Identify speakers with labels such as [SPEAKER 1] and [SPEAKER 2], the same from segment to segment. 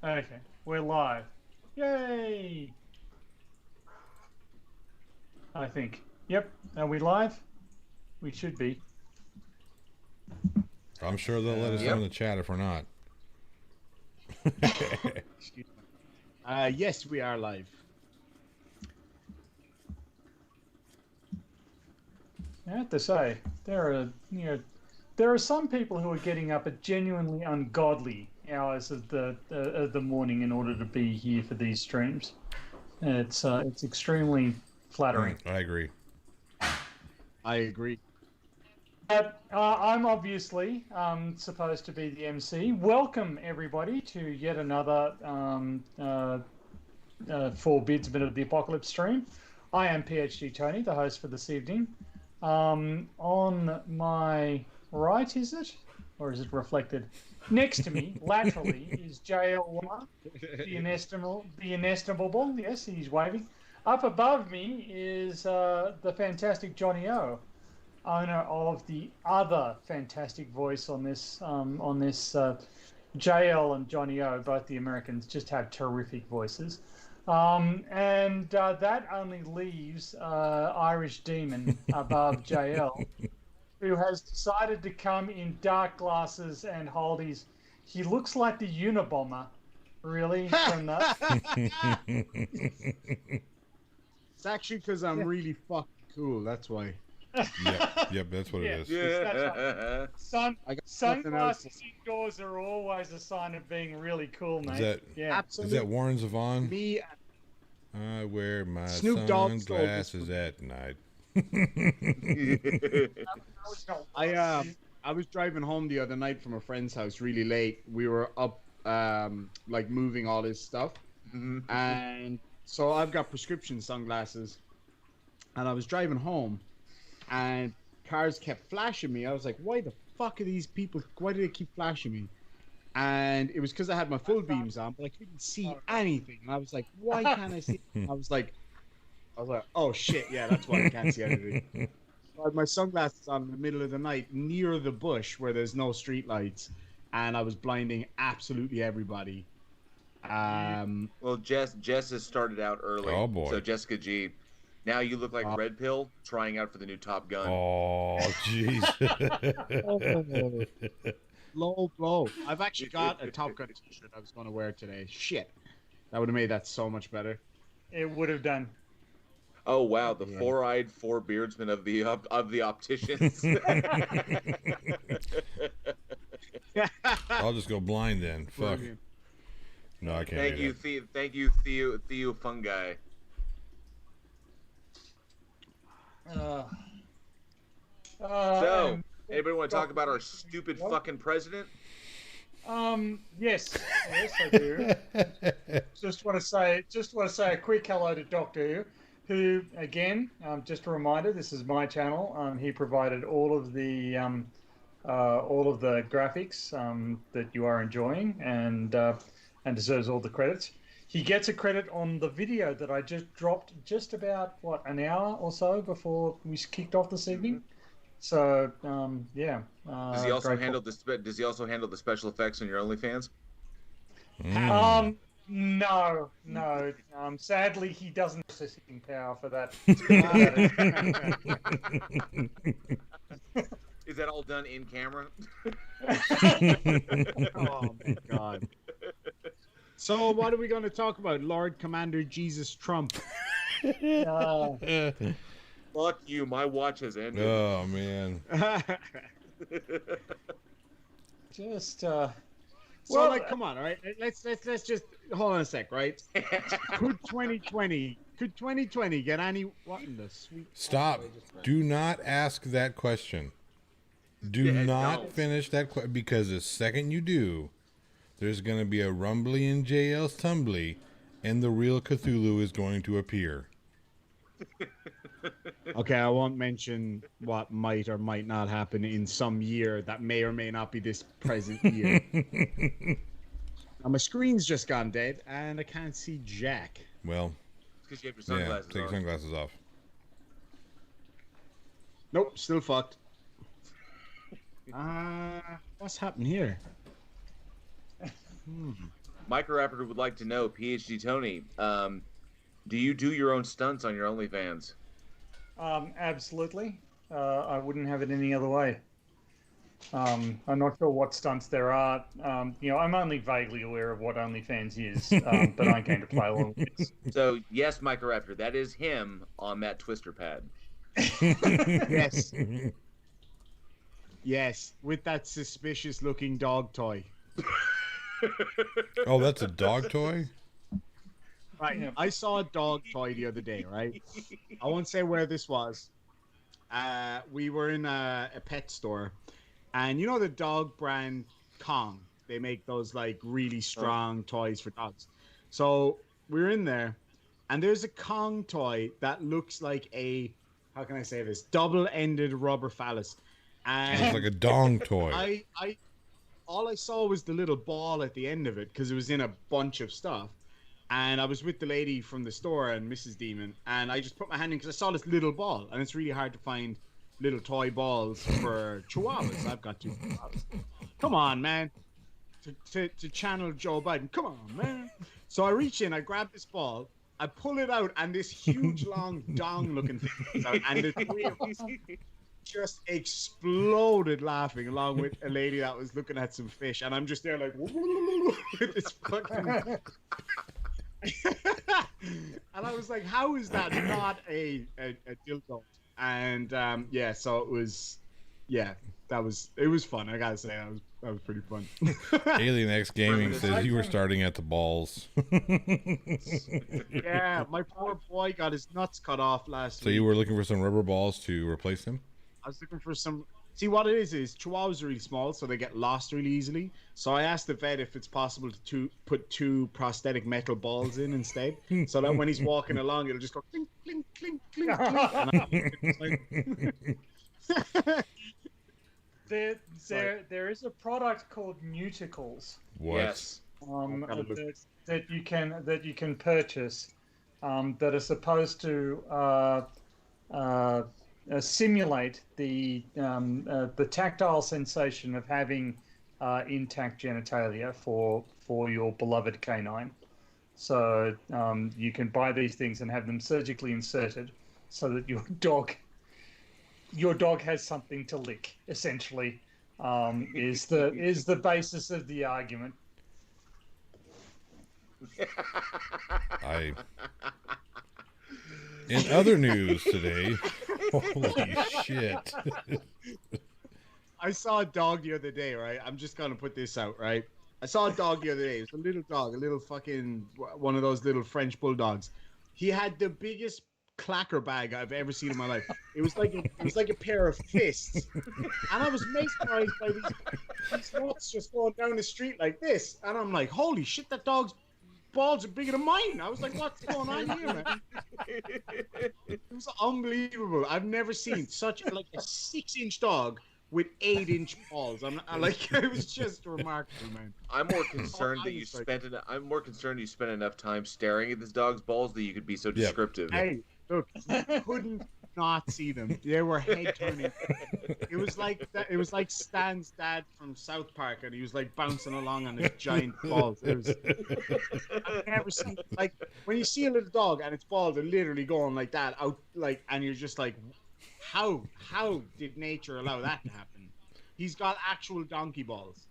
[SPEAKER 1] Okay, we're live. Yay! I think. Yep. Are we live? We should be.
[SPEAKER 2] I'm sure they'll let us know in the chat if we're not.
[SPEAKER 3] Excuse me. Yes, we are live.
[SPEAKER 1] I have to say, there are some people who are getting up at genuinely ungodly hours of the morning in order to be here for these streams. It's extremely flattering.
[SPEAKER 2] I agree.
[SPEAKER 3] I agree.
[SPEAKER 1] But I'm obviously supposed to be the MC. Welcome everybody to yet another for Beardsman of the Apocalypse stream. I am PhD Tony, the host for this evening. On my right, is it? Or is it reflected? Next to me, laterally, is JL1, the inestimable. Yes, he's waving. Up above me is the fantastic Johnny O, owner of the other fantastic voice on this JL and Johnny O, both the Americans, just have terrific voices. And that only leaves Irish Demon above JL, who has decided to come in dark glasses and hold his... He looks like the Unabomber, really, from that.
[SPEAKER 3] It's actually because I'm really fucking cool. That's why.
[SPEAKER 2] Yep, that's what it is.
[SPEAKER 1] Yeah. Sunglasses
[SPEAKER 3] else.
[SPEAKER 1] indoors are always a sign of being really cool, mate.
[SPEAKER 2] Is that Warren Zevon?
[SPEAKER 3] Me.
[SPEAKER 2] I wear my
[SPEAKER 3] Snoop Dogg
[SPEAKER 2] sunglasses at night.
[SPEAKER 3] I was driving home the other night from a friend's house really late. We were up, like moving all his stuff, and so I've got prescription sunglasses, and I was driving home, and cars kept flashing me. I was like, why the fuck are these people? Why do they keep flashing me? And it was because I had my full beams on, but I couldn't see anything. And I was like, why can't I see? I was like, oh shit, yeah, that's why I can't see anything. So I had my sunglasses on in the middle of the night near the bush where there's no street lights, and I was blinding absolutely everybody.
[SPEAKER 4] Well, Jess has started out early.
[SPEAKER 2] Oh boy.
[SPEAKER 4] So Jessica G. Now you look like Red Pill trying out for the new Top Gun.
[SPEAKER 2] Oh, jeez.
[SPEAKER 3] Low blow. I've actually got a Top Gun t-shirt I was going to wear today. Shit. That would have made that so much better.
[SPEAKER 1] It would have done.
[SPEAKER 4] Oh wow, the four-eyed beardsman of the opticians.
[SPEAKER 2] I'll just go blind then. Fuck.
[SPEAKER 3] Brilliant.
[SPEAKER 2] No, I can't.
[SPEAKER 4] Thank you, Theo Fungi. So, anybody want to talk about our stupid fucking president?
[SPEAKER 1] Yes, I do. just want to say a quick hello to Doctor who again, just a reminder, this is my channel. He provided all of the graphics that you are enjoying, and deserves all the credits. He gets a credit on the video that I just dropped just about an hour or so before we kicked off this evening. So yeah.
[SPEAKER 4] Does he also handle the special effects on your OnlyFans?
[SPEAKER 1] No. Sadly, he doesn't have processing power for that.
[SPEAKER 4] Is that all done in camera?
[SPEAKER 3] Oh my god. So what are we going to talk about? Lord Commander Jesus Trump.
[SPEAKER 4] Fuck you, my watch has ended.
[SPEAKER 2] Oh man.
[SPEAKER 1] Just
[SPEAKER 3] So like, come on, all right. Let's just hold on a sec, right? Could 2020 get any? What in the sweet?
[SPEAKER 2] Stop. Do not ask that question. Do not finish that question, because the second you do, there's going to be a rumbly in JL's tumbly, and the real Cthulhu is going to appear.
[SPEAKER 3] Okay, I won't mention what might or might not happen in some year that may or may not be this present year. Now, my screen's just gone dead, and I can't see jack.
[SPEAKER 2] Well,
[SPEAKER 4] because you have your sunglasses
[SPEAKER 2] take your sunglasses off.
[SPEAKER 3] Nope, still fucked. What's happened here?
[SPEAKER 4] Micro Rapper would like to know, PhD Tony, do you do your own stunts on your OnlyFans?
[SPEAKER 1] Absolutely. I wouldn't have it any other way. I'm not sure what stunts there are. I'm only vaguely aware of what OnlyFans is, but I ain't going to play along with this.
[SPEAKER 4] So, yes, Micro Raptor, that is him on that twister pad.
[SPEAKER 3] Yes. Yes, with that suspicious looking dog toy.
[SPEAKER 2] Oh, that's a dog toy?
[SPEAKER 3] Right.
[SPEAKER 1] Yeah.
[SPEAKER 3] I saw a dog toy the other day, right? I won't say where this was. We were in a pet store, and you know the dog brand Kong? They make those like really strong toys for dogs. So we were in there, and there's a Kong toy that looks like a, how can I say this? Double-ended rubber phallus. And
[SPEAKER 2] It's like a dong toy.
[SPEAKER 3] all I saw was the little ball at the end of it because it was in a bunch of stuff. And I was with the lady from the store and Mrs. Demon, and I just put my hand in because I saw this little ball, and it's really hard to find little toy balls for chihuahuas. I've got 2 chihuahuas. Come on, man. To channel Joe Biden. Come on, man. So I reach in, I grab this ball, I pull it out, and this huge, long, dong-looking thing comes out, and the 3 of us just exploded laughing along with a lady that was looking at some fish, and I'm just there like with this fucking and I was like, how is that not a dildo? And so it was fun. I gotta say that was pretty fun.
[SPEAKER 2] Alien X Gaming says you were starting at the balls.
[SPEAKER 3] Yeah, my poor boy got his nuts cut off last
[SPEAKER 2] So
[SPEAKER 3] week.
[SPEAKER 2] you were looking for some rubber balls to replace him?
[SPEAKER 3] I was looking for some. See, what it is chihuahuas are really small, so they get lost really easily. So I asked the vet if it's possible to put 2 prosthetic metal balls in instead, so that when he's walking along, it'll just go clink, clink, clink, clink, clink.
[SPEAKER 1] There is a product called Nuticles.
[SPEAKER 2] What?
[SPEAKER 4] Yes.
[SPEAKER 1] That you can purchase that are supposed to simulate the tactile sensation of having intact genitalia for your beloved canine. So you can buy these things and have them surgically inserted so that your dog has something to lick. Essentially, is the basis of the argument.
[SPEAKER 2] In other news today, holy shit.
[SPEAKER 3] I saw a dog the other day, right? I'm just gonna put this out, right? I saw a dog the other day. It was a little dog, a little fucking one of those little French bulldogs. He had the biggest clacker bag I've ever seen in my life. It was like a pair of fists, and I was mesmerized by these nuts just going down the street like this. And I'm like, holy shit, that dog's balls are bigger than mine. I was like, what's going on here, man? It was unbelievable. I've never seen such like a 6-inch dog with 8-inch balls. It was just remarkable, man.
[SPEAKER 4] I'm more concerned that you spent enough time staring at this dog's balls that you could be so descriptive.
[SPEAKER 3] Hey, look, you couldn't not see them. They were head turning. It was like Stan's dad from South Park, and he was like bouncing along on his giant balls. I've never seen, like, when you see a little dog and its balls are literally going like that out, like, and you're just like, how did nature allow that to happen? He's got actual donkey balls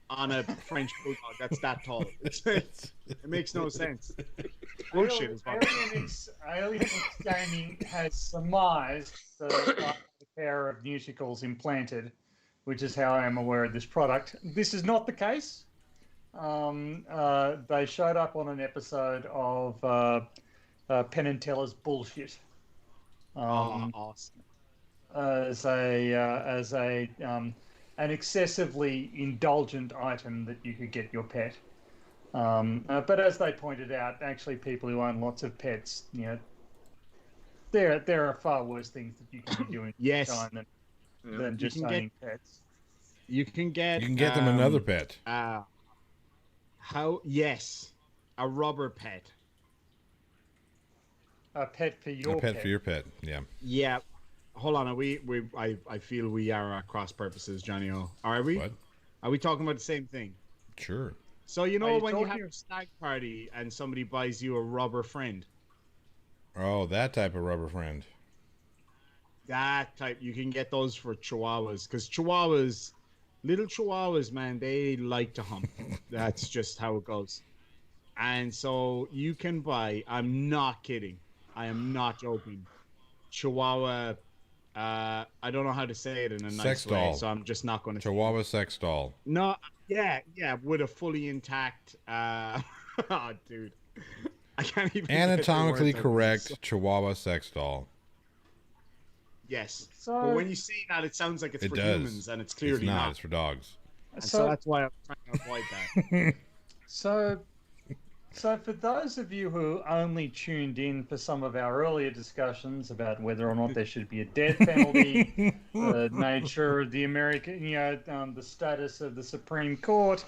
[SPEAKER 3] on a French bulldog that's that tall. It makes no sense. Bullshit is
[SPEAKER 1] Alien X Gaming has surmised that a pair of Nuticles implanted, which is how I am aware of this product. This is not the case. They showed up on an episode of Penn and Teller's Bullshit.
[SPEAKER 3] Awesome.
[SPEAKER 1] As an excessively indulgent item that you could get your pet. But as they pointed out, actually, people who own lots of pets, there are far worse things that you can be doing than just owning pets.
[SPEAKER 3] You can get
[SPEAKER 2] them another pet.
[SPEAKER 3] Yes, a rubber pet.
[SPEAKER 1] A pet for your pet.
[SPEAKER 2] For your pet. Yeah.
[SPEAKER 3] Yeah. Hold on. I feel we are at cross purposes, Johnny O. Are we?
[SPEAKER 2] What?
[SPEAKER 3] Are we talking about the same thing?
[SPEAKER 2] Sure.
[SPEAKER 3] So you
[SPEAKER 1] Are
[SPEAKER 3] know
[SPEAKER 1] you
[SPEAKER 3] when you have
[SPEAKER 1] talking-
[SPEAKER 3] a stag party and somebody buys you a rubber friend,
[SPEAKER 2] Oh, that type of rubber friend.
[SPEAKER 3] that type, you can get those for chihuahuas because chihuahuas, little chihuahuas, man, they like to hump. That's just how it goes. And so you can buy. I'm not kidding. I am not joking. Chihuahua. I don't know how to say it in a
[SPEAKER 2] Sex
[SPEAKER 3] nice way,
[SPEAKER 2] doll.
[SPEAKER 3] so I'm just not going to.
[SPEAKER 2] Chihuahua sex doll.
[SPEAKER 3] No, yeah, with a fully intact. Oh, dude, I can't even. get the
[SPEAKER 2] Anatomically
[SPEAKER 3] words out.
[SPEAKER 2] correct Chihuahua sex doll.
[SPEAKER 3] Yes,
[SPEAKER 1] So-
[SPEAKER 3] but when you say that, it sounds like it's
[SPEAKER 2] It
[SPEAKER 3] for
[SPEAKER 2] does.
[SPEAKER 3] humans, and it's clearly
[SPEAKER 2] It's not.
[SPEAKER 3] not.
[SPEAKER 2] It's for dogs.
[SPEAKER 3] And
[SPEAKER 1] So,
[SPEAKER 3] so that's why I'm trying to avoid that.
[SPEAKER 1] so, so for those of you who only tuned in for some of our earlier discussions about whether or not there should be a death penalty, the nature of the American, the status of the Supreme Court,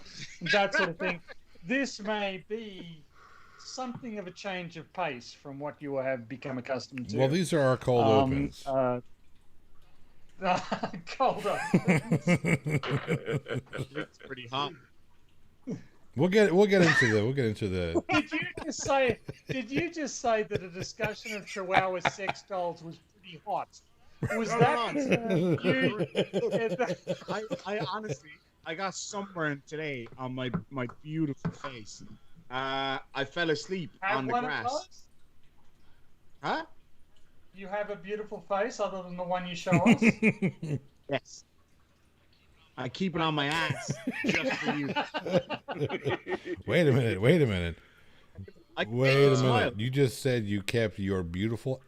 [SPEAKER 1] that sort of thing, this may be something of a change of pace from what you have become accustomed to.
[SPEAKER 2] Well, these are our cold opens.
[SPEAKER 1] Cold opens.
[SPEAKER 3] It's pretty hot.
[SPEAKER 2] We'll get into the.
[SPEAKER 1] Did you just say that a discussion of Chihuahua sex dolls was pretty hot? Was
[SPEAKER 3] No,
[SPEAKER 1] that
[SPEAKER 3] I honestly, I got sunburn today on my beautiful face. I fell asleep
[SPEAKER 1] have
[SPEAKER 3] on the
[SPEAKER 1] one of
[SPEAKER 3] grass.
[SPEAKER 1] those?
[SPEAKER 3] Huh?
[SPEAKER 1] You have a beautiful face other than the one you show us?
[SPEAKER 3] Yes. I keep it on my ass just for you.
[SPEAKER 2] Wait a minute.
[SPEAKER 3] I
[SPEAKER 2] Wait a
[SPEAKER 3] smile.
[SPEAKER 2] minute. You just said you kept your beautiful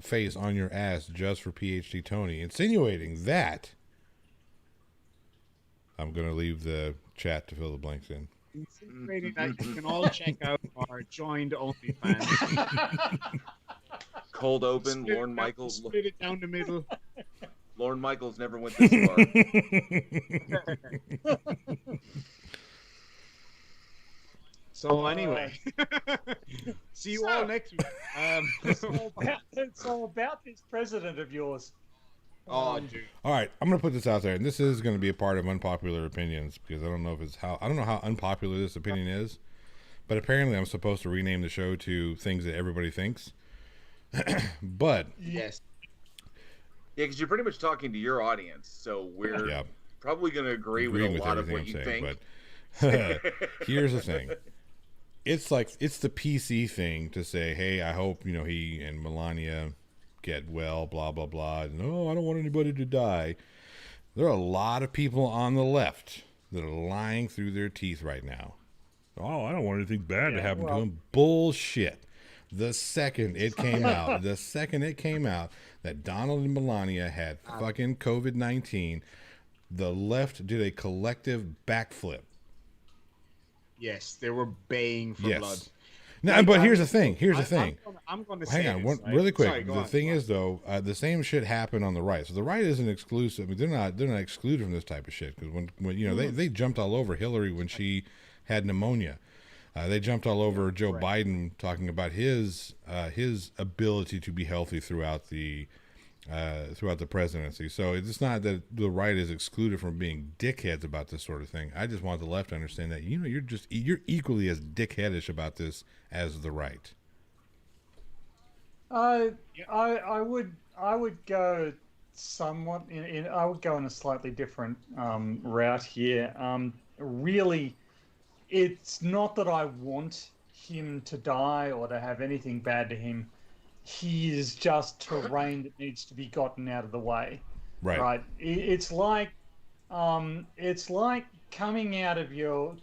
[SPEAKER 2] face on your ass just for PhD Tony, insinuating that. I'm going to leave the chat to fill the blanks in.
[SPEAKER 3] Insinuating that you can all check out our joined OnlyFans.
[SPEAKER 4] Cold open.
[SPEAKER 3] Split
[SPEAKER 4] Lorne
[SPEAKER 3] it down-
[SPEAKER 4] Michaels.
[SPEAKER 3] Split it down the middle.
[SPEAKER 4] Lorne Michaels never went this far.
[SPEAKER 3] So anyway, see you all next week.
[SPEAKER 1] It's all about this president of yours.
[SPEAKER 3] Oh, dude.
[SPEAKER 2] All right, I'm going to put this out there, and this is going to be a part of unpopular opinions because I don't know how unpopular this opinion is, but apparently I'm supposed to rename the show to things that everybody thinks. But
[SPEAKER 3] Yes.
[SPEAKER 4] Yeah, because you're pretty much talking to your audience, so we're probably going to agree with a lot of what you think.
[SPEAKER 2] But here's the thing. It's the PC thing to say, hey, I hope, he and Melania get well, blah, blah, blah. No, I don't want anybody to die. There are a lot of people on the left that are lying through their teeth right now. Oh, I don't want anything bad to happen to him. Bullshit. The second it came out that Donald and Melania had fucking COVID-19, the left did a collective backflip.
[SPEAKER 3] Yes, they were baying for blood.
[SPEAKER 2] No, but here's the thing.
[SPEAKER 3] I'm going to say
[SPEAKER 2] Hang on, really quick. The thing is, though, the same shit happened on the right. So the right isn't exclusive. I mean, they're not excluded from this type of shit because when they jumped all over Hillary when she had pneumonia. They jumped all over Joe Biden talking about his ability to be healthy throughout the presidency. So it's not that the right is excluded from being dickheads about this sort of thing. I just want the left to understand that you're equally as dickheadish about this as the right.
[SPEAKER 1] I would go somewhat I would go in a slightly different route here. Really, it's not that I want him to die or to have anything bad to him. He is just terrain that needs to be gotten out of the way. Right. It's like coming out of your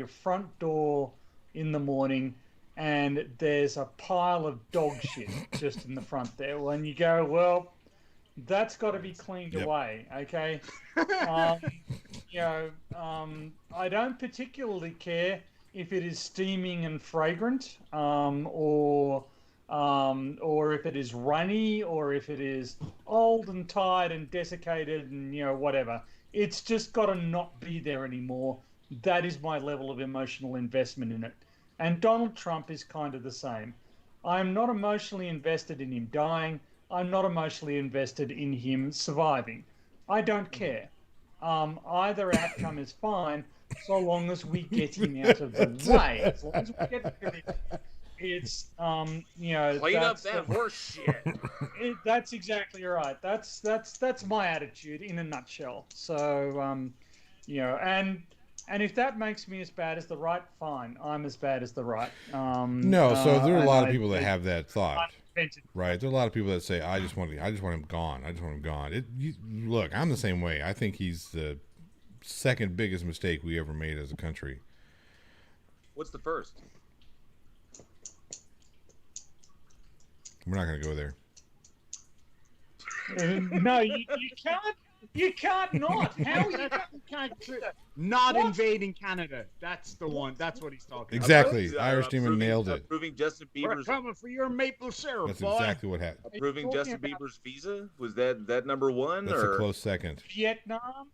[SPEAKER 1] front door in the morning and there's a pile of dog shit just in the front there. Well, and you go, well, that's got to be cleaned away, okay? I don't particularly care if it is steaming and fragrant, or if it is runny, or if it is old and tired and desiccated and whatever. It's just got to not be there anymore. That is my level of emotional investment in it. And Donald Trump is kind of the same. I'm not emotionally invested in him dying. I'm not emotionally invested in him surviving. I don't care. Either outcome is fine. so long as we get him out of the way. As long as we get rid of him, it's
[SPEAKER 4] clean up that horse shit.
[SPEAKER 1] That's exactly right. That's my attitude in a nutshell. So and if that makes me as bad as the right, fine. I'm as bad as the right.
[SPEAKER 2] No, so there are a lot of people that have that thought, right? There are a lot of people that say, "I just want him gone. I just want him gone." Look, I'm the same way. I think he's the second biggest mistake we ever made as a country.
[SPEAKER 4] What's the first?
[SPEAKER 2] We're not going to go there.
[SPEAKER 1] No, you can't. You can't not. How you can't
[SPEAKER 3] not invading Canada? That's the one. That's what he's talking about.
[SPEAKER 2] Exactly. Irish Demon nailed it.
[SPEAKER 4] Approving Justin Bieber's.
[SPEAKER 3] We're coming for your maple syrup,
[SPEAKER 2] That's
[SPEAKER 3] boy.
[SPEAKER 2] exactly what happened.
[SPEAKER 4] Approving Justin Bieber's visa? Was that number one?
[SPEAKER 2] That's a close second.
[SPEAKER 1] Vietnam,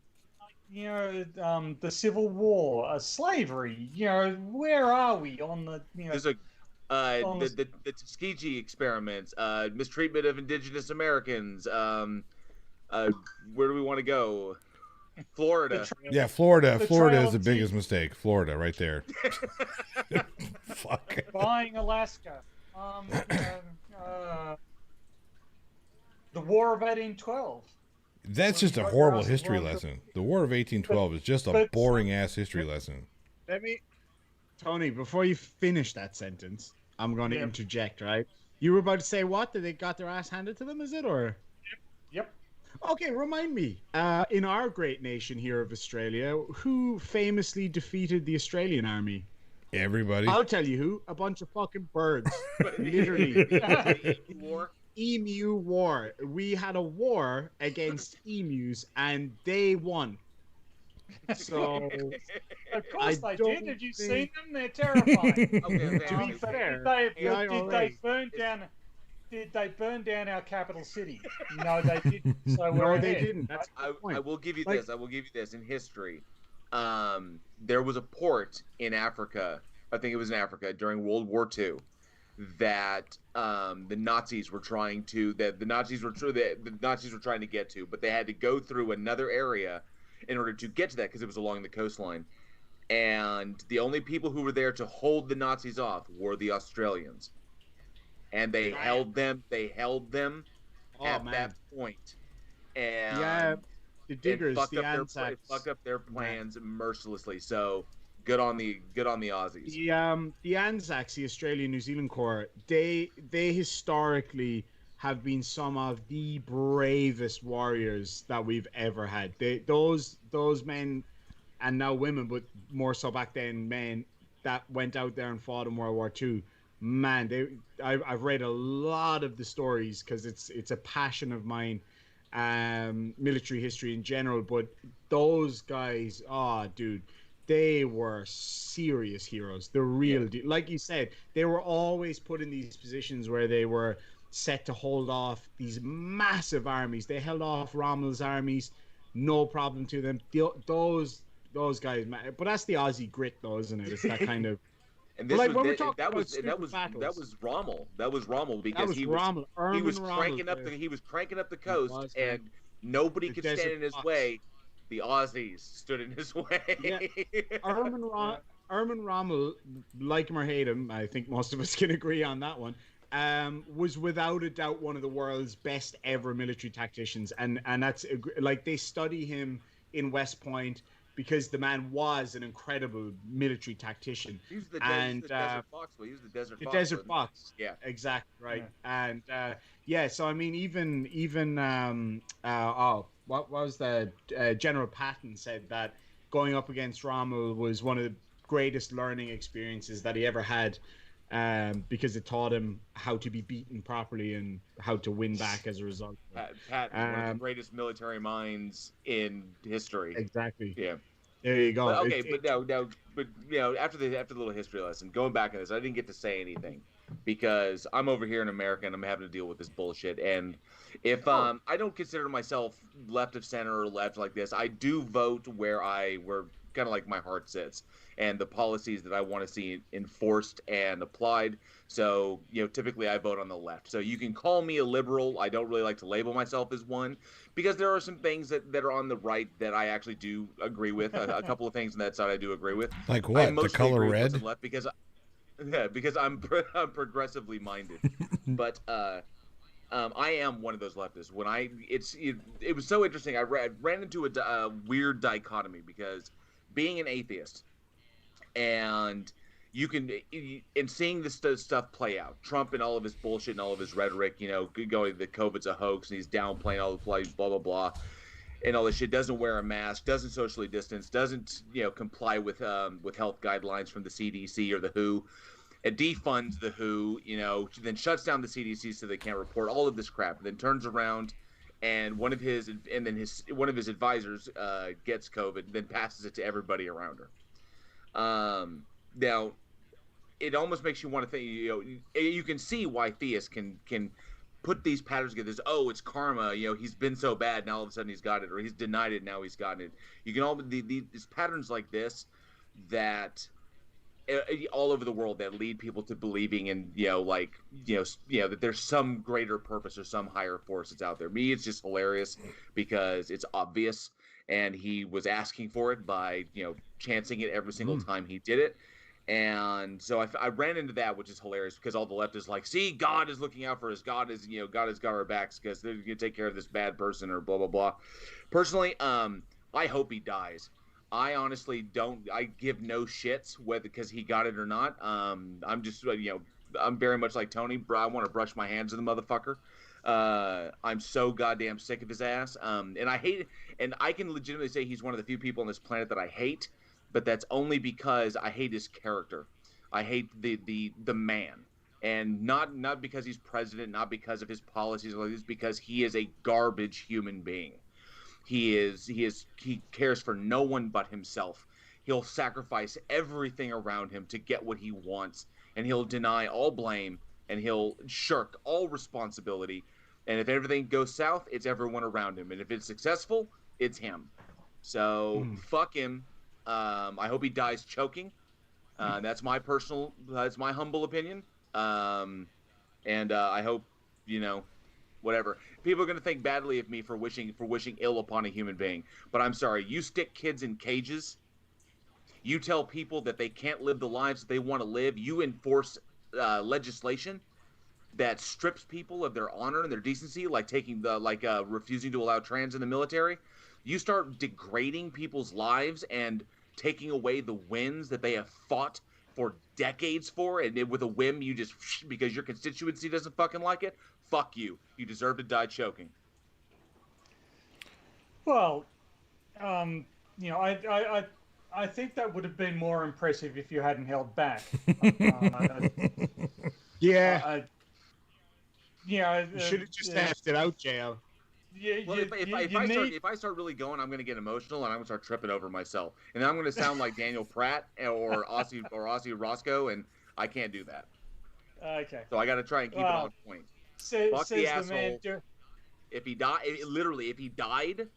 [SPEAKER 1] the Civil War, slavery. Where are we on the?
[SPEAKER 4] There's a the Tuskegee experiments, mistreatment of indigenous Americans. Where do we want to go? Florida.
[SPEAKER 2] Yeah, Florida. Florida is the biggest mistake. Florida, right there. Fuck.
[SPEAKER 1] Buying Alaska. The War of 1812.
[SPEAKER 2] That's just a horrible history lesson. The War of 1812 is just a boring ass history lesson.
[SPEAKER 3] Tony, before you finish that sentence, I'm going to interject, right? You were about to say what? That they got their ass handed to them, is it? Or?
[SPEAKER 1] Yep.
[SPEAKER 3] Okay, remind me. In our great nation here of Australia, who famously defeated the Australian army?
[SPEAKER 2] Everybody.
[SPEAKER 3] I'll tell you who. A bunch of fucking birds. Literally. Emu war. We had a war against emus, and they won. So,
[SPEAKER 1] of course they did. Have you seen them? They're terrifying.
[SPEAKER 3] To be fair,
[SPEAKER 1] did they burn down our capital city? No, they didn't. So
[SPEAKER 3] they didn't. That's
[SPEAKER 4] I will give you this. I will give you this. In history, there was a port in Africa. I think it was in Africa during World War II that the Nazis were trying to get to, but they had to go through another area in order to get to that because it was along the coastline. And the only people who were there to hold the Nazis off were the Australians. And they held them at that point. And
[SPEAKER 3] the diggers,
[SPEAKER 4] the Anzacs, fucked up their plans mercilessly. So good on the Aussies.
[SPEAKER 3] The Anzacs, the Australian New Zealand Corps, they historically have been some of the bravest warriors that we've ever had. Those men, and now women, but more so back then, men that went out there and fought in World War II. Man, I've read a lot of the stories because it's a passion of mine, military history in general. But those guys, dude, they were serious heroes. The real deal. Like you said, they were always put in these positions where they were set to hold off these massive armies. They held off Rommel's armies, no problem to them. Those guys, man. But that's the Aussie grit, though, isn't it? It's that kind of.
[SPEAKER 4] And that was Rommel. That was Rommel because he was cranking up the coast, and nobody could stand in his way. The Aussies stood in his way.
[SPEAKER 3] Yeah. Erwin Rommel, like him or hate him, I think most of us can agree on that one. Was without a doubt one of the world's best ever military tacticians, and that's like they study him in West Point because the man was an incredible military tactician.
[SPEAKER 4] He was the Desert Fox. He was the Desert Fox.
[SPEAKER 3] Yeah, exactly right. Yeah. And so I mean, even what was the General Patton said that going up against Rommel was one of the greatest learning experiences that he ever had. Because it taught him how to be beaten properly and how to win back as a result.
[SPEAKER 4] Pat one of the greatest military minds in history.
[SPEAKER 3] Exactly.
[SPEAKER 4] Yeah.
[SPEAKER 3] There you go.
[SPEAKER 4] But after the little history lesson, going back on this, I didn't get to say anything because I'm over here in America and I'm having to deal with this bullshit. And if I don't consider myself left of center or left like this, I do vote where kind of like my heart sits. and the policies that I want to see enforced and applied. So, typically I vote on the left. So you can call me a liberal. I don't really like to label myself as one, because there are some things that are on the right that I actually do agree with. A couple of things on that side I do agree with.
[SPEAKER 2] Like
[SPEAKER 4] I
[SPEAKER 2] what? The
[SPEAKER 4] mostly
[SPEAKER 2] color
[SPEAKER 4] agree with what's
[SPEAKER 2] red?
[SPEAKER 4] on the left because I'm progressively minded. But I am one of those leftists. It was so interesting. I ran into a weird dichotomy, because being an atheist, and and seeing this stuff play out, Trump and all of his bullshit and all of his rhetoric, going that COVID's a hoax and he's downplaying all the play, blah blah blah, and all this shit, doesn't wear a mask, doesn't socially distance, doesn't comply with health guidelines from the CDC or the WHO. It defunds the WHO, then shuts down the CDC so they can't report all of this crap. And then turns around, and one of his advisors gets COVID, then passes it to everybody around her. Now, it almost makes you want to think. You can see why theists can put these patterns together. It's karma. He's been so bad, now all of a sudden he's got it, or he's denied it, now he's gotten it. You can these patterns like this that all over the world that lead people to believing in that there's some greater purpose or some higher force that's out there. Me, it's just hilarious because it's obvious, and he was asking for it by chancing it every single time he did it. And so I ran into that, which is hilarious, because all the left is like, see, God is looking out for us. God has got our backs because they're gonna take care of this bad person, or blah blah blah. Personally, I hope he dies. I honestly don't. I give no shits whether because he got it or not. I'm just I'm very much like Tony. I want to brush my hands of the motherfucker. I'm so goddamn sick of his ass. And I hate it. And I can legitimately say he's one of the few people on this planet that I hate, but that's only because I hate his character. I hate the man, and not because he's president, not because of his policies, it's because he is a garbage human being. He cares for no one but himself. He'll sacrifice everything around him to get what he wants, and he'll deny all blame, and he'll shirk all responsibility. And if everything goes south, it's everyone around him, and if it's successful, it's him. So fuck him. I hope he dies choking. That's my humble opinion. And I hope whatever. People are going to think badly of me for wishing ill upon a human being. But I'm sorry. You stick kids in cages. You tell people that they can't live the lives that they want to live. You enforce legislation that strips people of their honor and their decency, like refusing to allow trans in the military. You start degrading people's lives and taking away the wins that they have fought for decades for, and with a whim you just, because your constituency doesn't fucking like it, fuck you. You deserve to die choking.
[SPEAKER 1] Well, I think that would have been more impressive if you hadn't held back.
[SPEAKER 3] Yeah.
[SPEAKER 1] You
[SPEAKER 3] should have just asked it out, JL.
[SPEAKER 4] Well, if I start really going, I'm going to get emotional, and I'm going to start tripping over myself, and then I'm going to sound like Daniel Pratt or Ozzy Roscoe, and I can't do that.
[SPEAKER 1] Okay.
[SPEAKER 4] So I got to try and keep it on point. Fuck the asshole. If he died,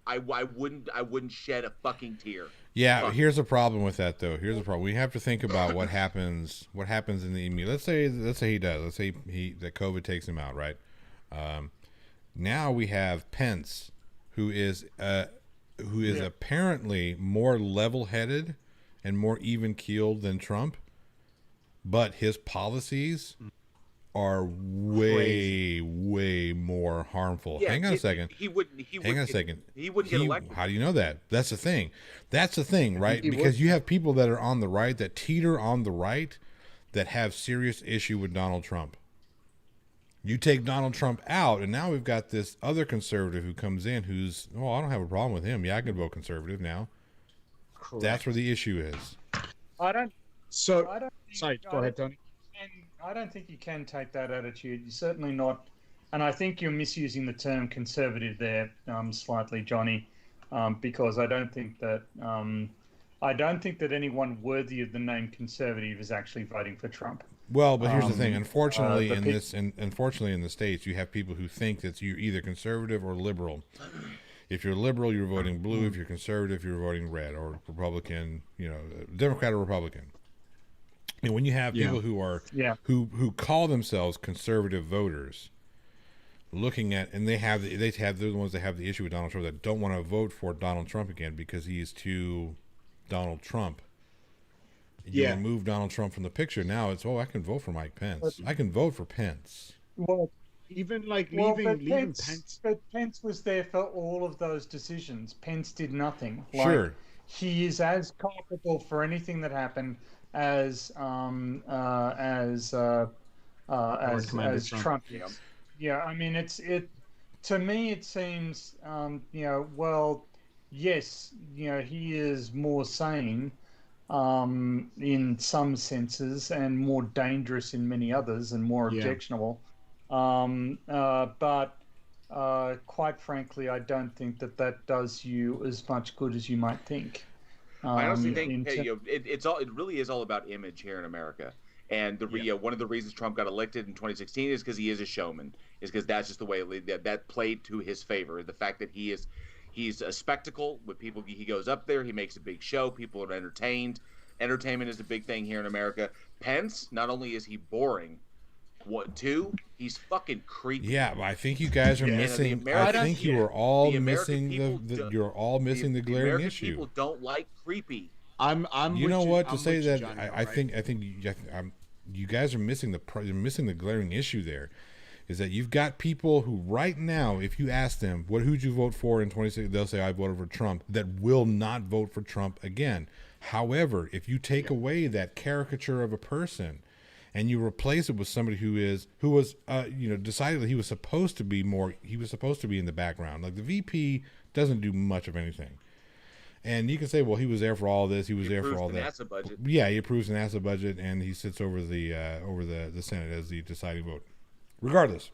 [SPEAKER 4] I wouldn't shed a fucking tear.
[SPEAKER 2] Yeah, here's a problem with that though. Here's a problem. We have to think about what happens in the immediate. Let's say he does. Let's say that COVID takes him out, right? Now we have Pence, who is apparently more level-headed and more even-keeled than Trump, but his policies are way more harmful.
[SPEAKER 4] Yeah,
[SPEAKER 2] Hang on a second. He wouldn't get elected. How do you know that? That's the thing, right? Because you have people that are on the right, that teeter on the right, that have serious issue with Donald Trump. You take Donald Trump out, and now we've got this other conservative who comes in who's, I don't have a problem with him. Yeah, I can vote conservative now. Correct. That's where the issue is.
[SPEAKER 3] Sorry, go ahead, Tony.
[SPEAKER 1] I don't think you can take that attitude. You're certainly not, and I think you're misusing the term conservative there slightly, Johnny, because I don't think that anyone worthy of the name conservative is actually voting for Trump.
[SPEAKER 2] Well, but here's the thing. Unfortunately, unfortunately in the States, you have people who think that you're either conservative or liberal. If you're liberal, you're voting blue. If you're conservative, you're voting red or Republican. Democrat or Republican. And when you have people who are who call themselves conservative voters, looking at and they're the ones that have the issue with Donald Trump, that don't want to vote for Donald Trump again because he is too Donald Trump. You remove Donald Trump from the picture. Now it's I can vote for Mike Pence. I can vote for Pence.
[SPEAKER 3] Well, even leaving Pence.
[SPEAKER 1] But Pence was there for all of those decisions. Pence did nothing.
[SPEAKER 2] Sure.
[SPEAKER 1] He is as culpable for anything that happened as Trump is. Yeah, I mean, to me it seems, yes, he is more sane in some senses and more dangerous in many others and more objectionable. But quite frankly, I don't think that does you as much good as you might think.
[SPEAKER 4] I honestly think it really is all about image here in America. And one of the reasons Trump got elected in 2016 is because he is a showman. Is because that's just the way that played to his favor. The fact that he's a spectacle with people. He goes up there, he makes a big show, people are entertained. Entertainment is a big thing here in America. Pence, not only is he boring, he's fucking creepy.
[SPEAKER 2] Yeah, but I think you guys are missing. I think you are all missing you're all missing the glaring issue.
[SPEAKER 4] People don't like creepy.
[SPEAKER 3] I'm.
[SPEAKER 2] You know what to say that?
[SPEAKER 3] Johnny,
[SPEAKER 2] I think you guys are missing the glaring issue. There is that you've got people who right now, if you ask them who'd you vote for in 2016, they'll say I voted for Trump. That will not vote for Trump again. However, if you take away that caricature of a person and you replace it with somebody who was decidedly he was supposed to be in the background. Like the VP doesn't do much of anything. And you can say, well, he was there for all this. He was there for all that. NASA budget. Yeah, he approves the NASA budget, and he sits over the Senate as the deciding vote. Regardless,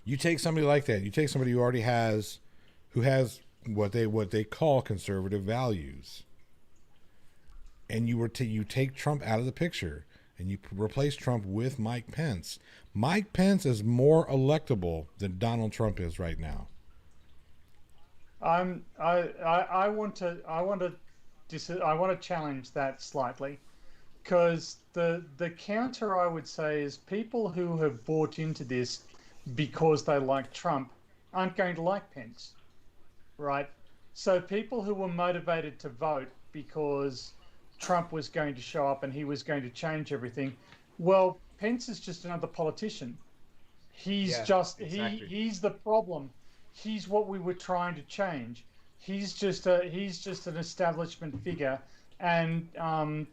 [SPEAKER 2] you take somebody like that. You take somebody who has what they call conservative values, and you take Trump out of the picture, and you replace Trump with Mike Pence. Mike Pence is more electable than Donald Trump is right now.
[SPEAKER 1] I want to challenge that slightly, because the counter I would say is people who have bought into this because they like Trump aren't going to like Pence, right? So people who were motivated to vote because Trump was going to show up and he was going to change everything, well, Pence is just another politician. He's he's the problem. He's what we were trying to change. He's just an establishment figure, and I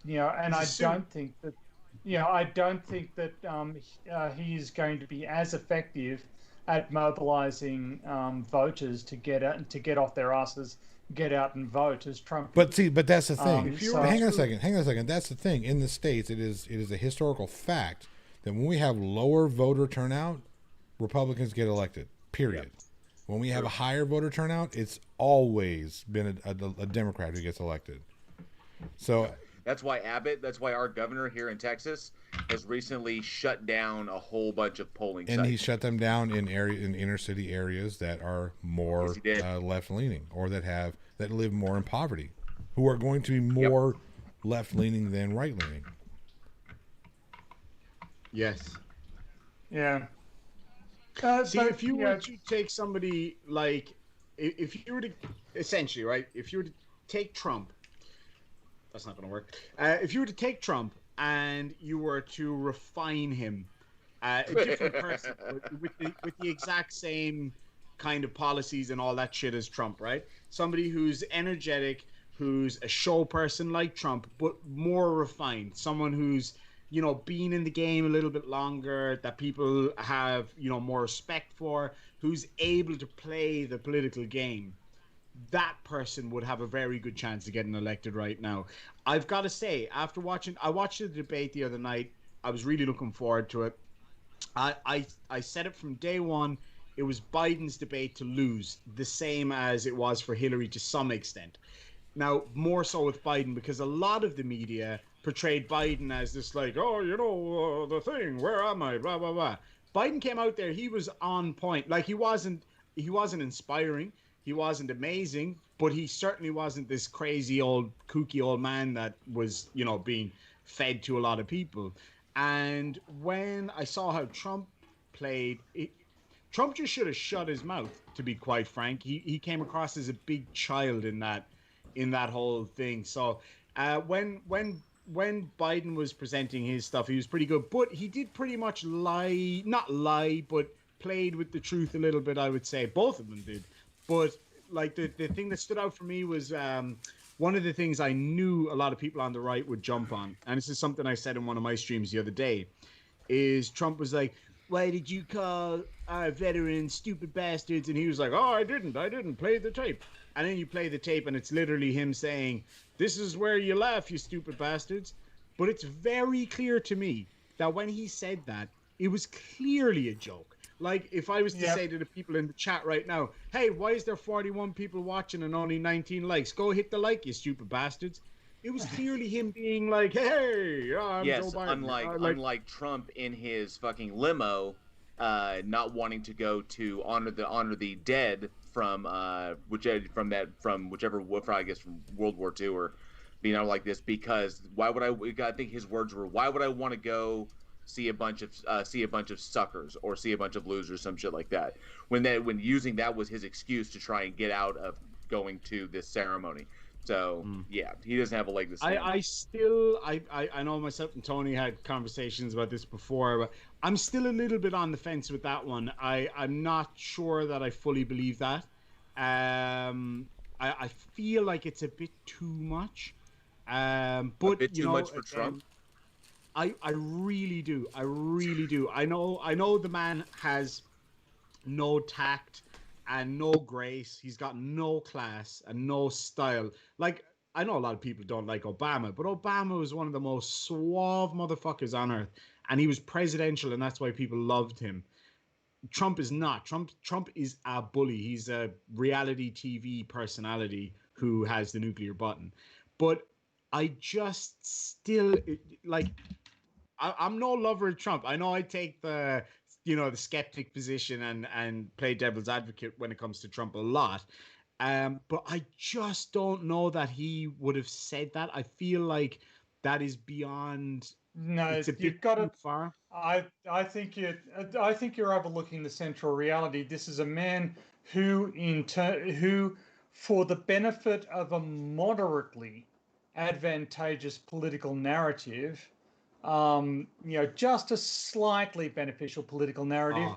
[SPEAKER 1] don't think that he is going to be as effective at mobilizing voters to get off their asses, get out and vote as Trump.
[SPEAKER 2] But that's the thing. Hang on a second. That's the thing. In the States, it is a historical fact that when we have lower voter turnout, Republicans get elected. Period. Yep. When we have a higher voter turnout, it's always been a Democrat who gets elected. So
[SPEAKER 4] that's why our governor here in Texas has recently shut down a whole bunch of polling sites.
[SPEAKER 2] And he shut them down in inner city areas that are more left leaning, or that live more in poverty, who are going to be more left leaning than right leaning.
[SPEAKER 3] Yes.
[SPEAKER 1] Yeah.
[SPEAKER 3] See, if you were to take somebody like, if you were to, essentially, right, if you were to take Trump, that's not going to work. If you were to take Trump and you were to refine him, a different person with the exact same kind of policies and all that shit as Trump, right? Somebody who's energetic, who's a show person like Trump, but more refined. Someone who's been in the game a little bit longer, that people have, more respect for, who's able to play the political game. That person would have a very good chance of getting elected right now. I've got to say, I watched the debate the other night. I was really looking forward to it. I said it from day one. It was Biden's debate to lose, the same as it was for Hillary to some extent. Now, more so with Biden, because a lot of the media portrayed Biden as this like, the thing, where am I, blah, blah, blah. Biden came out there, he was on point. Like, he wasn't inspiring. He wasn't amazing, but he certainly wasn't this crazy old kooky old man that was, you know, being fed to a lot of people. And when I saw how Trump played, Trump just should have shut his mouth. To be quite frank, he came across as a big child in that whole thing. So when Biden was presenting his stuff, he was pretty good, but he did pretty much not lie, but played with the truth a little bit. I would say both of them did. But like the thing that stood out for me was one of the things I knew a lot of people on the right would jump on, and this is something I said in one of my streams the other day, is Trump was like, why did you call our veterans stupid bastards? And he was like, oh, I didn't play the tape. And then you play the tape and it's literally him saying, this is where you laugh, you stupid bastards. But it's very clear to me that when he said that, it was clearly a joke. Like, if I was to say to the people in the chat right now, hey, why is there 41 people watching and only 19 likes? Go hit the like, you stupid bastards. It was clearly him being like, hey, I'm Joe Biden.
[SPEAKER 4] Unlike Trump in his fucking limo, not wanting to go to honor the dead from whichever I guess from World War II or being out like this, because I think his words were, why would I want to go see a bunch of suckers or see a bunch of losers, some shit like that, when using that was his excuse to try and get out of going to this ceremony. So yeah, he doesn't have a leg to stand.
[SPEAKER 3] I know myself and Tony had conversations about this before, but I'm still a little bit on the fence with that one. I'm not sure that I fully believe that. I feel like it's a bit too much. But
[SPEAKER 4] a bit too much for Trump.
[SPEAKER 3] I really do. I know the man has no tact and no grace. He's got no class and no style. Like, I know a lot of people don't like Obama, but Obama was one of the most suave motherfuckers on earth, and he was presidential, and that's why people loved him. Trump is not. Trump is a bully. He's a reality TV personality who has the nuclear button. But I just still like. I'm no lover of Trump. I know I take the skeptic position and play devil's advocate when it comes to Trump a lot. But I just don't know that he would have said that. I feel like that is beyond.
[SPEAKER 1] No,
[SPEAKER 3] it's a
[SPEAKER 1] you've
[SPEAKER 3] bit
[SPEAKER 1] got
[SPEAKER 3] too
[SPEAKER 1] to.
[SPEAKER 3] far.
[SPEAKER 1] I think you're overlooking the central reality. This is a man who, for the benefit of a moderately advantageous political narrative, just a slightly beneficial political narrative,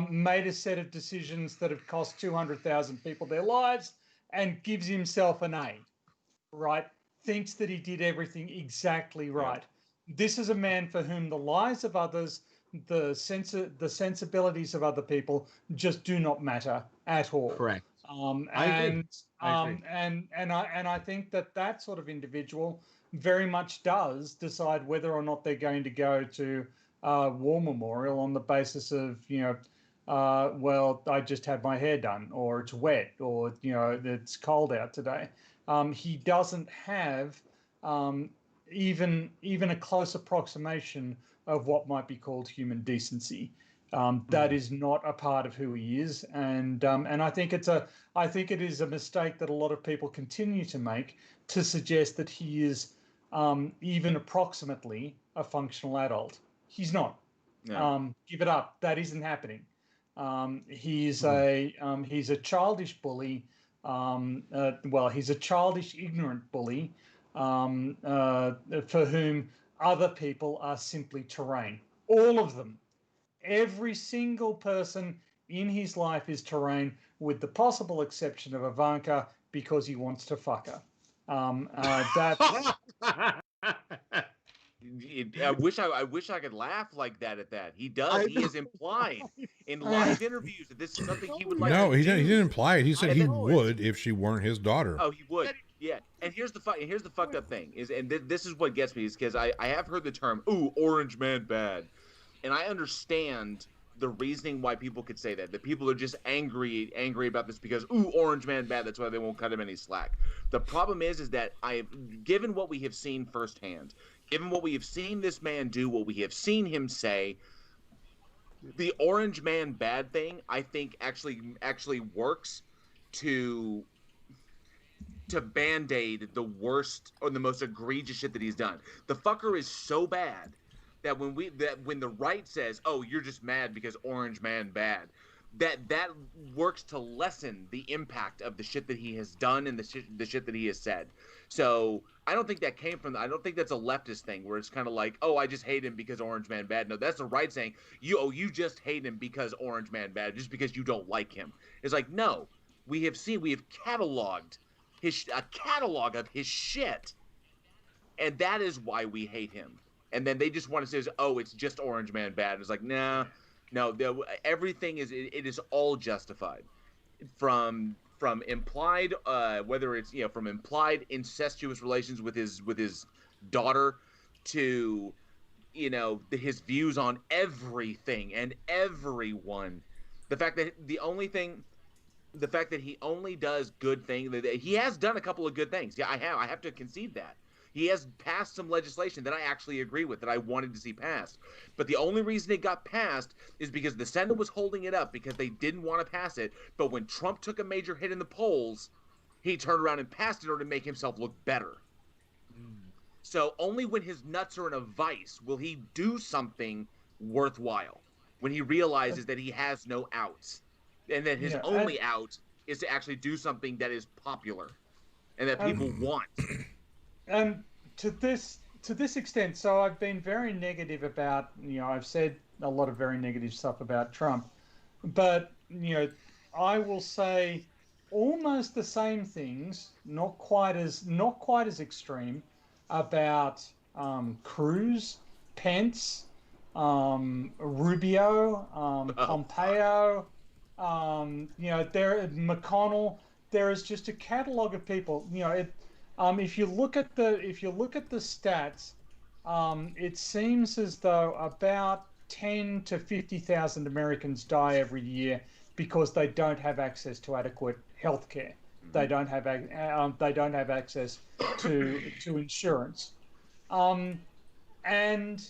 [SPEAKER 1] made a set of decisions that have cost 200,000 people their lives and gives himself an A, right? Thinks that he did everything exactly right. Yeah. This is a man for whom the lives of others, the sensibilities of other people just do not matter at all.
[SPEAKER 3] Correct.
[SPEAKER 1] I agree. And I think that sort of individual very much does decide whether or not they're going to go to a war memorial on the basis of, well, I just had my hair done, or it's wet, or, it's cold out today. He doesn't have even a close approximation of what might be called human decency. That is not a part of who he is, and I think it is a mistake that a lot of people continue to make to suggest that he is even approximately a functional adult. He's not. No. Give it up. That isn't happening. He's a childish bully. He's a childish, ignorant bully for whom other people are simply terrain. All of them. Every single person in his life is terrain, with the possible exception of Ivanka, because he wants to fuck her.
[SPEAKER 4] I wish I could laugh like that at that. He does. He is implying in live interviews that this is something he would like.
[SPEAKER 2] No, he didn't imply it. He said he would if she weren't his daughter.
[SPEAKER 4] Oh, he would. Yeah. And here's the fucked up thing is, and this is what gets me, is because I have heard the term, "Ooh, orange man bad," and I understand the reasoning why people could say that people are just angry about this because, ooh, orange man bad, that's why they won't cut him any slack. The problem is that given what we have seen firsthand, given what we have seen this man do, what we have seen him say, the orange man bad thing, I think actually works to band-aid the worst or the most egregious shit that he's done. The fucker is so bad that when the right says, "Oh, you're just mad because Orange Man bad," that works to lessen the impact of the shit that he has done and the shit that he has said. So I don't think that came from. I don't think that's a leftist thing where it's kind of like, "Oh, I just hate him because Orange Man bad." No, that's the right saying. You just hate him because Orange Man bad, just because you don't like him. It's like, no, we have cataloged a catalog of his shit, and that is why we hate him. And then they just want to say, "Oh, it's just Orange Man bad." It's like, nah, no, everything is it is all justified from implied, whether it's from implied incestuous relations with his daughter to his views on everything and everyone. The fact that he only does good things. He has done a couple of good things. Yeah, I have to concede that. He has passed some legislation that I actually agree with, that I wanted to see passed. But the only reason it got passed is because the Senate was holding it up because they didn't want to pass it. But when Trump took a major hit in the polls, he turned around and passed it in order to make himself look better. So only when his nuts are in a vice will he do something worthwhile. When he realizes that he has no outs. And that his only out is to actually do something that is popular and that people want.
[SPEAKER 1] And to this extent, so I've been very negative about, I've said a lot of very negative stuff about Trump, but I will say almost the same things, not quite as extreme, about Cruz, Pence, Rubio, Pompeo. McConnell. There is just a catalog of people. If you look at the stats, it seems as though about 10 to 50,000 Americans die every year because they don't have access to adequate health care. They don't have access to insurance, and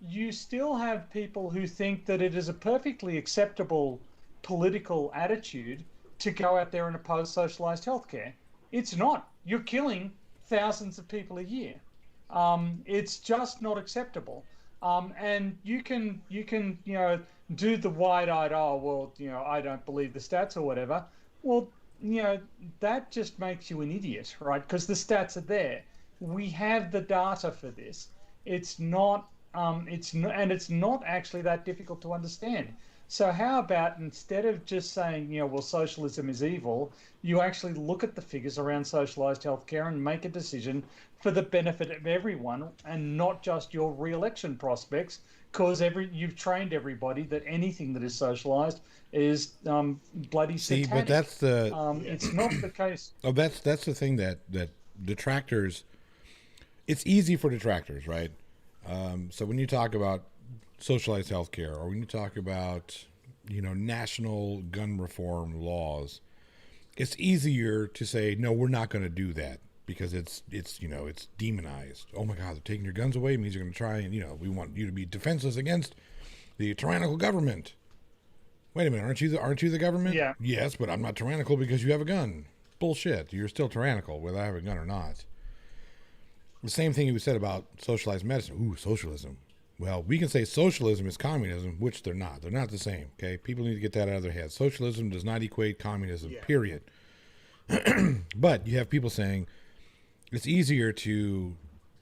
[SPEAKER 1] you still have people who think that it is a perfectly acceptable political attitude to go out there and oppose socialized healthcare. It's not. You're killing thousands of people a year. It's just not acceptable. And you can do the wide-eyed, I don't believe the stats or whatever. Well, that just makes you an idiot, right? Because the stats are there. We have the data for this. It's not actually that difficult to understand. So how about, instead of just saying, socialism is evil, you actually look at the figures around socialized healthcare and make a decision for the benefit of everyone and not just your re-election prospects, because you've trained everybody that anything that is socialized is bloody satanic.
[SPEAKER 2] See, but that's the...
[SPEAKER 1] it's not the case.
[SPEAKER 2] Oh, that's the thing that detractors... It's easy for detractors, right? So when you talk about socialized healthcare, or when you talk about, national gun reform laws, it's easier to say, no, we're not going to do that because it's demonized. Oh my God, they're taking your guns away. It means you're going to try and, we want you to be defenseless against the tyrannical government. Wait a minute, aren't you the government?
[SPEAKER 1] Yeah.
[SPEAKER 2] Yes, but I'm not tyrannical because you have a gun. Bullshit. You're still tyrannical whether I have a gun or not. The same thing you said about socialized medicine. Ooh, socialism. Well, we can say socialism is communism, which they're not. They're not the same, okay? People need to get that out of their heads. Socialism does not equate communism, period. But you have people saying it's easier to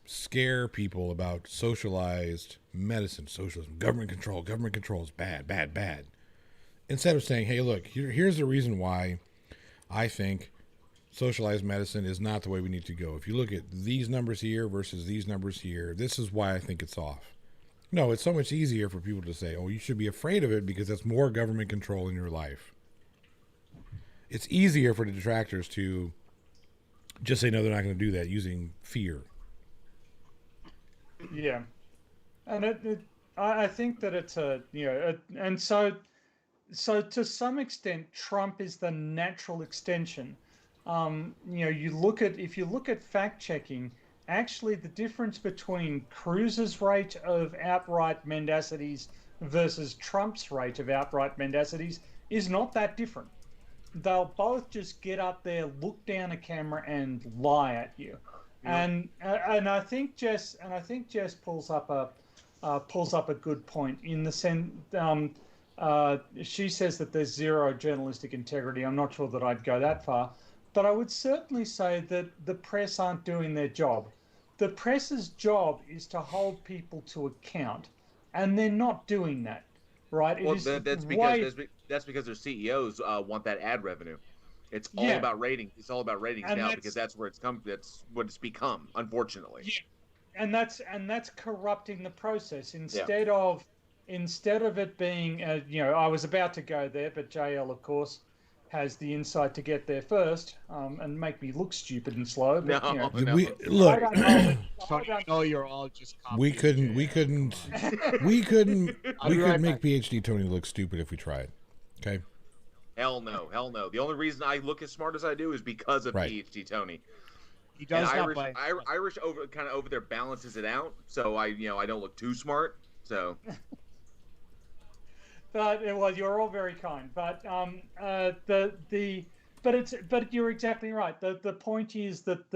[SPEAKER 2] scare people about socialized medicine, socialism, government control is bad, bad, bad. Instead of saying, hey, look, here's the reason why I think socialized medicine is not the way we need to go. If you look at these numbers here versus these numbers here, this is why I think it's off. No, it's so much easier for people to say, oh, you should be afraid of it because that's more government control in your life. It's easier for the detractors to just say, no, they're not going to do that using fear.
[SPEAKER 1] Yeah. And I think that it's and so to some extent, Trump is the natural extension. If you look at fact checking, actually the difference between Cruz's rate of outright mendacities versus Trump's rate of outright mendacities is not that different. they'll both just get up there, look down a camera, and lie at you. And I think Jess pulls up a good point in the sense. She says that there's zero journalistic integrity. I'm not sure that I'd go that far, but I would certainly say that the press aren't doing their job. The press's job is to hold people to account, and they're not doing that, right?
[SPEAKER 4] Well, that's because their CEOs want that ad revenue. It's all about ratings. It's all about ratings now because that's where it's come. That's what it's become, unfortunately.
[SPEAKER 1] Yeah, and that's corrupting the process instead of it being. I was about to go there, but JL, of course, has the insight to get there first and make me look stupid and slow. But,
[SPEAKER 2] no.
[SPEAKER 3] Look, I don't know. You're all just.
[SPEAKER 2] We couldn't make PhD Tony look stupid if we tried. Okay.
[SPEAKER 4] Hell no. The only reason I look as smart as I do is because of PhD Tony.
[SPEAKER 3] He does
[SPEAKER 4] Irish over there balances it out, so I don't look too smart. So.
[SPEAKER 1] But you're all very kind. But but you're exactly right. The point is that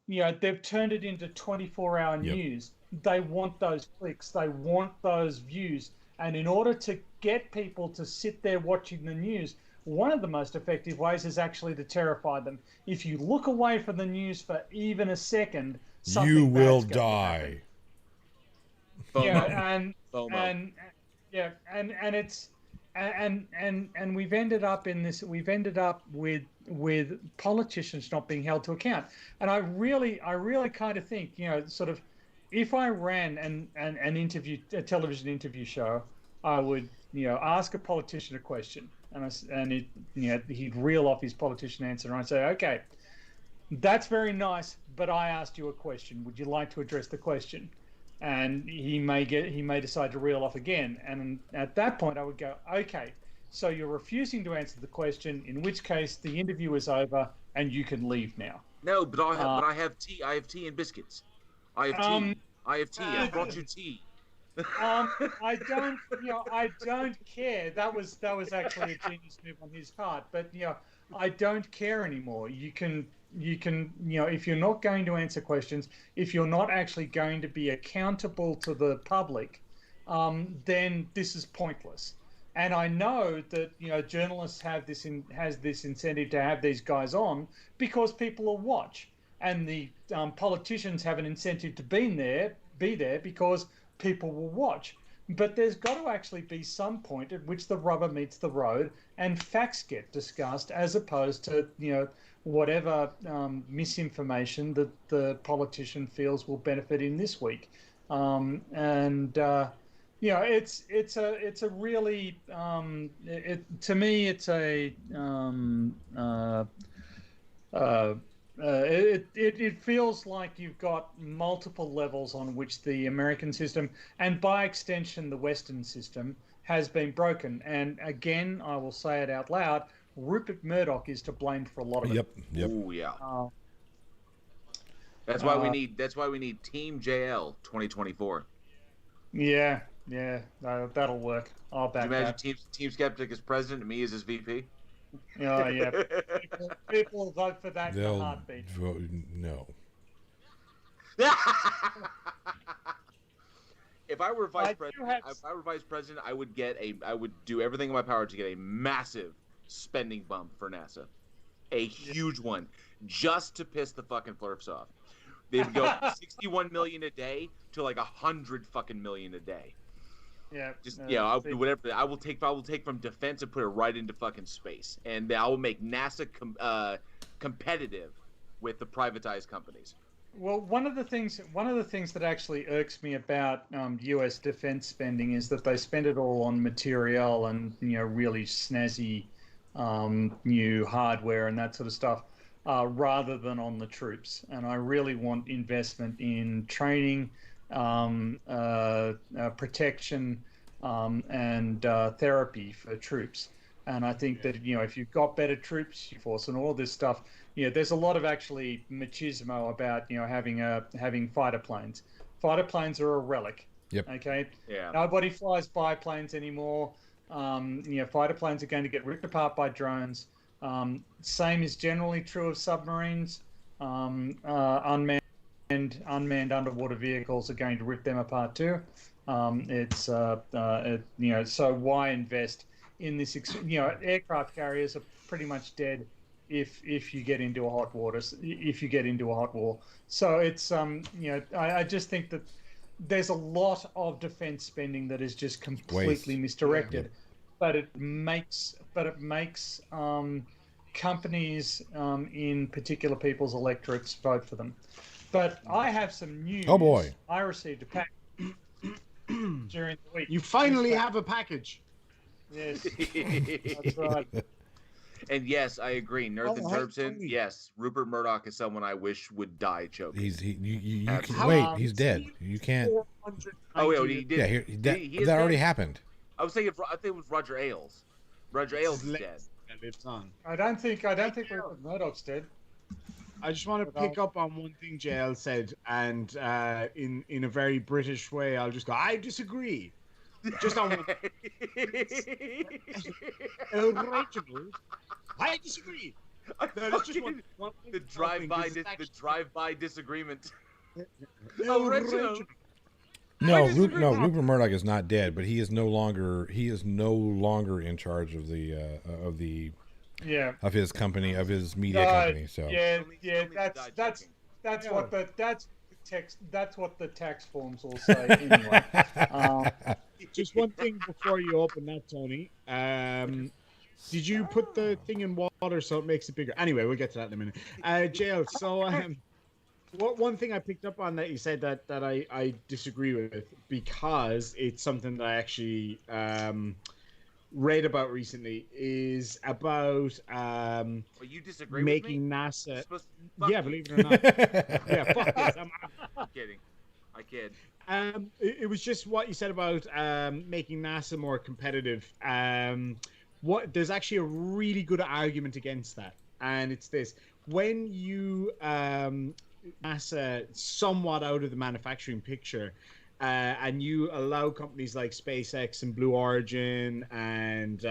[SPEAKER 1] they've turned it into 24-hour news. They want those clicks. They want those views. And in order to get people to sit there watching the news, one of the most effective ways is actually to terrify them. If you look away from the news for even a second,
[SPEAKER 2] you will die.
[SPEAKER 1] And it's and we've ended up in this. We've ended up with politicians not being held to account. And I really kind of think, sort of, if I ran a television interview show, I would, ask a politician a question, and he'd reel off his politician answer, and I'd say, okay, that's very nice, but I asked you a question. Would you like to address the question? And he may decide to reel off again, and at that point I would go, okay, so you're refusing to answer the question, in which case the interview is over and you can leave now.
[SPEAKER 4] No, but I have tea. I have tea and biscuits. I have tea. I brought you tea.
[SPEAKER 1] I don't care. That was actually a genius move on his part. But I don't care anymore. You can if you're not going to answer questions, if you're not actually going to be accountable to the public, then this is pointless. And I know that journalists has this incentive to have these guys on because people will watch, and the politicians have an incentive to be there because people will watch. But there's got to actually be some point at which the rubber meets the road and facts get discussed, as opposed to whatever misinformation that the politician feels will benefit in this week. It's a really to me it's a it feels like you've got multiple levels on which the American system, and by extension the Western system, has been broken. And again, I will say it out loud, Rupert Murdoch is to blame for a lot of it.
[SPEAKER 2] Yep.
[SPEAKER 4] Oh yeah. That's why we need Team JL 2024.
[SPEAKER 1] Yeah, that'll work. I'll back that.
[SPEAKER 4] Can you imagine Team Skeptic as president and me as his VP?
[SPEAKER 1] Oh yeah. People will vote for that in a heartbeat.
[SPEAKER 2] No.
[SPEAKER 4] If I were vice president, I would do everything in my power to get a massive spending bump for NASA, a huge one, just to piss the fucking flirts off. They'd go 61 million a day to like 100 fucking million a day.
[SPEAKER 1] Yeah.
[SPEAKER 4] I'll do whatever. I will take from defense and put it right into fucking space, and I will make NASA competitive with the privatized companies.
[SPEAKER 1] Well, one of the things that actually irks me about U.S. defense spending is that they spend it all on material and really snazzy new hardware and that sort of stuff, rather than on the troops. And I really want investment in training, protection, and therapy for troops. And I think that if you've got better troops, force, and all this stuff, there's a lot of actually machismo about having fighter planes. Fighter planes are a relic.
[SPEAKER 2] Yep.
[SPEAKER 1] Okay.
[SPEAKER 4] Yeah.
[SPEAKER 1] Nobody flies biplanes anymore. Fighter planes are going to get ripped apart by drones. Same is generally true of submarines. Unmanned underwater vehicles are going to rip them apart too. So why invest in this? Aircraft carriers are pretty much dead if you get into a hot water. If you get into a hot war, so it's I just think that there's a lot of defense spending that is just completely misdirected, but it makes companies in particular people's electorates vote for them. But I have some news.
[SPEAKER 2] Oh boy!
[SPEAKER 1] I received a package during the week.
[SPEAKER 3] You finally have a package.
[SPEAKER 1] Yes, that's right.
[SPEAKER 4] And yes, I agree. Nathan Turbson, yes, Rupert Murdoch is someone I wish would die choking.
[SPEAKER 2] You can wait. He's dead. You can't.
[SPEAKER 4] Oh yeah, he did.
[SPEAKER 2] Yeah, that already happened.
[SPEAKER 4] I was thinking. I think it was Roger Ailes. Roger Ailes is dead.
[SPEAKER 1] I don't think Rupert Murdoch's dead.
[SPEAKER 3] I just want to pick up on one thing JL said, and in a very British way, I'll just go, I disagree. Just on one. Reginald, I disagree. No, just one
[SPEAKER 4] the drive-by disagreement.
[SPEAKER 3] Reginald.
[SPEAKER 2] No, Rupert Murdoch is not dead, but he is no longer in charge of of his company, of his media company. So
[SPEAKER 1] that's what the tax forms will say anyway.
[SPEAKER 3] Just one thing before you open that, Tony. Did you put the thing in water so it makes it bigger? Anyway, we'll get to that in a minute. JL, so one thing I picked up on that you said that I disagree with, because it's something that I actually read about recently, is about
[SPEAKER 4] you disagree
[SPEAKER 3] making
[SPEAKER 4] with me?
[SPEAKER 3] NASA. Yeah, believe it or not. Yeah, fuck this. I'm
[SPEAKER 4] kidding. I kid.
[SPEAKER 3] It was just what you said about making NASA more competitive. There's actually a really good argument against that, and it's this: when you NASA somewhat out of the manufacturing picture, and you allow companies like SpaceX and Blue Origin and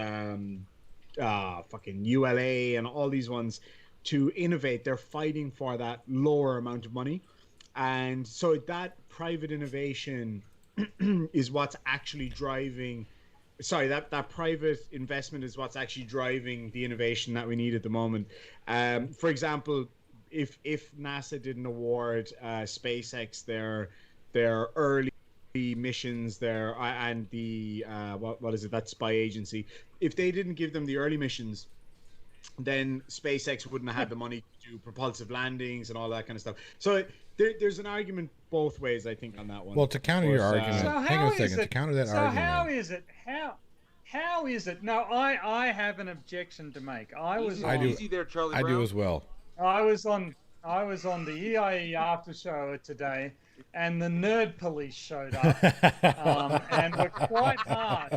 [SPEAKER 3] fucking ULA and all these ones to innovate, they're fighting for that lower amount of money. And so that private innovation is what's actually driving. Sorry, that private investment is what's actually driving the innovation that we need at the moment. For example, if NASA didn't award SpaceX their early missions there and the what is it, that spy agency, if they didn't give them the early missions, then SpaceX wouldn't have had the money to do propulsive landings and all that kind of stuff. So there's an argument both ways, I think, on that one.
[SPEAKER 2] Well, to counter your argument, hang on a second. To counter that argument,
[SPEAKER 1] how is it? No, I have an objection to make. I do
[SPEAKER 2] as well.
[SPEAKER 1] I was on the EIE after show today, and the nerd police showed up, and were quite harsh.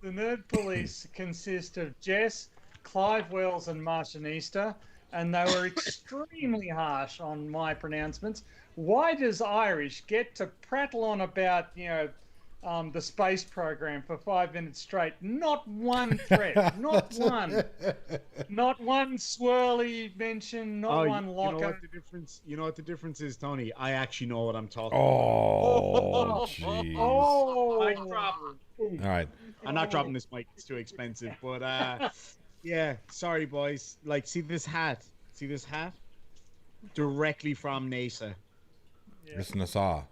[SPEAKER 1] The nerd police consist of Jess, Clive Wells, and Martianista, and they were extremely harsh on my pronouncements. Why does Irish get to prattle on about, the space program for 5 minutes straight? Not one thread, not one swirly mention, not one locker.
[SPEAKER 3] You know what the difference is, Tony? I actually know what I'm talking
[SPEAKER 2] about. Jeez.
[SPEAKER 3] All
[SPEAKER 2] right.
[SPEAKER 3] I'm not dropping this mic; it's too expensive. But yeah, sorry, boys. Like, see this hat? Directly from NASA.
[SPEAKER 2] Yeah. It's NASA.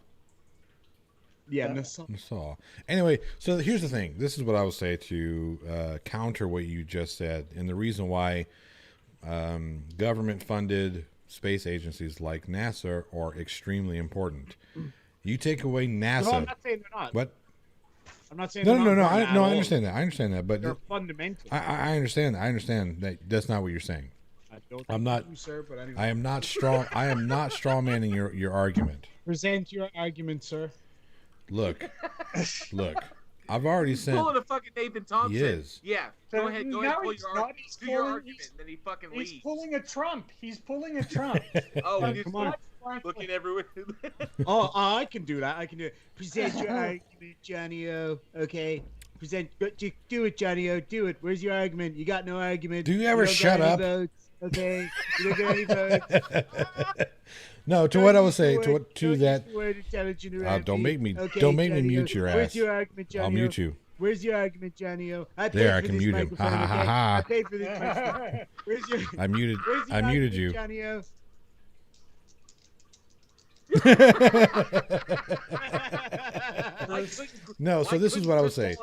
[SPEAKER 3] Yeah, NASA.
[SPEAKER 2] Anyway, so here's the thing. This is what I would say to counter what you just said, and the reason why government-funded space agencies like NASA are extremely important. You take away NASA.
[SPEAKER 3] No, I'm not saying they're not.
[SPEAKER 2] What?
[SPEAKER 3] I'm not saying
[SPEAKER 2] no. I understand that. But
[SPEAKER 3] they're fundamental.
[SPEAKER 2] I understand that that's not what you're saying. I'm not.
[SPEAKER 3] Sir, but anyway.
[SPEAKER 2] I am not strong. I am not strawmanning your argument.
[SPEAKER 3] Present your argument, sir.
[SPEAKER 2] Look. I've already sent.
[SPEAKER 4] Pulling a fucking Nathan Thompson.
[SPEAKER 2] He is.
[SPEAKER 4] Yeah. Go ahead. Pull your argument. Do your argument. And then he fucking leaves.
[SPEAKER 1] He's pulling a Trump. Oh,
[SPEAKER 3] come on.
[SPEAKER 4] looking everywhere.
[SPEAKER 3] Oh, I can do that. I can do it. Present your argument, Johnny-O. Okay. Do it, Johnny-O. Do it. Where's your argument? You got no argument.
[SPEAKER 2] Do you ever shut up?
[SPEAKER 3] Votes. Okay. You don't get any votes.
[SPEAKER 2] No, to what I was saying,
[SPEAKER 3] Don't use the
[SPEAKER 2] that.
[SPEAKER 3] word intelligent
[SPEAKER 2] Don't
[SPEAKER 3] around
[SPEAKER 2] make me.
[SPEAKER 3] Okay,
[SPEAKER 2] Don't make me
[SPEAKER 3] Johnny-O.
[SPEAKER 2] mute your
[SPEAKER 3] Where's
[SPEAKER 2] ass.
[SPEAKER 3] your argument, Johnny-O?
[SPEAKER 2] I'll mute you.
[SPEAKER 3] Where's your argument, Johnny-O?
[SPEAKER 2] There, I can mute him. Ha ha ha ha.
[SPEAKER 3] I paid for this microphone. Where's your?
[SPEAKER 2] I muted.
[SPEAKER 3] Where's your
[SPEAKER 2] I muted
[SPEAKER 3] argument,
[SPEAKER 2] you.
[SPEAKER 3] Johnny-O?
[SPEAKER 2] No, so this is what I was saying.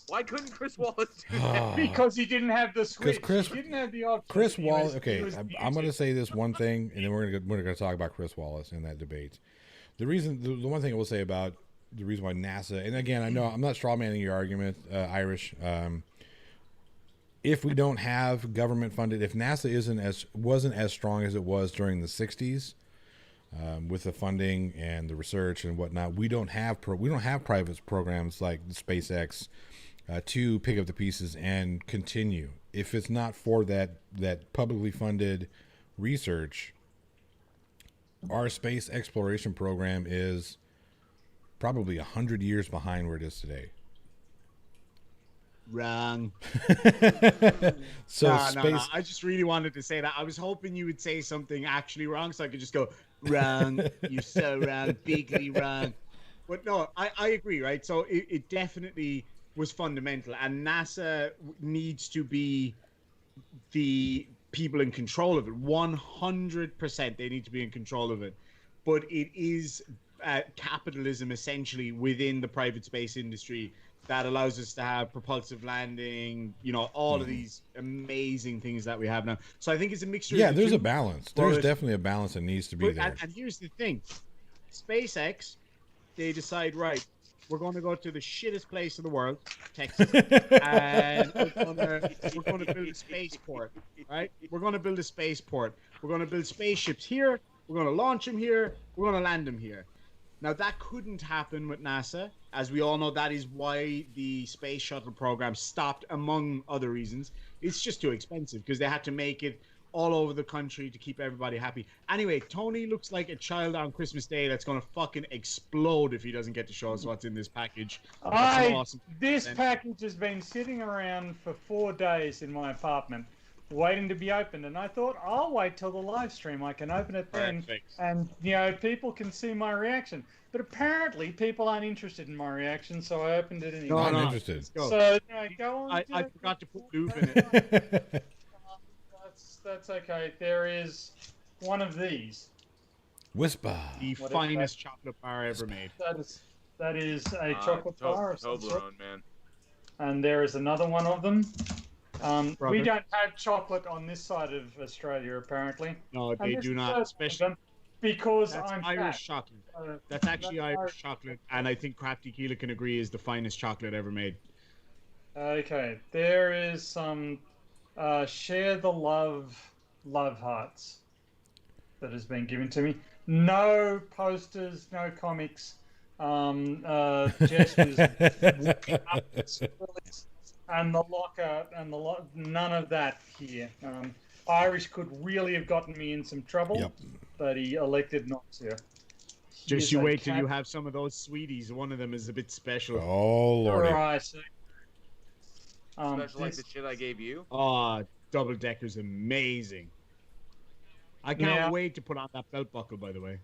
[SPEAKER 4] Why couldn't Chris Wallace do
[SPEAKER 2] Ah.
[SPEAKER 4] that?
[SPEAKER 1] Because he didn't have the switch.
[SPEAKER 2] Chris-
[SPEAKER 1] He didn't have the option.
[SPEAKER 2] Chris
[SPEAKER 1] He
[SPEAKER 2] Wallace.
[SPEAKER 1] was-
[SPEAKER 2] Okay,
[SPEAKER 1] he was
[SPEAKER 2] I'm going to say this one thing, and then we're going to talk about Chris Wallace in that debate. The one thing I will say about the reason why NASA, and again, I know I'm not strawmanning your argument, Irish. If we don't have government funded, if NASA wasn't as strong as it was during the '60s, with the funding and the research and whatnot, we don't have private programs like SpaceX to pick up the pieces and continue. If it's not for that publicly funded research, our space exploration program is probably 100 years behind where it is today.
[SPEAKER 3] Wrong.
[SPEAKER 2] So
[SPEAKER 3] No. I just really wanted to say that. I was hoping you would say something actually wrong, so I could just go, wrong. You're so wrong. Bigly wrong. But no, I agree, right? So it definitely was fundamental, and NASA needs to be the people in control of it. 100% they need to be in control of it. But it is capitalism essentially within the private space industry that allows us to have propulsive landing, all of these amazing things that we have now. So I think it's a mixture.
[SPEAKER 2] Yeah,
[SPEAKER 3] of the
[SPEAKER 2] there's
[SPEAKER 3] two,
[SPEAKER 2] a balance. There's definitely a balance that needs to be there.
[SPEAKER 3] And here's the thing. SpaceX, they decide, right, we're going to go to the shittest place in the world, Texas, and we're going to build a spaceport, right? We're going to build a spaceport. We're going to build spaceships here. We're going to launch them here. We're going to land them here. Now, that couldn't happen with NASA. As we all know, that is why the space shuttle program stopped, among other reasons. It's just too expensive because they had to make it all over the country to keep everybody happy. Anyway, Tony looks like a child on Christmas Day that's going to fucking explode if he doesn't get to show us what's in this package.
[SPEAKER 1] This package has been sitting around for 4 days in my apartment, waiting to be opened, and I thought I'll wait till the live stream. I can open it then, and people can see my reaction. But apparently, people aren't interested in my reaction, so I opened it anyway.
[SPEAKER 2] I'm interested.
[SPEAKER 1] So go on.
[SPEAKER 3] I forgot to put lube in it.
[SPEAKER 1] That's okay. There is one of these.
[SPEAKER 2] Whisper.
[SPEAKER 3] The finest chocolate bar ever made.
[SPEAKER 1] That is a chocolate bar.
[SPEAKER 4] Toblerone, man.
[SPEAKER 1] And there is another one of them.
[SPEAKER 3] Brother.
[SPEAKER 1] We don't have chocolate on this side of Australia, apparently.
[SPEAKER 3] No, they do not, especially
[SPEAKER 1] because
[SPEAKER 3] that's
[SPEAKER 1] I'm
[SPEAKER 3] Irish
[SPEAKER 1] fat.
[SPEAKER 3] chocolate. That's actually Irish chocolate, and I think Kraft Tequila can agree is the finest chocolate ever made.
[SPEAKER 1] Okay, there is some share the love hearts that has been given to me. No posters, no comics. Jess was and the locker and none of that here. Irish could really have gotten me in some trouble, but he elected not to.
[SPEAKER 3] Just you wait till you have some of those sweeties. One of them is a bit special.
[SPEAKER 2] Oh, Lordy.
[SPEAKER 1] Right.
[SPEAKER 4] Special like the shit I gave you?
[SPEAKER 3] Oh, Double Decker's amazing. I can't wait to put on that belt buckle, by the way.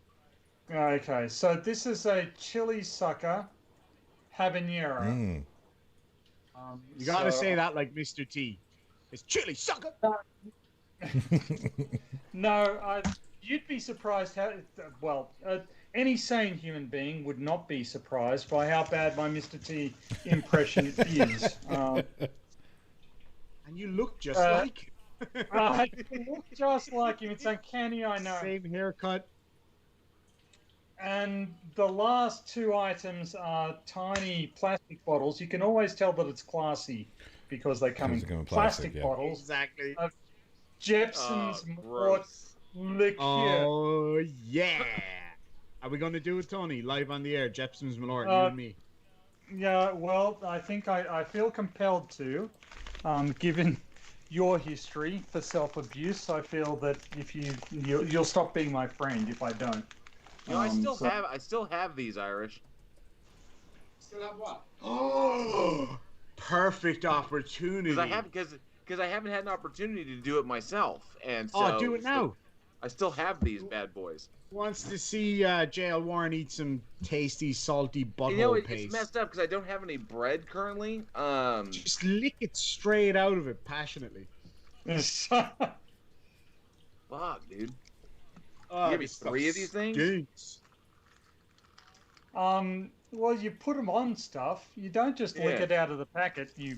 [SPEAKER 1] Okay, so this is a chili sucker habanero.
[SPEAKER 3] You gotta say that like Mr. T. It's chili sucker.
[SPEAKER 1] No, you'd be surprised how. Any sane human being would not be surprised by how bad my Mr. T impression is.
[SPEAKER 3] And you look just like him.
[SPEAKER 1] I look just like him. It's uncanny, I know.
[SPEAKER 3] Same haircut.
[SPEAKER 1] And the last two items are tiny plastic bottles. You can always tell that it's classy because they come in plastic bottles.
[SPEAKER 3] Exactly.
[SPEAKER 1] Jepson's Mort liqueur.
[SPEAKER 3] Oh, yeah. Are we going to do it, Tony? Live on the air, Jepson's Malort, you and me.
[SPEAKER 1] Yeah, well, I think I feel compelled to, given your history for self-abuse. I feel that if you'll stop being my friend if I don't.
[SPEAKER 4] You know, I still have these, Irish.
[SPEAKER 3] Still have what? Oh, perfect opportunity.
[SPEAKER 4] Because I haven't had an opportunity to do it myself, and so
[SPEAKER 3] do it now.
[SPEAKER 4] I still have these bad boys.
[SPEAKER 3] Wants to see JL Warren eat some tasty, salty butthole
[SPEAKER 4] You know,
[SPEAKER 3] paste.
[SPEAKER 4] it's messed up because I don't have any bread currently.
[SPEAKER 3] Just lick it straight out of it passionately.
[SPEAKER 4] Fuck, dude. You give me 3 of these things?
[SPEAKER 3] Stinks.
[SPEAKER 1] Well, you put them on stuff. You don't just lick it out of the packet, you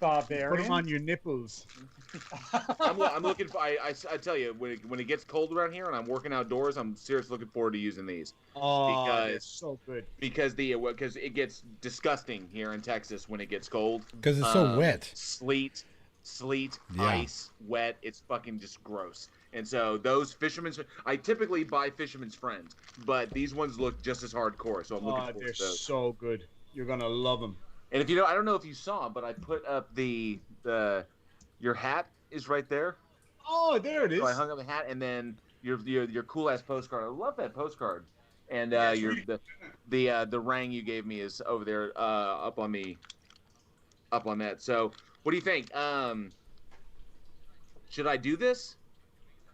[SPEAKER 1] barbarian.
[SPEAKER 3] Put them on your nipples.
[SPEAKER 4] I'm looking for. I tell you, when it gets cold around here and I'm working outdoors, I'm seriously looking forward to using these.
[SPEAKER 3] Oh, because so good.
[SPEAKER 4] Because it gets disgusting here in Texas when it gets cold.
[SPEAKER 2] Because it's so wet.
[SPEAKER 4] Sleet, ice, wet. It's fucking just gross. And so those fishermen's, I typically buy Fisherman's Friends, but these ones look just as hardcore. So I'm looking forward to those.
[SPEAKER 3] They're so good. You're gonna love them.
[SPEAKER 4] And if you know, I don't know if you saw, but I put up your hat is right there.
[SPEAKER 3] Oh, there it is.
[SPEAKER 4] So I hung up the hat, and then your cool ass postcard. I love that postcard. And the rang you gave me is over there, up on that. So what do you think? Should I do this?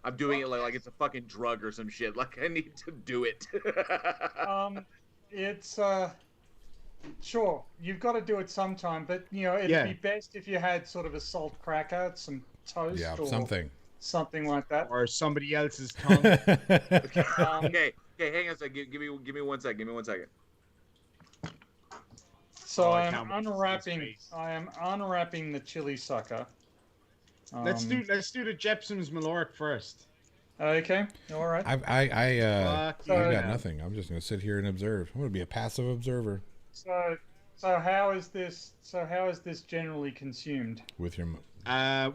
[SPEAKER 4] I'm doing it like it's a fucking drug or some shit. Like I need to do it.
[SPEAKER 1] It's sure, you've got to do it sometime, but it'd be best if you had sort of a salt cracker, some toast, or something like that,
[SPEAKER 3] or somebody else's tongue.
[SPEAKER 4] Okay, hang on a second. Give me 1 second. Give me 1 second.
[SPEAKER 1] So I am unwrapping the chili sucker.
[SPEAKER 3] Let's do the Jepson's Malort first.
[SPEAKER 1] Okay, all right.
[SPEAKER 2] I got nothing. I'm just gonna sit here and observe. I'm gonna be a passive observer.
[SPEAKER 1] So how is this generally consumed?
[SPEAKER 2] With your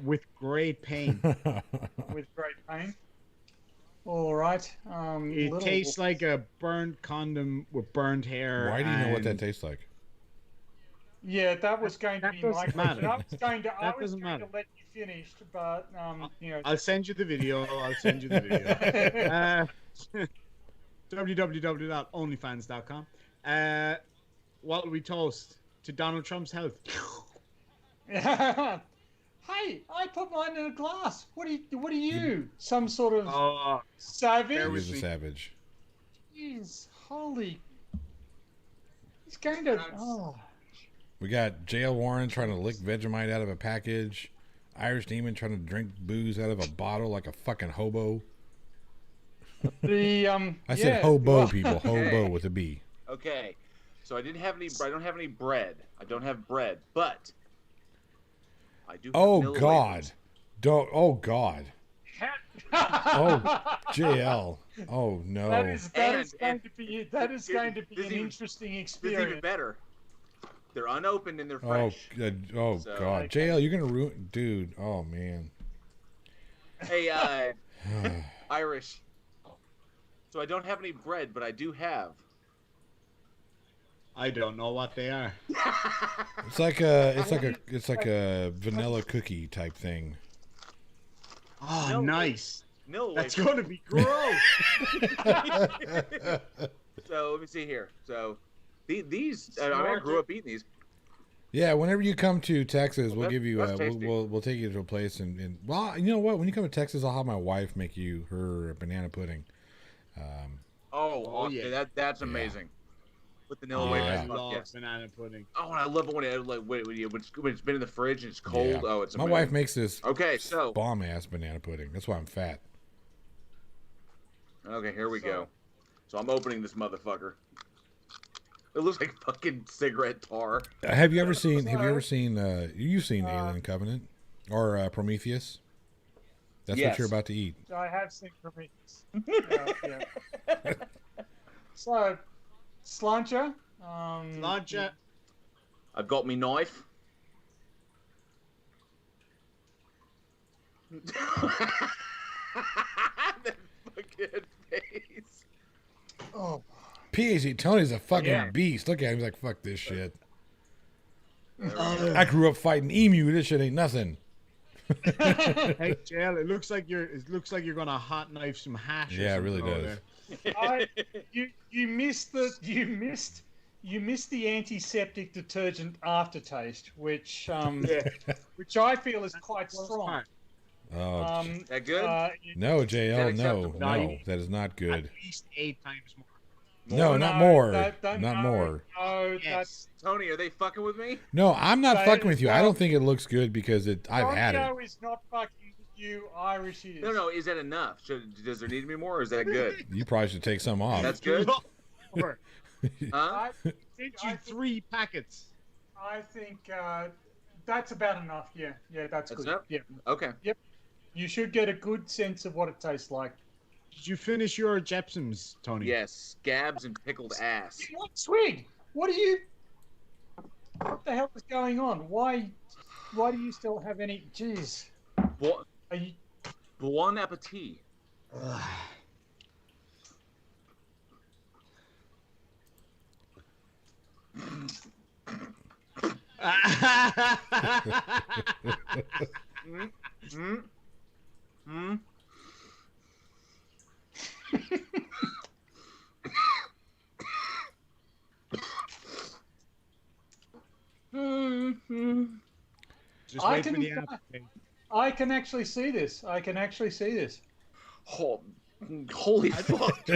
[SPEAKER 3] with great pain.
[SPEAKER 1] With great pain. All right.
[SPEAKER 3] It tastes like a burned condom with burned hair.
[SPEAKER 2] Why do you know what that tastes like?
[SPEAKER 1] Yeah, that was going to be my question. I was going to let you finish, but
[SPEAKER 3] I'll send you the video. www.onlyfans.com. What will we toast? To Donald Trump's health.
[SPEAKER 1] Hey, I put mine in a glass. What are you? Some sort of savage?
[SPEAKER 2] He's a savage.
[SPEAKER 1] Jeez, holy. He's going to...
[SPEAKER 2] We got JL Warren trying to lick Vegemite out of a package. Irish Demon trying to drink booze out of a bottle like a fucking hobo.
[SPEAKER 1] I
[SPEAKER 2] said hobo, people. Hobo with a B.
[SPEAKER 4] Okay. So I don't have any bread. I don't have bread, but I do have
[SPEAKER 2] Oh
[SPEAKER 4] Miller
[SPEAKER 2] God.
[SPEAKER 4] Wafers.
[SPEAKER 2] Oh God. Oh JL. Oh no.
[SPEAKER 1] That is going to be an interesting experience.
[SPEAKER 4] It's even better. They're unopened and they're
[SPEAKER 2] Oh,
[SPEAKER 4] fresh.
[SPEAKER 2] God. JL, you're gonna ruin, dude. Oh man.
[SPEAKER 4] Hey, Irish. So I don't have any bread, but I do have.
[SPEAKER 3] I don't know what they are.
[SPEAKER 2] It's like a vanilla cookie type thing.
[SPEAKER 3] Oh, nice.
[SPEAKER 4] No,
[SPEAKER 3] that's going to be gross.
[SPEAKER 4] So let me see here. So these I grew up eating these.
[SPEAKER 2] Yeah, whenever you come to Texas, we'll give you we'll take you to a place and well, you know what? When you come to Texas, I'll have my wife make you her banana pudding.
[SPEAKER 4] Yeah, that's amazing. With vanilla wafers.
[SPEAKER 3] I love banana pudding.
[SPEAKER 4] Oh, and I love it when it's been in the fridge and it's cold. Yeah. Oh, it's amazing.
[SPEAKER 2] My wife makes this
[SPEAKER 4] so
[SPEAKER 2] bomb ass banana pudding. That's why I'm fat.
[SPEAKER 4] Okay, here we go. So I'm opening this motherfucker. It looks like fucking cigarette tar.
[SPEAKER 2] Have you ever seen you've seen Alien Covenant or Prometheus? That's what you're about to eat.
[SPEAKER 1] I have seen Prometheus. Yeah. So, Slancha.
[SPEAKER 3] Slancha.
[SPEAKER 4] I've got me knife. That fucking face.
[SPEAKER 1] Oh.
[SPEAKER 2] PhD Tony's a fucking beast. Look at him. He's like, fuck this shit. I grew up fighting emu. This shit ain't nothing.
[SPEAKER 3] Hey, JL, it looks like you're gonna hot knife some hash.
[SPEAKER 2] Yeah, it really does.
[SPEAKER 1] You missed the antiseptic detergent aftertaste, which
[SPEAKER 3] Yeah.
[SPEAKER 1] which I feel is quite strong.
[SPEAKER 2] Oh,
[SPEAKER 4] That good?
[SPEAKER 2] no, JL, no,
[SPEAKER 4] acceptable?
[SPEAKER 2] no, that is not good.
[SPEAKER 3] At least 8 times more.
[SPEAKER 2] No, not more.
[SPEAKER 1] Don't
[SPEAKER 2] Not more.
[SPEAKER 1] No,
[SPEAKER 3] Yes.
[SPEAKER 4] Tony, are they fucking with me?
[SPEAKER 2] No, I'm not
[SPEAKER 1] Say
[SPEAKER 2] fucking
[SPEAKER 1] it
[SPEAKER 2] with you. I
[SPEAKER 1] well.
[SPEAKER 2] don't think it looks good because I've had it.
[SPEAKER 1] Tonio is not fucking with you. Irish is.
[SPEAKER 4] No. Is that enough? Does there need to be more, or is that good?
[SPEAKER 2] You probably should take some off.
[SPEAKER 4] That's good.
[SPEAKER 3] Huh?
[SPEAKER 4] Huh?
[SPEAKER 3] Sent you 3 packets.
[SPEAKER 1] I think that's about enough. Yeah, that's good.
[SPEAKER 4] enough?
[SPEAKER 1] Yeah,
[SPEAKER 4] Okay.
[SPEAKER 1] you should get a good sense of what it tastes like.
[SPEAKER 3] Did you finish your Jepsums, Tony?
[SPEAKER 4] Yes, scabs and pickled ass.
[SPEAKER 1] What, Swig? What the hell is going on? Why do you still have any? Jeez.
[SPEAKER 4] Bon,
[SPEAKER 1] Are you?
[SPEAKER 4] bon appetit.
[SPEAKER 3] Just wait for the app.
[SPEAKER 1] I can actually see this.
[SPEAKER 4] Holy fuck.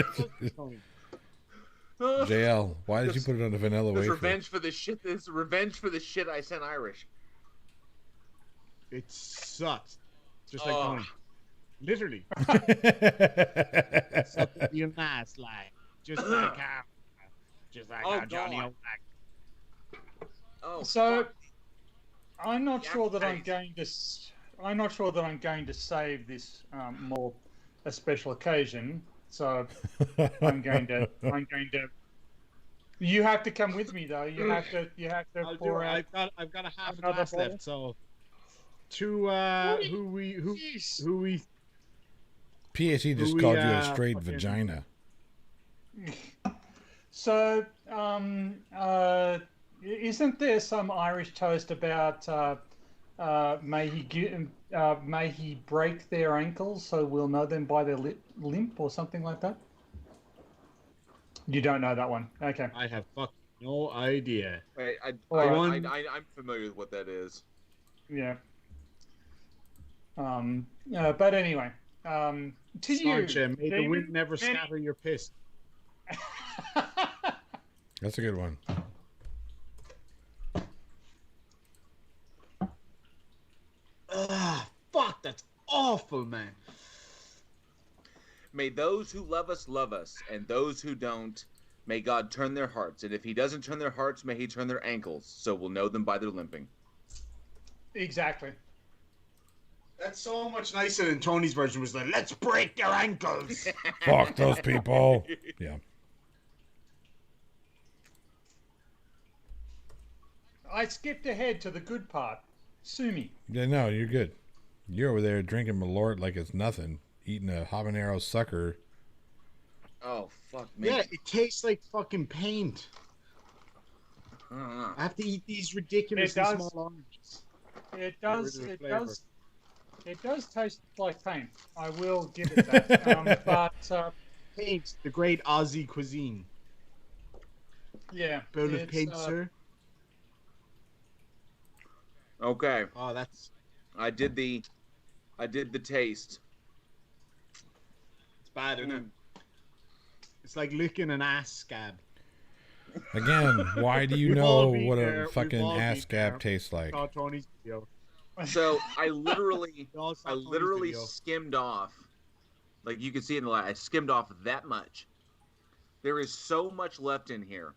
[SPEAKER 2] JL, why did you put it on a vanilla
[SPEAKER 4] This
[SPEAKER 2] wafer?
[SPEAKER 4] revenge for the shit. This revenge for the shit I sent Irish.
[SPEAKER 3] It sucks. Just like
[SPEAKER 4] Oh.
[SPEAKER 3] Tony. Literally. Suck your nice like. Just like how Johnny
[SPEAKER 4] God.
[SPEAKER 3] O'Black.
[SPEAKER 4] Oh,
[SPEAKER 1] So,
[SPEAKER 4] fuck.
[SPEAKER 1] I'm not
[SPEAKER 4] Yeah,
[SPEAKER 1] sure that I'm
[SPEAKER 4] thanks.
[SPEAKER 1] going to. I'm not sure that I'm going to save this more a special occasion. So I'm going to. You have to come with me though. You have to
[SPEAKER 3] I'll do
[SPEAKER 1] pour
[SPEAKER 3] it.
[SPEAKER 1] out.
[SPEAKER 3] I've got a half a
[SPEAKER 1] another
[SPEAKER 3] glass
[SPEAKER 1] bottle?
[SPEAKER 3] left. So, to who we
[SPEAKER 2] PhD just
[SPEAKER 3] We,
[SPEAKER 2] called you a
[SPEAKER 3] fucking-
[SPEAKER 2] straight vagina.
[SPEAKER 1] So, isn't there some Irish toast about may he break their ankles so we'll know them by their limp or something like that? You don't know that one, okay?
[SPEAKER 3] I have fucking no idea.
[SPEAKER 4] Wait,
[SPEAKER 1] Alright.
[SPEAKER 4] I'm familiar with what that is.
[SPEAKER 1] Yeah. But anyway, to you.
[SPEAKER 3] Sancha, may the
[SPEAKER 1] David,
[SPEAKER 3] wind never
[SPEAKER 1] any-
[SPEAKER 3] scatter your piss.
[SPEAKER 2] That's a good one.
[SPEAKER 3] Fuck, that's awful, man.
[SPEAKER 4] May those who love us, and those who don't, may God turn their hearts. And if he doesn't turn their hearts, may he turn their ankles, so we'll know them by their limping.
[SPEAKER 1] Exactly.
[SPEAKER 3] That's so much nicer than Tony's version was like, let's break their ankles.
[SPEAKER 2] Fuck those people. Yeah.
[SPEAKER 1] I skipped ahead to the good part. Sue me.
[SPEAKER 2] Yeah, no, you're good. You're over there drinking Malort like it's nothing, eating a habanero sucker.
[SPEAKER 4] Oh, fuck me.
[SPEAKER 3] Yeah, it tastes like fucking paint.
[SPEAKER 4] I don't know.
[SPEAKER 3] I have to eat these ridiculously
[SPEAKER 1] It does.
[SPEAKER 3] small oranges.
[SPEAKER 1] It does.
[SPEAKER 3] rid of the
[SPEAKER 1] It
[SPEAKER 3] flavour.
[SPEAKER 1] does. It does taste like paint. I will give it that. But
[SPEAKER 3] Paint, the great Aussie cuisine.
[SPEAKER 1] yeah,
[SPEAKER 3] Bowl of
[SPEAKER 1] it's,
[SPEAKER 3] paint, sir.
[SPEAKER 4] Okay,
[SPEAKER 3] Oh, that's
[SPEAKER 4] I did the taste.
[SPEAKER 3] it's bad, isn't it? It's like licking an ass scab.
[SPEAKER 2] Again, why do you
[SPEAKER 3] We've
[SPEAKER 2] know
[SPEAKER 3] all been
[SPEAKER 2] what
[SPEAKER 3] there.
[SPEAKER 2] a
[SPEAKER 3] We've
[SPEAKER 2] fucking
[SPEAKER 3] all
[SPEAKER 2] ass
[SPEAKER 3] been
[SPEAKER 2] scab
[SPEAKER 3] there.
[SPEAKER 2] tastes like?
[SPEAKER 3] Saw Tony's video.
[SPEAKER 4] So I literally,
[SPEAKER 3] We all saw
[SPEAKER 4] I
[SPEAKER 3] Tony's
[SPEAKER 4] literally
[SPEAKER 3] video.
[SPEAKER 4] skimmed off, like you can see in the light. I skimmed off that much. There is so much left in here.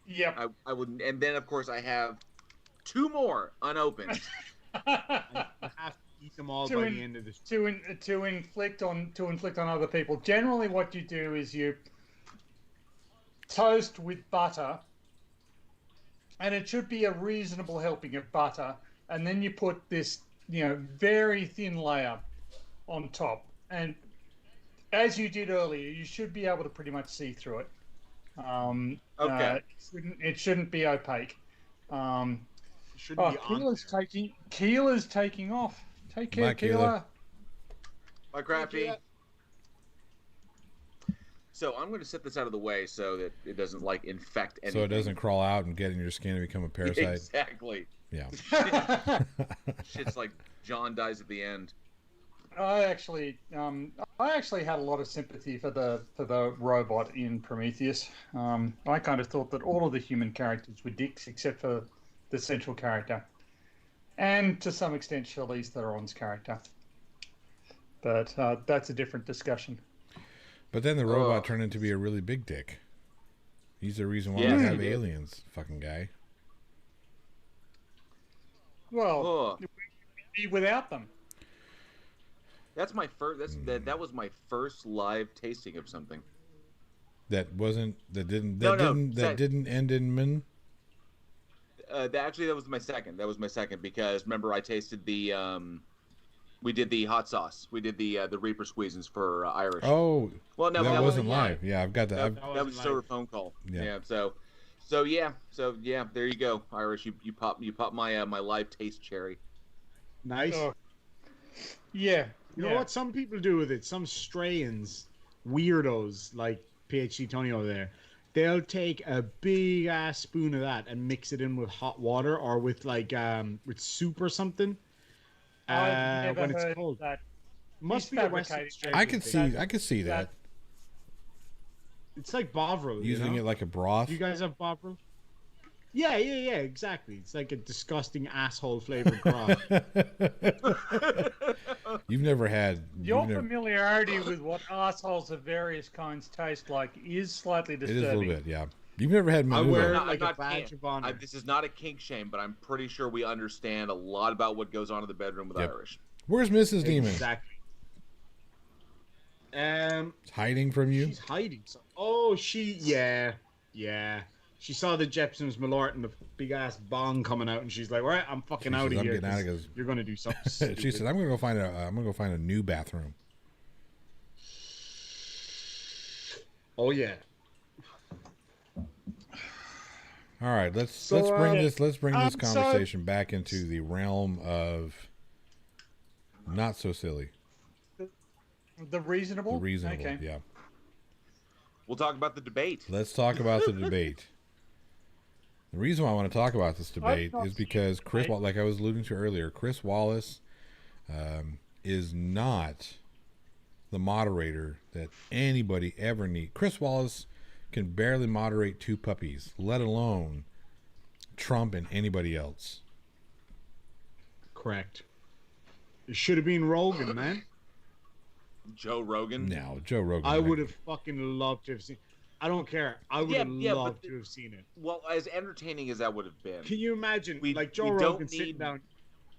[SPEAKER 1] Yep.
[SPEAKER 4] I would, and then of course I have 2 more unopened.
[SPEAKER 3] I have to eat them all
[SPEAKER 1] To
[SPEAKER 3] by
[SPEAKER 1] in-
[SPEAKER 3] the end of this.
[SPEAKER 1] to inflict on other people. Generally, what you do is you toast with butter, and it should be a reasonable helping of butter, and then you put this, very thin layer on top. And as you did earlier, you should be able to pretty much see through it.
[SPEAKER 4] Okay.
[SPEAKER 1] It shouldn't be opaque.
[SPEAKER 3] It shouldn't be on
[SPEAKER 1] Keeler's
[SPEAKER 3] there.
[SPEAKER 1] taking off Take care,
[SPEAKER 2] Bye, Keeler.
[SPEAKER 1] Keeler.
[SPEAKER 4] Bye, Crafty. So I'm going to set this out of the way so that it doesn't like infect anything.
[SPEAKER 2] So it doesn't crawl out and get in your skin and become a parasite.
[SPEAKER 4] Exactly.
[SPEAKER 2] Yeah.
[SPEAKER 4] Shit's like John dies at the end.
[SPEAKER 1] I actually had a lot of sympathy for the robot in Prometheus. I kind of thought that all of the human characters were dicks except for the central character, and to some extent Charlize Theron's character. But that's a different discussion.
[SPEAKER 2] But then the robot turned into be a really big dick. He's the reason why we have aliens, fucking guy.
[SPEAKER 1] Well, without them.
[SPEAKER 4] That's my first. That was my first live tasting of something.
[SPEAKER 2] That didn't end in min.
[SPEAKER 4] Actually, that was my second. That was my second because remember I tasted the. We did the hot sauce. We did the Reaper squeezins for Irish.
[SPEAKER 2] Oh,
[SPEAKER 4] well, no,
[SPEAKER 2] that wasn't live. Yeah, I've got that.
[SPEAKER 4] That was just a phone call.
[SPEAKER 2] Yeah.
[SPEAKER 4] So yeah. There you go, Irish. You pop my my live taste cherry.
[SPEAKER 3] Nice.
[SPEAKER 1] Yeah.
[SPEAKER 3] You know what some people do with it? Some strayans, weirdos like PhD Tony over there, they'll take a big ass spoon of that and mix it in with hot water or with like with soup or something.
[SPEAKER 1] I've never
[SPEAKER 3] when it's
[SPEAKER 1] heard
[SPEAKER 3] cold.
[SPEAKER 1] that.
[SPEAKER 3] Must be a Western strain.
[SPEAKER 2] I could see that.
[SPEAKER 3] It's like Bovril.
[SPEAKER 2] Using it like a broth.
[SPEAKER 3] You guys have Bovril? Yeah, exactly. It's like a disgusting asshole flavored broth.
[SPEAKER 2] You've never had...
[SPEAKER 1] Your familiarity with what assholes of various kinds taste like is slightly disturbing.
[SPEAKER 2] It is a little bit, yeah. You've never had
[SPEAKER 3] I
[SPEAKER 2] manure.
[SPEAKER 3] wear
[SPEAKER 4] I'm
[SPEAKER 3] like
[SPEAKER 4] not
[SPEAKER 3] a badge of honor.
[SPEAKER 4] This is not a kink shame, but I'm pretty sure we understand a lot about what goes on in the bedroom with Irish.
[SPEAKER 2] Where's Mrs. Demon?
[SPEAKER 3] Exactly.
[SPEAKER 2] Hiding from you?
[SPEAKER 3] She's hiding. Oh, yeah. She saw the Jepsons Malort and the big ass bong coming out, and she's like, "Right, I'm fucking out of here. You're gonna do something." Stupid.
[SPEAKER 2] She said, "I'm gonna go find a new bathroom."
[SPEAKER 3] Oh yeah.
[SPEAKER 2] All right, let's bring this conversation back into the realm of not so silly.
[SPEAKER 1] The reasonable.
[SPEAKER 2] Okay. Yeah.
[SPEAKER 4] We'll talk about the debate.
[SPEAKER 2] Let's talk about the debate. The reason why I want to talk about this debate is because Chris, like I was alluding to earlier, Chris Wallace is not the moderator that anybody ever needs. Chris Wallace can barely moderate two puppies, let alone Trump and anybody else.
[SPEAKER 3] Correct. It should have been Rogan, man.
[SPEAKER 4] Joe Rogan?
[SPEAKER 2] No, Joe Rogan.
[SPEAKER 3] I would have fucking loved to have seen. I don't care. I would have loved to have seen it.
[SPEAKER 4] Well, as entertaining as that would have been.
[SPEAKER 3] Can you imagine, Joe Rogan sitting down?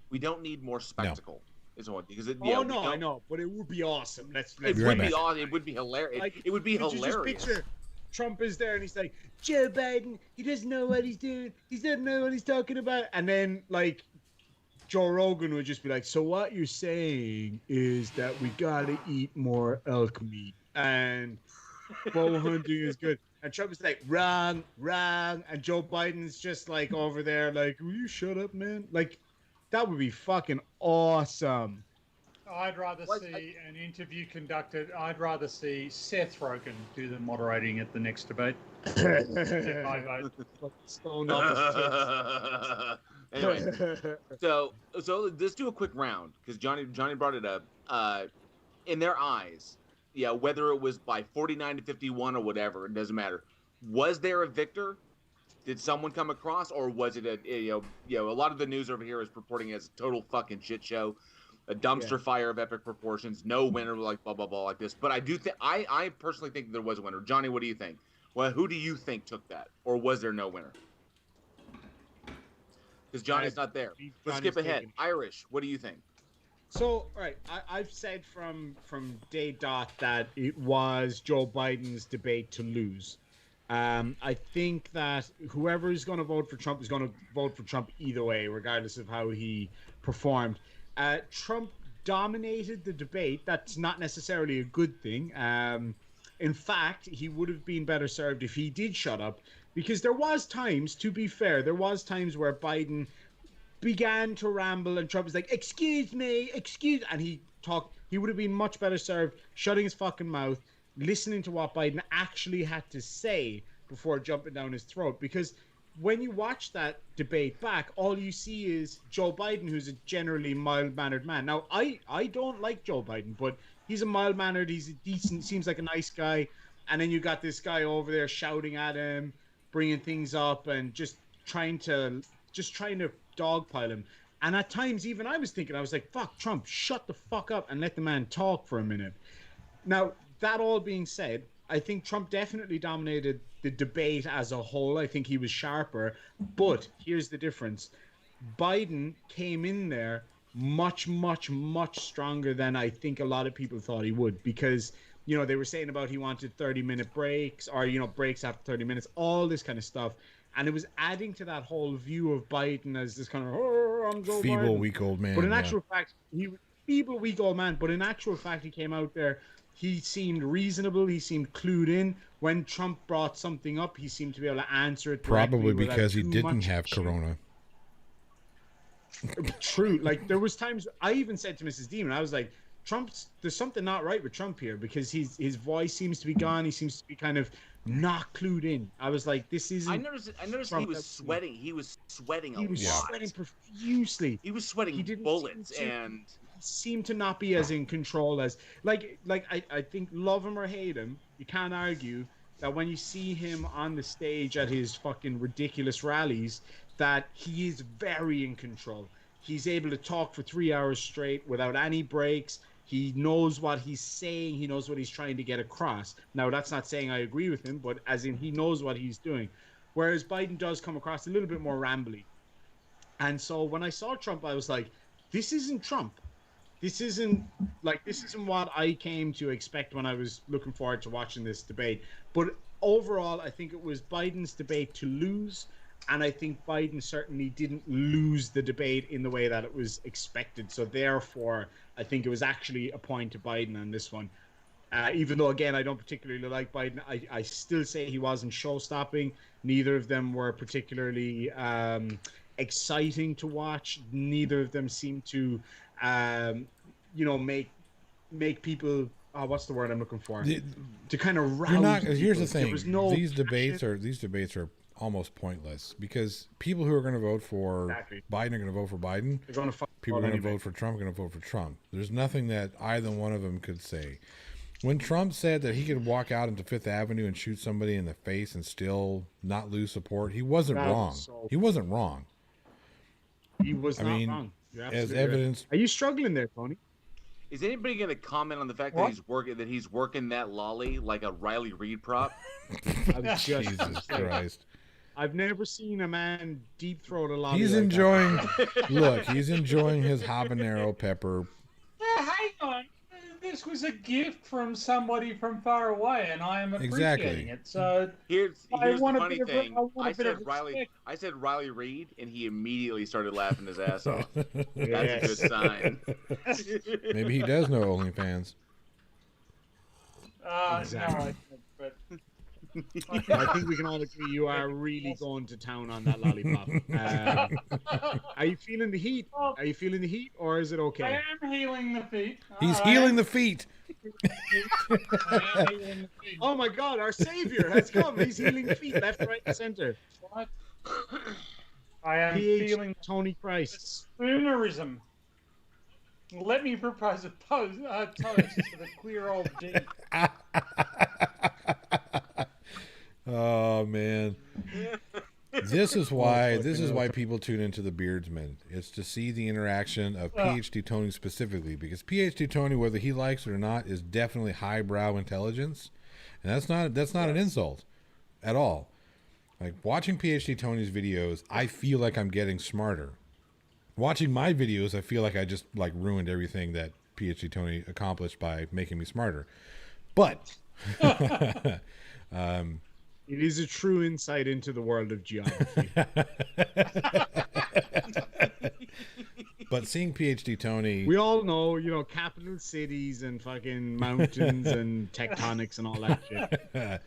[SPEAKER 4] We don't need more spectacle.
[SPEAKER 2] No.
[SPEAKER 4] Is what because
[SPEAKER 3] I know, but it would be awesome. It
[SPEAKER 4] would be awesome. It would be hilarious. It would be hilarious.
[SPEAKER 3] Just picture Trump is there and he's like, Joe Biden, he doesn't know what he's doing. He doesn't know what he's talking about. And then like Joe Rogan would just be like, so what you're saying is that we gotta eat more elk meat and bow hunting is good. And Trump is like, wrong. And Joe Biden's just like over there like, will you shut up, man? Like, that would be fucking awesome.
[SPEAKER 1] I'd rather see an interview conducted. I'd rather see Seth Rogen do the moderating at the next debate. My vote.
[SPEAKER 4] Anyway, so let's do a quick round because Johnny brought it up. In their eyes, whether it was by 49 to 51 or whatever, it doesn't matter. Was there a victor? Did someone come across, or was it a lot of the news over here is reporting it as a total fucking shit show, a dumpster fire of epic proportions, no winner, like blah blah blah like this. But I do think I personally think there was a winner. Johnny, what do you think? Well, who do you think took that, or was there no winner? Because Johnny's not there. Let's skip ahead. Irish, what do you think?
[SPEAKER 3] So, right, I've said from day dot that it was Joe Biden's debate to lose. I think that whoever is going to vote for Trump is going to vote for Trump either way, regardless of how he performed. Trump dominated the debate. That's not necessarily a good thing. In fact, he would have been better served if he did shut up, because there was times, to be fair, where Biden began to ramble, and Trump was like, "Excuse me, excuse," and he would have been much better served shutting his fucking mouth, listening to what Biden actually had to say before jumping down his throat. Because when you watch that debate back, all you see is Joe Biden, who's a generally mild-mannered man. Now, I don't like Joe Biden, but he's a mild-mannered, he's a decent, seems like a nice guy. And then you got this guy over there shouting at him, bringing things up, and just trying to dogpile him. And at times, even I was thinking, I was like, fuck, Trump, shut the fuck up and let the man talk for a minute. Now, that all being said, I think Trump definitely dominated the debate as a whole. I think he was sharper. But here's the difference. Biden came in there much, much, much stronger than I think a lot of people thought he would. Because, you know, they were saying about he wanted 30-minute breaks or, you know, breaks after 30 minutes, all this kind of stuff. And it was adding to that whole view of Biden as this kind of, oh, I'm Joe
[SPEAKER 2] feeble,
[SPEAKER 3] Biden.
[SPEAKER 2] weak old man.
[SPEAKER 3] But in actual fact, he was feeble, weak old man. But in actual fact, he came out there. He seemed reasonable. He seemed clued in. When Trump brought something up, he seemed to be able to answer it.
[SPEAKER 2] Probably because he didn't have corona.
[SPEAKER 3] True. Like, there was times I even said to Mrs. Demon, I was like, there's something not right with Trump here, because his voice seems to be gone. He seems to be kind of not clued in. I was like, this isn't.
[SPEAKER 4] I noticed he was sweating. He was sweating a lot.
[SPEAKER 3] He was sweating profusely.
[SPEAKER 4] He was sweating bullets, and
[SPEAKER 3] he seemed to not be as in control as I think, love him or hate him, you can't argue that when you see him on the stage at his fucking ridiculous rallies, that he is very in control. He's able to talk for 3 hours straight without any breaks. He knows what he's saying. He knows what he's trying to get across. Now, that's not saying I agree with him, but as in he knows what he's doing. Whereas Biden does come across a little bit more rambly. And so when I saw Trump, I was like, this isn't Trump. This isn't what I came to expect when I was looking forward to watching this debate. But overall, I think it was Biden's debate to lose. And I think Biden certainly didn't lose the debate in the way that it was expected. So therefore, I think it was actually a point to Biden on this one. Even though, again, I don't particularly like Biden, I still say he wasn't show-stopping. Neither of them were particularly exciting to watch. Neither of them seemed to, make people. What's the word I'm looking for? To kind of rouse.
[SPEAKER 2] Here's the thing: these debates are almost pointless, because people who are going to vote for Biden are going to vote for Biden. People are going to vote for Trump are going to vote for Trump. There's nothing that either one of them could say. When Trump said that he could walk out into Fifth Avenue and shoot somebody in the face and still not lose support, he wasn't wrong. He wasn't wrong.
[SPEAKER 3] He was not wrong.
[SPEAKER 2] As evidence.
[SPEAKER 3] Are you struggling there, Tony?
[SPEAKER 4] Is anybody going to comment on the fact that he's working that lolly like a Riley Reid prop?
[SPEAKER 2] Jesus Christ.
[SPEAKER 3] I've never seen a man deep throat a lolly.
[SPEAKER 2] He's enjoying. Look, he's enjoying his habanero pepper.
[SPEAKER 1] Hang on. This was a gift from somebody from far away, and I am appreciating it. So
[SPEAKER 4] here's the funny thing. I said Riley Reid, and he immediately started laughing his ass off. That's a good sign.
[SPEAKER 2] Maybe he does know OnlyFans.
[SPEAKER 3] Exactly.
[SPEAKER 1] No, but
[SPEAKER 3] I think we can all agree you are really going to town on that lollipop. Are you feeling the heat? Are you feeling the heat, or is it okay?
[SPEAKER 1] I am healing the feet.
[SPEAKER 2] He's healing the feet.
[SPEAKER 3] Oh my God, our savior has come. He's healing the feet, left, right, and center.
[SPEAKER 1] What? I am feeling
[SPEAKER 3] Tony Christ.
[SPEAKER 1] Spoonerism. Let me propose a toast to the queer old D.
[SPEAKER 2] Oh man, this is why people tune into the Beardsman. It's to see the interaction of PhD Tony specifically, because PhD Tony, whether he likes it or not, is definitely highbrow intelligence, and that's not an insult at all. Like, watching PhD Tony's videos, I feel like I'm getting smarter. Watching my videos, I feel like I just ruined everything that PhD Tony accomplished by making me smarter. But
[SPEAKER 3] it is a true insight into the world of geography.
[SPEAKER 2] But seeing PhD Tony,
[SPEAKER 3] we all know, capital cities and fucking mountains and tectonics and all that shit.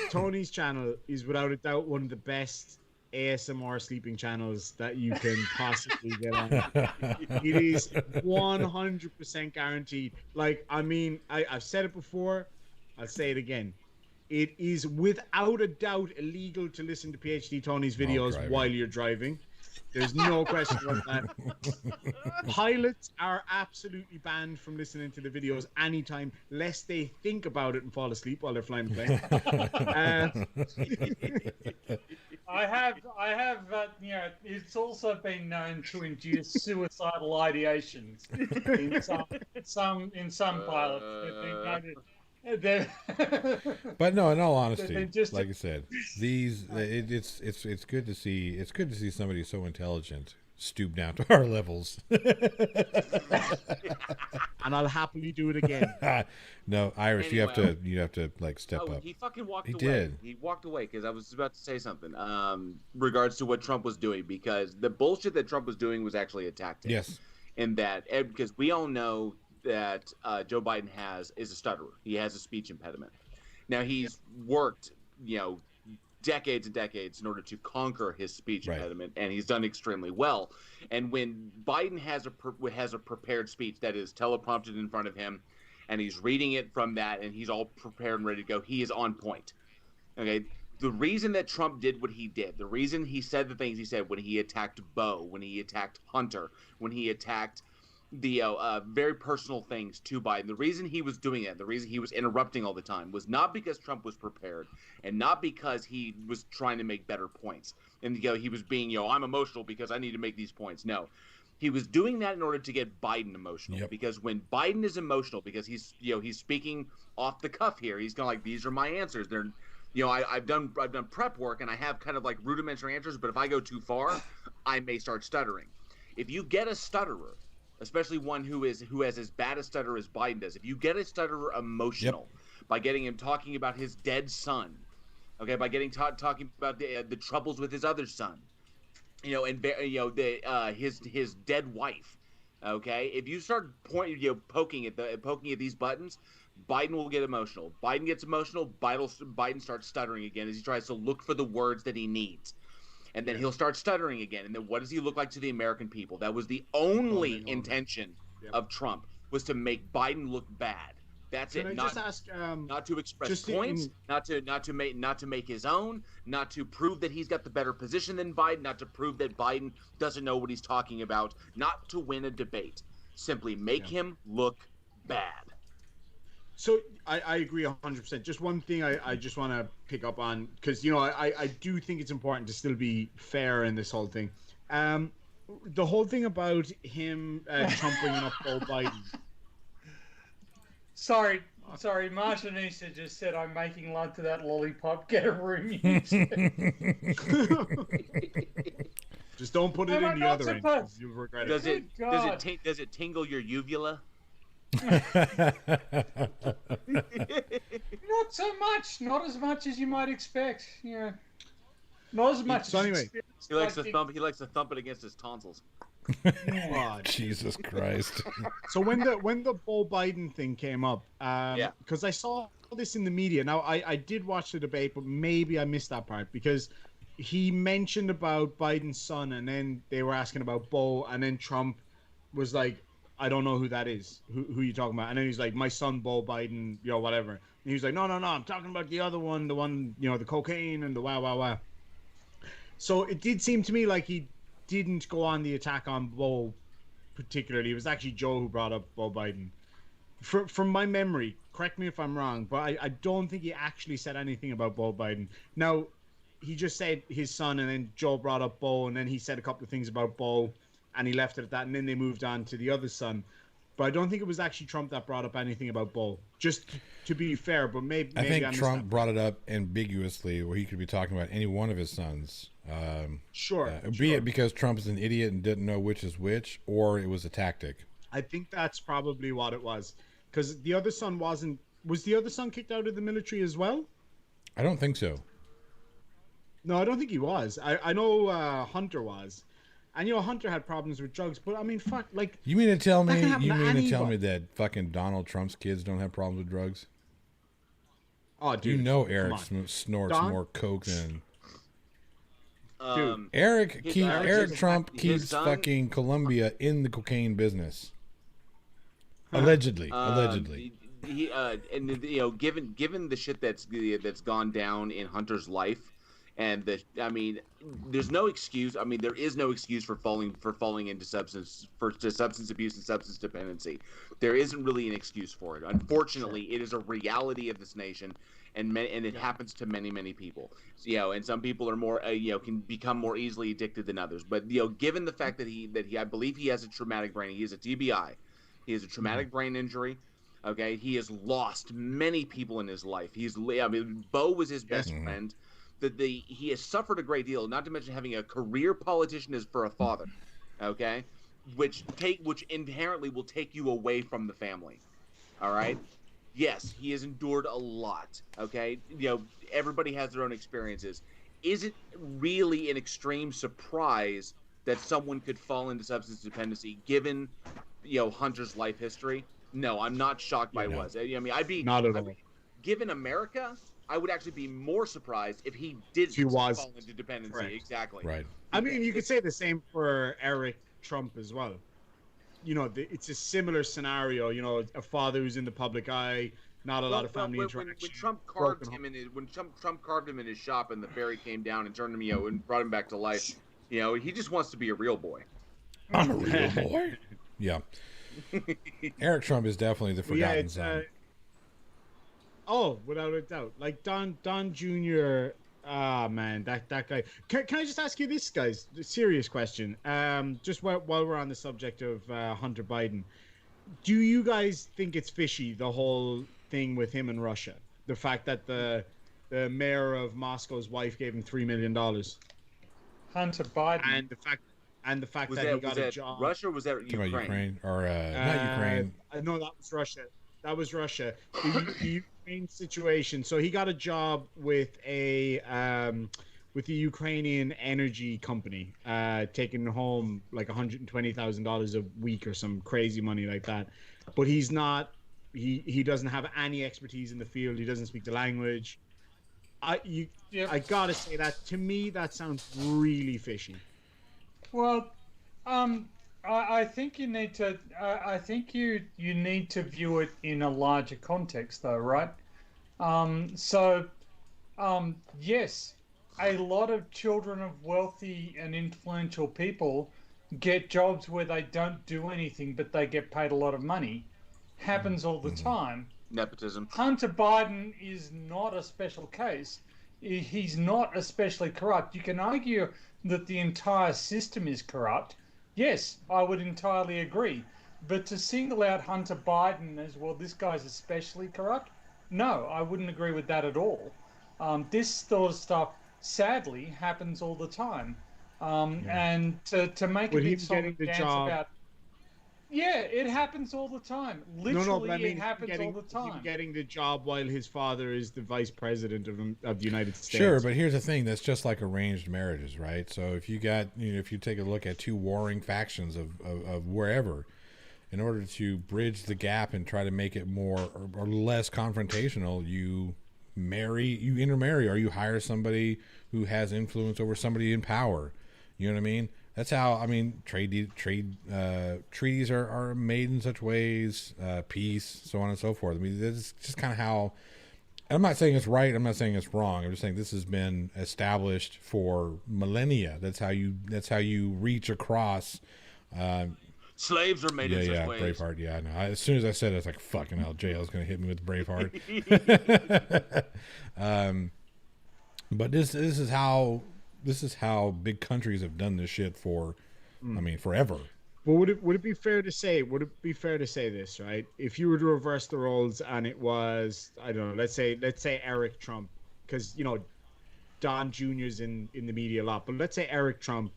[SPEAKER 3] Tony's channel is without a doubt one of the best ASMR sleeping channels that you can possibly get on. It is 100% guaranteed. Like, I mean, I've said it before, I'll say it again. It is without a doubt illegal to listen to PhD Tony's videos while you're driving. There's no question about that. Pilots are absolutely banned from listening to the videos anytime, lest they think about it and fall asleep while they're flying the plane.
[SPEAKER 1] I have, you know, it's also been known to induce suicidal ideations in some pilots.
[SPEAKER 2] But no, in all honesty,
[SPEAKER 1] just
[SPEAKER 2] like I said, it's good to see. It's good to see somebody so intelligent stoop down to our levels.
[SPEAKER 3] And I'll happily do it again.
[SPEAKER 2] No, Irish,
[SPEAKER 4] Anyway,
[SPEAKER 2] you have to like step up.
[SPEAKER 4] He fucking walked
[SPEAKER 2] He
[SPEAKER 4] away.
[SPEAKER 2] did.
[SPEAKER 4] He walked away because I was about to say something. Regards to what Trump was doing, because the bullshit that Trump was doing was actually a tactic.
[SPEAKER 2] Yes.
[SPEAKER 4] In that, because we all know that Joe Biden is a stutterer. He has a speech impediment. Now he's worked, decades and decades in order to conquer his speech impediment, and he's done extremely well. And when Biden has a prepared speech that is teleprompted in front of him, and he's reading it from that, and he's all prepared and ready to go, he is on point. Okay. The reason that Trump did what he did, the reason he said the things he said when he attacked Bo, when he attacked Hunter, when he attacked the very personal things to Biden. The reason he was doing it, the reason he was interrupting all the time, was not because Trump was prepared, and not because he was trying to make better points. And he was being, I'm emotional because I need to make these points. No, he was doing that in order to get Biden emotional.
[SPEAKER 2] Yep.
[SPEAKER 4] Because when Biden is emotional, because he's speaking off the cuff here, he's kind of like, these are my answers. They're, I've done prep work and I have kind of like rudimentary answers, but if I go too far, I may start stuttering. If you get a stutterer, especially one who has as bad a stutter as Biden does, if you get a stutterer emotional by getting him talking about his dead son, okay, by getting talking about the troubles with his other son, his dead wife, okay, if you start poking at these buttons, Biden will get emotional. Biden gets emotional. Biden starts stuttering again as he tries to look for the words that he needs. And then he'll start stuttering again. And then what does he look like to the American people? That was the only intention of Trump, was to make Biden look bad. That's it. Not to express points, not to make his own, not to prove that he's got the better position than Biden, not to prove that Biden doesn't know what he's talking about, not to win a debate. Simply make him look bad.
[SPEAKER 3] So I agree 100%. Just one thing I just want to pick up on, because, I do think it's important to still be fair in this whole thing. The whole thing about him Trump bringing up Joe Biden.
[SPEAKER 1] Sorry, Martinisa just said I'm making love to that lollipop. Get a room.
[SPEAKER 3] Just don't put it in the other end. You'll regret it.
[SPEAKER 4] Does it tingle your uvula?
[SPEAKER 1] Not so much. Not as much as you might expect. Yeah. Not as much.
[SPEAKER 3] So anyway,
[SPEAKER 4] he likes to thump it against his tonsils.
[SPEAKER 3] Oh,
[SPEAKER 2] Jesus Christ.
[SPEAKER 3] So when the Joe Biden thing came up, because I saw this in the media. Now I did watch the debate, but maybe I missed that part because he mentioned about Biden's son, and then they were asking about Bo, and then Trump was like, I don't know who that is. Who you talking about? And then he's like, my son, Bo Biden, whatever. And he was like, no, I'm talking about the other one, the one, the cocaine and the wow. So it did seem to me like he didn't go on the attack on Bo particularly. It was actually Joe who brought up Bo Biden. From my memory, correct me if I'm wrong, but I don't think he actually said anything about Bo Biden. Now, he just said his son, and then Joe brought up Bo, and then he said a couple of things about Bo, and he left it at that, and then they moved on to the other son. But I don't think it was actually Trump that brought up anything about Bo. Just to be fair, but maybe
[SPEAKER 2] I think Trump brought it up ambiguously, where he could be talking about any one of his sons.
[SPEAKER 3] Sure.
[SPEAKER 2] Be it because Trump is an idiot and didn't know which is which, or it was a tactic.
[SPEAKER 3] I think that's probably what it was. Because the other son wasn't... Was the other son kicked out of the military as well?
[SPEAKER 2] I don't think so.
[SPEAKER 3] No, I don't think he was. I know Hunter was. And Hunter had problems with drugs, but I mean, fuck, like...
[SPEAKER 2] You mean to tell me that fucking Donald Trump's kids don't have problems with drugs?
[SPEAKER 3] Oh, dude.
[SPEAKER 2] Eric snorts more coke than... Eric Trump
[SPEAKER 4] his
[SPEAKER 2] keeps
[SPEAKER 4] son,
[SPEAKER 2] fucking Colombia in the cocaine business. Allegedly.
[SPEAKER 4] He and you know, given the shit that's gone down in Hunter's life, and there's no excuse. I mean, there is no excuse for falling into substance abuse and substance dependency. There isn't really an excuse for it. Unfortunately, it is a reality of this nation, and it happens to many people. You know, and some people are more can become more easily addicted than others. But given the fact that he I believe he has a traumatic brain, he has a TBI, he has a traumatic brain injury. Okay, he has lost many people in his life. Bo was his best friend. He has suffered a great deal. Not to mention having a career politician as for a father. Okay, which inherently will take you away from the family. All right. Yes, he has endured a lot. Okay, everybody has their own experiences. Is it really an extreme surprise that someone could fall into substance dependency given Hunter's life history? No, I'm not shocked by what. I mean,
[SPEAKER 3] not at all.
[SPEAKER 4] Given America, I would actually be more surprised if he did fall into dependency.
[SPEAKER 3] Correct.
[SPEAKER 4] Exactly.
[SPEAKER 2] Right.
[SPEAKER 3] I mean, you could say the same for Eric Trump as well. It's a similar scenario. A father who's in the public eye, not a lot of family interaction.
[SPEAKER 4] When Trump carved him Trump carved him in his shop, and the fairy came down and turned him, and brought him back to life. He just wants to be a real boy.
[SPEAKER 2] I'm a real boy. Yeah. Eric Trump is definitely the forgotten son.
[SPEAKER 3] Without a doubt. Like Don Jr. Man, that guy. Can I just ask you this, guys? A serious question. Just while we're on the subject of Hunter Biden, do you guys think it's fishy, the whole thing with him and Russia? The fact that the mayor of Moscow's wife gave him $3 million.
[SPEAKER 1] Hunter Biden.
[SPEAKER 3] And the fact that he got a job.
[SPEAKER 4] Russia, or was that Ukraine?
[SPEAKER 2] Or not Ukraine?
[SPEAKER 3] No, that was Russia. The Ukraine situation. So he got a job with the Ukrainian energy company, taking home like $120,000 a week or some crazy money like that. But he's not. He doesn't have any expertise in the field. He doesn't speak the language. I gotta say that to me that sounds really fishy.
[SPEAKER 1] Well, I think you need to. I think you need to view it in a larger context, though, right? Yes, a lot of children of wealthy and influential people get jobs where they don't do anything, but they get paid a lot of money. Happens all the time.
[SPEAKER 4] Nepotism.
[SPEAKER 1] Hunter Biden is not a special case. He's not especially corrupt. You can argue that the entire system is corrupt. Yes, I would entirely agree. But to single out Hunter Biden as, well, this guy's especially corrupt, no, I wouldn't agree with that at all. This sort of stuff, sadly, happens all the time. And to make a big song and dance about... Yeah, it happens all the time. Literally, it happens all the time.
[SPEAKER 3] Him getting the job while his father is the vice president of the United States.
[SPEAKER 2] Sure, but here's the thing: that's just like arranged marriages, right? So if you take a look at two warring factions of wherever, in order to bridge the gap and try to make it more or less confrontational, you intermarry, or you hire somebody who has influence over somebody in power. You know what I mean? That's how, treaties are made in such ways, peace, so on and so forth. I mean, that's just kind of how, I'm not saying it's right, I'm not saying it's wrong, I'm just saying this has been established for millennia. That's how you reach across.
[SPEAKER 4] Slaves are made in such ways.
[SPEAKER 2] Braveheart, I know. As soon as I said it, I was like, fucking hell, JL's going to hit me with Braveheart. But this is how big countries have done this shit for, forever.
[SPEAKER 3] Well, would it be fair to say this, right? If you were to reverse the roles and it was, I don't know, let's say Eric Trump, because Don Jr.'s in the media a lot, but let's say Eric Trump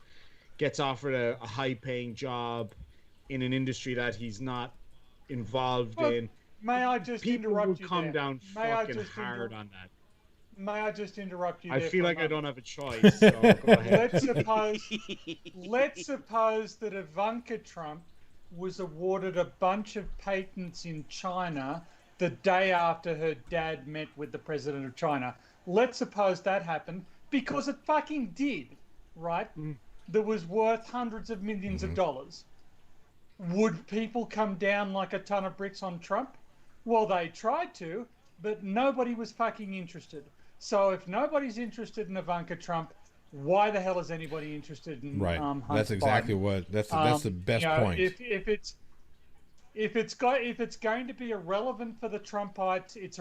[SPEAKER 3] gets offered a high-paying job in an industry that he's not involved in.
[SPEAKER 1] May I just interrupt you?
[SPEAKER 3] People will come down fucking hard on that.
[SPEAKER 1] May I just interrupt you?
[SPEAKER 3] I feel like I don't have a choice. So go ahead.
[SPEAKER 1] Let's suppose that Ivanka Trump was awarded a bunch of patents in China the day after her dad met with the president of China. Let's suppose that happened, because it fucking did. right, that was worth hundreds of millions of dollars, would people come down like a ton of bricks on Trump? Well, they tried to, but nobody was fucking interested. So if nobody's interested in Ivanka Trump, why the hell is anybody interested in
[SPEAKER 2] Right.
[SPEAKER 1] Hunter
[SPEAKER 2] That's exactly
[SPEAKER 1] Biden?
[SPEAKER 2] what. That's the best point.
[SPEAKER 1] If it's going to be irrelevant for the Trumpites, it's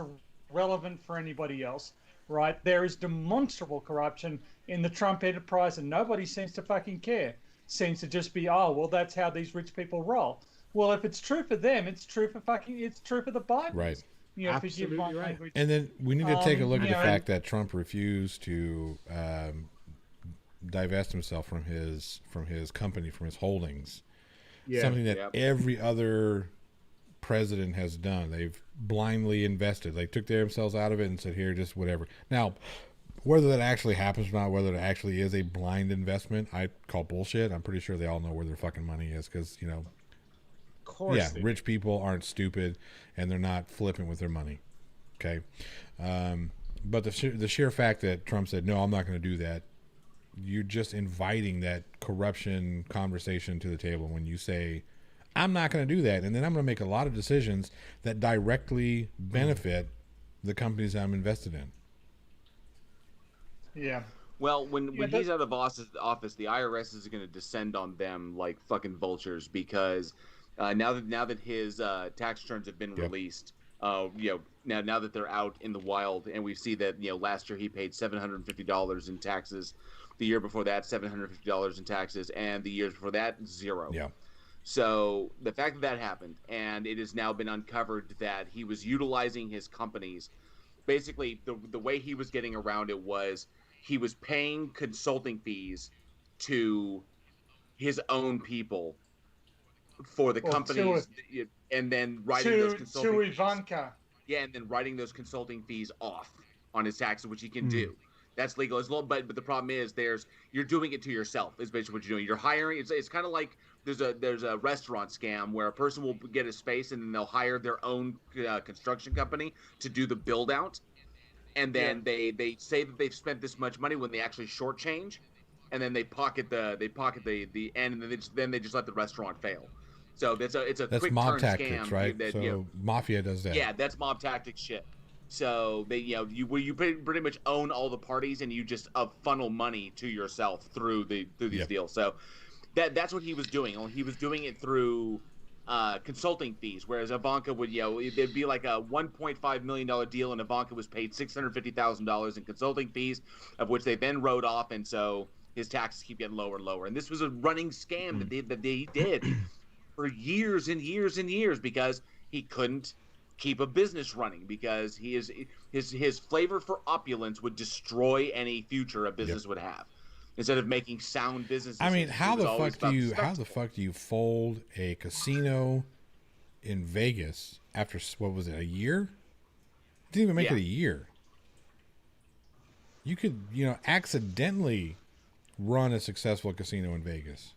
[SPEAKER 1] irrelevant for anybody else, right? There is demonstrable corruption in the Trump enterprise, and nobody seems to fucking care. Seems to just be, oh, well, that's how these rich people roll. Well, if it's true for them, it's true for the Bidens.
[SPEAKER 2] Right.
[SPEAKER 1] You know, forgive my language.
[SPEAKER 2] And then we need to take a look at the
[SPEAKER 1] yeah,
[SPEAKER 2] fact that Trump refused to divest himself from his company, from his holdings.
[SPEAKER 3] Yeah.
[SPEAKER 2] Something that every other president has done. They've blindly invested. They took themselves out of it and said, here, just whatever. Now, whether that actually happens or not, whether it actually is a blind investment, I call bullshit. I'm pretty sure they all know where their fucking money is because, you know,
[SPEAKER 3] Of course.
[SPEAKER 2] rich people aren't stupid and they're not flipping with their money. Okay. But the sheer fact that Trump said, no, I'm not going to do that, you're just inviting that corruption conversation to the table when you say, I'm not going to do that. And then I'm going to make a lot of decisions that directly benefit the companies I'm invested in.
[SPEAKER 1] Yeah.
[SPEAKER 4] Well, when he's out of office, the IRS is going to descend on them like fucking vultures because now that his tax returns have been released, now that they're out in the wild, and we see that last year he paid $750 in taxes, the year before that $750 in taxes, and the years before that zero.
[SPEAKER 2] Yeah.
[SPEAKER 4] So the fact that happened, and it has now been uncovered that he was utilizing his companies. Basically, the way he was getting around it was he was paying consulting fees to his own people for the companies, and then writing those consulting
[SPEAKER 1] to Ivanka.
[SPEAKER 4] Yeah, and then writing those consulting fees off on his taxes, which he can do. That's legal as well, but the problem is you're doing it to yourself. Is basically what you're doing. You're hiring. It's kind of like there's a restaurant scam where a person will get a space and then they'll hire their own construction company to do the build out, and then they say that they've spent this much money when they actually shortchange, and then they pocket the end, and then they just let the restaurant fail. So that's quick
[SPEAKER 2] mob
[SPEAKER 4] turn
[SPEAKER 2] tactics,
[SPEAKER 4] scam,
[SPEAKER 2] right?
[SPEAKER 4] That,
[SPEAKER 2] so mafia does that.
[SPEAKER 4] Yeah, that's mob tactics shit. So they, you pretty much own all the parties, and you just funnel money to yourself through these deals. So that's what he was doing. He was doing it through consulting fees, whereas Ivanka would, it'd be like a $1.5 million deal, and Ivanka was paid $650,000 in consulting fees, of which they then wrote off, and so his taxes keep getting lower and lower. And this was a running scam that they did for years and years and years because he couldn't keep a business running because his flavor for opulence would destroy any future a business would have. Instead of making sound business,
[SPEAKER 2] I mean, how the fuck do you fold a casino in Vegas after what was it, a year? It didn't even make it a year. You could, accidentally run a successful casino in Vegas.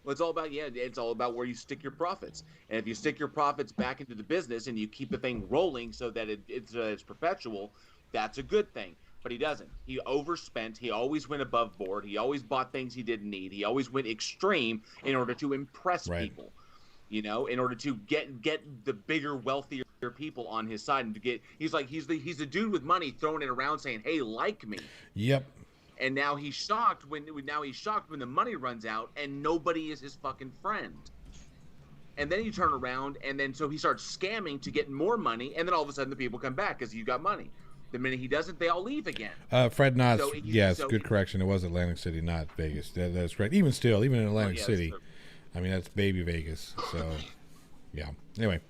[SPEAKER 4] Well, it's all about where you stick your profits. And if you stick your profits back into the business and you keep the thing rolling so that it's perpetual, that's a good thing. But he doesn't. He overspent. He always went above board. He always bought things he didn't need. He always went extreme in order to impress people. In order to get the bigger, wealthier people on his side, and he's the dude with money throwing it around saying, "Hey, like me."
[SPEAKER 2] Yep.
[SPEAKER 4] And now he's shocked when the money runs out and nobody is his fucking friend. And then you turn around and then so he starts scamming to get more money, and then all of a sudden the people come back because you got money. The minute he doesn't, they all leave again.
[SPEAKER 2] Fred Knotts, good correction. It was Atlantic City, not Vegas. That's correct. Even in Atlantic City, I mean, that's baby Vegas. So, yeah. Anyway.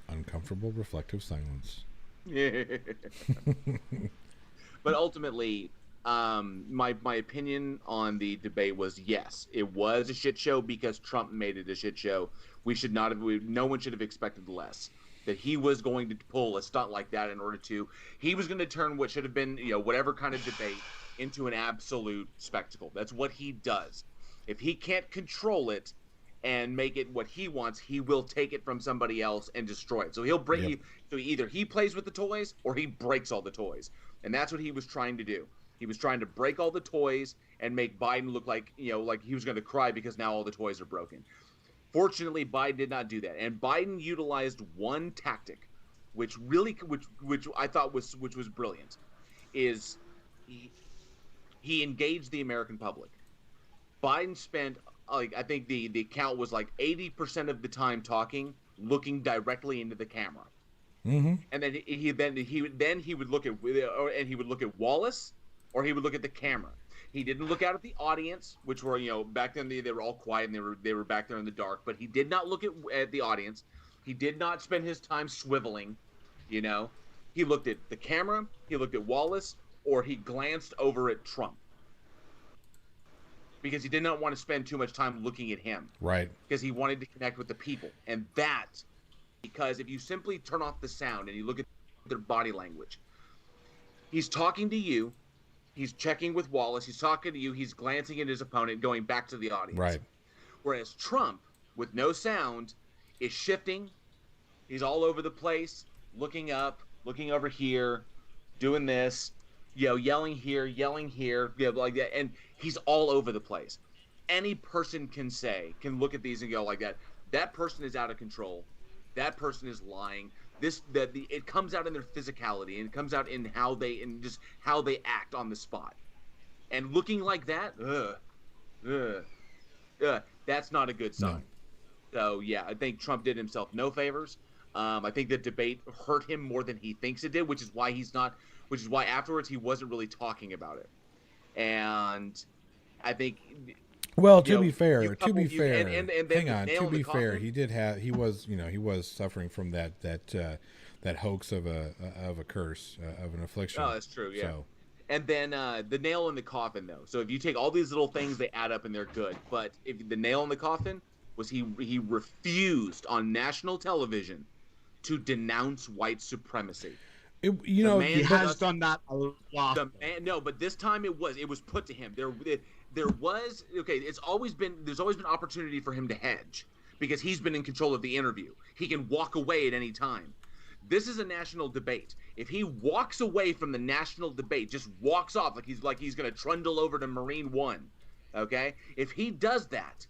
[SPEAKER 2] Uncomfortable, reflective silence.
[SPEAKER 4] But ultimately, my opinion on the debate was yes, it was a shit show because Trump made it a shit show. No one should have expected less. That he was going to pull a stunt like that he was going to turn what should have been, whatever kind of debate into an absolute spectacle. That's what he does. If he can't control it and make it what he wants, he will take it from somebody else and destroy it. So he'll break you. So either he plays with the toys or he breaks all the toys. And that's what he was trying to do. He was trying to break all the toys and make Biden look like, like he was going to cry because now all the toys are broken. Fortunately, Biden did not do that. And Biden utilized one tactic, which I thought was brilliant, is he engaged the American public. Biden spent, I think the count was 80% of the time talking, looking directly into the camera.
[SPEAKER 2] Mm-hmm.
[SPEAKER 4] And then he would look at Wallace, or he would look at the camera. He didn't look out at the audience, which were back then they were all quiet and they were back there in the dark. But he did not look at the audience. He did not spend his time swiveling. He looked at the camera. He looked at Wallace, or he glanced over at Trump, because he did not want to spend too much time looking at him.
[SPEAKER 2] Right.
[SPEAKER 4] Because he wanted to connect with the people, because if you simply turn off the sound and you look at their body language, he's talking to you, he's checking with Wallace, he's talking to you, he's glancing at his opponent, going back to the audience.
[SPEAKER 2] Right.
[SPEAKER 4] Whereas Trump, with no sound, is shifting. He's all over the place, looking up, looking over here, doing this, yelling here, like that, and he's all over the place. Any person can look at these and go like that. That person is out of control. That person is lying. It comes out in their physicality, and it comes out in how they act on the spot. And looking like that, that's not a good sign. No. So yeah, I think Trump did himself no favors. I think the debate hurt him more than he thinks it did, which is why afterwards he wasn't really talking about it. And I think,
[SPEAKER 2] well, to be fair,
[SPEAKER 4] hang on.
[SPEAKER 2] To be fair, he was suffering from that hoax of a curse, of an affliction.
[SPEAKER 4] Oh, that's true. Yeah.
[SPEAKER 2] So.
[SPEAKER 4] And then the nail in the coffin, though. So if you take all these little things, they add up and they're good. But if the nail in the coffin was he refused on national television to denounce white supremacy.
[SPEAKER 3] He has done that a lot.
[SPEAKER 4] But this time it was put to him. There's always been opportunity for him to hedge, because he's been in control of the interview. He can walk away at any time. This is a national debate. If he walks away from the national debate, just walks off like he's going to trundle over to Marine One, okay? If he does that,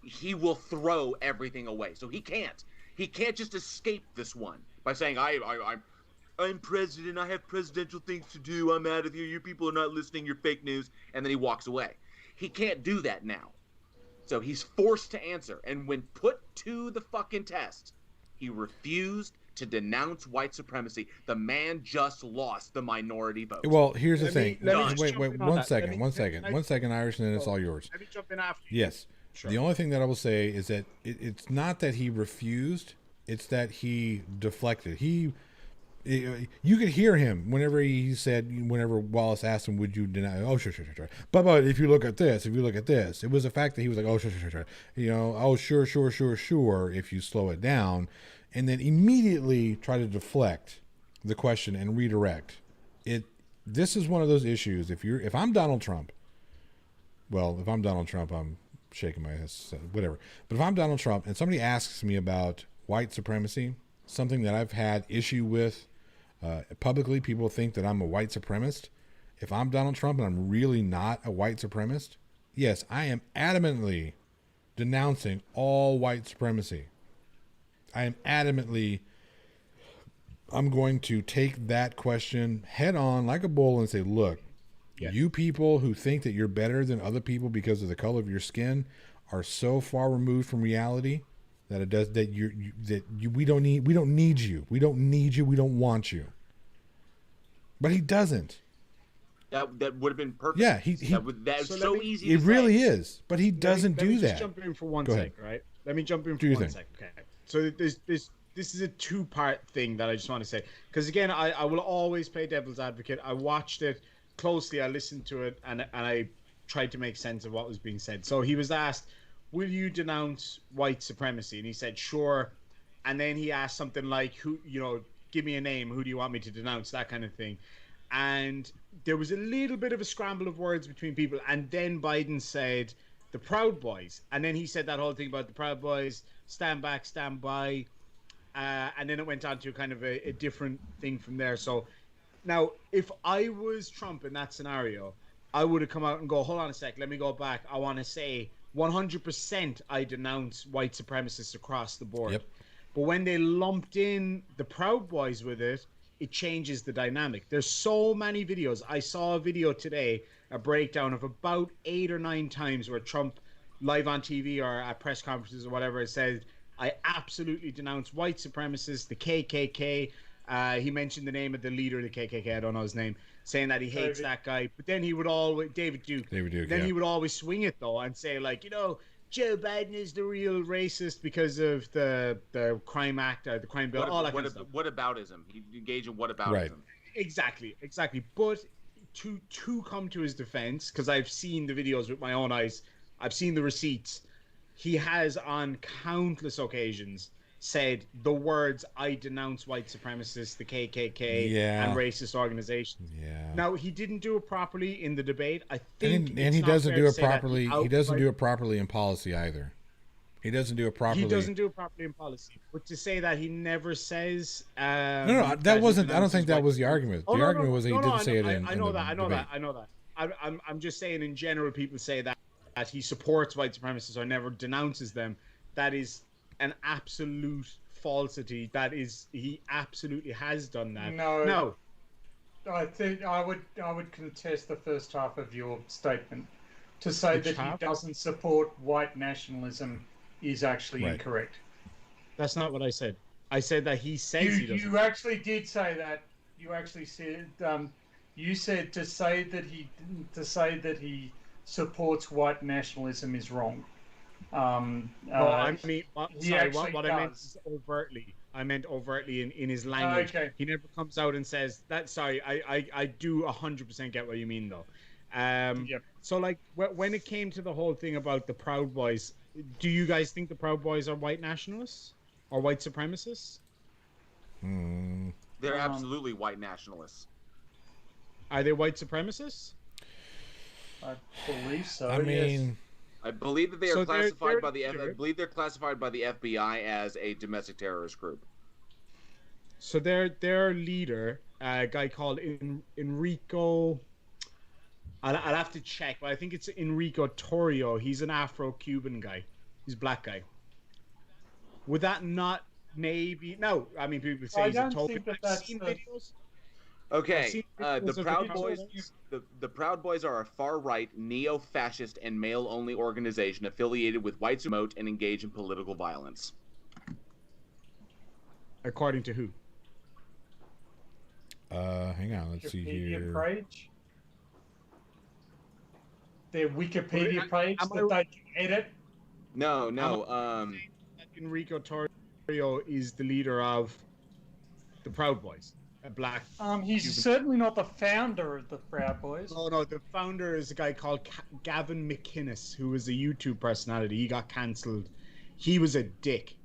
[SPEAKER 4] he will throw everything away. So he can't just escape this one by saying I'm president, I have presidential things to do, I'm out of here, you people are not listening, you're fake news, and then he walks away. He can't do that now. So he's forced to answer. And when put to the fucking test, he refused to denounce white supremacy. The man just lost the minority vote.
[SPEAKER 2] Well, here's the thing. Wait, one second, Irish, and then it's all yours.
[SPEAKER 3] Let me jump in after you.
[SPEAKER 2] Yes. Sure. The only thing that I will say is that it's not that he refused, it's that he deflected. You could hear him whenever Wallace asked him, would you deny? Oh, sure. But if you look at this, it was the fact that he was like, oh, sure. Oh, sure, if you slow it down, and then immediately try to deflect the question and redirect it. This is one of those issues. If I'm Donald Trump, I'm shaking my head, whatever. But if I'm Donald Trump and somebody asks me about white supremacy, something that I've had issue with, publicly, people think that I'm a white supremacist. If I'm Donald Trump and I'm really not a white supremacist, yes, I am adamantly denouncing all white supremacy. I'm going to take that question head on like a bull and say, look, you people who think that you're better than other people because of the color of your skin are so far removed from reality that we don't need you. We don't want you. But he doesn't.
[SPEAKER 4] That would have been perfect.
[SPEAKER 2] Yeah,
[SPEAKER 4] that's so easy.
[SPEAKER 2] It really is, but he doesn't do that. Let me
[SPEAKER 3] just jump in for one second, right? Let me jump in for 1 second. Okay. So this is a two-part thing that I just want to say, because again, I will always play devil's advocate. I watched it closely, I listened to it, and I tried to make sense of what was being said. So he was asked, will you denounce white supremacy? And he said, sure. And then he asked something like, give me a name. Who do you want me to denounce? That kind of thing. And there was a little bit of a scramble of words between people. And then Biden said, the Proud Boys, and then he said that whole thing about the Proud Boys, stand back, stand by, and then it went on to kind of a different thing from there. So now, if I was Trump in that scenario, I would have come out and go, hold on a sec, let me go back. I want to say 100% I denounce white supremacists across the board.
[SPEAKER 2] Yep.
[SPEAKER 3] But when they lumped in the Proud Boys with it, it changes the dynamic. There's so many videos. I saw a video today, a breakdown of about 8 or 9 times where Trump, live on TV or at press conferences or whatever, said, I absolutely denounce white supremacists, the KKK. He mentioned the name of the leader of the KKK. I don't know his name, saying that he hates that guy. But then he would always David Duke. Then he would always swing it though and say like, Joe Biden is the real racist because of the crime act, the crime bill, all that kind of stuff.
[SPEAKER 4] Whataboutism. He engaged in whataboutism.
[SPEAKER 2] Right.
[SPEAKER 3] Exactly. But to come to his defense, because I've seen the videos with my own eyes, I've seen the receipts. He has on countless occasions said the words, I denounce white supremacists, the KKK, and racist organizations.
[SPEAKER 2] Yeah.
[SPEAKER 3] Now, he didn't do it properly in the debate. I think
[SPEAKER 2] and he doesn't do it properly. He doesn't do it properly in policy either. He doesn't do it properly.
[SPEAKER 3] He doesn't do it properly in policy. But to say that he never says...
[SPEAKER 2] no, that wasn't... I don't think that was the argument. The argument was that he didn't say it in
[SPEAKER 3] I know that. I'm just saying in general, people say that he supports white supremacists or never denounces them. That is an absolute falsity. That is, he absolutely has done that.
[SPEAKER 1] No. I think I would contest the first half of your statement. To say that he doesn't support white nationalism is actually incorrect.
[SPEAKER 3] That's not what I said. I said that he says he doesn't.
[SPEAKER 1] You actually did say that. You actually said you said to say that he supports white nationalism is wrong.
[SPEAKER 3] I mean, what I meant is overtly. I meant overtly in his language.
[SPEAKER 1] Okay.
[SPEAKER 3] He never comes out and says that. Sorry, I do 100% get what you mean though.
[SPEAKER 1] Yep.
[SPEAKER 3] So like when it came to the whole thing about the Proud Boys, do you guys think the Proud Boys are white nationalists or white supremacists?
[SPEAKER 4] They're absolutely white nationalists.
[SPEAKER 3] Are they white supremacists?
[SPEAKER 1] I believe so.
[SPEAKER 2] I mean,
[SPEAKER 4] I believe that they are classified by the. I believe they're classified by the FBI as a domestic terrorist group.
[SPEAKER 3] So their leader, a guy called Enrico. I'll have to check, but I think it's Enrico Torrio. He's an Afro-Cuban guy. He's a black guy. Would that not maybe? No, I mean people say he's a token. I've seen videos.
[SPEAKER 4] Okay, the Proud Boys. The Proud Boys are a far-right, neo-fascist, and male-only organization affiliated with whites who promote and engage in political violence.
[SPEAKER 3] According to who?
[SPEAKER 2] Hang on, let's see here.
[SPEAKER 1] Page? Their Wikipedia page that they can edit?
[SPEAKER 4] No.
[SPEAKER 3] Enrico Torrio is the leader of the Proud Boys. A black.
[SPEAKER 1] He's Cuban. Certainly not the founder of the Proud Boys.
[SPEAKER 3] No. The founder is a guy called Gavin McInnes, who was a YouTube personality. He got cancelled. He was a dick.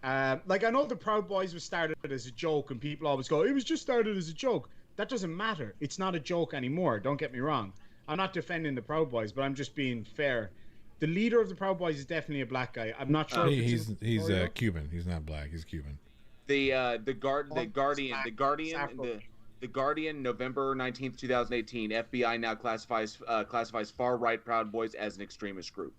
[SPEAKER 3] Like I know the Proud Boys was started as a joke, and people always go, "It was just started as a joke." That doesn't matter. It's not a joke anymore. Don't get me wrong. I'm not defending the Proud Boys, but I'm just being fair. The leader of the Proud Boys is definitely a black guy. I'm not sure.
[SPEAKER 2] He's Cuban. He's not black. He's Cuban.
[SPEAKER 4] The Guardian, November 19th, 2018. FBI now classifies far right Proud Boys as an extremist group.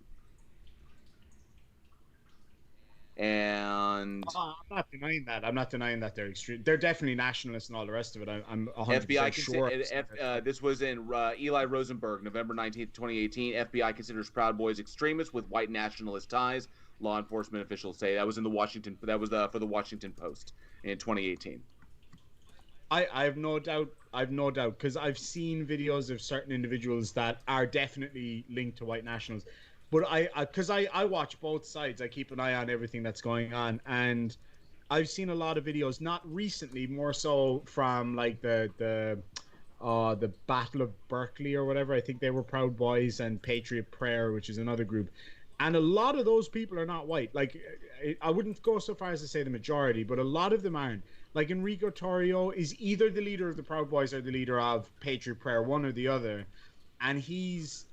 [SPEAKER 4] And
[SPEAKER 3] I'm not denying that. I'm not denying that they're extreme. They're definitely nationalists and all the rest of it. I'm 100% sure.
[SPEAKER 4] This was in Eli Rosenberg, November 19th, 2018. FBI considers Proud Boys extremists with white nationalist ties. Law enforcement officials say that was in the Washington. That was for the Washington Post in 2018.
[SPEAKER 3] I have no doubt. Because I've seen videos of certain individuals that are definitely linked to white nationals. But I watch both sides. I keep an eye on everything that's going on, and I've seen a lot of videos, not recently, more so from like the Battle of Berkeley or whatever. I think they were Proud Boys and Patriot Prayer, which is another group, and a lot of those people are not white. Like I wouldn't go so far as to say the majority, but a lot of them aren't. Like Enrico Torrio is either the leader of the Proud Boys or the leader of Patriot Prayer, one or the other, and he's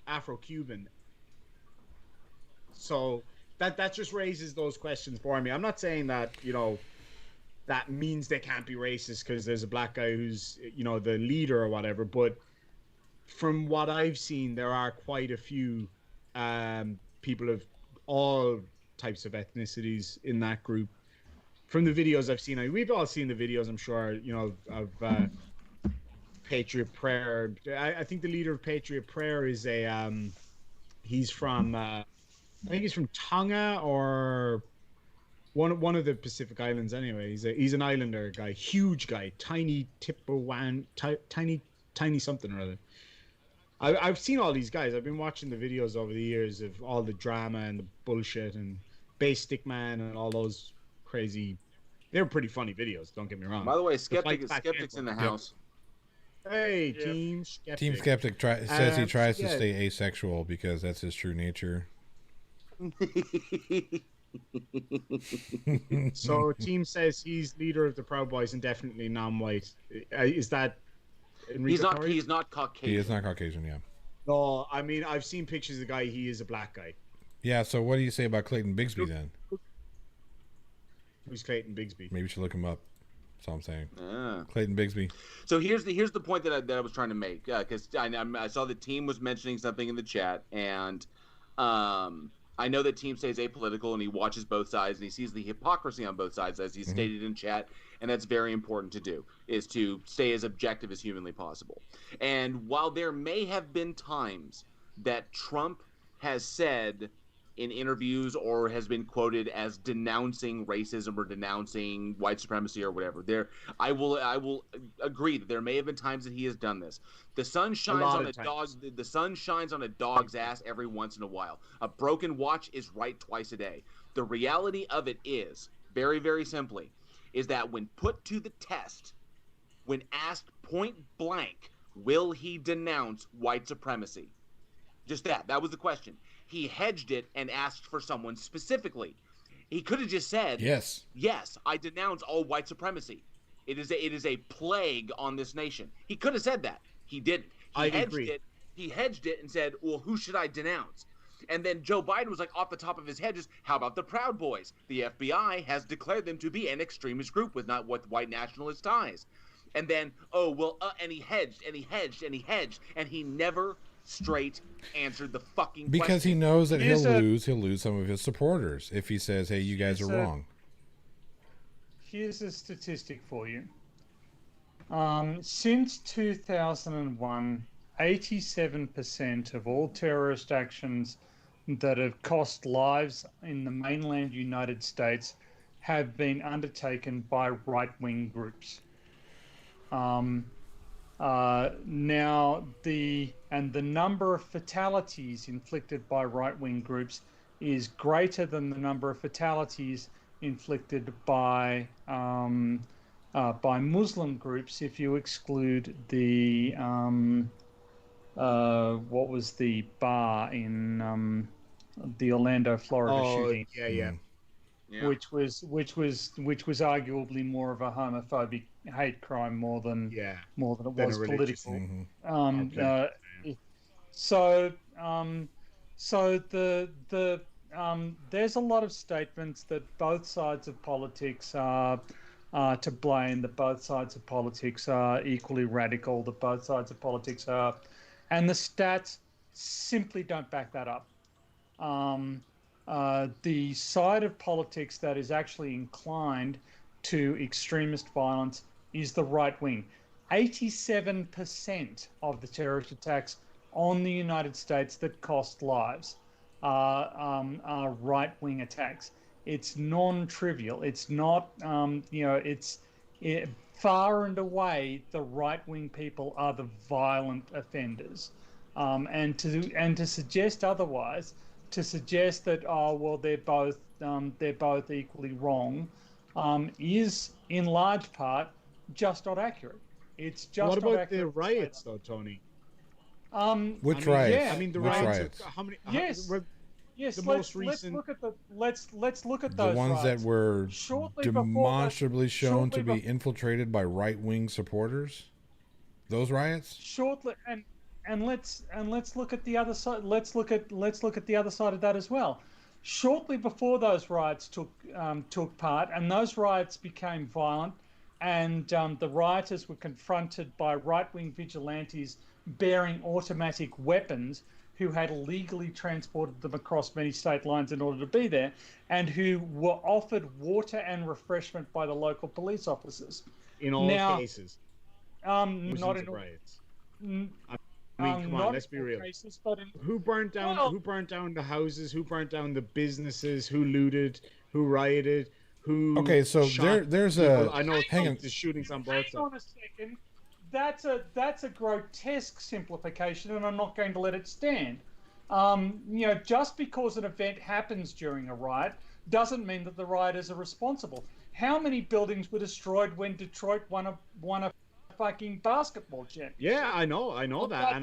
[SPEAKER 3] Afro-Cuban. So that just raises those questions for me. I'm not saying that, that means they can't be racist because there's a black guy who's, the leader or whatever. But from what I've seen, there are quite a few people of all types of ethnicities in that group. From the videos I've seen, we've all seen the videos, I'm sure, of Patriot Prayer. I think the leader of Patriot Prayer is he's from, I think he's from Tonga or one of the Pacific Islands. Anyway, he's an islander guy, huge guy, tiny tiny something or other. I've seen all these guys. I've been watching the videos over the years of all the drama and the bullshit and Bass Stick Man and all those crazy. They're pretty funny videos. Don't get me wrong.
[SPEAKER 4] By the way, Skeptic's in the house.
[SPEAKER 3] Hey, Team Skeptic.
[SPEAKER 2] Team Skeptic says he tries to stay asexual because that's his true nature.
[SPEAKER 3] So Team says he's leader of the Proud Boys and definitely non-white. Is that Enrico?
[SPEAKER 4] He's not Caucasian.
[SPEAKER 2] He is not Caucasian, yeah.
[SPEAKER 3] No, I mean, I've seen pictures of the guy. He is a black guy.
[SPEAKER 2] Yeah, so what do you say about Clayton Bigsby then?
[SPEAKER 3] Who's Clayton Bigsby?
[SPEAKER 2] Maybe you should look him up. That's all I'm saying. Clayton Bigsby.
[SPEAKER 4] So here's the point that I was trying to make, because I saw the team was mentioning something in the chat, and I know that Team stays apolitical and he watches both sides and he sees the hypocrisy on both sides, as he stated in chat, and that's very important to do, is to stay as objective as humanly possible. And while there may have been times that Trump has said in interviews or has been quoted as denouncing racism or denouncing white supremacy or whatever, I will agree that there may have been times that he has done this. The sun shines on a dog. The sun shines on a dog's ass every once in a while. A broken watch is right twice a day. The reality of it is, very, very simply, is that when put to the test, when asked point blank, will he denounce white supremacy? Just that was the question. He hedged it and asked for someone specifically. He could have just said, yes, I denounce all white supremacy. It is a plague on this nation. He could have said that. He didn't. He hedged it and said, well, who should I denounce? And then Joe Biden was like, off the top of his head, just, how about the Proud Boys? The FBI has declared them to be an extremist group with white nationalist ties. And then, and he hedged, and he hedged, and he hedged, and he never straight answered the fucking
[SPEAKER 2] because
[SPEAKER 4] question.
[SPEAKER 2] He knows that he'll lose some of his supporters if he says, hey, you guys are wrong.
[SPEAKER 1] Here's a statistic for you. Since 2001, 87% of all terrorist actions that have cost lives in the mainland United States have been undertaken by right-wing groups. Now the number of fatalities inflicted by right-wing groups is greater than the number of fatalities inflicted by Muslim groups if you exclude the what was the bar in the Orlando, Florida shooting?
[SPEAKER 3] Yeah.
[SPEAKER 1] Which was arguably more of a homophobic hate crime more than it was political. So there's a lot of statements that both sides of politics are to blame, that both sides of politics are equally radical, that both sides of politics are, and the stats simply don't back that up. The side of politics that is actually inclined to extremist violence is the right wing. 87% of the terrorist attacks on the United States that cost lives are right-wing attacks. It's non-trivial. It's not, far and away the right-wing people are the violent offenders. And to suggest otherwise, to suggest that they're both equally wrong, is in large part just not accurate. It's just
[SPEAKER 3] what
[SPEAKER 1] not
[SPEAKER 3] about
[SPEAKER 1] accurate.
[SPEAKER 3] The riots, though, Tony?
[SPEAKER 2] Which riots?
[SPEAKER 3] Yeah, I mean the
[SPEAKER 2] Which
[SPEAKER 3] riots.
[SPEAKER 2] riots?
[SPEAKER 3] How many?
[SPEAKER 1] Yes. Yes.
[SPEAKER 3] Most recent.
[SPEAKER 1] Let's look at
[SPEAKER 2] The
[SPEAKER 1] those
[SPEAKER 2] ones
[SPEAKER 1] riots.
[SPEAKER 2] that were
[SPEAKER 1] Shortly
[SPEAKER 2] demonstrably shown to be
[SPEAKER 1] before-
[SPEAKER 2] infiltrated by right-wing supporters. Those riots?
[SPEAKER 1] Shortly let's look at the other side. Let's look at the other side of that as well. Shortly before those riots took part, and those riots became violent, and the rioters were confronted by right-wing vigilantes bearing automatic weapons, who had illegally transported them across many state lines in order to be there, and who were offered water and refreshment by the local police officers.
[SPEAKER 3] In all cases.
[SPEAKER 1] Not in
[SPEAKER 3] riots. I mean, come on, let's be real.
[SPEAKER 1] Cases, but
[SPEAKER 3] who burnt down the houses? Who burnt down the businesses? Who looted? Who rioted? Who?
[SPEAKER 2] Okay, so there's people?
[SPEAKER 3] I know.
[SPEAKER 2] Hang on.
[SPEAKER 3] The shootings on both sides.
[SPEAKER 1] Hang on a second. That's a grotesque simplification, and I'm not going to let it stand. Just because an event happens during a riot doesn't mean that the rioters are responsible. How many buildings were destroyed when Detroit won a fucking basketball championship?
[SPEAKER 3] Yeah, I know that.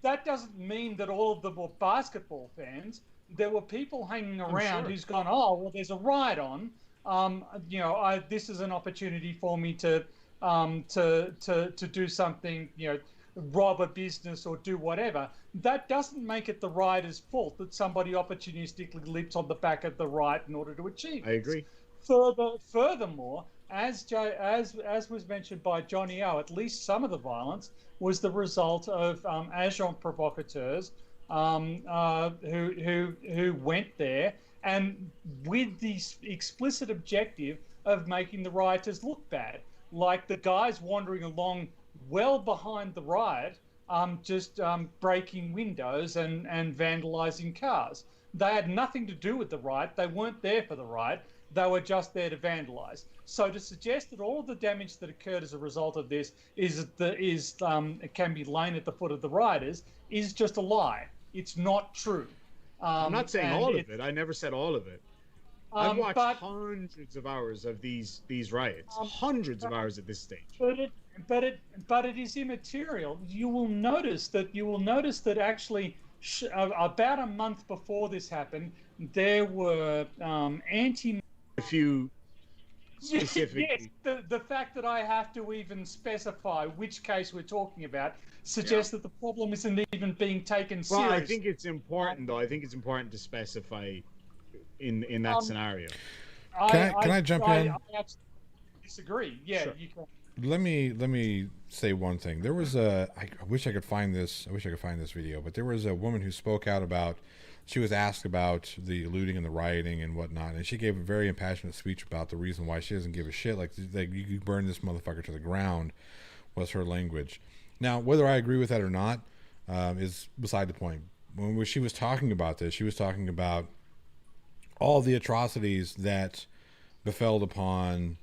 [SPEAKER 1] That doesn't mean that all of them were basketball fans. There were people hanging around who's gone, oh well, there's a riot on. This is an opportunity for me to do something, rob a business or do whatever. That doesn't make it the rioters' fault that somebody opportunistically leaps on the back of the riot in order to achieve.
[SPEAKER 3] I agree.
[SPEAKER 1] Furthermore, as was mentioned by Johnny O, at least some of the violence was the result of agents provocateurs who went there and with the explicit objective of making the rioters look bad. Like the guys wandering along well behind the riot, just breaking windows and vandalizing cars. They had nothing to do with the riot. They weren't there for the riot. They were just there to vandalize. So to suggest that all of the damage that occurred as a result of this can be laid at the foot of the rioters is just a lie. It's not true.
[SPEAKER 3] I'm not saying all of it. I never said all of it. I've watched hundreds of hours of these riots, hundreds of hours at this stage.
[SPEAKER 1] But it is immaterial. You will notice that actually about a month before this happened, there were
[SPEAKER 3] a few specifically.
[SPEAKER 1] Yes, the fact that I have to even specify which case we're talking about suggests that the problem isn't even being taken seriously.
[SPEAKER 3] Well, I think it's important, though. I think it's important to specify in that scenario.
[SPEAKER 2] Can I jump in?
[SPEAKER 1] I absolutely disagree. Yeah, sure. You can.
[SPEAKER 2] Let me say one thing. There was I wish I could find this. I wish I could find this video. But there was a woman who spoke out about. She was asked about the looting and the rioting and whatnot, and she gave a very impassioned speech about the reason why she doesn't give a shit. Like you burn this motherfucker to the ground, was her language. Now, whether I agree with that or not is beside the point. When she was talking about this, she was talking about all the atrocities that befell upon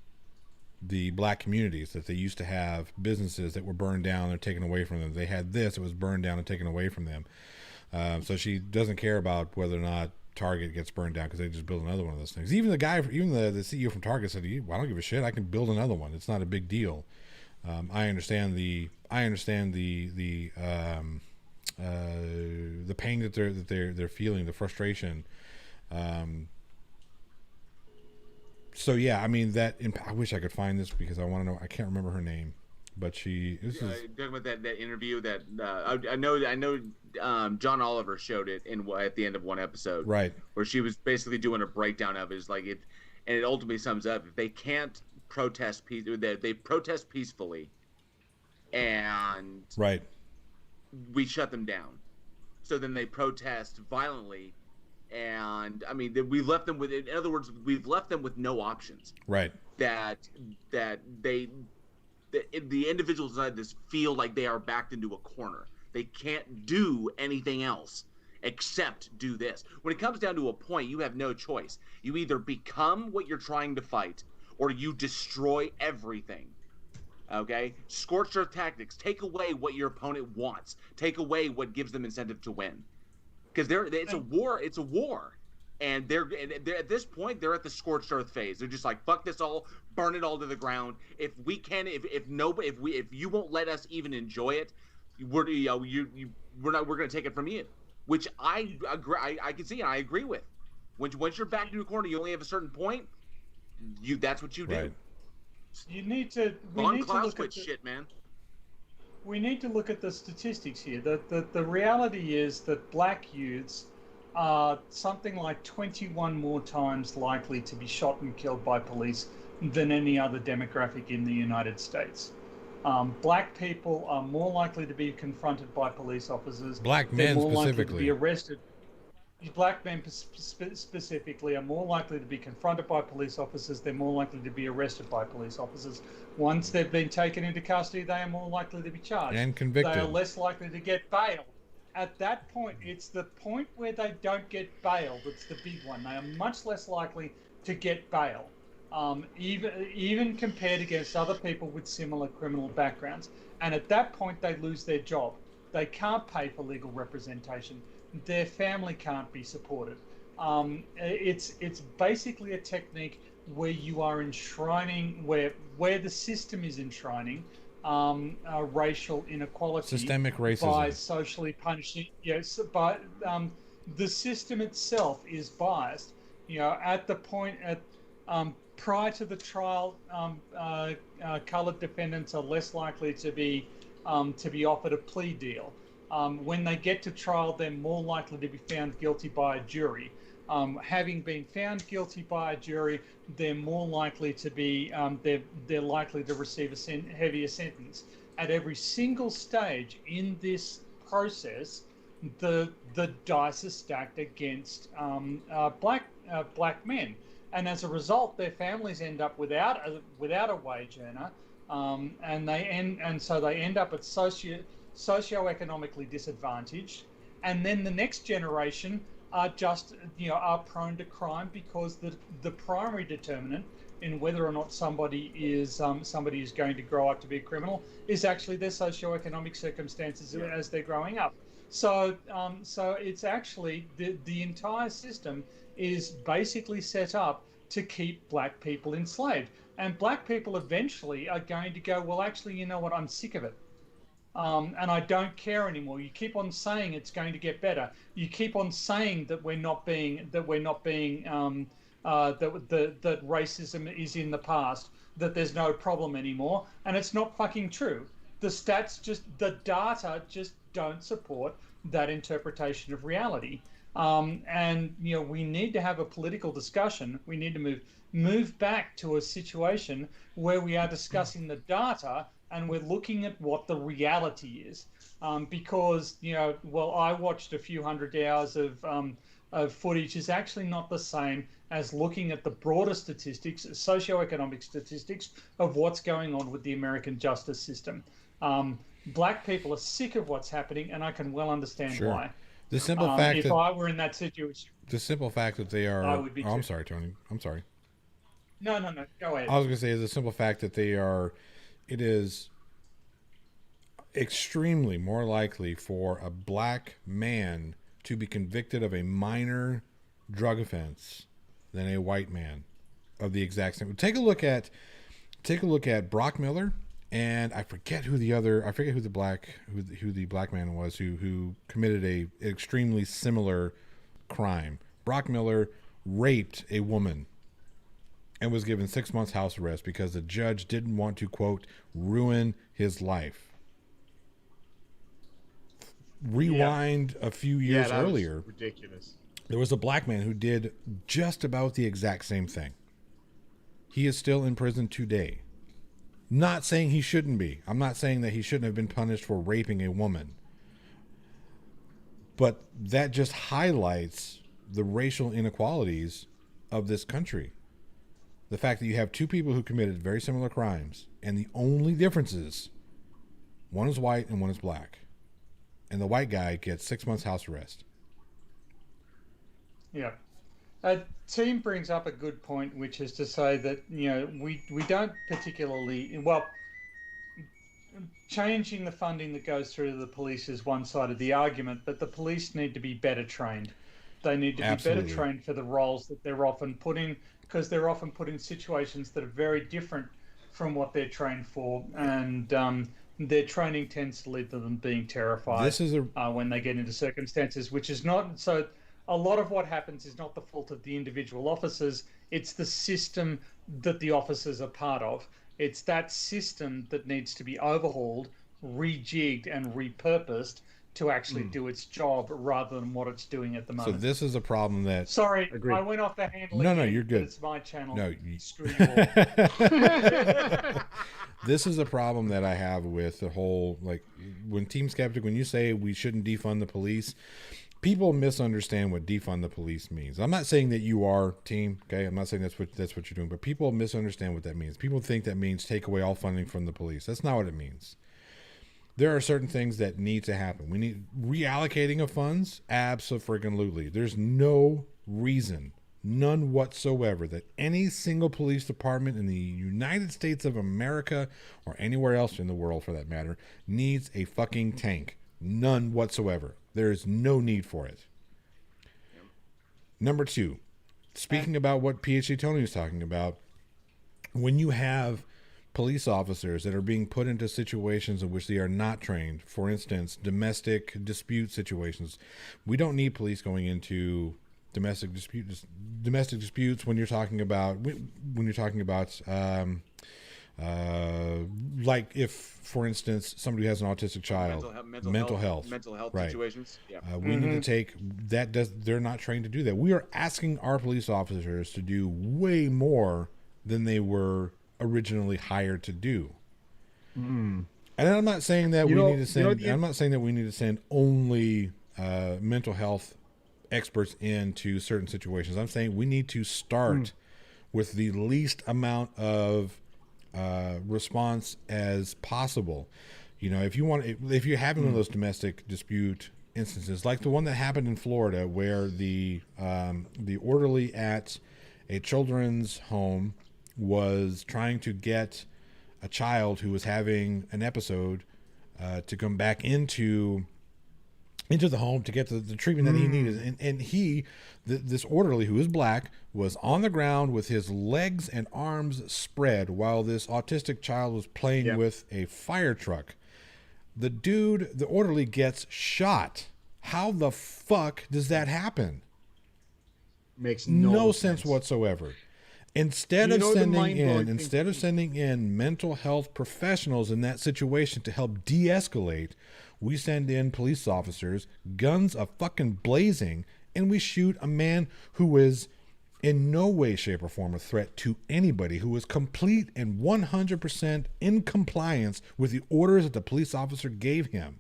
[SPEAKER 2] the black communities, that they used to have businesses that were burned down and taken away from them. They had this, it was burned down and taken away from them. So she doesn't care about whether or not Target gets burned down because they just build another one of those things. Even the CEO from Target said, well, I don't give a shit. I can build another one. It's not a big deal. I understand the pain that they're feeling, the frustration. So yeah, I mean I wish I could find this because I want to know. I can't remember her name, but talking about
[SPEAKER 4] that interview that I know John Oliver showed it at the end of one episode,
[SPEAKER 2] right?
[SPEAKER 4] Where she was basically doing a breakdown of it. It's like and it ultimately sums up: if they can't protest they protest peacefully, and
[SPEAKER 2] right,
[SPEAKER 4] we shut them down. So then they protest violently. And I mean, we've left them with. In other words, we've left them with no options.
[SPEAKER 2] Right.
[SPEAKER 4] The individuals inside this feel like they are backed into a corner. They can't do anything else except do this. When it comes down to a point, you have no choice. You either become what you're trying to fight, or you destroy everything. Okay? Scorched earth tactics. Take away what your opponent wants. Take away what gives them incentive to win. Because it's a war. It's a war, and they're at this point they're at the scorched earth phase. They're just like, fuck this all, burn it all to the ground. If we can, if you won't let us even enjoy it, we're gonna take it from you. Which I agree. I can see and I agree with. Once you're back into a corner, you only have a certain point. That's what you do.
[SPEAKER 2] Right.
[SPEAKER 1] You need to.
[SPEAKER 4] Von Clausewitz shit, man.
[SPEAKER 1] we need to look at the statistics here. The reality is that black youths are something like 21 more times likely to be shot and killed by police than any other demographic in the United States. Black people are more likely to be confronted by police officers.
[SPEAKER 2] Black
[SPEAKER 1] They're
[SPEAKER 2] men
[SPEAKER 1] more likely to
[SPEAKER 2] specifically.
[SPEAKER 1] be arrested. Black men specifically are more likely to be confronted by police officers. They're more likely to be arrested by police officers. Once they've been taken into custody, they are more likely to be charged.
[SPEAKER 2] And convicted.
[SPEAKER 1] They are less likely to get bailed. At that point, it's the point where they don't get bail that's the big one. They are much less likely to get bail, even compared against other people with similar criminal backgrounds. And at that point, they lose their job. They can't pay for legal representation. Their family can't be supported. It's basically a technique where you are enshrining, where the system is enshrining racial inequality,
[SPEAKER 2] systemic racism,
[SPEAKER 1] by socially punishing. Yes, but the system itself is biased. At the point prior to the trial, coloured defendants are less likely to be offered a plea deal. When they get to trial, they're more likely to be found guilty by a jury. Having been found guilty by a jury, they're more likely to be they're likely to receive a heavier sentence. At every single stage in this process, the dice are stacked against black men, and as a result, their families end up without a wage earner, and so they end up at socioeconomically disadvantaged, and then the next generation are prone to crime because the primary determinant in whether or not somebody is going to grow up to be a criminal is actually their socioeconomic circumstances as they're growing up. So it's actually the entire system is basically set up to keep black people enslaved, and black people eventually are going to go, well, actually, you know what, I'm sick of it. And I don't care anymore. You keep on saying it's going to get better. You keep on saying that that racism is in the past, that there's no problem anymore, and it's not fucking true. The data just don't support that interpretation of reality. And we need to have a political discussion. We need to move back to a situation where we are discussing the data and we're looking at what the reality is. Because I watched a few hundred hours of footage is actually not the same as looking at the broader statistics, socioeconomic statistics of what's going on with the American justice system. Black people are sick of what's happening, and I can well understand why.
[SPEAKER 2] The simple fact
[SPEAKER 1] if I were in that situation,
[SPEAKER 2] the simple fact that they are.
[SPEAKER 1] I would be.
[SPEAKER 2] I'm sorry, Tony. I'm sorry.
[SPEAKER 1] No. Go ahead.
[SPEAKER 2] I was going to say the simple fact that they are. It is extremely more likely for a black man to be convicted of a minor drug offense than a white man of the exact same. Take a look at Brock Miller, and I forget who the black man was who committed an extremely similar crime. Brock Miller raped a woman and was given 6 months house arrest because the judge didn't want to, quote, ruin his life. Rewind a few years earlier.
[SPEAKER 3] Ridiculous.
[SPEAKER 2] There was a black man who did just about the exact same thing. He is still in prison today. Not saying he shouldn't be. I'm not saying that he shouldn't have been punished for raping a woman. But that just highlights the racial inequalities of this country. The fact that you have two people who committed very similar crimes, and the only difference is one is white and one is black. And the white guy gets 6 months house arrest.
[SPEAKER 1] Yeah. Team brings up a good point, which is to say that, we don't particularly... Well, changing the funding that goes through to the police is one side of the argument, but the police need to be better trained. They need to be better trained for the roles that they're often put in, because they're often put in situations that are very different from what they're trained for, and their training tends to lead to them being terrified when they get into circumstances, which is not... So a lot of what happens is not the fault of the individual officers, it's the system that the officers are part of. It's that system that needs to be overhauled rejigged and repurposed to actually do its job rather than what it's doing at the
[SPEAKER 2] So
[SPEAKER 1] moment.
[SPEAKER 2] this is a problem that.
[SPEAKER 1] Sorry,
[SPEAKER 3] Agreed.
[SPEAKER 1] I went off the handle.
[SPEAKER 2] No,
[SPEAKER 1] again,
[SPEAKER 2] you're good.
[SPEAKER 1] But it's my channel.
[SPEAKER 2] No,
[SPEAKER 1] Screw you all.
[SPEAKER 2] This is a problem that I have with the whole, like, when Team Skeptic, when you say we shouldn't defund the police, people misunderstand what defund the police means. I'm not saying that you are team, okay? I'm not saying that's what you're doing, but people misunderstand what that means. People think that means take away all funding from the police. That's not what it means. There are certain things that need to happen. We need reallocating of funds. Absolutely. There's no reason, none whatsoever, that any single police department in the United States of America or anywhere else in the world for that matter needs a fucking tank. None whatsoever. There is no need for it. Number two, speaking about what PhD Tony was talking about, when you have police officers that are being put into situations in which they are not trained, for instance, domestic dispute situations, we don't need police going into domestic disputes when you're talking about like if, for instance, somebody has an autistic child, mental health right.
[SPEAKER 4] situations. Yeah.
[SPEAKER 2] We need to take that. They're not trained to do that. We are asking our police officers to do way more than they were originally hired to do. And I'm not saying that we need to send. I'm not saying that we need to send only mental health experts into certain situations. I'm saying we need to start with the least amount of response as possible. You know, if you're having one of those domestic dispute instances, like the one that happened in Florida, where the orderly at a children's home was trying to get a child who was having an episode to come back into the home to get the treatment that he needed. And this orderly, who is black, was on the ground with his legs and arms spread while this autistic child was playing with a fire truck. The orderly gets shot. How the fuck does that happen?
[SPEAKER 3] Makes
[SPEAKER 2] no sense whatsoever. Instead of sending in mental health professionals in that situation to help de-escalate, we send in police officers, guns a fucking blazing, and we shoot a man who is in no way, shape, or form a threat to anybody, who is complete and 100% in compliance with the orders that the police officer gave him.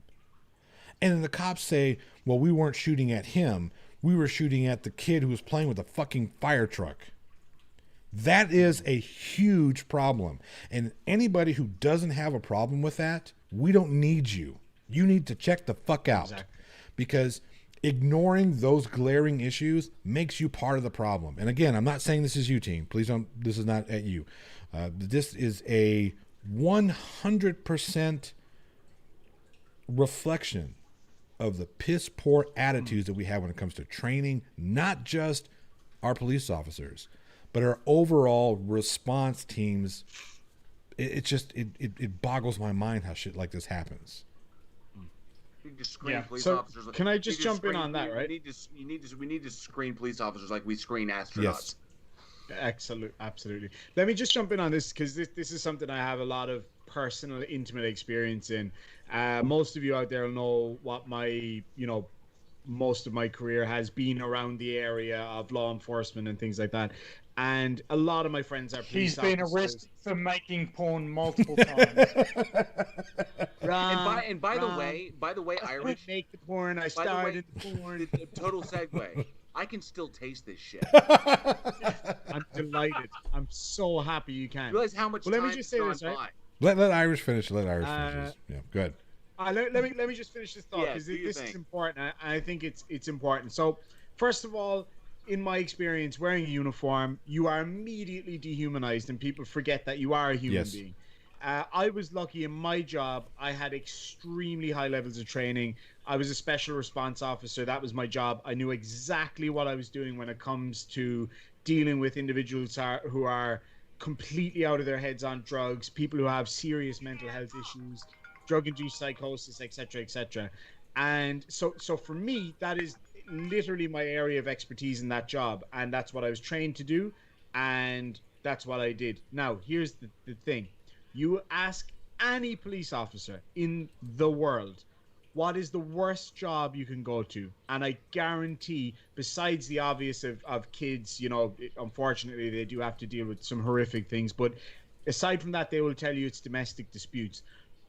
[SPEAKER 2] And then the cops say, well, we weren't shooting at him. We were shooting at the kid who was playing with a fucking fire truck. That is a huge problem. And anybody who doesn't have a problem with that, we don't need you. You need to check the fuck out. Exactly. Because ignoring those glaring issues makes you part of the problem. And again, I'm not saying this is you, team. Please don't, this is not at you. This is a 100% reflection of the piss poor attitudes that we have when it comes to training, not just our police officers, but our overall response teams. It boggles my mind how shit like this happens.
[SPEAKER 4] You need to screen police
[SPEAKER 3] so
[SPEAKER 4] officers.
[SPEAKER 3] Can I just jump in on that, right?
[SPEAKER 4] We need to screen police officers like we screen astronauts.
[SPEAKER 3] Yes. Absolutely. Let me just jump in on this, because this is something I have a lot of personal, intimate experience in. Most of you out there know what most of my career has been around the area of law enforcement and things like that. And a lot of my friends are police officers.
[SPEAKER 1] He's been arrested for making porn multiple times.
[SPEAKER 4] And by the way,
[SPEAKER 3] I
[SPEAKER 4] Irish,
[SPEAKER 3] didn't make the porn. I started the porn.
[SPEAKER 4] Total segue. I can still taste this shit.
[SPEAKER 3] I'm delighted. I'm so happy you can.
[SPEAKER 4] You realize how much time
[SPEAKER 3] let me just say this, right?
[SPEAKER 2] Let Irish finish. Let Irish finish. Yeah, go ahead.
[SPEAKER 3] Let me just finish this thought, because this is important. I think it's important. So, first of all, in my experience, wearing a uniform, you are immediately dehumanized, and people forget that you are a human being. I was lucky in my job. I had extremely high levels of training. I was a special response officer. That was my job. I knew exactly what I was doing when it comes to dealing with individuals who are completely out of their heads on drugs, people who have serious mental health issues, drug-induced psychosis, etc., etc. And so for me, that is literally my area of expertise in that job, and that's what I was trained to do, and that's what I did. Now, here's the thing. You ask any police officer in the world, what is the worst job you can go to? And I guarantee, besides the obvious of kids, you know, unfortunately they do have to deal with some horrific things, but aside from that, they will tell you it's domestic disputes.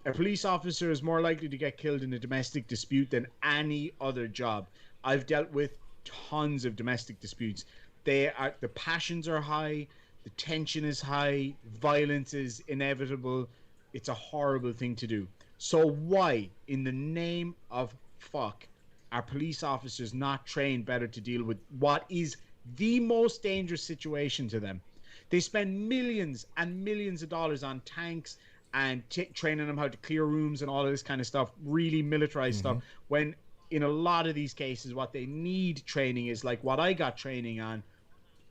[SPEAKER 3] A police officer is more likely to get killed in a domestic dispute than any other job. I've dealt with tons of domestic disputes. The passions are high, the tension is high, violence is inevitable. It's a horrible thing to do. So why, in the name of fuck, are police officers not trained better to deal with what is the most dangerous situation to them? They spend millions and millions of dollars on tanks and training them how to clear rooms and all of this kind of stuff, really militarized stuff, when in a lot of these cases what they need training is like what I got training on.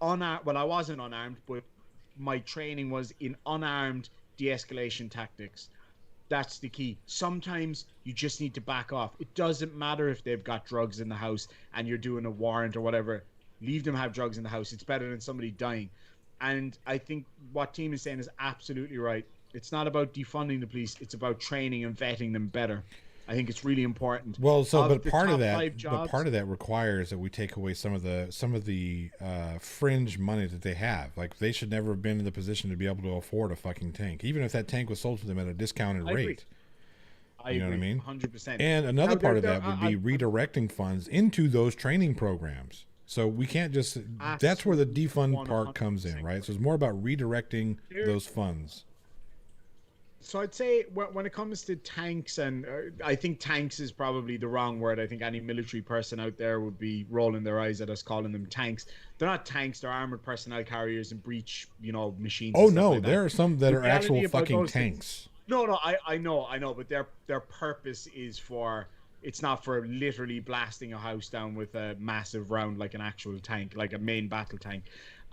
[SPEAKER 3] Well, I wasn't unarmed, but my training was in unarmed de-escalation tactics. That's the key. Sometimes you just need to back off. It doesn't matter if they've got drugs in the house and you're doing a warrant or whatever. Leave them have drugs in the house. It's better than somebody dying. And I think what Team is saying is absolutely right. It's not about defunding the police. It's about training and vetting them better. I think it's really important.
[SPEAKER 2] Well, so but part of that requires that we take away some of the fringe money that they have. Like they should never have been in the position to be able to afford a fucking tank, even if that tank was sold to them at a discounted rate. You know what I mean?
[SPEAKER 3] 100%.
[SPEAKER 2] And another part of that would be redirecting funds into those training programs. So we can't just. That's where the defund part comes in, right? So it's more about redirecting those funds.
[SPEAKER 3] So I'd say when it comes to tanks, and I think tanks is probably the wrong word. I think any military person out there would be rolling their eyes at us calling them tanks. They're not tanks. They're armored personnel carriers and breach, machines.
[SPEAKER 2] Oh no, like there are some that are actual fucking tanks.
[SPEAKER 3] No, I know, but their purpose is for. It's not for literally blasting a house down with a massive round like an actual tank, like a main battle tank.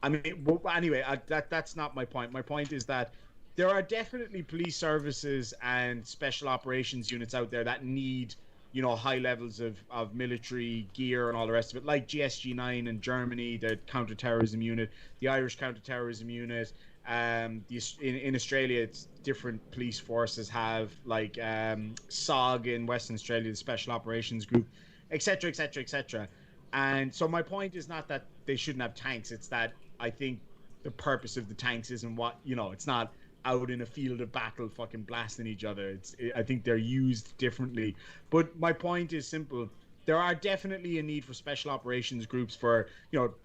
[SPEAKER 3] I mean, anyway, that's not my point. My point is that there are definitely police services and special operations units out there that need, high levels of military gear and all the rest of it, like GSG-9 in Germany, the counter-terrorism unit, the Irish counter-terrorism unit. In Australia, it's different police forces have, like SOG in Western Australia, the Special Operations Group, etc., etc., etc. And so my point is not that they shouldn't have tanks. It's that I think the purpose of the tanks isn't it's not out in a field of battle fucking blasting each other. I think they're used differently. But my point is simple. There are definitely a need for special operations groups for,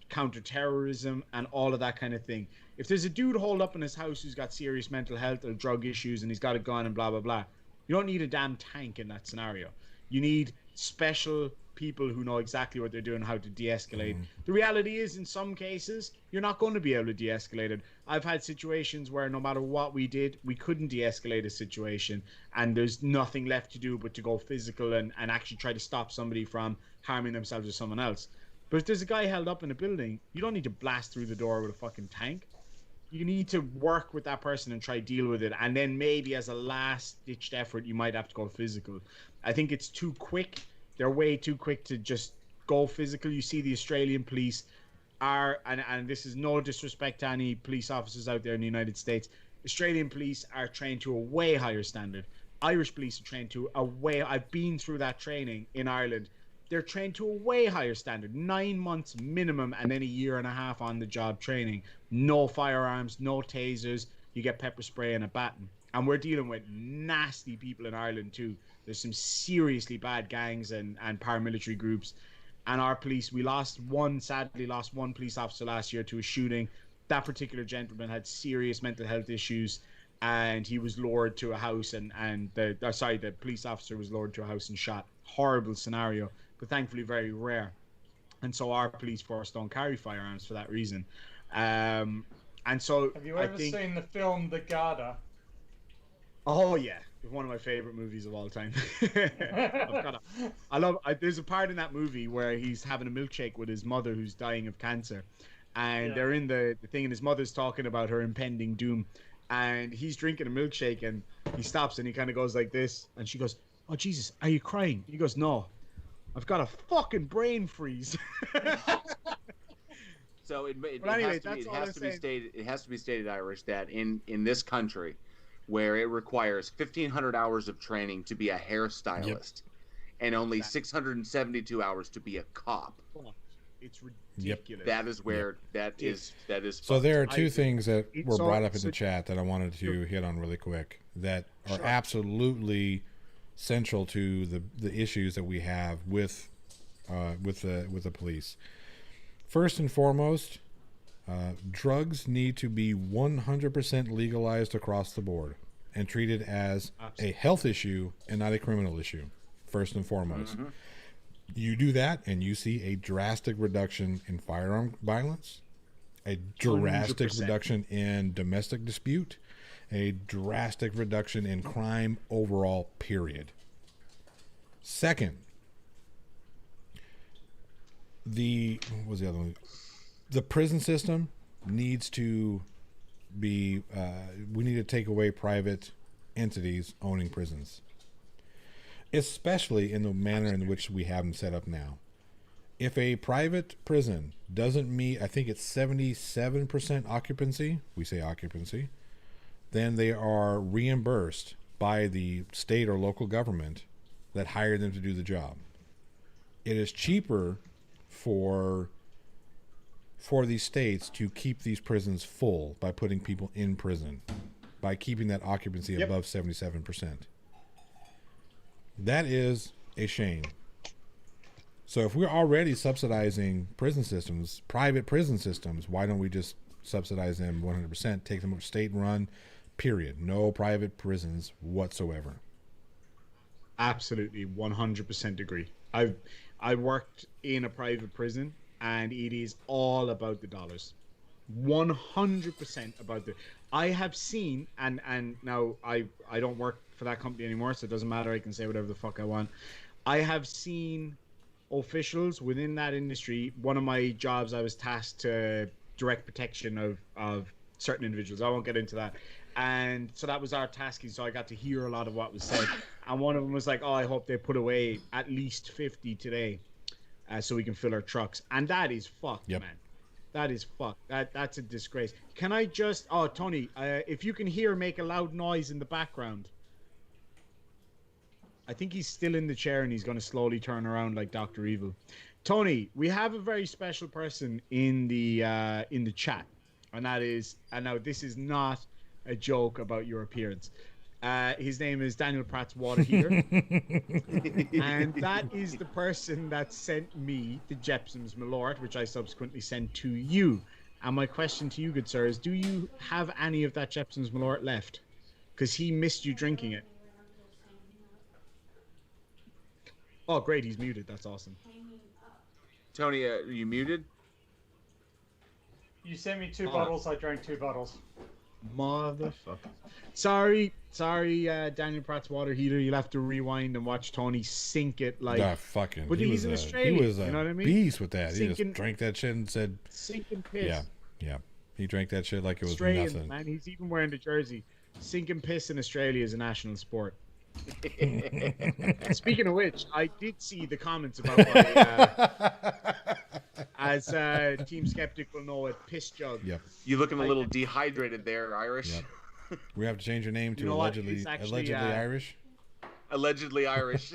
[SPEAKER 3] counter-terrorism and all of that kind of thing. If there's a dude holed up in his house who's got serious mental health or drug issues and he's got a gun and blah, blah, blah, you don't need a damn tank in that scenario. You need special people who know exactly what they're doing, how to de-escalate. The reality is, in some cases, you're not going to be able to de-escalate it. I've had situations where no matter what we did, we couldn't de-escalate a situation, and there's nothing left to do but to go physical and actually try to stop somebody from harming themselves or someone else. But if there's a guy held up in a building, you don't need to blast through the door with a fucking tank. You need to work with that person and try to deal with it, and then maybe as a last-ditched effort, you might have to go physical. I think it's too quick. They're way too quick to just go physical. You see the Australian police are, and this is no disrespect to any police officers out there in the United States, Australian police are trained to a way higher standard. Irish police are trained to I've been through that training in Ireland. They're trained to a way higher standard, 9 months minimum, and then a year and a half on the job training. No firearms, no tasers. You get pepper spray and a baton. And we're dealing with nasty people in Ireland too. There's some seriously bad gangs and paramilitary groups. And our police, sadly lost one police officer last year to a shooting. That particular gentleman had serious mental health issues, and he was lured to a house the police officer was lured to a house and shot. Horrible scenario, but thankfully very rare. And so our police force don't carry firearms for that reason. And so
[SPEAKER 1] have you ever seen the film The Garda?
[SPEAKER 3] Oh yeah, one of my favorite movies of all time. There's a part in that movie where he's having a milkshake with his mother who's dying of cancer, and they're in the thing, and his mother's talking about her impending doom, and he's drinking a milkshake, and he stops and he kind of goes like this, and she goes, "Oh Jesus, are you crying?" He goes, "No, I've got a fucking brain freeze."
[SPEAKER 4] So it has to be stated, Irish, that in this country, where it requires 1,500 hours of training to be a hairstylist, and only 672 hours to be a cop.
[SPEAKER 3] It's ridiculous.
[SPEAKER 4] That is where that is.
[SPEAKER 2] So there are two things that were
[SPEAKER 3] so-
[SPEAKER 2] brought up in
[SPEAKER 3] so-
[SPEAKER 2] the chat that I wanted to hit on really quick that are absolutely central to the issues that we have with the police. First and foremost, drugs need to be 100% legalized across the board and treated as a health issue and not a criminal issue. First and foremost. You do that and you see a drastic reduction in firearm violence, a drastic
[SPEAKER 3] 100%.
[SPEAKER 2] reduction in domestic dispute, a drastic reduction in crime overall, period. Second, what was the other one? The prison system needs to be, we need to take away private entities owning prisons, especially in the manner in which we have them set up now. If a private prison doesn't meet, I think it's 77% occupancy, we say occupancy, then they are reimbursed by the state or local government that hired them to do the job. It is cheaper for these states to keep these prisons full by putting people in prison, by keeping that occupancy above 77%. That is a shame. So if we're already subsidizing prison systems, private prison systems, why don't we just subsidize them 100%, take them state run, period. No private prisons whatsoever.
[SPEAKER 3] Absolutely, 100% agree. I worked in a private prison, and it is all about the dollars. 100% about the. I have seen, and now I don't work for that company anymore, so it doesn't matter. I can say whatever the fuck I want. I have seen officials within that industry. One of my jobs, I was tasked to direct protection of certain individuals. I won't get into that. And so that was our tasking. So I got to hear a lot of what was said. And one of them was like, "Oh, I hope they put away at least 50 today, so we can fill our trucks." And that is fucked, man. That is fucked. That's a disgrace. Can I just? Oh, Tony, if you can hear, make a loud noise in the background. I think he's still in the chair and he's going to slowly turn around like Dr. Evil. Tony, we have a very special person in the chat, and that is, and now this is not a joke about your appearance. His name is Daniel Pratt's water heater, and that is the person that sent me the Jepson's Malort, which I subsequently sent to you. And my question to you, good sir, is: do you have any of that Jepson's Malort left? Because he missed you drinking it. Oh, great, he's muted. That's awesome.
[SPEAKER 4] Tony, are you muted?
[SPEAKER 1] You sent me 2 bottles. I drank 2 bottles.
[SPEAKER 3] Motherfucker. Sorry, Daniel Pratt's water heater. You'll have to rewind and watch Tony sink it like.
[SPEAKER 2] Fucking.
[SPEAKER 3] But he's in Australia.
[SPEAKER 2] He was a
[SPEAKER 3] you know what I mean?
[SPEAKER 2] beast with that.
[SPEAKER 3] Sinking,
[SPEAKER 2] he just drank that shit and said,
[SPEAKER 3] "Sinking piss."
[SPEAKER 2] Yeah. He drank that shit like it was
[SPEAKER 3] Australian,
[SPEAKER 2] nothing.
[SPEAKER 3] Man, he's even wearing the jersey. Sinking piss in Australia is a national sport. Speaking of which, I did see the comments about my, as Team Skeptic will know it, piss jug.
[SPEAKER 2] Yep.
[SPEAKER 4] You looking a little dehydrated there, Irish.
[SPEAKER 2] Yep. We have to change your name to
[SPEAKER 3] You know what?
[SPEAKER 2] allegedly
[SPEAKER 3] It's actually,
[SPEAKER 2] Irish.
[SPEAKER 4] Allegedly Irish.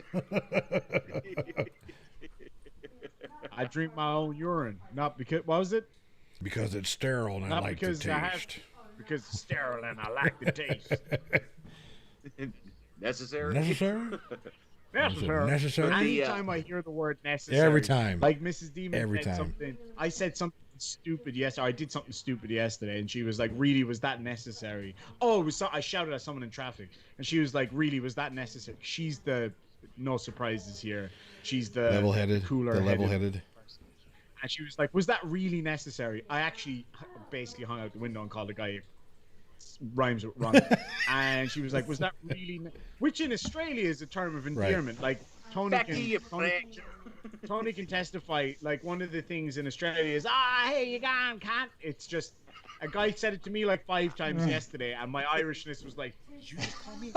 [SPEAKER 3] I drink my own urine, not because what was it?
[SPEAKER 2] Because it's sterile and
[SPEAKER 3] Not
[SPEAKER 2] I like the
[SPEAKER 3] because I have-
[SPEAKER 2] taste.
[SPEAKER 3] Because it's sterile and I like the taste.
[SPEAKER 4] Necessary?
[SPEAKER 2] Necessary?
[SPEAKER 3] Necessary.
[SPEAKER 2] Necessary?
[SPEAKER 3] Anytime I hear the word necessary,
[SPEAKER 2] Every time.
[SPEAKER 3] like Mrs. Demon
[SPEAKER 2] Every
[SPEAKER 3] said
[SPEAKER 2] time.
[SPEAKER 3] something. I said something stupid yesterday. I did something stupid yesterday, and she was like, "Really, was that necessary?" Oh, it was I shouted at someone in traffic, and she was like, "Really, was that necessary?" She's the no surprises here. She's the
[SPEAKER 2] Level-headed.
[SPEAKER 3] cooler,
[SPEAKER 2] The level-headed.
[SPEAKER 3] and she was like, "Was that really necessary?" I actually basically hung out the window and called the guy. Rhymes with run. And she was like, "Was that really?" Which in Australia is a term of endearment. Like Tony Tony can testify. Like one of the things in Australia is, "Hey, you gone, cunt." It's just a guy said it to me like 5 times yesterday, and my Irishness was like, "Did you just call me?"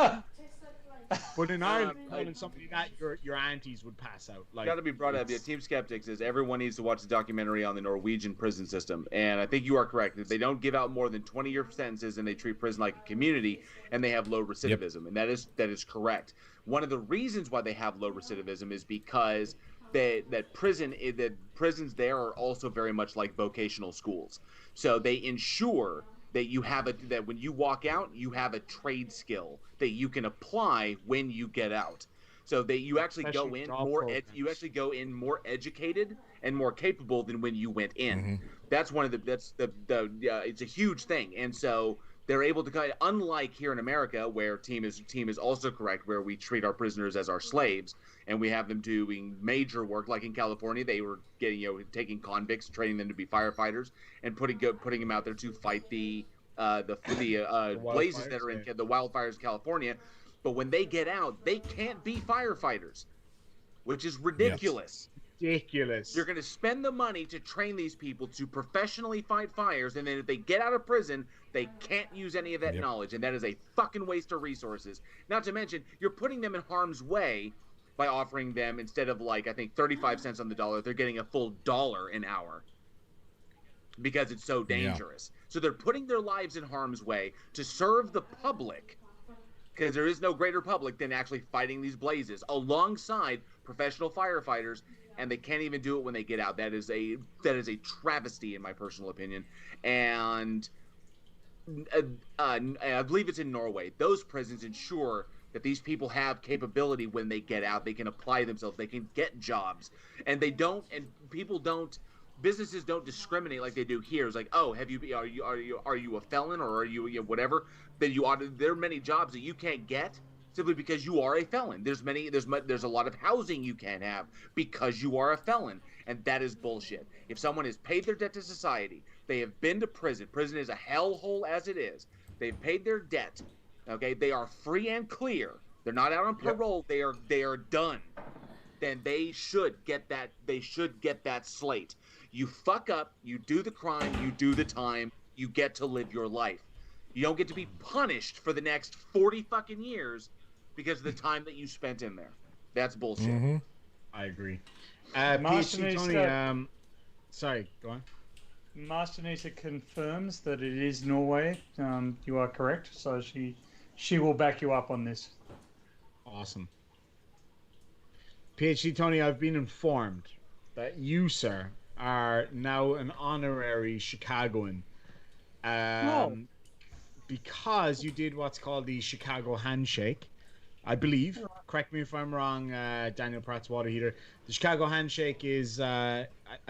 [SPEAKER 3] But in Ireland, calling somebody that, your aunties would pass out. Like,
[SPEAKER 4] got to be brought up. Yeah, Team Skeptics is everyone needs to watch the documentary on the Norwegian prison system, and I think you are correct. They don't give out more than 20-year sentences, and they treat prison like a community, and they have low recidivism, and that is correct. One of the reasons why they have low recidivism is because that prisons there are also very much like vocational schools, so they ensure that you have that when you walk out, you have a trade skill that you can apply when you get out. So that you actually go in more educated and more capable than when you went in.
[SPEAKER 2] Mm-hmm.
[SPEAKER 4] That's one of it's a huge thing. And so they're able to kind of, unlike here in America, where team is also correct, where we treat our prisoners as our slaves and we have them doing major work. Like in California, they were getting taking convicts, training them to be firefighters, and putting them out there to fight the blazes that are in the wildfires in California. But when they get out, they can't be firefighters, which is ridiculous.
[SPEAKER 3] Ridiculous.
[SPEAKER 4] You're going to spend the money to train these people to professionally fight fires, and then if they get out of prison, they can't use any of that knowledge, and that is a fucking waste of resources. Not to mention, you're putting them in harm's way by offering them, instead of I think 35 cents on the dollar, they're getting a full $1 an hour because it's so dangerous. So they're putting their lives in harm's way to serve the public, because there is no greater public than actually fighting these blazes alongside professional firefighters, and they can't even do it when they get out. That is a travesty, in my personal opinion. And I believe it's in Norway. Those prisons ensure that these people have capability when they get out. They can apply themselves. They can get jobs, and businesses don't discriminate like they do here. It's like, oh, are you a felon, or are you whatever? Then there are many jobs that you can't get simply because you are a felon. There's a lot of housing you can't have because you are a felon, and that is bullshit. If someone has paid their debt to society, they have been to prison. Prison is a hellhole as it is. They've paid their debt. Okay, they are free and clear. They're not out on parole. Yep. They are done. Then they should get that. They should get that slate. You fuck up, you do the crime, you do the time, you get to live your life. You don't get to be punished for the next 40 fucking years because of the time that you spent in there. That's bullshit.
[SPEAKER 2] Mm-hmm.
[SPEAKER 3] I agree. PhD Tony, sorry, go on.
[SPEAKER 1] Master Nisa confirms that it is Norway. You are correct. So she will back you up on this.
[SPEAKER 3] Awesome. PhD Tony, I've been informed that you, sir, are now an honorary Chicagoan. Because you did what's called the Chicago handshake, I believe. Correct me if I'm wrong, Daniel Pratt's water heater. The Chicago handshake is, I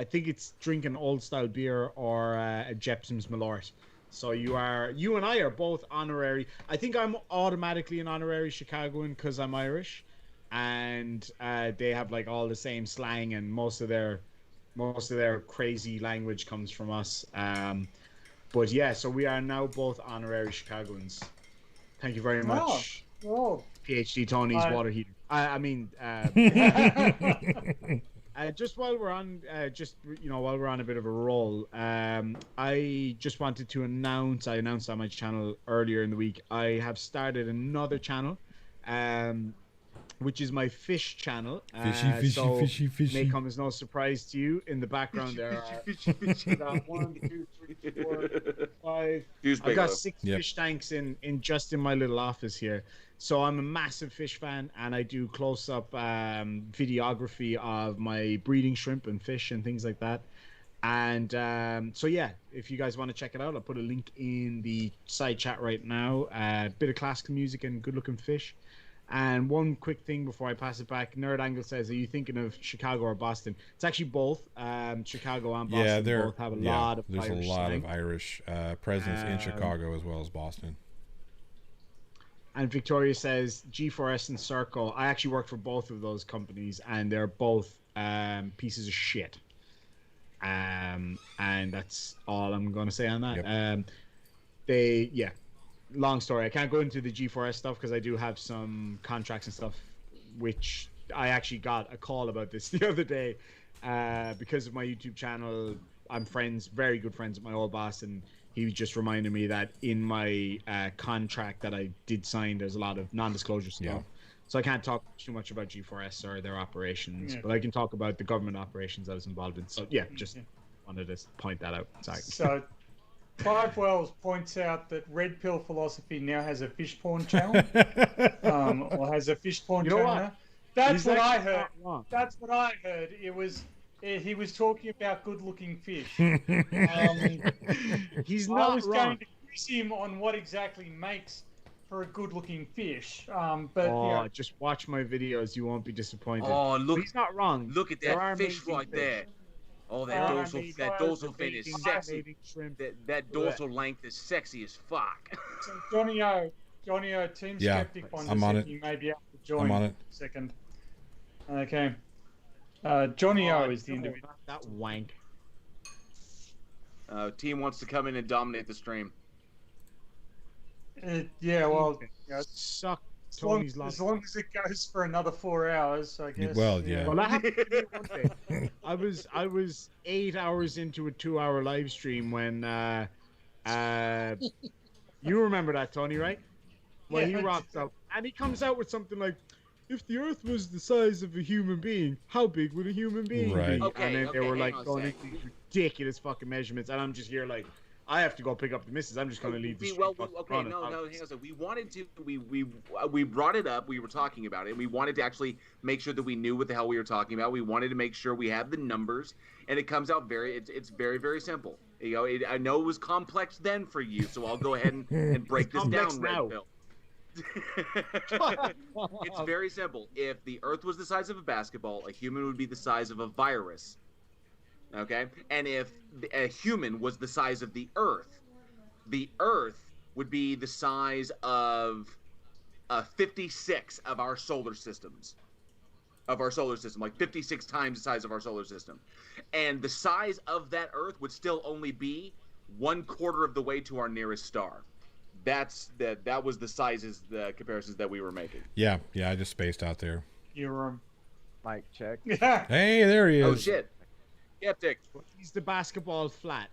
[SPEAKER 3] think it's drinking old style beer or a Jepson's Malort. So you and I are both honorary. I think I'm automatically an honorary Chicagoan because I'm Irish, and they have all the same slang, and most of their crazy language comes from us. But yeah, so we are now both honorary Chicagoans. Thank you very much, PhD Tony's water heater. Just while we're on, while we're on a bit of a roll, I just wanted to announce. I announced on my channel earlier in the week. I have started another channel, which is my fish channel. Fishy. May come as no surprise to you. In the background there are 1, 2, 3, 4, 5. I've got 6 fish tanks in my little office here. So I'm a massive fish fan, and I do close-up videography of my breeding shrimp and fish and things like that. And so yeah, if you guys want to check it out, I'll put a link in the side chat right now. A bit of classical music and good-looking fish. And one quick thing before I pass it back, Nerd Angle says, are you thinking of Chicago or Boston? It's actually both. Chicago and Boston both have a lot of Irish
[SPEAKER 2] There's a lot
[SPEAKER 3] slang.
[SPEAKER 2] of Irish presence in Chicago as well as Boston.
[SPEAKER 3] And Victoria says, G4S and Serco. I actually work for both of those companies, and they're both pieces of shit. And that's all I'm going to say on that. Yep. Long story. I can't go into the G4S stuff because I do have some contracts and stuff, which I actually got a call about this the other day because of my YouTube channel. I'm very good friends with my old boss, and he just reminded me that in my contract that I did sign, there's a lot of non-disclosure stuff. So I can't talk too much about G4S or their operations,
[SPEAKER 1] Yeah.
[SPEAKER 3] but I can talk about the government operations I was involved in. So yeah, just wanted to point that out. Sorry.
[SPEAKER 1] So, Clive Wells points out that Red Pill Philosophy now has a fish porn channel, or has a fish porn
[SPEAKER 3] You know
[SPEAKER 1] channel
[SPEAKER 3] what?
[SPEAKER 1] now. That's
[SPEAKER 3] He's
[SPEAKER 1] what I
[SPEAKER 3] actually
[SPEAKER 1] heard.
[SPEAKER 3] not wrong.
[SPEAKER 1] That's what I heard. He was talking about good-looking fish.
[SPEAKER 3] He's
[SPEAKER 1] I
[SPEAKER 3] not
[SPEAKER 1] was
[SPEAKER 3] wrong.
[SPEAKER 1] going to quiz him on what exactly makes for a good-looking fish, but you
[SPEAKER 3] Oh,
[SPEAKER 1] know,
[SPEAKER 3] just watch my videos. You won't be disappointed.
[SPEAKER 4] Oh,
[SPEAKER 3] But
[SPEAKER 4] look!
[SPEAKER 3] he's not wrong.
[SPEAKER 4] Look at
[SPEAKER 3] There are
[SPEAKER 4] that fish
[SPEAKER 3] amazing
[SPEAKER 4] right there. Oh,
[SPEAKER 1] There are
[SPEAKER 4] that dorsal fin is
[SPEAKER 3] amazing
[SPEAKER 4] sexy.
[SPEAKER 3] amazing shrimp.
[SPEAKER 4] That dorsal length is sexy as fuck.
[SPEAKER 1] so Johnny O, Team
[SPEAKER 2] Yeah,
[SPEAKER 1] Skeptic Bond,
[SPEAKER 2] I'm on it.
[SPEAKER 1] you may be able to join.
[SPEAKER 2] I'm on
[SPEAKER 1] in
[SPEAKER 2] it.
[SPEAKER 1] a second. Okay. Johnny O is the individual.
[SPEAKER 3] That wank.
[SPEAKER 4] Team wants to come in and dominate the stream.
[SPEAKER 1] Yeah, well, you know,
[SPEAKER 3] Suck
[SPEAKER 1] as long,
[SPEAKER 3] Tony's
[SPEAKER 1] as long as it goes for another 4 hours, I guess.
[SPEAKER 2] Well, yeah.
[SPEAKER 3] Well, that happened to me one day. I was 8 hours into a 2-hour live stream when you remember that, Tony, right? Well, he
[SPEAKER 1] Yeah, I
[SPEAKER 3] rocks
[SPEAKER 1] do.
[SPEAKER 3] up and he comes out with something like, "If the Earth was the size of a human being, how big would a human being
[SPEAKER 2] Right.
[SPEAKER 3] be?"
[SPEAKER 4] Okay,
[SPEAKER 3] and then they
[SPEAKER 4] okay,
[SPEAKER 3] were
[SPEAKER 4] hang
[SPEAKER 3] like
[SPEAKER 4] on a
[SPEAKER 3] going
[SPEAKER 4] sec.
[SPEAKER 3] into these ridiculous fucking measurements, and I'm just here like, I have to go pick up the missus. I'm just going to leave the stream.
[SPEAKER 4] Okay, no, hang on a second. We wanted to, we brought it up. We were talking about it. And we wanted to actually make sure that we knew what the hell we were talking about. We wanted to make sure we had the numbers, and it comes out it's very, very simple. You know, I know it was complex then for you, so I'll go ahead and break this
[SPEAKER 3] Complex
[SPEAKER 4] down,
[SPEAKER 3] now.
[SPEAKER 4] Red Pill. It's very simple. If the Earth was the size of a basketball, a human would be the size of a virus. Okay? And if a human was the size of the Earth would be the size of 56 of our solar systems. Of our solar system, like 56 times the size of our solar system. And the size of that Earth would still only be 1/4 of the way to our nearest star. That was the comparisons that we were making.
[SPEAKER 2] Yeah, I just spaced out there.
[SPEAKER 1] You're
[SPEAKER 5] Mic check.
[SPEAKER 1] yeah.
[SPEAKER 2] Hey, there he is.
[SPEAKER 4] Oh shit. Skeptic.
[SPEAKER 3] He's the basketball flat.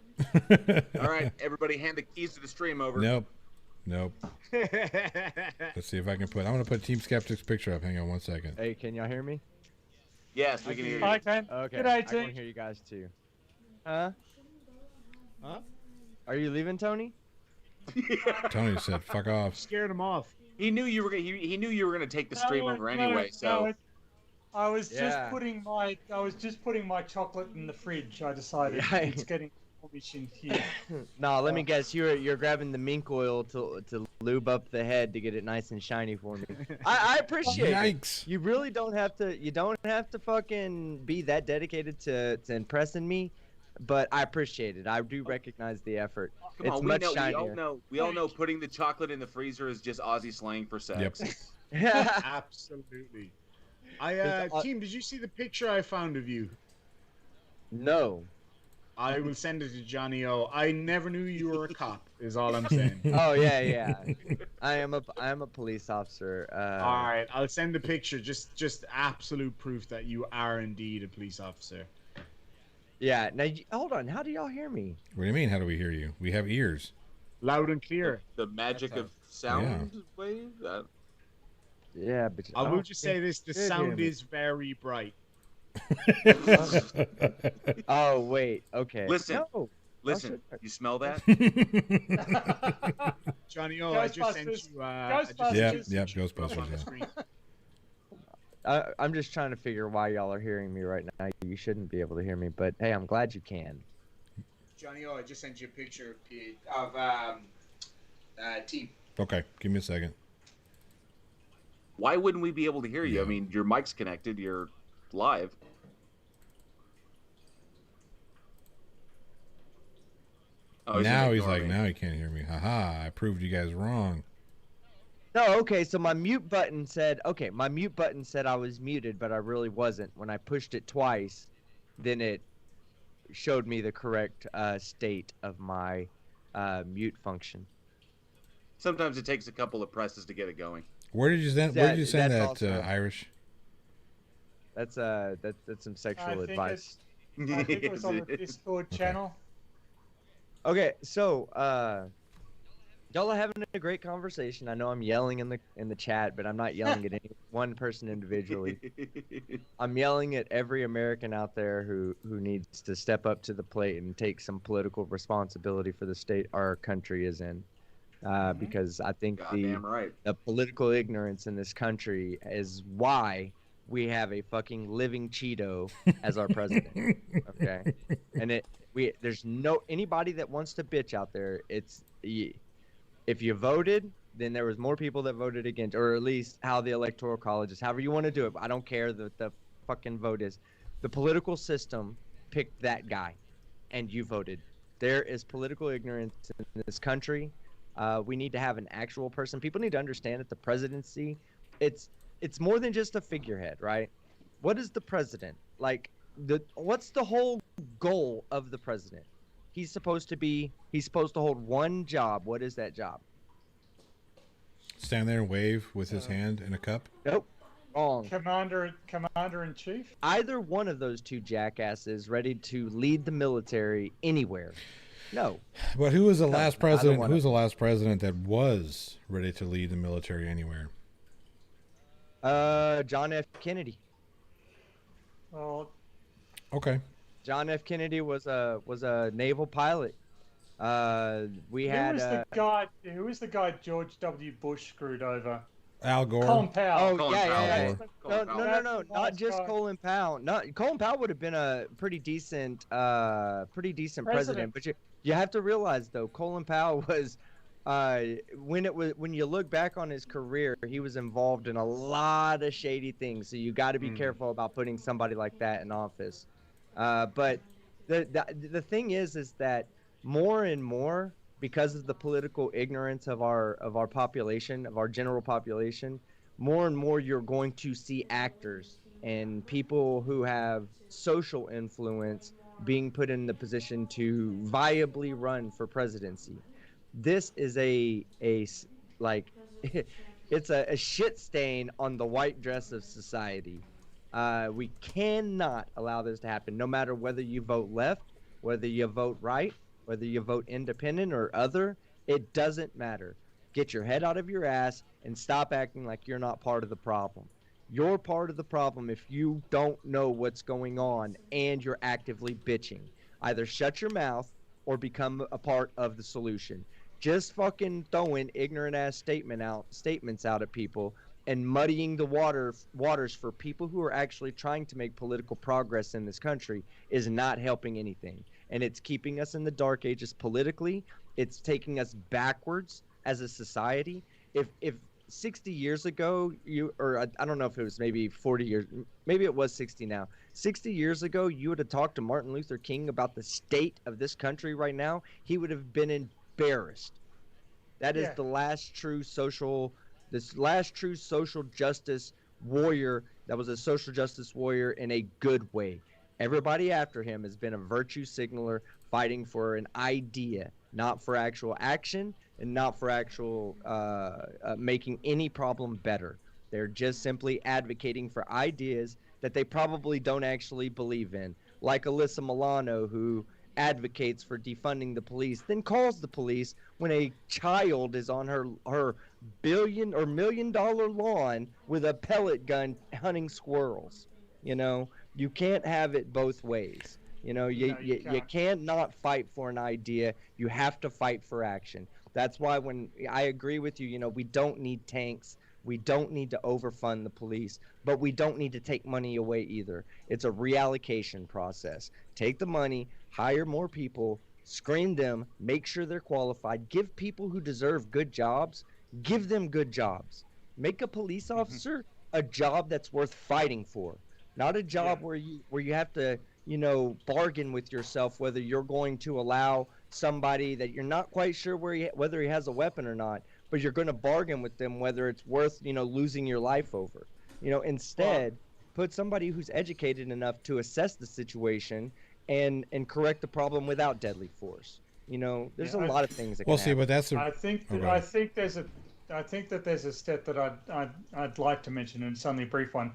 [SPEAKER 4] All right, everybody hand the keys to the stream over.
[SPEAKER 2] Nope. Let's see if I can put. I'm gonna put Team Skeptic's picture up. Hang on 1 second.
[SPEAKER 5] Hey, can y'all hear me?
[SPEAKER 4] Yes, we can hear you.
[SPEAKER 1] I can.
[SPEAKER 5] Okay.
[SPEAKER 1] Good
[SPEAKER 5] I
[SPEAKER 1] day,
[SPEAKER 5] can
[SPEAKER 1] team.
[SPEAKER 5] hear you guys too. Huh?
[SPEAKER 3] Huh?
[SPEAKER 5] Are you leaving, Tony?
[SPEAKER 2] Tony said, "Fuck off."
[SPEAKER 3] Scared him off.
[SPEAKER 4] He knew you were gonna. He knew you were gonna take the stream
[SPEAKER 1] No,
[SPEAKER 4] over
[SPEAKER 1] no,
[SPEAKER 4] anyway. So
[SPEAKER 1] no, I was just
[SPEAKER 5] Yeah.
[SPEAKER 1] putting my chocolate in the fridge. I decided
[SPEAKER 5] Yeah.
[SPEAKER 1] it's getting rubbish in here.
[SPEAKER 5] No, let me guess. You're grabbing the mink oil to lube up the head to get it nice and shiny for me. I appreciate it.
[SPEAKER 2] Yikes!
[SPEAKER 5] You really don't have to. You don't have to fucking be that dedicated to impressing me, but I appreciate it. I do recognize the effort.
[SPEAKER 4] come
[SPEAKER 5] It's
[SPEAKER 4] on,
[SPEAKER 5] much
[SPEAKER 4] we
[SPEAKER 5] shinier.
[SPEAKER 4] all know putting the chocolate in the freezer is just Aussie slang for sex.
[SPEAKER 2] Yep.
[SPEAKER 3] Absolutely.
[SPEAKER 5] It's-
[SPEAKER 3] Team, did you see the picture I found of you?
[SPEAKER 5] No.
[SPEAKER 3] I will send it to Johnny O. I never knew you were a cop. Is all I'm saying.
[SPEAKER 5] Oh yeah. I am a police officer.
[SPEAKER 3] All right, I'll send the picture. Just absolute proof that you are indeed a police officer.
[SPEAKER 5] Yeah. Now hold on. How do y'all hear me?
[SPEAKER 2] What do you mean? How do we hear you? We have ears.
[SPEAKER 3] Loud and clear.
[SPEAKER 4] The magic of sound wave.
[SPEAKER 5] Yeah, but
[SPEAKER 3] I will just say this: the
[SPEAKER 5] should hear
[SPEAKER 3] sound
[SPEAKER 5] me.
[SPEAKER 3] is very bright.
[SPEAKER 5] Oh wait. Okay.
[SPEAKER 4] Listen.
[SPEAKER 5] No.
[SPEAKER 4] Listen, you smell that?
[SPEAKER 3] Johnny O, I just sent
[SPEAKER 1] Ghostbusters.
[SPEAKER 3] you. I just sent
[SPEAKER 2] Yep,
[SPEAKER 3] you
[SPEAKER 2] yep,
[SPEAKER 3] some pictures
[SPEAKER 2] Ghostbusters,
[SPEAKER 3] on the
[SPEAKER 2] yeah.
[SPEAKER 3] screen.
[SPEAKER 5] I'm just trying to figure why y'all are hearing me right now. You shouldn't be able to hear me, but hey, I'm glad you can.
[SPEAKER 3] Johnny O, I just sent you a picture of Team.
[SPEAKER 2] Okay, give me a second.
[SPEAKER 4] Why wouldn't we be able to hear you? I
[SPEAKER 2] Yeah.
[SPEAKER 4] mean, your mic's connected. You're live. Oh,
[SPEAKER 2] Now he's like,
[SPEAKER 4] ignoring me.
[SPEAKER 2] now he can't hear me. Haha! I proved you guys wrong.
[SPEAKER 5] No, okay, so my mute button said I was muted, but I really wasn't. When I pushed it twice, then it showed me the correct state of my mute function.
[SPEAKER 4] Sometimes it takes a couple of presses to get it going.
[SPEAKER 2] Where did you send? Where did you send
[SPEAKER 5] That's
[SPEAKER 2] that,
[SPEAKER 5] also-
[SPEAKER 2] Irish?
[SPEAKER 5] That's some sexual advice.
[SPEAKER 1] I think it was on the Discord channel.
[SPEAKER 5] Okay, so Y'all are having a great conversation. I know I'm yelling in the chat, but I'm not yelling at any one person individually. I'm yelling at every American out there who needs to step up to the plate and take some political responsibility for the state our country is in. Because I think
[SPEAKER 4] right.
[SPEAKER 5] the political ignorance in this country is why we have a fucking living Cheeto as our president. Okay, and there's no anybody that wants to bitch out there. If you voted, then there was more people that voted against, or at least how the electoral college is. However you want to do it, I don't care the fucking vote is. The political system picked that guy, and you voted. There is political ignorance in this country. We need to have an actual person. People need to understand that the presidency, it's more than just a figurehead, right? What is the president? Like, what's the whole goal of the president? He's supposed to hold one job. What is that job?
[SPEAKER 2] Stand there and wave with his hand in a cup?
[SPEAKER 5] Nope. Wrong.
[SPEAKER 1] Commander-in-Chief?
[SPEAKER 5] Either one of those two jackasses ready to lead the military anywhere. No.
[SPEAKER 2] But who was the last president? Who's the last president that was ready to lead the military anywhere?
[SPEAKER 5] John F. Kennedy.
[SPEAKER 1] Well,
[SPEAKER 2] okay.
[SPEAKER 5] John F. Kennedy was a naval pilot. Who
[SPEAKER 1] was the guy George W. Bush screwed over?
[SPEAKER 2] Al Gore.
[SPEAKER 1] Colin Powell.
[SPEAKER 5] Oh, yeah. No. Not just
[SPEAKER 1] guy.
[SPEAKER 5] Colin Powell. Colin Powell would have been a pretty decent president. But you have to realize though, Colin Powell was when you look back on his career, he was involved in a lot of shady things. So you got to be careful about putting somebody like that in office. But the thing is that more and more, because of the political ignorance of our population, of our general population, more and more you're going to see actors and people who have social influence being put in the position to viably run for presidency. This is it's a shit stain on the white dress of society. We cannot allow this to happen, no matter whether you vote left, whether you vote right, whether you vote independent or other. It doesn't matter. Get your head out of your ass and stop acting like you're not part of the problem. You're part of the problem if you don't know what's going on and you're actively bitching. Either shut your mouth or become a part of the solution. Just fucking throwing ignorant ass statements out at people and muddying the waters for people who are actually trying to make political progress in this country is not helping anything. And it's keeping us in the dark ages politically. It's taking us backwards as a society. If 60 years ago, I don't know if it was maybe 40 years, maybe it was 60 now. 60 years ago, you would have talked to Martin Luther King about the state of this country right now, he would have been embarrassed. That is the last true social justice warrior that was a social justice warrior in a good way. Everybody after him has been a virtue signaler fighting for an idea, not for actual action and not for actual making any problem better. They're just simply advocating for ideas that they probably don't actually believe in. Like Alyssa Milano, who advocates for defunding the police, then calls the police when a child is on her $1 or $1 million lawn with a pellet gun hunting squirrels. You can't have it both ways. You can't not fight for an idea. You have to fight for action. That's why when I agree with you, we don't need tanks. We don't need to overfund the police, but we don't need to take money away either. It's a reallocation process. Take the money, hire more people, screen them, make sure they're qualified, give people who deserve good jobs, give them good jobs. Make a police officer a job that's worth fighting for, not a job where you have to, bargain with yourself whether you're going to allow somebody that you're not quite sure whether he has a weapon or not, but you're going to bargain with them whether it's worth, losing your life over. Instead, put somebody who's educated enough to assess the situation and correct the problem without deadly force. There's a lot of things that can happen.
[SPEAKER 2] But that's
[SPEAKER 1] I think that there's a step that I'd like to mention, and it's only a brief one.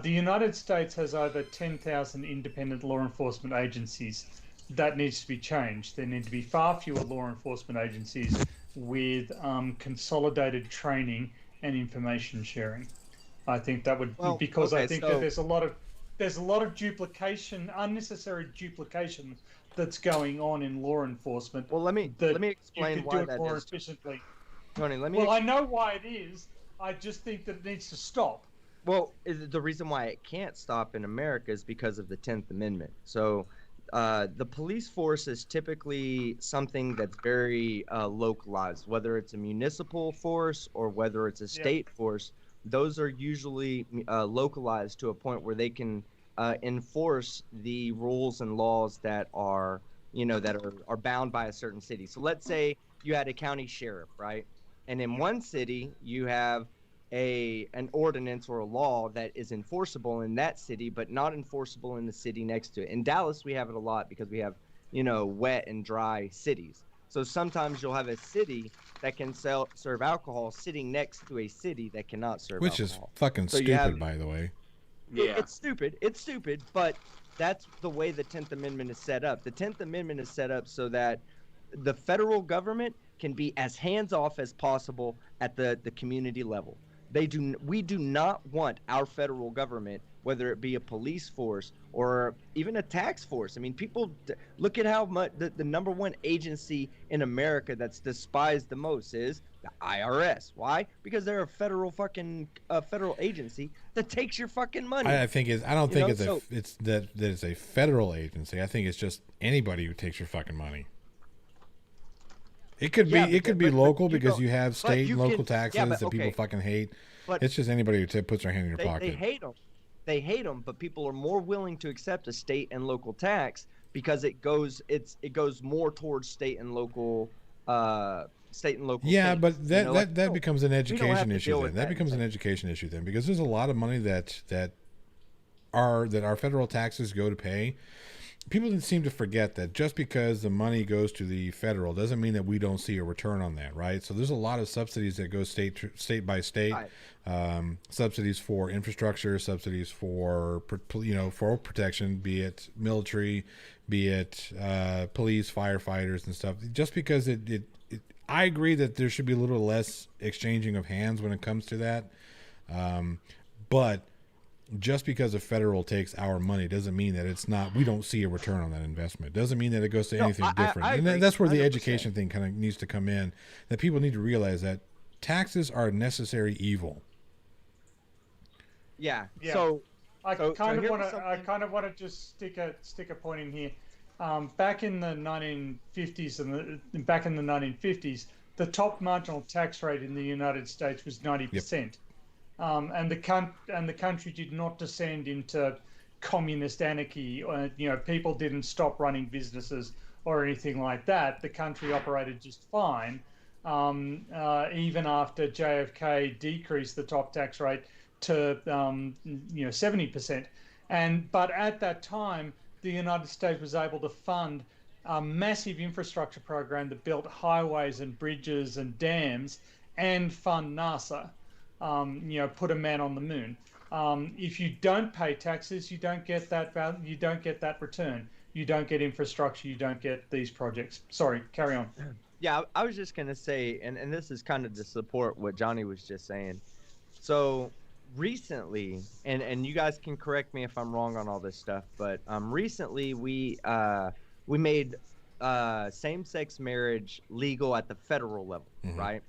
[SPEAKER 1] The United States has over 10,000 independent law enforcement agencies. That needs to be changed. There need to be far fewer law enforcement agencies with consolidated training and information sharing. I think that would,
[SPEAKER 5] Well,
[SPEAKER 1] because I
[SPEAKER 5] okay,
[SPEAKER 1] think
[SPEAKER 5] so
[SPEAKER 1] that there's a lot of duplication, unnecessary duplication that's going on in law enforcement
[SPEAKER 5] well, let me
[SPEAKER 1] that you
[SPEAKER 5] explain
[SPEAKER 1] could do
[SPEAKER 5] why
[SPEAKER 1] it
[SPEAKER 5] that
[SPEAKER 1] more
[SPEAKER 5] is,
[SPEAKER 1] efficiently.
[SPEAKER 5] Tony. Let me
[SPEAKER 1] Well, I know why it is. I just think that it needs to stop.
[SPEAKER 5] Well, the reason why it can't stop in America is because of the 10th Amendment. So, the police force is typically something that's very localized, whether it's a municipal force or whether it's a
[SPEAKER 1] Yep.
[SPEAKER 5] state force. Those are usually localized to a point where they can enforce the rules and laws that are, that are bound by a certain city. So, let's say you had a county sheriff, right? And in one city, you have an ordinance or a law that is enforceable in that city but not enforceable in the city next to it. In Dallas we have it a lot because we have wet and dry cities. So sometimes you'll have a city that can serve alcohol sitting next to a city that cannot serve
[SPEAKER 2] Which is
[SPEAKER 5] alcohol.
[SPEAKER 2] fucking
[SPEAKER 5] So you
[SPEAKER 2] stupid,
[SPEAKER 5] have
[SPEAKER 2] by the way.
[SPEAKER 4] Yeah.
[SPEAKER 5] It's stupid, but that's the way the 10th Amendment is set up. The 10th Amendment is set up so that the federal government can be as hands off as possible at the community level. We do not want our federal government, whether it be a police force or even a tax force. I mean, people look at how much the number one agency in America that's despised the most is the IRS. Why? Because they're a federal agency that takes your fucking money.
[SPEAKER 2] I think it's. I don't think
[SPEAKER 5] know,
[SPEAKER 2] it's that it's a federal agency. I think it's just anybody who takes your fucking money. It could be. It could be local because you have state and local taxes that people fucking hate.
[SPEAKER 5] But
[SPEAKER 2] it's just anybody who puts their hand in your pocket.
[SPEAKER 5] They hate them. They hate them, but people are more willing to accept a state and local tax because it goes more towards state and local.
[SPEAKER 2] Yeah,
[SPEAKER 5] things.
[SPEAKER 2] but that becomes an education issue then. That becomes an
[SPEAKER 5] insane.
[SPEAKER 2] education issue then because there's a lot of money that our federal taxes go to pay. People seem to forget that just because the money goes to the federal doesn't mean that we don't see a return on that, right? So there's a lot of subsidies that go state by state,
[SPEAKER 5] Right.
[SPEAKER 2] Subsidies for infrastructure, subsidies for for protection, be it military, be it police, firefighters, and stuff. Just because I agree that there should be a little less exchanging of hands when it comes to that, but just because the federal takes our money doesn't mean that we don't see a return on that investment. Doesn't mean that it goes to anything different. And that's where the 100%. Education thing kind of needs to come in, that people need to realize that taxes are a necessary evil.
[SPEAKER 5] Yeah.
[SPEAKER 1] Yeah.
[SPEAKER 5] So
[SPEAKER 1] I kind of want to just stick a point in here. Back in the 1950s back in the 1950s, the top marginal tax rate in the United States was 90%.
[SPEAKER 2] Yep.
[SPEAKER 1] And the country did not descend into communist anarchy. People didn't stop running businesses or anything like that. The country operated just fine, even after JFK decreased the top tax rate to 70%. But at that time, the United States was able to fund a massive infrastructure program that built highways and bridges and dams, and fund NASA. Put a man on the moon. If you don't pay taxes, you don't get that value. You don't get that return. You don't get infrastructure. You don't get these projects. Sorry, carry on.
[SPEAKER 5] Yeah, I was just gonna say, and this is kind of to support what Johnny was just saying. So recently, and you guys can correct me if I'm wrong on all this stuff, but recently we made same-sex marriage legal at the federal level,
[SPEAKER 2] Mm-hmm.
[SPEAKER 5] right?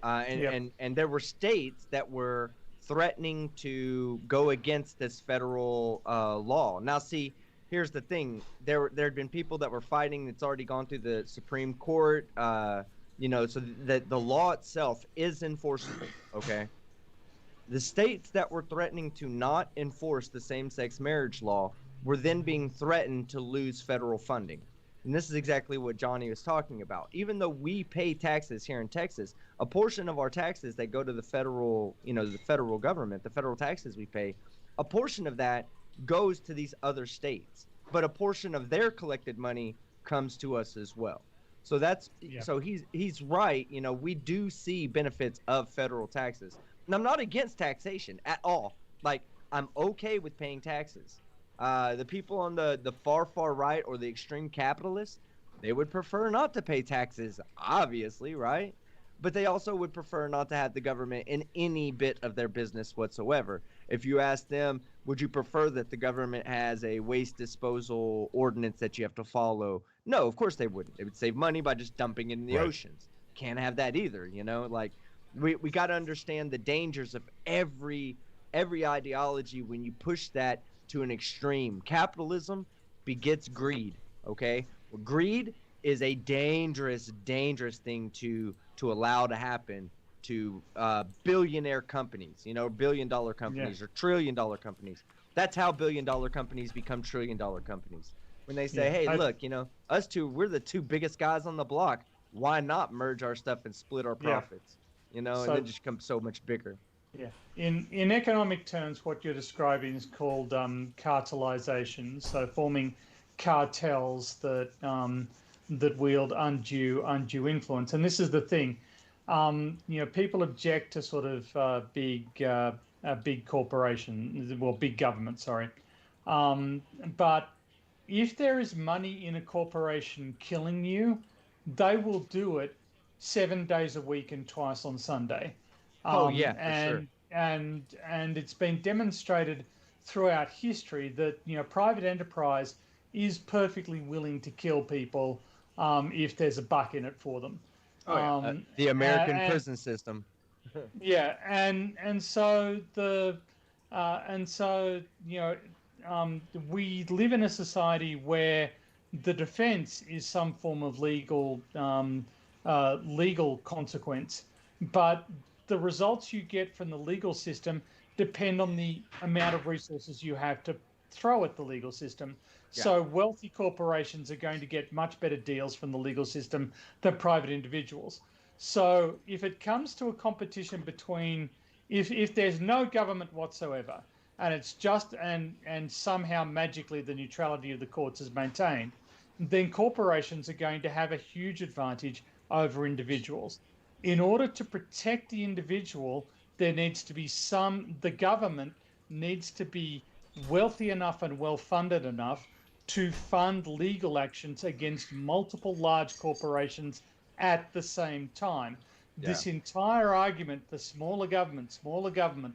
[SPEAKER 2] Yep.
[SPEAKER 5] And there were states that were threatening to go against this federal law. Now, see, here's the thing: there had been people that were fighting. It's already gone through the Supreme Court. So that the law itself is enforceable. Okay. The states that were threatening to not enforce the same-sex marriage law were then being threatened to lose federal funding. And this is exactly what Johnny was talking about. Even though we pay taxes here in Texas, a portion of our taxes that go to the federal, the federal government, the federal taxes we pay, a portion of that goes to these other states. But a portion of their collected money comes to us as well. So so he's right. We do see benefits of federal taxes. And I'm not against taxation at all. Like, I'm okay with paying taxes. The people on the far right or the extreme capitalists, they would prefer not to pay taxes, obviously, right? but they also would prefer not to have the government in any bit of their business whatsoever. If you ask them, would you prefer that the government has a waste disposal ordinance that you have to follow? No, of course they wouldn't. They would save money by just dumping it in the
[SPEAKER 2] Right.
[SPEAKER 5] oceans. Can't have that either, you know? Like we got to understand the dangers of every ideology when you push that to an extreme. Capitalism begets greed, okay? Well, greed is a dangerous thing to allow to happen to billionaire companies, you know, billion-dollar companies or trillion-dollar companies. That's how billion-dollar companies become trillion-dollar companies. When they say, hey, look, you know, us two, we're the two biggest guys on the block. Why not merge our stuff and split our profits? You know, and then just become so much bigger.
[SPEAKER 1] Yeah. In economic terms, what you're describing is called cartelization. So forming cartels that that wield undue influence. And this is the thing. You know, people object to sort of big corporation, well, big government, sorry. But if there is money in a corporation killing you, they will do it 7 days a week and twice on Sunday.
[SPEAKER 5] For sure.
[SPEAKER 1] And it's been demonstrated throughout history that, you know, private enterprise is perfectly willing to kill people if there's a buck in it for them.
[SPEAKER 5] The American prison system.
[SPEAKER 1] Yeah, and so you know, we live in a society where the defense is some form of legal consequence, but the results you get from the legal system depend on the amount of resources you have to throw at the legal system. Yeah. So wealthy corporations are going to get much better deals from the legal system than private individuals. So if it comes to a competition between, if there's no government whatsoever, and it's just and somehow magically the neutrality of the courts is maintained, then corporations are going to have a huge advantage over individuals. In order to protect the individual, there needs to be the government needs to be wealthy enough and well-funded enough to fund legal actions against multiple large corporations at the same time. Yeah. This entire argument, the smaller government,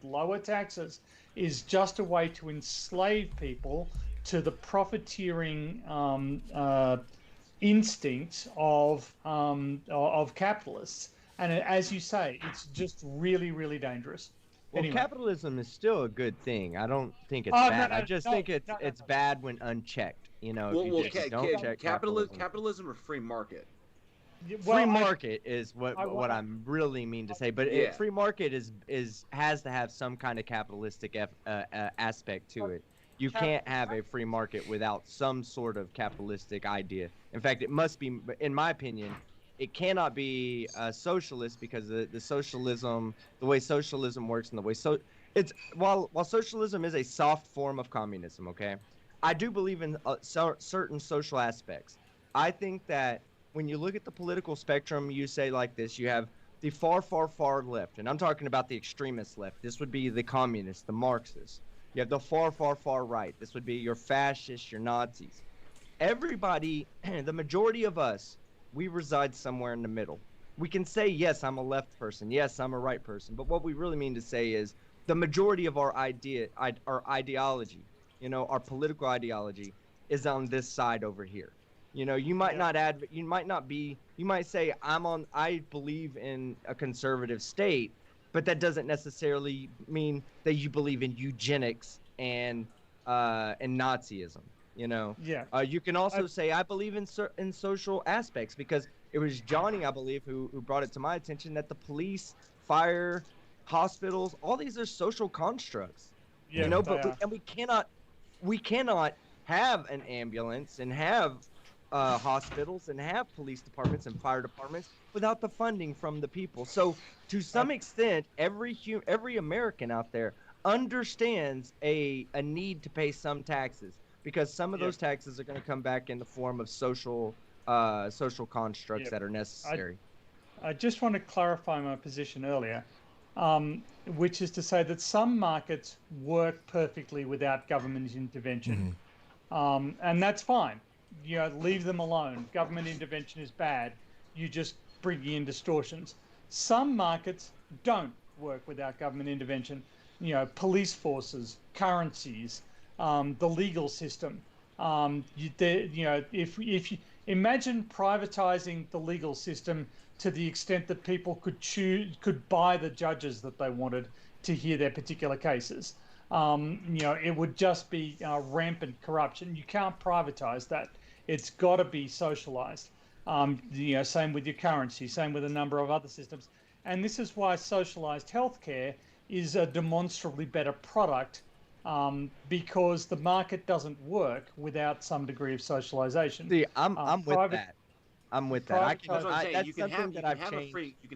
[SPEAKER 1] lower taxes, is just a way to enslave people to the profiteering instincts of capitalists. And as you say, it's just really, really dangerous.
[SPEAKER 5] Well, anyway. Capitalism is still a good thing. I don't think it's bad. I just think it's bad when unchecked. You know, don't check
[SPEAKER 4] capitalism or free market.
[SPEAKER 5] Well, free market is what I really mean to say. But free market has to have some kind of capitalistic aspect to it. You can't have a free market without some sort of capitalistic idea. In fact, it must be, in my opinion, it cannot be socialist, because the way socialism works and the way while socialism is a soft form of communism, okay, I do believe in certain social aspects. I think that when you look at the political spectrum, you say like this: you have the far left, and I'm talking about the extremist left. This would be the communists, the Marxists. You have the far right. This would be your fascists, your Nazis. Everybody, the majority of us, we reside somewhere in the middle. We can say, yes, I'm a left person. Yes, I'm a right person. But what we really mean to say is the majority of our ideology, you know, our political ideology is on this side over here. You know, you might you might say I believe in a conservative state, but that doesn't necessarily mean that you believe in eugenics and Nazism. You know, you can also say I believe in social aspects, because it was Johnny, I believe, who brought it to my attention that the police, fire, hospitals, all these are social constructs. Yeah, you know, but we cannot have an ambulance and have hospitals and have police departments and fire departments without the funding from the people. So to some extent, every American out there understands a need to pay some taxes, because some of those taxes are going to come back in the form of social constructs that are necessary.
[SPEAKER 1] I just want to clarify my position earlier, which is to say that some markets work perfectly without government intervention, and that's fine. You know, leave them alone. Government intervention is bad. You just bring in distortions. Some markets don't work without government intervention. Police forces, currencies, the legal system. If you imagine privatizing the legal system to the extent that people could buy the judges that they wanted to hear their particular cases. It would just be rampant corruption. You can't privatize that. It's got to be socialized. Same with your currency, same with a number of other systems. And this is why socialized healthcare is a demonstrably better product, because the market doesn't work without some degree of socialization.
[SPEAKER 5] See, I'm with that. I'm with that.
[SPEAKER 4] That's what I'm saying. You can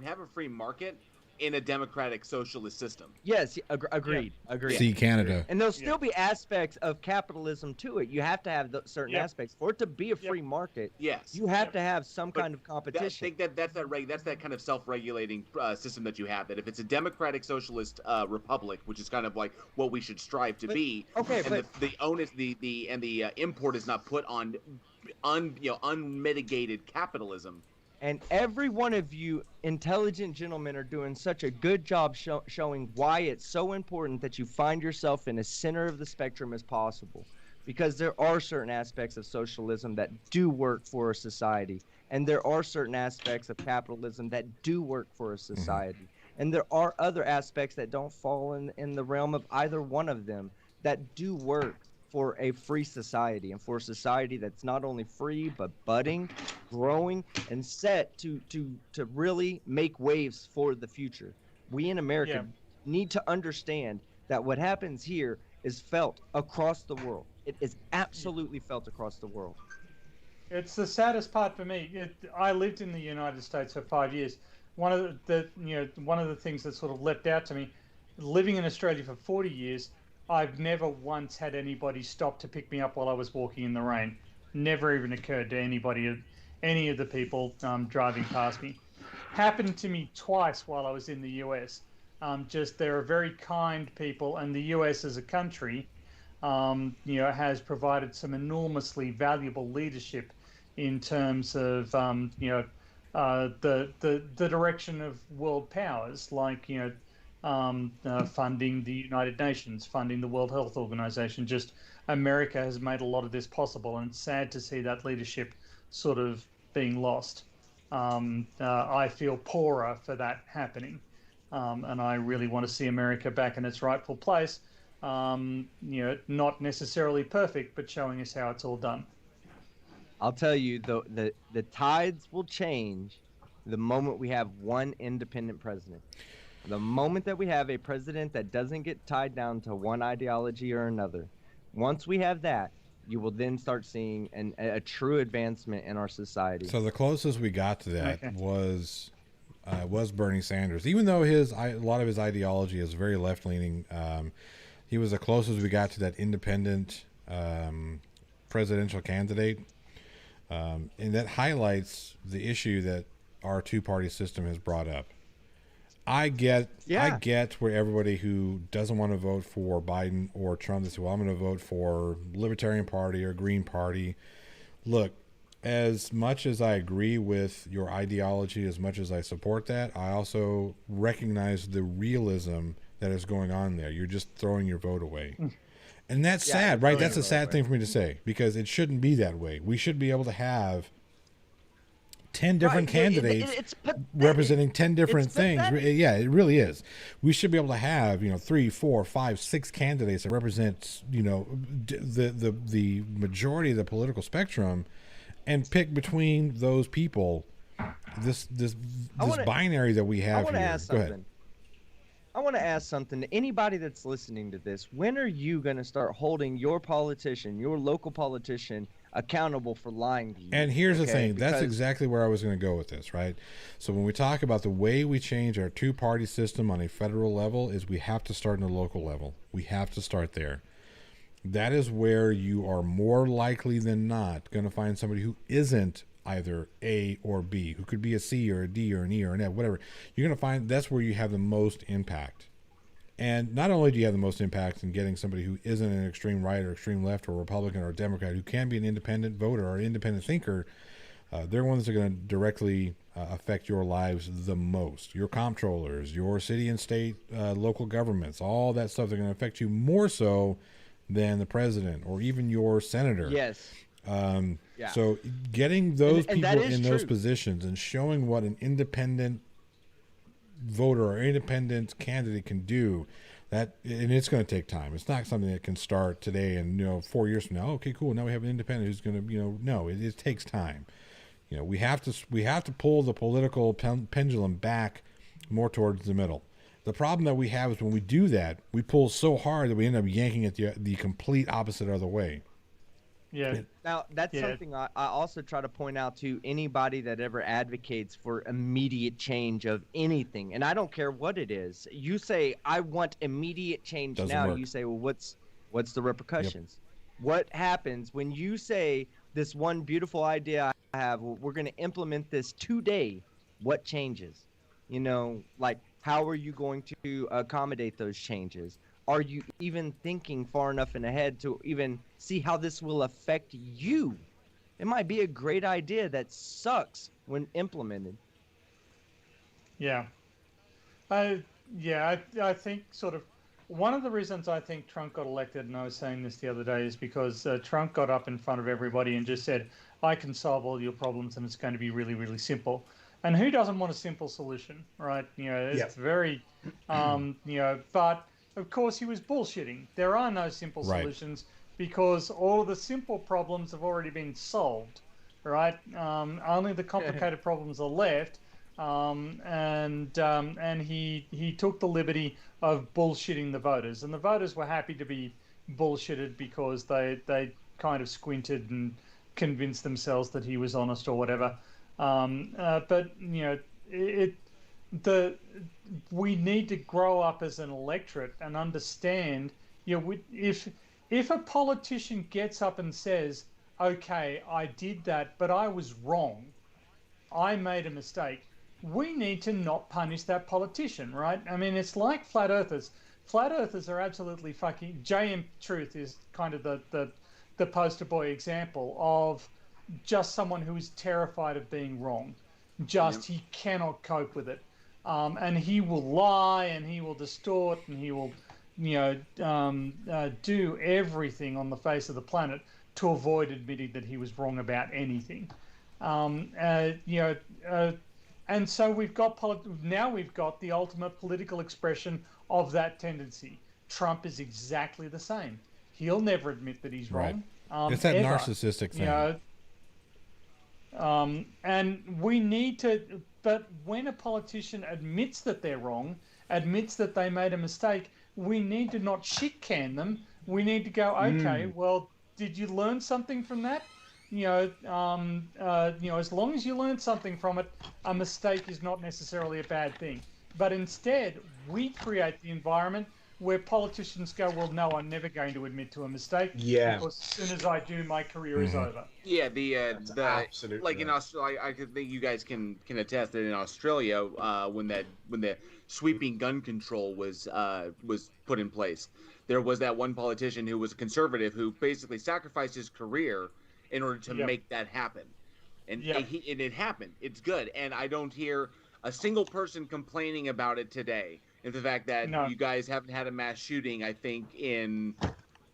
[SPEAKER 4] have a free market in a democratic socialist system.
[SPEAKER 5] Yes, agreed. Agreed.
[SPEAKER 2] See Canada.
[SPEAKER 5] And there'll still be aspects of capitalism to it. You have to have certain aspects for it to be a free market.
[SPEAKER 4] Yes.
[SPEAKER 5] You have to have some kind of competition.
[SPEAKER 4] I think that's that kind of self-regulating system that you have. That if it's a democratic socialist republic, which is kind of like what we should strive to be.
[SPEAKER 5] Okay,
[SPEAKER 4] and the onus, the import is not put on unmitigated capitalism.
[SPEAKER 5] And every one of you intelligent gentlemen are doing such a good job showing why it's so important that you find yourself in the center of the spectrum as possible. Because there are certain aspects of socialism that do work for a society. And there are certain aspects of capitalism that do work for a society. And there are other aspects that don't fall in the realm of either one of them that do work for a free society, and for a society that's not only free but budding, growing, and set to really make waves for the future. We in America need to understand that what happens here is felt across the world. It is absolutely felt across the world.
[SPEAKER 1] It's the saddest part for me. I lived in the United States for 5 years. One of the things that sort of leapt out to me, living in Australia for 40 years, I've never once had anybody stop to pick me up while I was walking in the rain. Never even occurred to any of the people driving past me. Happened to me twice while I was in the US. They're very kind people, and the US as a country, has provided some enormously valuable leadership in terms of the direction of world powers, like funding the United Nations, funding the World Health Organization. Just America has made a lot of this possible, and it's sad to see that leadership sort of being lost. I feel poorer for that happening, and I really want to see America back in its rightful place. Not necessarily perfect, but showing us how it's all done.
[SPEAKER 5] I'll tell you, the tides will change the moment we have one independent president. The moment that we have a president that doesn't get tied down to one ideology or another, once we have that, you will then start seeing a true advancement in our society.
[SPEAKER 2] So the closest we got to that was Bernie Sanders. Even though a lot of his ideology is very left-leaning, he was the closest we got to that independent presidential candidate. And that highlights the issue that our two-party system has brought up. I get where everybody who doesn't want to vote for Biden or Trump, they say, well, I'm going to vote for Libertarian Party or Green Party. Look, as much as I agree with your ideology, as much as I support that, I also recognize the realism that is going on there. You're just throwing your vote away. And that's sad, right? That's a sad thing for me to say, because it shouldn't be that way. We should be able to have 10 different candidates representing 10 different things. Yeah, it really is. We should be able to have, 3, 4, 5, 6 candidates that represent, the majority of the political spectrum, and pick between those people this binary that we have here. Go ahead.
[SPEAKER 5] I want to ask something to anybody that's listening to this. When are you going to start holding your politician, your local politician, accountable for lying to you?
[SPEAKER 2] And here's the thing. That's exactly where I was going to go with this, right? So when we talk about the way we change our two-party system on a federal level, is we have to start in the local level. We have to start there. That is where you are more likely than not going to find somebody who isn't either A or B, who could be a C or a D or an E or an F, whatever. You're going to find that's where you have the most impact. And not only do you have the most impact in getting somebody who isn't an extreme right or extreme left or Republican or Democrat, who can be an independent voter or an independent thinker, they're ones that are going to directly affect your lives the most. Your comptrollers, your city and state, local governments, all that stuff, they're going to affect you more so than the president or even your senator.
[SPEAKER 5] Yes. Yeah.
[SPEAKER 2] So getting those
[SPEAKER 5] And
[SPEAKER 2] people
[SPEAKER 5] that is
[SPEAKER 2] in those
[SPEAKER 5] true.
[SPEAKER 2] positions and showing what an independent voter or independent candidate can do, and it's going to take time. It's not something that can start today and 4 years from now, okay, cool, now we have an independent who's going to no, it takes time. We have to pull the political pendulum back more towards the middle. The problem that we have is when we do that, we pull so hard that we end up yanking it the complete opposite other way.
[SPEAKER 1] Yeah.
[SPEAKER 5] Now, that's something I also try to point out to anybody that ever advocates for immediate change of anything. And I don't care what it is. You say, I want immediate change
[SPEAKER 2] Doesn't
[SPEAKER 5] now.
[SPEAKER 2] work.
[SPEAKER 5] You say, well, what's the repercussions? Yep. What happens when you say this one beautiful idea I have, we're going to implement this today? What changes? Like, how are you going to accommodate those changes? Are you even thinking far enough in ahead to even see how this will affect you? It might be a great idea that sucks when implemented.
[SPEAKER 1] Yeah. I think sort of one of the reasons I think Trump got elected, and I was saying this the other day, is because Trump got up in front of everybody and just said, I can solve all your problems and it's going to be really, really simple. And who doesn't want a simple solution, right? It's very, but of course he was bullshitting. There are no simple solutions because all of the simple problems have already been solved, right? Only the complicated problems are left. And he took the liberty of bullshitting the voters, and the voters were happy to be bullshitted because they kind of squinted and convinced themselves that he was honest or whatever. But we need to grow up as an electorate and understand. If a politician gets up and says, "Okay, I did that, but I was wrong. I made a mistake," we need to not punish that politician, right? I mean, it's like flat earthers. Flat earthers are absolutely fucking... JM Truth is kind of the poster boy example of just someone who is terrified of being wrong. He cannot cope with it. And he will lie and he will distort and he will, do everything on the face of the planet to avoid admitting that he was wrong about anything. And so we've got now we've got the ultimate political expression of that tendency. Trump is exactly the same. He'll never admit that he's wrong.
[SPEAKER 2] It's that
[SPEAKER 1] ever.
[SPEAKER 2] narcissistic thing.
[SPEAKER 1] And we need to. But when a politician admits that they're wrong, admits that they made a mistake, we need to not shit can them. We need to go, okay, well, did you learn something from that? As long as you learn something from it, a mistake is not necessarily a bad thing. But instead, we create the environment where politicians go, well, no, I'm never going to admit to a mistake.
[SPEAKER 6] Yeah.
[SPEAKER 1] Because as soon as I do, my career is over.
[SPEAKER 4] Yeah, the
[SPEAKER 6] absolutely
[SPEAKER 4] like in Australia, I think you guys can attest that in Australia, when the sweeping gun control was put in place, there was that one politician who was a conservative who basically sacrificed his career in order to make that happen, and it happened. It's good, and I don't hear a single person complaining about it today. And the fact that you guys haven't had a mass shooting, I think, in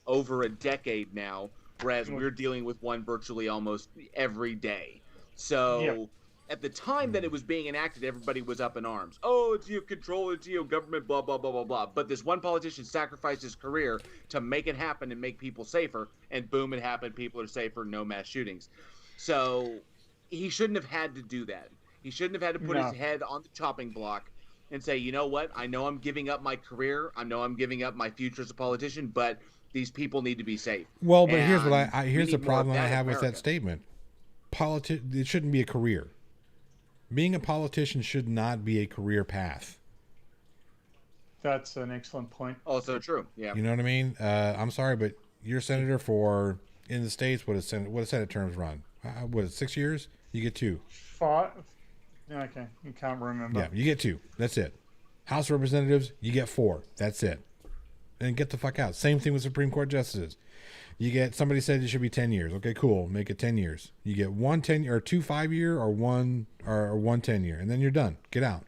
[SPEAKER 4] over a decade now, whereas we're dealing with one virtually almost every day. So at the time that it was being enacted, everybody was up in arms. Oh, it's control, it's government, blah, blah, blah, blah, blah. But this one politician sacrificed his career to make it happen and make people safer, and boom, it happened. People are safer, no mass shootings. So he shouldn't have had to do that. He shouldn't have had to put his head on the chopping block and say, you know what, I know I'm giving up my career, I know I'm giving up my future as a politician, but these people need to be safe.
[SPEAKER 2] Well, but here's what here's the problem I have with that statement. It shouldn't be a career. Being a politician should not be a career path.
[SPEAKER 1] That's an excellent point.
[SPEAKER 4] Also true, yeah.
[SPEAKER 2] You know what I mean? I'm sorry, but you're a senator for, in the States, what do Senate terms run? What is it, 6 years? You get 2.
[SPEAKER 1] 5. Okay, you can't remember.
[SPEAKER 2] Yeah, you get 2. That's it. House of Representatives, you get 4. That's it. and get the fuck out. Same thing with Supreme Court justices. You get somebody said it should be 10 years. Okay, cool. Make it 10 years. You get 1 10 or 2 5-year or one 10-year, and then you're done. Get out.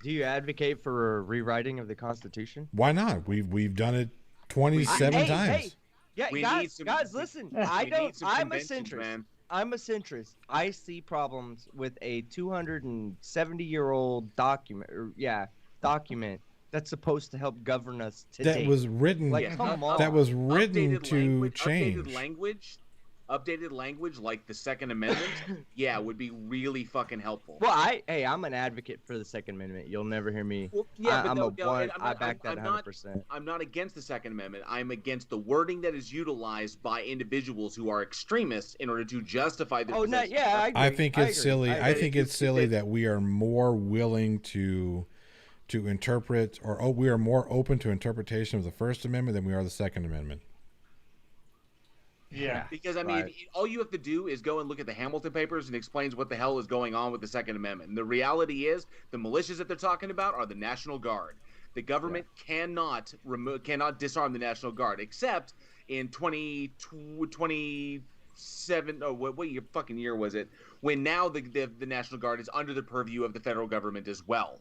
[SPEAKER 5] Do you advocate for a rewriting of the Constitution?
[SPEAKER 2] Why not? We've done it 27 times.
[SPEAKER 5] Hey, yeah,
[SPEAKER 4] We
[SPEAKER 5] guys,
[SPEAKER 4] need some-
[SPEAKER 5] guys, listen.
[SPEAKER 4] we need some
[SPEAKER 5] I'm a
[SPEAKER 4] conventions,
[SPEAKER 5] centrist.
[SPEAKER 4] man.
[SPEAKER 5] I'm a centrist. I see problems with a 270-year-old document that's supposed to help govern us today.
[SPEAKER 2] That was written.
[SPEAKER 5] Like, come on.
[SPEAKER 2] That was written
[SPEAKER 4] Updated
[SPEAKER 2] to
[SPEAKER 4] language,
[SPEAKER 2] change.
[SPEAKER 4] updated language like the Second Amendment, yeah, would be really fucking helpful.
[SPEAKER 5] Well, I'm an advocate for the Second Amendment. You'll never hear me.
[SPEAKER 4] Well, yeah,
[SPEAKER 5] I back that 100%.
[SPEAKER 4] I'm not against the Second Amendment. I'm against the wording that is utilized by individuals who are extremists in order to justify their position.
[SPEAKER 5] I agree.
[SPEAKER 2] I think it's
[SPEAKER 5] agree.
[SPEAKER 2] silly. I
[SPEAKER 5] agree.
[SPEAKER 2] think it's silly that we are more willing to interpret, or we are more open to interpretation of the First Amendment than we are the Second Amendment.
[SPEAKER 1] Yeah.
[SPEAKER 4] Because, I mean, all you have to do is go and look at the Hamilton Papers and explains what the hell is going on with the Second Amendment. And the reality is the militias that they're talking about are the National Guard. The government cannot disarm the National Guard, except in 2027, what year, fucking year was it, when now the National Guard is under the purview of the federal government as well.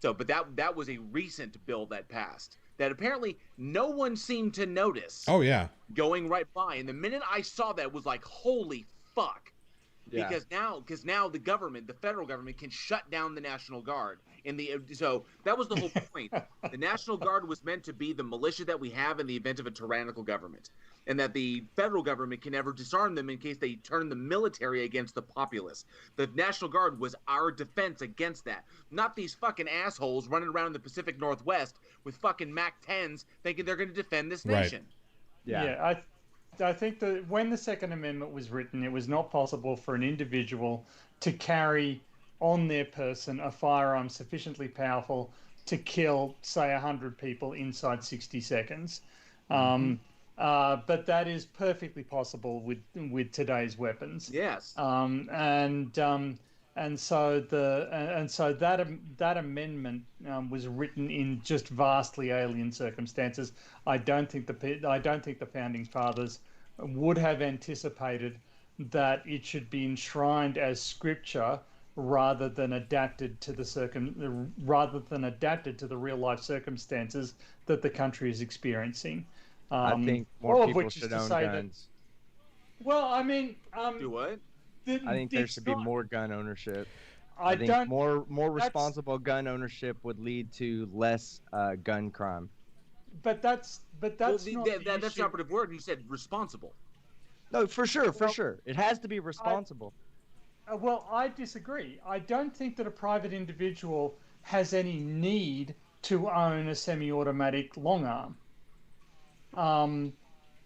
[SPEAKER 4] So, but that was a recent bill that passed that apparently no one seemed to notice.
[SPEAKER 2] Oh yeah.
[SPEAKER 4] Going right by, and the minute I saw that was like, holy fuck.
[SPEAKER 5] Yeah.
[SPEAKER 4] Because now the government, the federal government, can shut down the National Guard. So that was the whole point. The National Guard was meant to be the militia that we have in the event of a tyrannical government, and that the federal government can never disarm them in case they turn the military against the populace. The National Guard was our defense against that, not these fucking assholes running around in the Pacific Northwest with fucking MAC-10s thinking they're going to defend this nation.
[SPEAKER 1] Yeah, I think that when the Second Amendment was written, it was not possible for an individual to carry on their person a firearm sufficiently powerful to kill, say, 100 people inside 60 seconds. But that is perfectly possible with today's weapons.
[SPEAKER 4] Yes.
[SPEAKER 1] And so that amendment was written in just vastly alien circumstances. I don't think the founding fathers would have anticipated that it should be enshrined as scripture rather than adapted to the real life circumstances that the country is experiencing.
[SPEAKER 5] I think more people should own guns.
[SPEAKER 1] Well, I mean,
[SPEAKER 4] Do what?
[SPEAKER 5] I think there should be more gun ownership.
[SPEAKER 1] I
[SPEAKER 5] think
[SPEAKER 1] don't.
[SPEAKER 5] more responsible gun ownership would lead to less gun crime.
[SPEAKER 1] But that's not the
[SPEAKER 4] That's
[SPEAKER 1] issue.
[SPEAKER 4] the operative word. You said responsible.
[SPEAKER 5] No, for sure. It has to be responsible.
[SPEAKER 1] Well, I disagree. I don't think that a private individual has any need to own a semi-automatic long arm.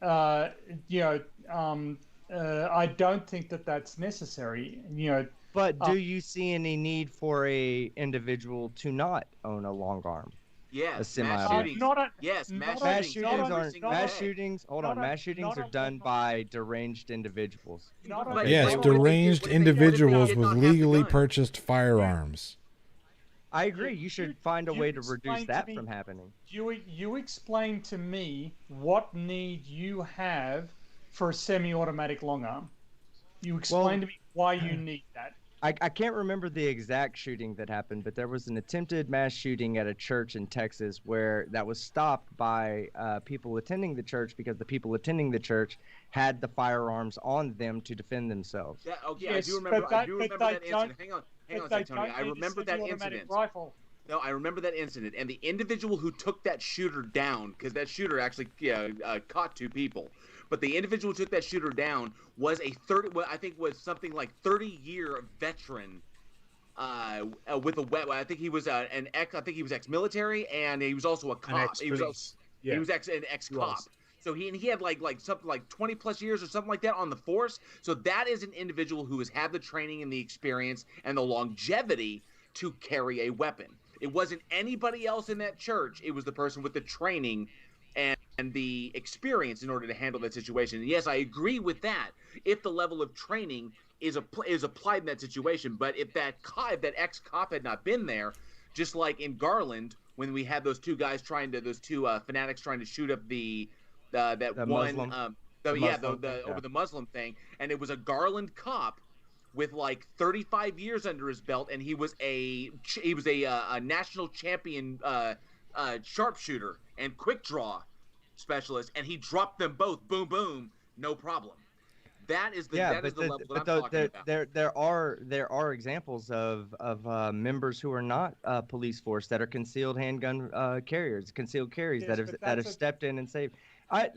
[SPEAKER 1] I don't think that that's necessary.
[SPEAKER 5] But do you see any need for a individual to not own a long arm?
[SPEAKER 4] Yes.
[SPEAKER 5] A
[SPEAKER 4] Mass
[SPEAKER 5] semi-automatic.
[SPEAKER 4] shootings.
[SPEAKER 5] Mass shootings
[SPEAKER 1] not
[SPEAKER 5] are done by deranged individuals.
[SPEAKER 2] Yes,
[SPEAKER 4] But
[SPEAKER 2] deranged
[SPEAKER 4] what if they
[SPEAKER 2] individuals
[SPEAKER 4] did
[SPEAKER 2] with
[SPEAKER 4] not have the
[SPEAKER 2] legally
[SPEAKER 4] gun?
[SPEAKER 2] purchased firearms.
[SPEAKER 5] I agree. You should find a
[SPEAKER 1] you
[SPEAKER 5] way to
[SPEAKER 1] explain
[SPEAKER 5] reduce
[SPEAKER 1] to
[SPEAKER 5] that
[SPEAKER 1] me-
[SPEAKER 5] from happening.
[SPEAKER 1] You explain to me what need you have for a semi-automatic long arm. You explain to me why you need that.
[SPEAKER 5] I can't remember the exact shooting that happened, but there was an attempted mass shooting at a church in Texas where that was stopped by people attending the church because the people attending the church had the firearms on them to defend themselves.
[SPEAKER 4] Yeah, okay,
[SPEAKER 1] Yes,
[SPEAKER 4] I do remember
[SPEAKER 1] but
[SPEAKER 4] that incident.
[SPEAKER 1] don't-
[SPEAKER 4] Hang on a
[SPEAKER 1] But
[SPEAKER 4] second,
[SPEAKER 1] they
[SPEAKER 4] Tony.
[SPEAKER 1] don't
[SPEAKER 4] I
[SPEAKER 1] need a
[SPEAKER 4] remember that
[SPEAKER 1] semi-automatic
[SPEAKER 4] incident.
[SPEAKER 1] rifle.
[SPEAKER 4] No, I remember that incident, and the individual who took that shooter down, because that shooter actually caught 2 people, but the individual who took that shooter down was was something like 30-year veteran with a weapon. I think he was ex-military, and he was also a cop. He was an ex-cop. So he had like something like 20 plus years or something like that on the force. So that is an individual who has had the training and the experience and the longevity to carry a weapon. It wasn't anybody else in that church. It was the person with the training and the experience in order to handle that situation. And yes, I agree with that. If the level of training is applied in that situation, but if that ex-cop had not been there, just like in Garland, when we had those two fanatics trying to shoot up the
[SPEAKER 5] The Muslim.
[SPEAKER 4] over the Muslim thing, and it was a Garland cop with like 35 years under his belt, and he was a national champion sharpshooter and quick draw specialist, and he dropped them both, boom boom, no problem. That is the level that I'm talking about.
[SPEAKER 5] There are examples of members who are not police force that are concealed handgun carriers, concealed carries that have stepped in and saved. I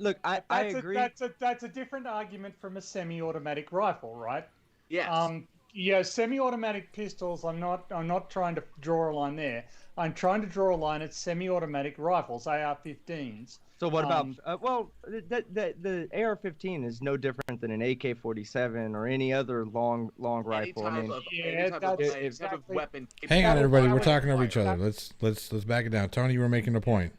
[SPEAKER 5] agree.
[SPEAKER 1] That's a different argument from a semi-automatic rifle, right?
[SPEAKER 4] Yes.
[SPEAKER 1] Semi-automatic pistols. I'm not trying to draw a line there. I'm trying to draw a line at semi-automatic rifles, AR-15s.
[SPEAKER 5] So what about the AR-15 is no different than an AK-47 or any other long rifle.
[SPEAKER 4] Any type of weapon.
[SPEAKER 2] Hang on, everybody. We're talking over each other. Let's back it down. Tony, you were making a point.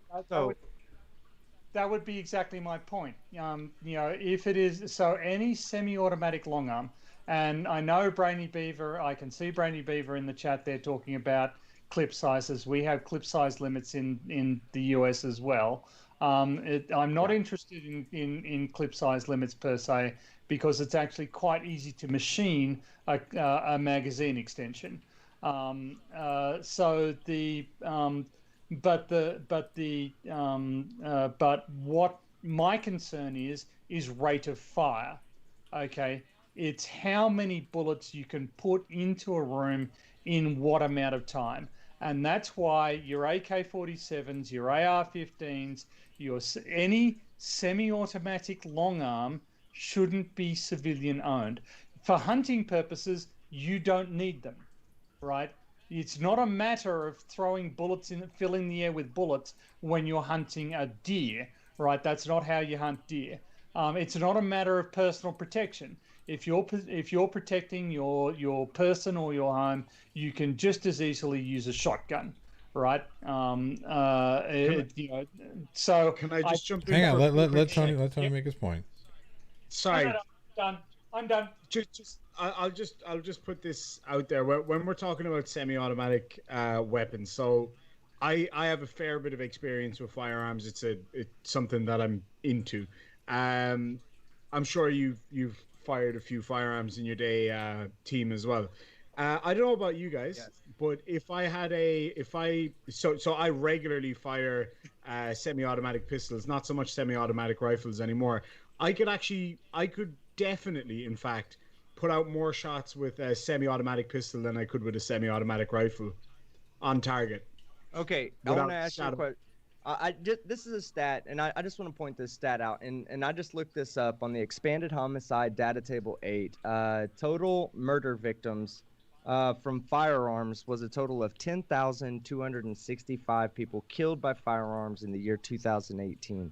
[SPEAKER 1] That would be exactly my point. If it is any semi-automatic long arm, and I know Brainy Beaver. I can see Brainy Beaver in the chat there talking about clip sizes. We have clip size limits in the US as well. I'm not interested in clip size limits per se, because it's actually quite easy to machine a magazine extension. But what my concern is rate of fire. Okay, it's how many bullets you can put into a room in what amount of time. And that's why your AK-47s, your AR-15s, any semi-automatic long arm shouldn't be civilian owned. For hunting purposes, you don't need them, right? It's not a matter of throwing bullets filling the air with bullets when you're hunting a deer, right? That's not how you hunt deer. It's not a matter of personal protection. If you're protecting your person or your home, you can just as easily use a shotgun, right? So
[SPEAKER 3] can I just jump in?
[SPEAKER 2] Hang on, let Tony make his point.
[SPEAKER 3] Sorry,
[SPEAKER 1] I'm done.
[SPEAKER 3] I'll just put this out there. When we're talking about semi-automatic weapons, so I have a fair bit of experience with firearms. It's something that I'm into. I'm sure you've fired a few firearms in your day, team, as well. I don't know about you guys, yes, but I regularly fire semi-automatic pistols, not so much semi-automatic rifles anymore. I could definitely, in fact, put out more shots with a semi-automatic pistol than I could with a semi-automatic rifle on target.
[SPEAKER 5] Okay, I want to ask you a question. This is a stat, and I just want to point this stat out, and I just looked this up on the Expanded Homicide Data Table 8. Total murder victims from firearms was a total of 10,265 people killed by firearms in the year 2018.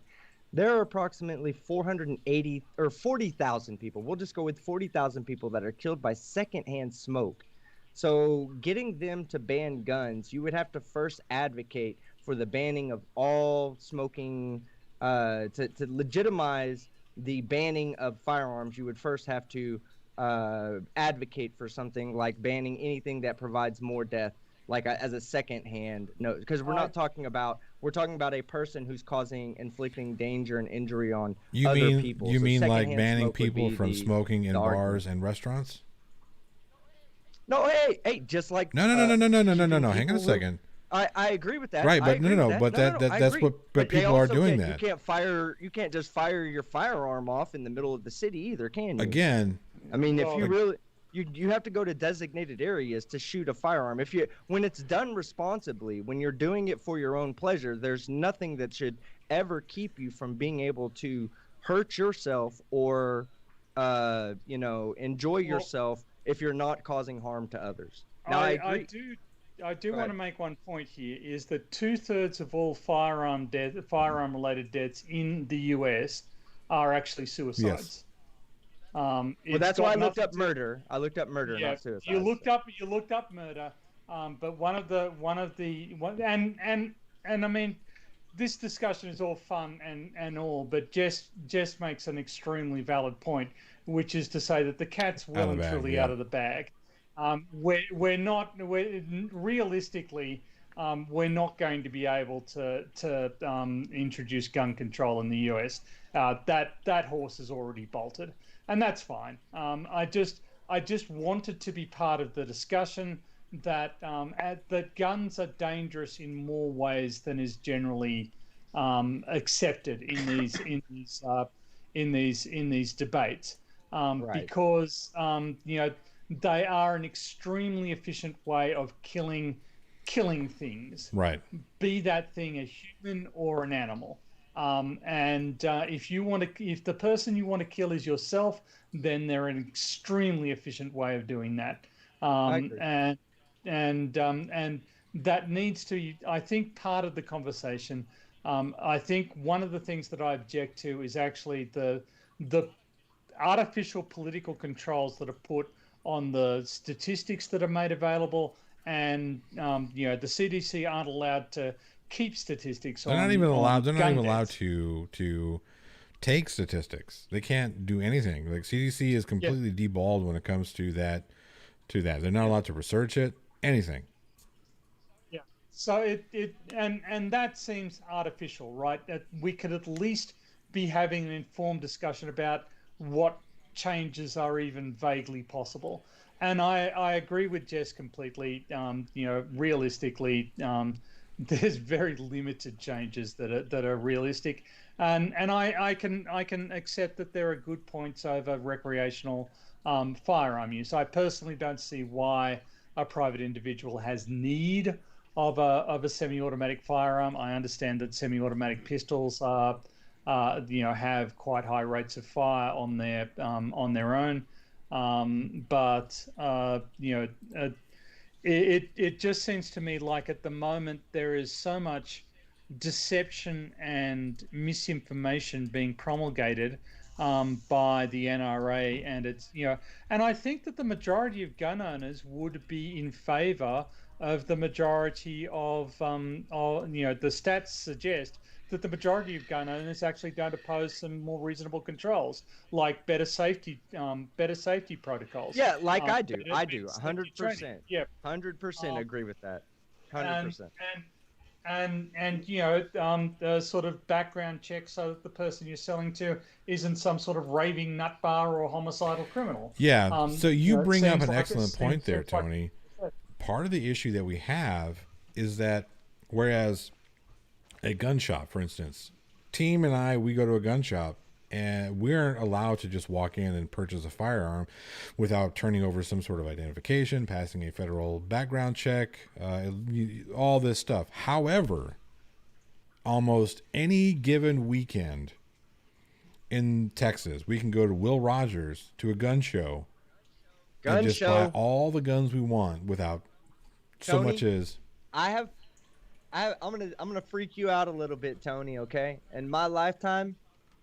[SPEAKER 5] There are approximately 40,000 people. We'll just go with 40,000 people that are killed by secondhand smoke. So getting them to ban guns, you would have to first advocate for the banning of all smoking. To legitimize the banning of firearms, you would first have to advocate for something like banning anything that provides more death, like as a second-hand note. Because we're talking about a person who's inflicting danger and injury on other people.
[SPEAKER 2] You mean like banning people from smoking in bars and restaurants?
[SPEAKER 5] No, hey, just like
[SPEAKER 2] no. Hang on a second.
[SPEAKER 5] I agree with that.
[SPEAKER 2] Right, but that's what people are doing. That
[SPEAKER 5] you can't just fire your firearm off in the middle of the city either, can you?
[SPEAKER 2] Again,
[SPEAKER 5] I mean, if you really you have to go to designated areas to shoot a firearm. When it's done responsibly, when you're doing it for your own pleasure, there's nothing that should ever keep you from being able to hurt yourself or enjoy yourself if you're not causing harm to others. Now, I agree.
[SPEAKER 1] I do want to make one point here, is that 2/3 of all firearm-related deaths in the US are actually suicides.
[SPEAKER 2] Yes.
[SPEAKER 5] Well, that's why I looked up murder. I looked up murder, not suicide.
[SPEAKER 1] You looked up murder, but I mean, this discussion is all fun and all, but Jess makes an extremely valid point, which is to say that the cat's well and truly out of the bag. Realistically, we're not going to be able to introduce gun control in the US. That horse is already bolted, and that's fine. I just wanted to be part of the discussion that that guns are dangerous in more ways than is generally accepted in these debates,
[SPEAKER 5] Right.
[SPEAKER 1] because they are an extremely efficient way of killing things,
[SPEAKER 2] Right.
[SPEAKER 1] be that thing a human or an animal. And if the person you want to kill is yourself, then they're an extremely efficient way of doing that.
[SPEAKER 5] I agree.
[SPEAKER 1] And that needs to, I think, part of the conversation. I think one of the things that I object to is actually the artificial political controls that are put on the statistics that are made available, and the CDC aren't allowed to keep statistics.
[SPEAKER 2] They're not even allowed. They're not
[SPEAKER 1] gun
[SPEAKER 2] even allowed
[SPEAKER 1] deaths.
[SPEAKER 2] to take statistics. They can't do anything. Like CDC is completely deballed when it comes to that. They're not allowed to research it. Anything.
[SPEAKER 1] Yeah. So and that seems artificial, right? That we could at least be having an informed discussion about what changes are even vaguely possible. And I agree with Jess completely. Realistically, there's very limited changes that are realistic, and I can accept that there are good points over recreational firearm use. I personally don't see why a private individual has need of a semi-automatic firearm. I understand that semi-automatic pistols are have quite high rates of fire on their own, but it just seems to me like at the moment there is so much deception and misinformation being promulgated by the NRA, and and I think that the majority of gun owners would be in favour of the majority of the stats suggest that the majority of gun owners actually don't oppose some more reasonable controls, like better safety protocols.
[SPEAKER 5] Yeah, like I do.
[SPEAKER 1] Better
[SPEAKER 5] I do.
[SPEAKER 1] safety training.
[SPEAKER 5] 100%.
[SPEAKER 1] Yeah.
[SPEAKER 5] 100% agree with that. 100%.
[SPEAKER 1] And the sort of background check so that the person you're selling to isn't some sort of raving nutbar or homicidal criminal.
[SPEAKER 2] Yeah. So you bring up
[SPEAKER 1] seems
[SPEAKER 2] an
[SPEAKER 1] like
[SPEAKER 2] excellent point there, Tony. Part of the issue that we have is that whereas a gun shop, for instance, Team and I, we go to a gun shop and we aren't allowed to just walk in and purchase a firearm without turning over some sort of identification, passing a federal background check, all this stuff. However, almost any given weekend in Texas, we can go to Will Rogers to a gun show and just buy all the guns we want without so
[SPEAKER 5] Tony,
[SPEAKER 2] much as
[SPEAKER 5] I'm gonna freak you out a little bit, Tony. Okay, in my lifetime,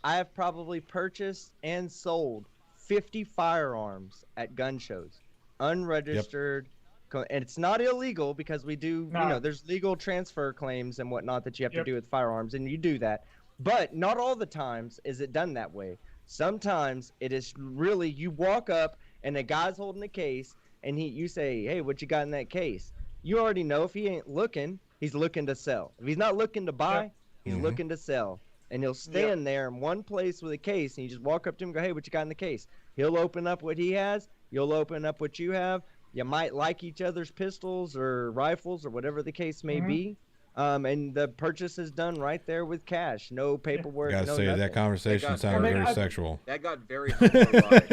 [SPEAKER 5] I have probably purchased and sold 50 firearms at gun shows, unregistered, and it's not illegal because we do.
[SPEAKER 1] No.
[SPEAKER 5] There's legal transfer claims and whatnot that you have to do with firearms, and you do that. But not all the times is it done that way. Sometimes it is really you walk up and a guy's holding a case, and you say, "Hey, what you got in that case?" You already know if he ain't looking, he's looking to sell. If he's not looking to buy, he's looking to sell. And he'll stand there in one place with a case, and you just walk up to him and go, "Hey, what you got in the case?" He'll open up what he has. You'll open up what you have. You might like each other's pistols or rifles or whatever the case may be. And the purchase is done right there with cash. No paperwork,
[SPEAKER 2] gotta say
[SPEAKER 5] nothing.
[SPEAKER 2] that conversation sounded very sexual.
[SPEAKER 4] That got very homoerotic.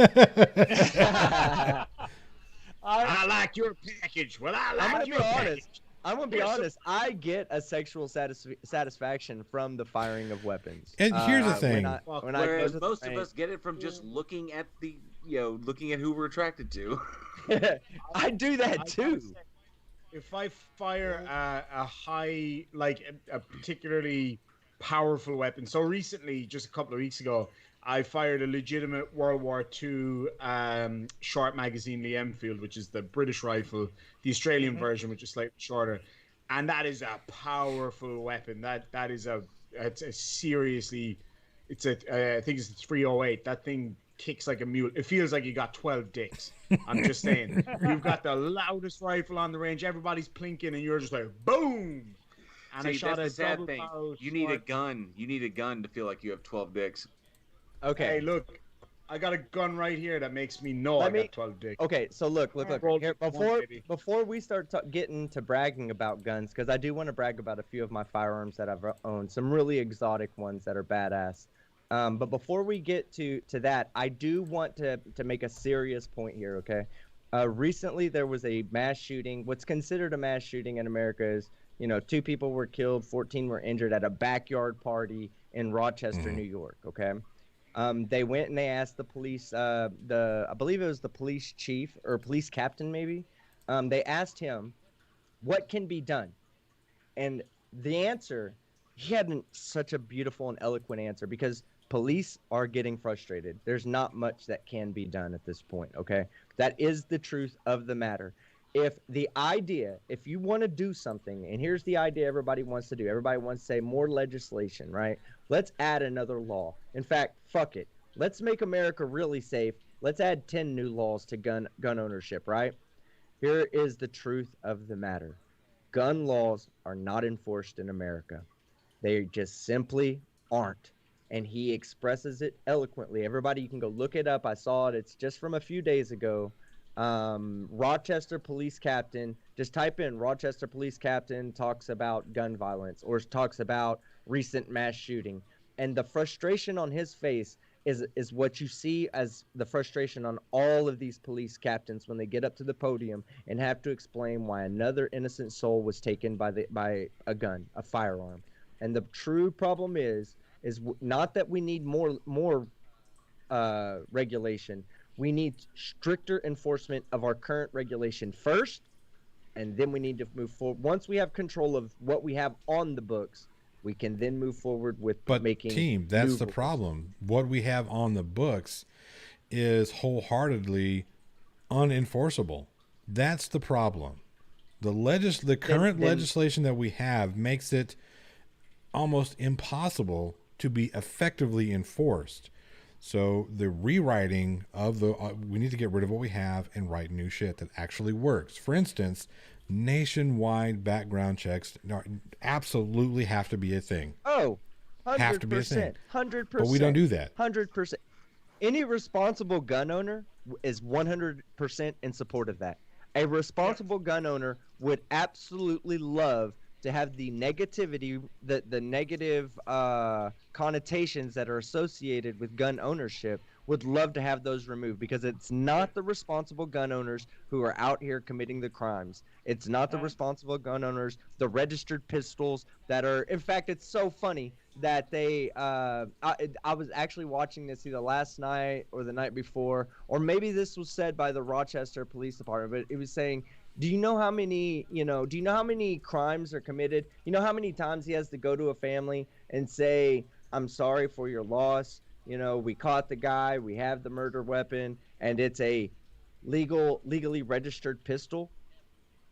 [SPEAKER 3] I like your package. Well, I like your package.
[SPEAKER 5] I'm gonna be honest. I get a sexual satisfaction from the firing of weapons.
[SPEAKER 2] And here's the thing:
[SPEAKER 4] whereas most of us get it from just looking at looking at who we're attracted to.
[SPEAKER 5] I do that too.
[SPEAKER 3] If I fire a high, like a particularly powerful weapon. So recently, just a couple of weeks ago, I fired a legitimate World War II short magazine Lee Enfield, which is the British rifle, the Australian version, which is slightly shorter, and that is a powerful weapon. That is I think it's a 308. That thing kicks like a mule. It feels like you got 12 dicks. I'm just saying. You've got the loudest rifle on the range. Everybody's plinking, and you're just like, boom. And
[SPEAKER 4] See,
[SPEAKER 3] I shot
[SPEAKER 4] that's the
[SPEAKER 3] a
[SPEAKER 4] sad
[SPEAKER 3] double
[SPEAKER 4] thing.
[SPEAKER 3] barrel
[SPEAKER 4] You need a
[SPEAKER 3] short.
[SPEAKER 4] gun. You need a gun to feel like you have 12 dicks.
[SPEAKER 5] Okay.
[SPEAKER 3] Hey, look, I got a gun right here that makes me know I got 12 dicks.
[SPEAKER 5] Okay, so look.
[SPEAKER 3] Roll
[SPEAKER 5] Here,
[SPEAKER 3] one, baby.
[SPEAKER 5] before we start getting to bragging about guns, because I do want to brag about a few of my firearms that I've owned, some really exotic ones that are badass. But before we get to that, I do want to make a serious point here. Okay, recently there was a mass shooting. What's considered a mass shooting in America is, 2 people were killed, 14 were injured at a backyard party in Rochester, New York. Okay. They went and they asked the police, I believe it was the police chief or police captain, maybe. They asked him, what can be done? And the answer, he had such a beautiful and eloquent answer, because police are getting frustrated. There's not much that can be done at this point, okay? That is the truth of the matter. If you want to do something, and here's the idea everybody wants to do. Everybody wants to say more legislation, right? Let's add another law. In fact, fuck it. Let's make America really safe. Let's add 10 new laws to gun ownership, right? Here is the truth of the matter. Gun laws are not enforced in America. They just simply aren't. And he expresses it eloquently. Everybody, you can go look it up. I saw it. It's just from a few days ago. Rochester police captain, just type in Rochester police captain talks about gun violence, or talks about recent mass shooting, and the frustration on his face is what you see as the frustration on all of these police captains when they get up to the podium and have to explain why another innocent soul was taken by a gun, a firearm. And the true problem is not that we need more regulation. We need stricter enforcement of our current regulation first, and then we need to move forward. Once we have control of what we have on the books, we can then move forward with making.
[SPEAKER 2] But team, that's the problem. What we have on the books is wholeheartedly unenforceable. That's the problem. The current legislation that we have makes it almost impossible to be effectively enforced. So the rewriting of we need to get rid of what we have and write new shit that actually works. For instance, nationwide background checks absolutely have to be a thing.
[SPEAKER 5] Oh, 100%.
[SPEAKER 2] Have to be a thing.
[SPEAKER 5] 100%.
[SPEAKER 2] But we don't do that.
[SPEAKER 5] 100%. Any responsible gun owner is 100% in support of that. A responsible gun owner would absolutely love to have the negativity, the negative connotations that are associated with gun ownership, would love to have those removed, because it's not the responsible gun owners who are out here committing the crimes. It's not the responsible gun owners, the registered pistols that are, in fact, it's so funny that they, I was actually watching this either last night or the night before, or maybe this was said by the Rochester Police Department, but it was saying, do you know how many crimes are committed? You know how many times he has to go to a family and say, I'm sorry for your loss. We caught the guy, we have the murder weapon, and it's a legally registered pistol.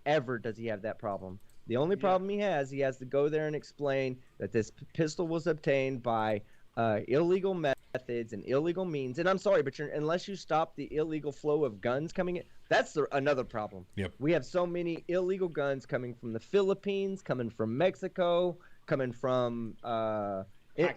[SPEAKER 5] Ever does he have that problem? The only problem he has to go there and explain that this pistol was obtained by illegal methods and illegal means. And I'm sorry, but unless you stop the illegal flow of guns coming in, that's another problem.
[SPEAKER 2] Yep.
[SPEAKER 5] We have so many illegal guns coming from the Philippines, coming from Mexico, coming from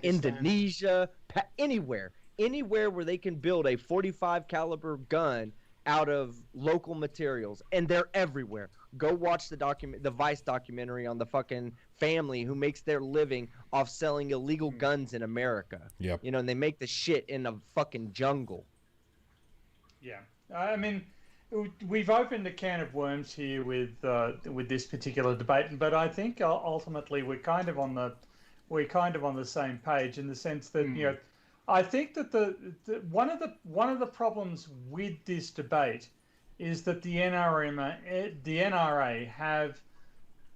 [SPEAKER 5] Indonesia, anywhere where they can build a 45 caliber gun out of local materials, and they're everywhere. Go watch the Vice documentary on the fucking family who makes their living off selling illegal guns in America.
[SPEAKER 2] Yep.
[SPEAKER 5] And they make the shit in a fucking jungle.
[SPEAKER 1] Yeah, I mean, we've opened a can of worms here with this particular debate, but I think ultimately we're kind of on the same page, in the sense that I think that one of the problems with this debate is that the NRA have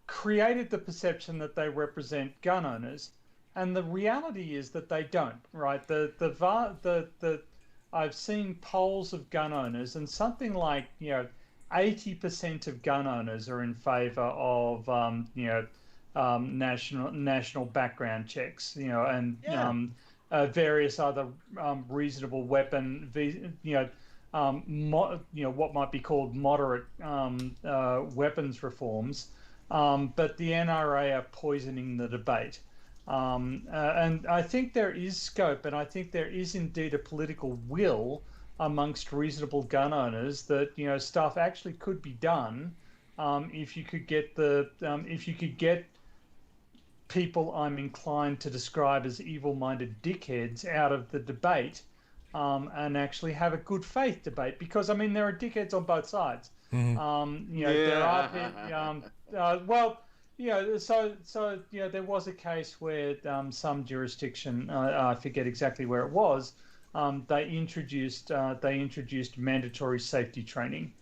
[SPEAKER 1] created the perception that they represent gun owners, and the reality is that they don't. Right? I've seen polls of gun owners, and something like 80% of gun owners are in favour of national background checks. various other reasonable weapon, what might be called moderate weapons reforms. But the NRA are poisoning the debate. And I think there is scope, and I think there is indeed a political will amongst reasonable gun owners that stuff actually could be done if you could get people I'm inclined to describe as evil-minded dickheads out of the debate, and actually have a good faith debate. Because I mean, there are dickheads on both sides. There are there was a case where some jurisdiction, I forget exactly where it was, they introduced mandatory safety training,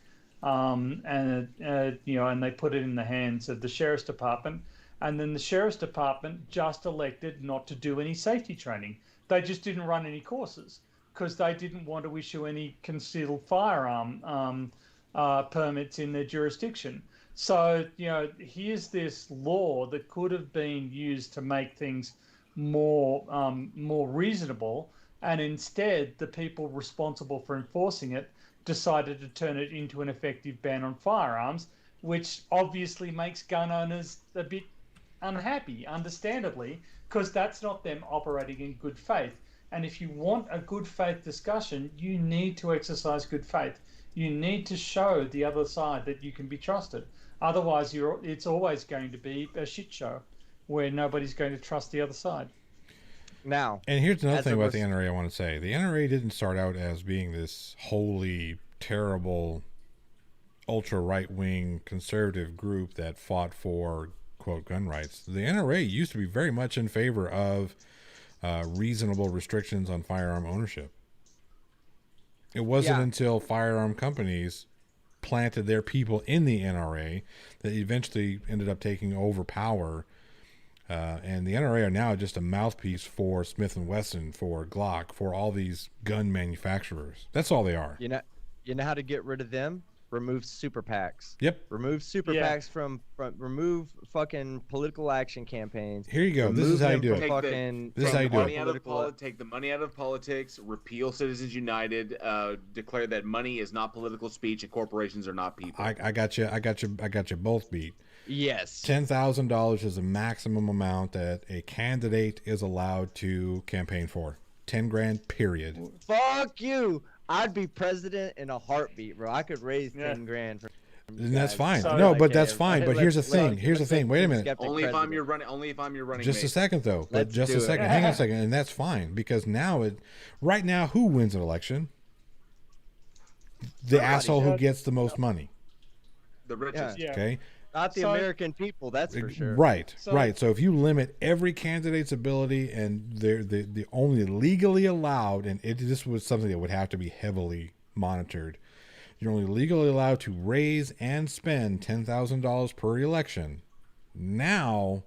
[SPEAKER 1] and they put it in the hands of the sheriff's department, and then the sheriff's department just elected not to do any safety training. They just didn't run any courses because they didn't want to issue any concealed firearm permits in their jurisdiction. So, here's this law that could have been used to make things more reasonable, and instead the people responsible for enforcing it decided to turn it into an effective ban on firearms, which obviously makes gun owners a bit unhappy, understandably, because that's not them operating in good faith. And if you want a good faith discussion, you need to exercise good faith. You need to show the other side that you can be trusted. Otherwise, it's always going to be a shit show where nobody's going to trust the other side.
[SPEAKER 5] Now,
[SPEAKER 2] and here's another thing about the NRA I want to say. The NRA didn't start out as being this wholly terrible, ultra right-wing conservative group that fought for, quote, gun rights. The NRA used to be very much in favor of reasonable restrictions on firearm ownership. It wasn't until firearm companies planted their people in the NRA that eventually ended up taking over power. And the NRA are now just a mouthpiece for Smith & Wesson, for Glock, for all these gun manufacturers. That's all they are.
[SPEAKER 5] You know how to get rid of them? Remove super PACs.
[SPEAKER 2] Yep.
[SPEAKER 5] Remove super PACs from remove fucking political action campaigns.
[SPEAKER 2] Here you go. This is how you do it.
[SPEAKER 4] This is how you do it. Take the money out of politics, repeal Citizens United, declare that money is not political speech and corporations are not people.
[SPEAKER 2] I got you both beat.
[SPEAKER 5] Yes.
[SPEAKER 2] $10,000 is the maximum amount that a candidate is allowed to campaign for. 10 grand, period.
[SPEAKER 5] Fuck you. I'd be president in a heartbeat, bro. I could raise 10 grand for.
[SPEAKER 2] And that's fine. No, but that's fine. But here's the thing. Here's the thing. Wait a minute.
[SPEAKER 4] Only if I'm your running.
[SPEAKER 2] Just a second, though. But just a second. Hang on a second. And that's fine because right now, who wins an election? The asshole who gets the most money.
[SPEAKER 4] The richest.
[SPEAKER 1] Yeah.
[SPEAKER 2] Okay.
[SPEAKER 5] Not the American people, that's for sure.
[SPEAKER 2] Right, right. So if you limit every candidate's ability and they're the only legally allowed, and this was something that would have to be heavily monitored, you're only legally allowed to raise and spend $10,000 per election. Now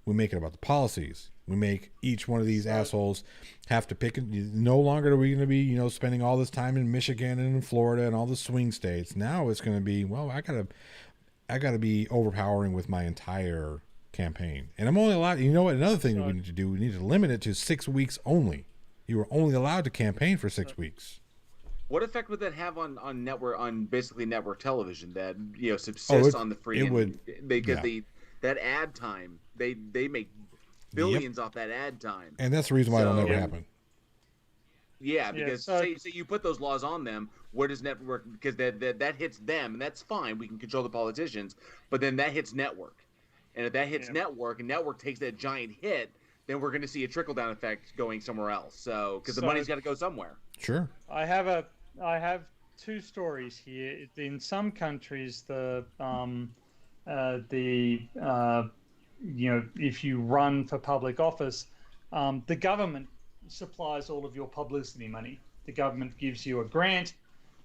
[SPEAKER 2] we make it about the policies. We make each one of these assholes have to pick. No longer are we going to be, spending all this time in Michigan and in Florida and all the swing states. Now it's going to be, well, I got to be overpowering with my entire campaign. And I'm only allowed, another thing that we need to do, we need to limit it to 6 weeks only. You are only allowed to campaign for 6 weeks.
[SPEAKER 4] What effect would that have on basically network television that, subsists on the free?
[SPEAKER 2] It would.
[SPEAKER 4] Because that ad time, they make billions off that ad time.
[SPEAKER 2] And that's the reason why it'll never happen.
[SPEAKER 4] Yeah, because say you put those laws on them, where does network? Because that hits them, and that's fine. We can control the politicians, but then that hits network, and if that hits network, and network takes that giant hit, then we're going to see a trickle down effect going somewhere else. So because the money's got to go somewhere.
[SPEAKER 2] Sure.
[SPEAKER 1] I have two stories here. In some countries, if you run for public office, the government supplies all of your publicity money. The government gives you a grant,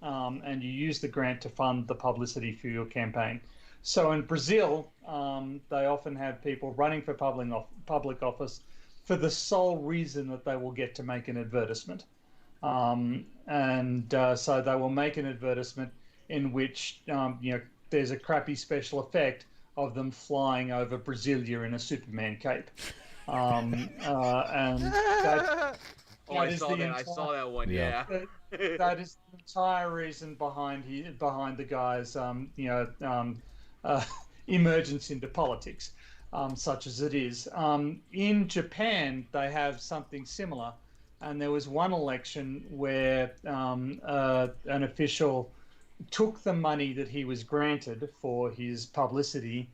[SPEAKER 1] and you use the grant to fund the publicity for your campaign. So in Brazil, they often have people running for public office for the sole reason that they will get to make an advertisement. So they will make an advertisement in which there's a crappy special effect of them flying over Brasilia in a Superman cape. And that,
[SPEAKER 4] Oh, I
[SPEAKER 1] that is
[SPEAKER 4] saw
[SPEAKER 1] the
[SPEAKER 4] that. I
[SPEAKER 1] entire,
[SPEAKER 4] saw that one.
[SPEAKER 2] Yeah.
[SPEAKER 4] Yeah.
[SPEAKER 1] that is the entire reason behind the guy's uh, emergence into politics, such as it is. In Japan, they have something similar, and there was one election where an official took the money that he was granted for his publicity,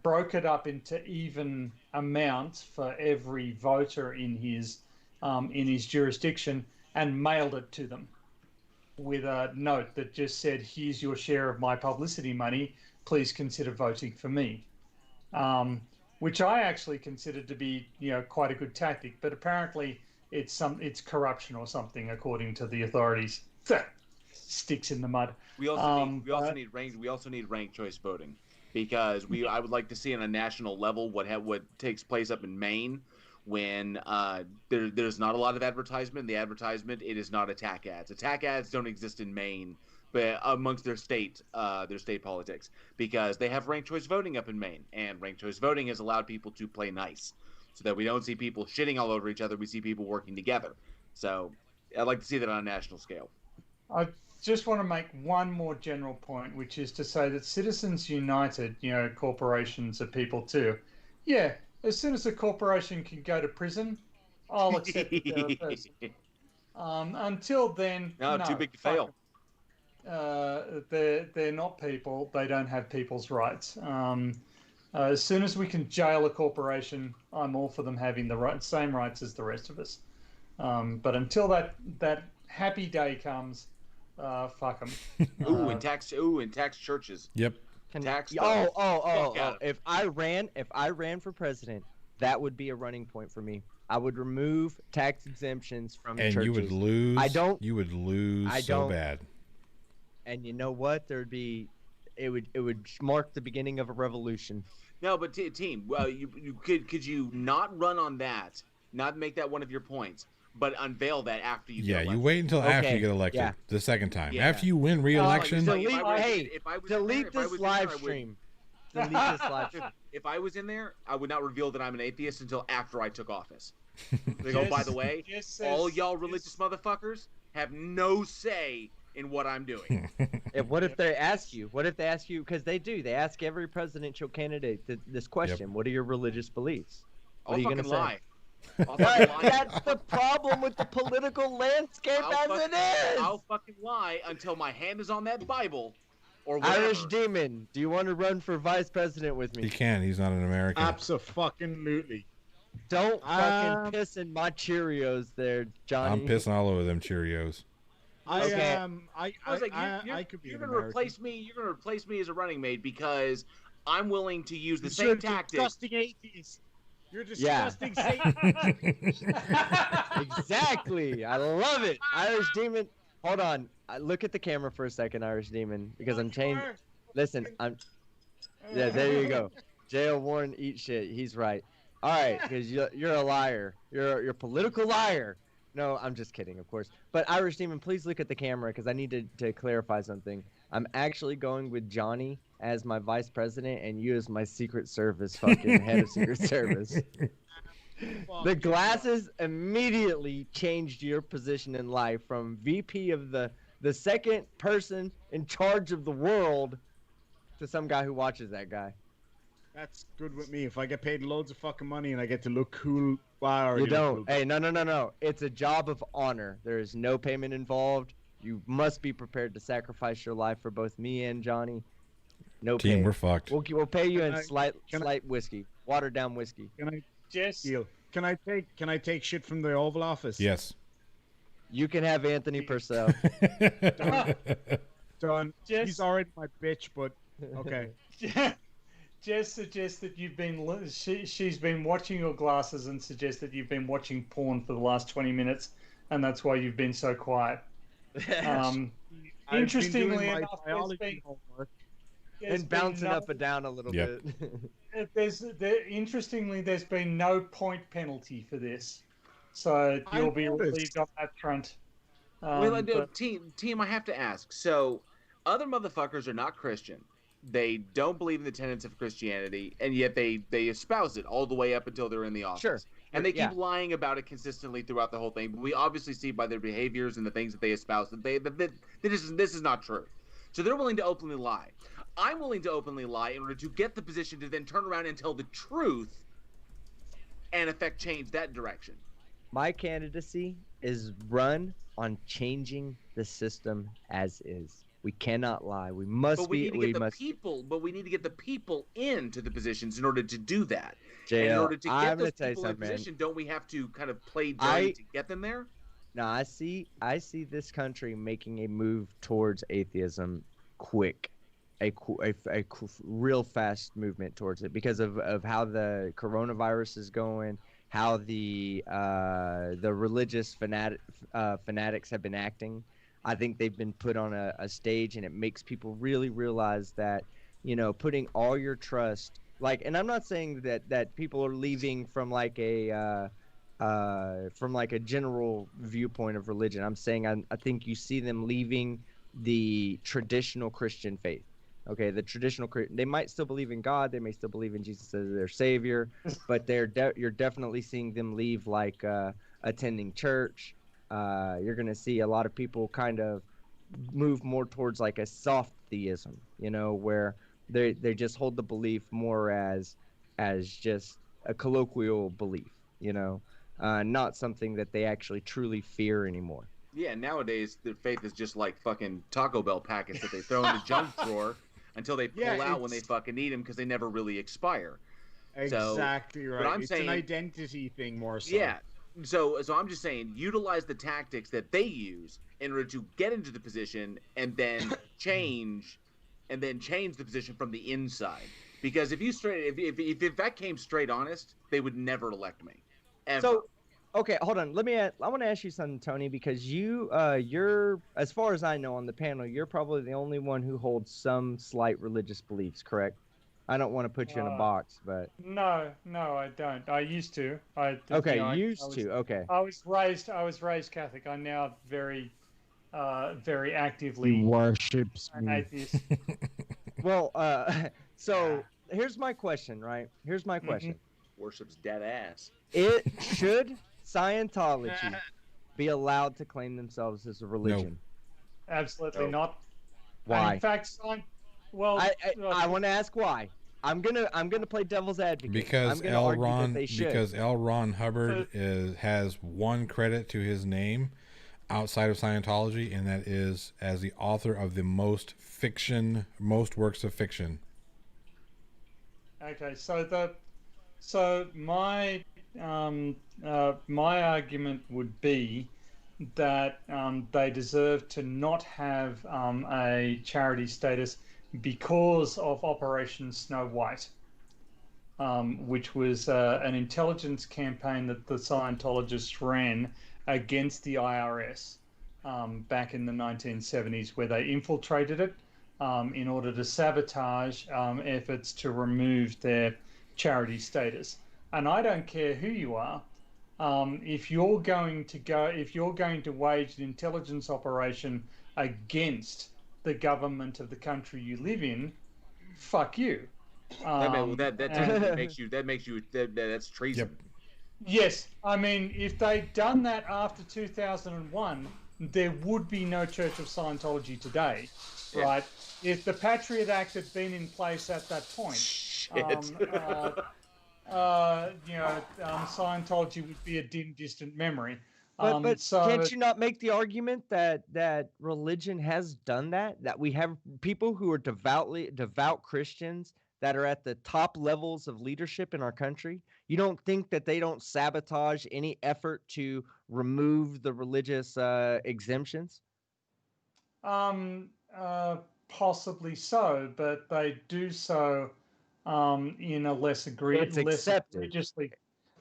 [SPEAKER 1] broke it up into even amounts for every voter in his jurisdiction, and mailed it to them with a note that just said, "Here's your share of my publicity money. Please consider voting for me." Um, which I actually considered to be, quite a good tactic. But apparently, it's corruption or something, according to the authorities. Sticks in the mud.
[SPEAKER 4] We also need
[SPEAKER 1] But
[SPEAKER 4] we also need ranked choice voting because I would like to see on a national level what takes place up in Maine when there's not a lot of advertisement. The advertisement, it is not attack ads. Attack ads don't exist in Maine, but amongst their state politics, because they have ranked choice voting up in Maine, and ranked choice voting has allowed people to play nice, so that we don't see people shitting all over each other. We see people working together. So I'd like to see that on a national scale.
[SPEAKER 1] I just want to make one more general point, which is to say that Citizens United, corporations are people too. Yeah, as soon as a corporation can go to prison, I'll accept that they're a person. Until then,
[SPEAKER 4] No,
[SPEAKER 1] no,
[SPEAKER 4] too big to
[SPEAKER 1] fuck
[SPEAKER 4] fail.
[SPEAKER 1] 'em. They're not people. They don't have people's rights. As soon as we can jail a corporation, I'm all for them having the same rights as the rest of us. But until that happy day comes, fuck them.
[SPEAKER 4] And tax churches.
[SPEAKER 2] Yep.
[SPEAKER 4] Tax.
[SPEAKER 5] Oh!
[SPEAKER 4] Yeah.
[SPEAKER 5] If I ran for president, that would be a running point for me. I would remove tax exemptions from
[SPEAKER 2] And
[SPEAKER 5] churches.
[SPEAKER 2] you would lose.
[SPEAKER 5] I don't.
[SPEAKER 2] You would lose
[SPEAKER 5] I
[SPEAKER 2] so
[SPEAKER 5] don't-
[SPEAKER 2] bad.
[SPEAKER 5] And you know what? It would mark the beginning of a revolution.
[SPEAKER 4] No, but team, well, you could you not run on that, not make that one of your points, but unveil that after you.
[SPEAKER 2] Yeah,
[SPEAKER 4] get
[SPEAKER 2] you
[SPEAKER 4] elected.
[SPEAKER 2] wait until after you
[SPEAKER 5] Okay,
[SPEAKER 2] get elected
[SPEAKER 5] yeah.
[SPEAKER 2] the second time.
[SPEAKER 4] Yeah.
[SPEAKER 2] After you win re-election,
[SPEAKER 4] Like,
[SPEAKER 5] Delete,
[SPEAKER 4] if I was-
[SPEAKER 5] hey,
[SPEAKER 4] if I was in
[SPEAKER 5] delete
[SPEAKER 4] there, if I
[SPEAKER 5] this
[SPEAKER 4] was in there,
[SPEAKER 5] live
[SPEAKER 4] I would-
[SPEAKER 5] stream. Delete this live stream.
[SPEAKER 4] If I was in there, I would not reveal that I'm an atheist until after I took office. They go, by the way, all y'all religious motherfuckers have no say in what I'm doing.
[SPEAKER 5] And what if they ask you? What if they ask you? Because they do. They ask every presidential candidate this question: What are your religious beliefs? What
[SPEAKER 4] I'll
[SPEAKER 5] are you
[SPEAKER 4] fucking
[SPEAKER 5] gonna say?
[SPEAKER 4] lie. I'll
[SPEAKER 5] Right,
[SPEAKER 4] fucking lie.
[SPEAKER 5] that's the problem with the political landscape as it is.
[SPEAKER 4] I'll fucking lie until my hand is on that Bible, or whatever.
[SPEAKER 5] Irish Demon, do you want to run for vice president with
[SPEAKER 2] he
[SPEAKER 5] me?
[SPEAKER 2] can. He's not an American.
[SPEAKER 3] Absolutely.
[SPEAKER 5] Don't fucking piss in my Cheerios there, Johnny.
[SPEAKER 2] I'm pissing all over them Cheerios.
[SPEAKER 3] I
[SPEAKER 5] Okay.
[SPEAKER 4] I was like,
[SPEAKER 3] I could be
[SPEAKER 4] you're
[SPEAKER 3] an
[SPEAKER 4] gonna
[SPEAKER 3] American.
[SPEAKER 4] replace me. You're gonna replace me as a running mate because I'm willing to use the
[SPEAKER 3] You're
[SPEAKER 4] same tactic.
[SPEAKER 3] disgusting atheist. You're
[SPEAKER 5] Yeah.
[SPEAKER 3] disgusting Satan.
[SPEAKER 5] Exactly. I love it. Irish Demon. Hold on. Look at the camera for a second, Irish Demon, because I'm changing. Listen, I'm. Yeah, there you go. J.L. Warren, eat shit. He's right. All right, because you're a liar. You're a political liar. No, I'm just kidding, of course. But Irish Demon, please look at the camera because I need to clarify something. I'm actually going with Johnny as my vice president and you as my Secret Service fucking head of Secret Service. The glasses immediately changed your position in life from VP of the second person in charge of the world to some guy who watches that guy.
[SPEAKER 3] That's good with me. If I get paid loads of fucking money and I get to look cool, well, I already
[SPEAKER 5] You
[SPEAKER 3] look
[SPEAKER 5] don't.
[SPEAKER 3] cool.
[SPEAKER 5] Hey, no. It's a job of honor. There is no payment involved. You must be prepared to sacrifice your life for both me and Johnny. No
[SPEAKER 2] Team,
[SPEAKER 5] pay.
[SPEAKER 2] we're fucked.
[SPEAKER 5] We'll pay you in
[SPEAKER 3] Can I-
[SPEAKER 5] slight
[SPEAKER 3] can I-
[SPEAKER 5] whiskey, watered down whiskey.
[SPEAKER 3] Can I
[SPEAKER 1] Just
[SPEAKER 3] deal? Can I take shit from the Oval Office?
[SPEAKER 2] Yes.
[SPEAKER 5] You can have Anthony Purcell.
[SPEAKER 3] Done.
[SPEAKER 1] Just-
[SPEAKER 3] He's already my bitch, but okay.
[SPEAKER 1] Jess suggests that she's been watching your glasses and suggests that you've been watching porn for the last 20 minutes, and that's why you've been so quiet.
[SPEAKER 3] I've
[SPEAKER 1] Interestingly
[SPEAKER 3] been doing my
[SPEAKER 1] enough,
[SPEAKER 3] biology homework.
[SPEAKER 5] And bouncing up and down a little
[SPEAKER 2] Yep.
[SPEAKER 5] bit.
[SPEAKER 1] Interestingly, there's been no point penalty for this, so
[SPEAKER 3] I
[SPEAKER 1] you'll be
[SPEAKER 3] noticed.
[SPEAKER 1] relieved on that front.
[SPEAKER 4] Well,
[SPEAKER 1] But-
[SPEAKER 4] team, I have to ask. So, other motherfuckers are not Christian. they don't believe in the tenets of Christianity, and yet they espouse it all the way up until they're in the office.
[SPEAKER 5] Sure.
[SPEAKER 4] And they
[SPEAKER 5] Yeah.
[SPEAKER 4] keep lying about it consistently throughout the whole thing. But we obviously see by their behaviors and the things that they espouse that this is not true. So they're willing to openly lie. I'm willing to openly lie in order to get the position to then turn around and tell the truth and affect change that direction.
[SPEAKER 5] My candidacy is run on changing the system as is. We cannot lie. We must
[SPEAKER 4] But we
[SPEAKER 5] be.
[SPEAKER 4] need to
[SPEAKER 5] We
[SPEAKER 4] get the
[SPEAKER 5] must.
[SPEAKER 4] people. But we need to get the people into the positions in order to do that. And in
[SPEAKER 5] JL,
[SPEAKER 4] order to
[SPEAKER 5] I'm
[SPEAKER 4] get
[SPEAKER 5] gonna
[SPEAKER 4] those
[SPEAKER 5] tell you
[SPEAKER 4] people in
[SPEAKER 5] something, man.
[SPEAKER 4] position, don't we have to kind of play dirty to get them there?
[SPEAKER 5] Now I see this country making a move towards atheism quick, a real fast movement towards it because of how the coronavirus is going, how the religious fanatics have been acting. I think they've been put on a stage, and it makes people really realize that, putting all your trust, and I'm not saying that people are leaving from like a general viewpoint of religion. I'm saying I think you see them leaving the traditional Christian faith. Okay, the traditional they might still believe in God, they may still believe in Jesus as their savior, but you're definitely seeing them leave attending church. You're gonna see a lot of people kind of move more towards like a soft theism, where they just hold the belief more as just a colloquial belief, not something that they actually truly fear anymore.
[SPEAKER 4] Yeah, nowadays their faith is just like fucking Taco Bell packets that they throw in the junk drawer until they pull out when they fucking need them because they never really expire.
[SPEAKER 3] Exactly right.
[SPEAKER 4] But I'm
[SPEAKER 3] it's
[SPEAKER 4] saying,
[SPEAKER 3] an identity thing more so.
[SPEAKER 4] Yeah. So I'm just saying, utilize the tactics that they use in order to get into the position and then change the position from the inside. Because if that came straight honest, they would never elect me. Ever.
[SPEAKER 5] So, okay, hold on. I want to ask you something, Tony, because you're, as far as I know on the panel, you're probably the only one who holds some slight religious beliefs, correct? I don't want to put you in a box, but
[SPEAKER 1] No, I don't. I used to.
[SPEAKER 5] Okay,
[SPEAKER 1] I was raised Catholic. I'm now very actively
[SPEAKER 3] worships
[SPEAKER 1] an
[SPEAKER 3] me.
[SPEAKER 1] atheist.
[SPEAKER 5] Well, so here's my question, right? Here's my question.
[SPEAKER 4] Worships dead ass.
[SPEAKER 5] It should Scientology be allowed to claim themselves as a religion?
[SPEAKER 1] Absolutely not.
[SPEAKER 5] Why?
[SPEAKER 1] And in fact,
[SPEAKER 5] I want to ask why. I'm gonna play devil's advocate.
[SPEAKER 2] Because L. Ron Hubbard has one credit to his name outside of Scientology, and that is as the author of the most works of fiction.
[SPEAKER 1] Okay, so my argument would be that they deserve to not have a charity status because of Operation Snow White, which was an intelligence campaign that the Scientologists ran against the IRS back in the 1970s, where they infiltrated it in order to sabotage efforts to remove their charity status. And I don't care who you are, if you're going to wage an intelligence operation against the government of the country you live in, fuck you.
[SPEAKER 4] That's treason.
[SPEAKER 2] Yep.
[SPEAKER 1] Yes, I mean, if they'd done that after 2001, there would be no Church of Scientology today, right? If the Patriot Act had been in place at that point, Scientology would be a dim, distant memory.
[SPEAKER 5] But can't you not make the argument that religion has done that? That we have people who are devout Christians that are at the top levels of leadership in our country? You don't think that they don't sabotage any effort to remove the religious exemptions?
[SPEAKER 1] Possibly so, but they do so in a less egregiously.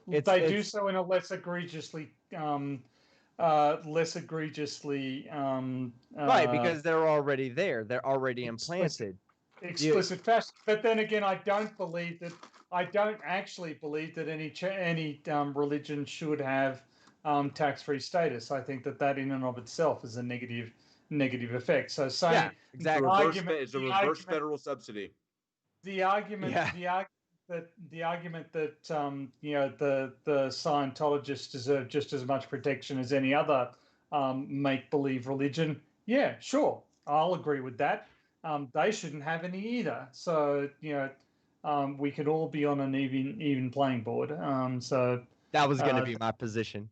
[SPEAKER 1] They do so in a less egregiously.
[SPEAKER 5] Right, because they're already there. They're already implanted.
[SPEAKER 1] Explicit fashion. But then again, I don't actually believe that any religion should have tax-free status. I think that in and of itself is a negative negative effects. So saying
[SPEAKER 5] Yeah, exactly.
[SPEAKER 4] It's a reverse federal subsidy.
[SPEAKER 1] The argument that the Scientologists deserve just as much protection as any other make-believe religion. Yeah, sure, I'll agree with that. They shouldn't have any either. So we could all be on an even playing board. So
[SPEAKER 5] that was going to be my position.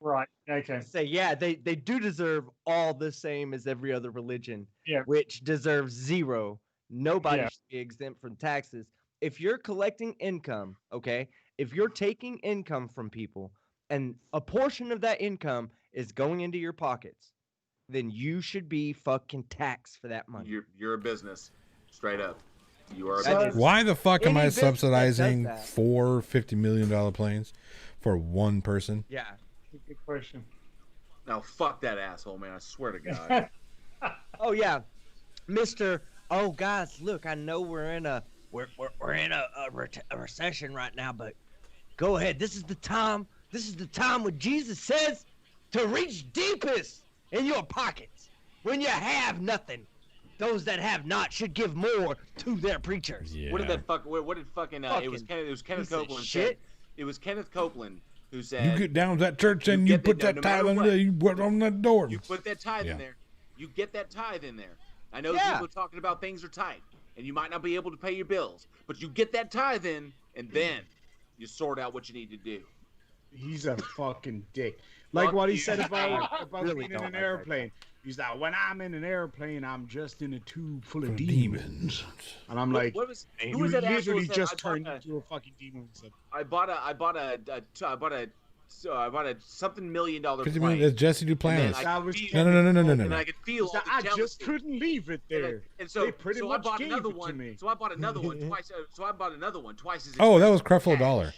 [SPEAKER 1] Right. Okay.
[SPEAKER 5] Say, yeah, they do deserve all the same as every other religion,
[SPEAKER 1] Yeah.
[SPEAKER 5] which deserves zero. Nobody
[SPEAKER 1] Yeah.
[SPEAKER 5] should be exempt from taxes. If you're collecting income, okay, if you're taking income from people and a portion of that income is going into your pockets, then you should be fucking taxed for that money.
[SPEAKER 4] You're a business, straight up. You are.
[SPEAKER 2] Why the fuck am I
[SPEAKER 5] business that does
[SPEAKER 2] subsidizing
[SPEAKER 5] that.
[SPEAKER 2] 4 $50 million planes for one person?
[SPEAKER 5] Yeah.
[SPEAKER 1] Good question.
[SPEAKER 4] Now fuck that asshole, man. I swear to God.
[SPEAKER 5] Oh yeah, Mister. Oh guys, look, I know we're in a recession right now, but go ahead. This is the time. This is the time when Jesus says to reach deepest in your pockets when you have nothing. Those that have not should give more to their preachers.
[SPEAKER 2] Yeah.
[SPEAKER 4] What did that fuck? What did fucking? It was Kenneth Copeland. It was Kenneth Copeland who said,
[SPEAKER 2] "You get down to that church and you put that tithe in there. You put on that door.
[SPEAKER 4] You put that tithe in there. You get that tithe in there. I know
[SPEAKER 5] Yeah.
[SPEAKER 4] people are talking about things are tight, and you might not be able to pay your bills, but you get that tithe in, and then you sort out what you need to do."
[SPEAKER 3] He's a fucking dick. Like
[SPEAKER 4] Fuck
[SPEAKER 3] what he
[SPEAKER 4] you.
[SPEAKER 3] said about
[SPEAKER 5] Really
[SPEAKER 3] being in
[SPEAKER 5] don't
[SPEAKER 3] an
[SPEAKER 5] like
[SPEAKER 3] airplane. He's like, when I'm in an airplane, I'm just in a tube full of
[SPEAKER 2] demons.
[SPEAKER 3] demons. And I'm like,
[SPEAKER 4] Who was
[SPEAKER 3] you
[SPEAKER 4] that asshole
[SPEAKER 3] literally
[SPEAKER 4] said,
[SPEAKER 3] just turned into a fucking demon.
[SPEAKER 4] I bought a something $1 million
[SPEAKER 2] 50
[SPEAKER 4] plane.
[SPEAKER 2] million. That's Jesse Duplantis.
[SPEAKER 3] That was
[SPEAKER 2] No.
[SPEAKER 4] And I could feel all the
[SPEAKER 3] I
[SPEAKER 4] jealousy.
[SPEAKER 3] just couldn't leave it there.
[SPEAKER 4] And so,
[SPEAKER 3] They pretty
[SPEAKER 4] so
[SPEAKER 3] much
[SPEAKER 4] I bought
[SPEAKER 3] gave
[SPEAKER 4] another
[SPEAKER 3] it to
[SPEAKER 4] one.
[SPEAKER 3] me.
[SPEAKER 4] So I bought another one twice. So I bought another one twice as.
[SPEAKER 2] Oh, that was
[SPEAKER 4] expensive.
[SPEAKER 2] Creflo Dollar.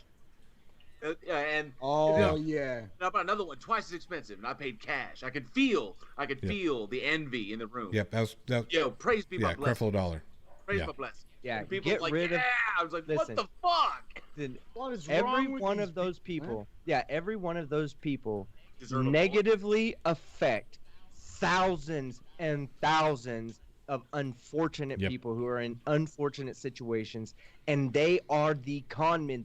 [SPEAKER 4] And
[SPEAKER 3] Oh
[SPEAKER 2] Yeah.
[SPEAKER 3] yeah.
[SPEAKER 4] I bought another one twice as expensive, and I paid cash. I could feel the envy in the room.
[SPEAKER 2] Yep, that was
[SPEAKER 4] Yo, praise be my blessing.
[SPEAKER 2] Creflo Dollar.
[SPEAKER 4] Praise
[SPEAKER 2] yeah.
[SPEAKER 4] my blessing.
[SPEAKER 5] Yeah,
[SPEAKER 4] And people
[SPEAKER 5] get
[SPEAKER 4] were like,
[SPEAKER 5] rid of.
[SPEAKER 4] I was like,
[SPEAKER 5] listen.
[SPEAKER 4] what the fuck?
[SPEAKER 5] Then
[SPEAKER 3] What is
[SPEAKER 5] every
[SPEAKER 3] wrong with
[SPEAKER 5] one
[SPEAKER 3] these
[SPEAKER 5] of those people, every one of those people
[SPEAKER 4] Deserve a
[SPEAKER 5] negatively affect thousands and thousands of unfortunate
[SPEAKER 2] Yep.
[SPEAKER 5] people who are in unfortunate situations, and they are the con men.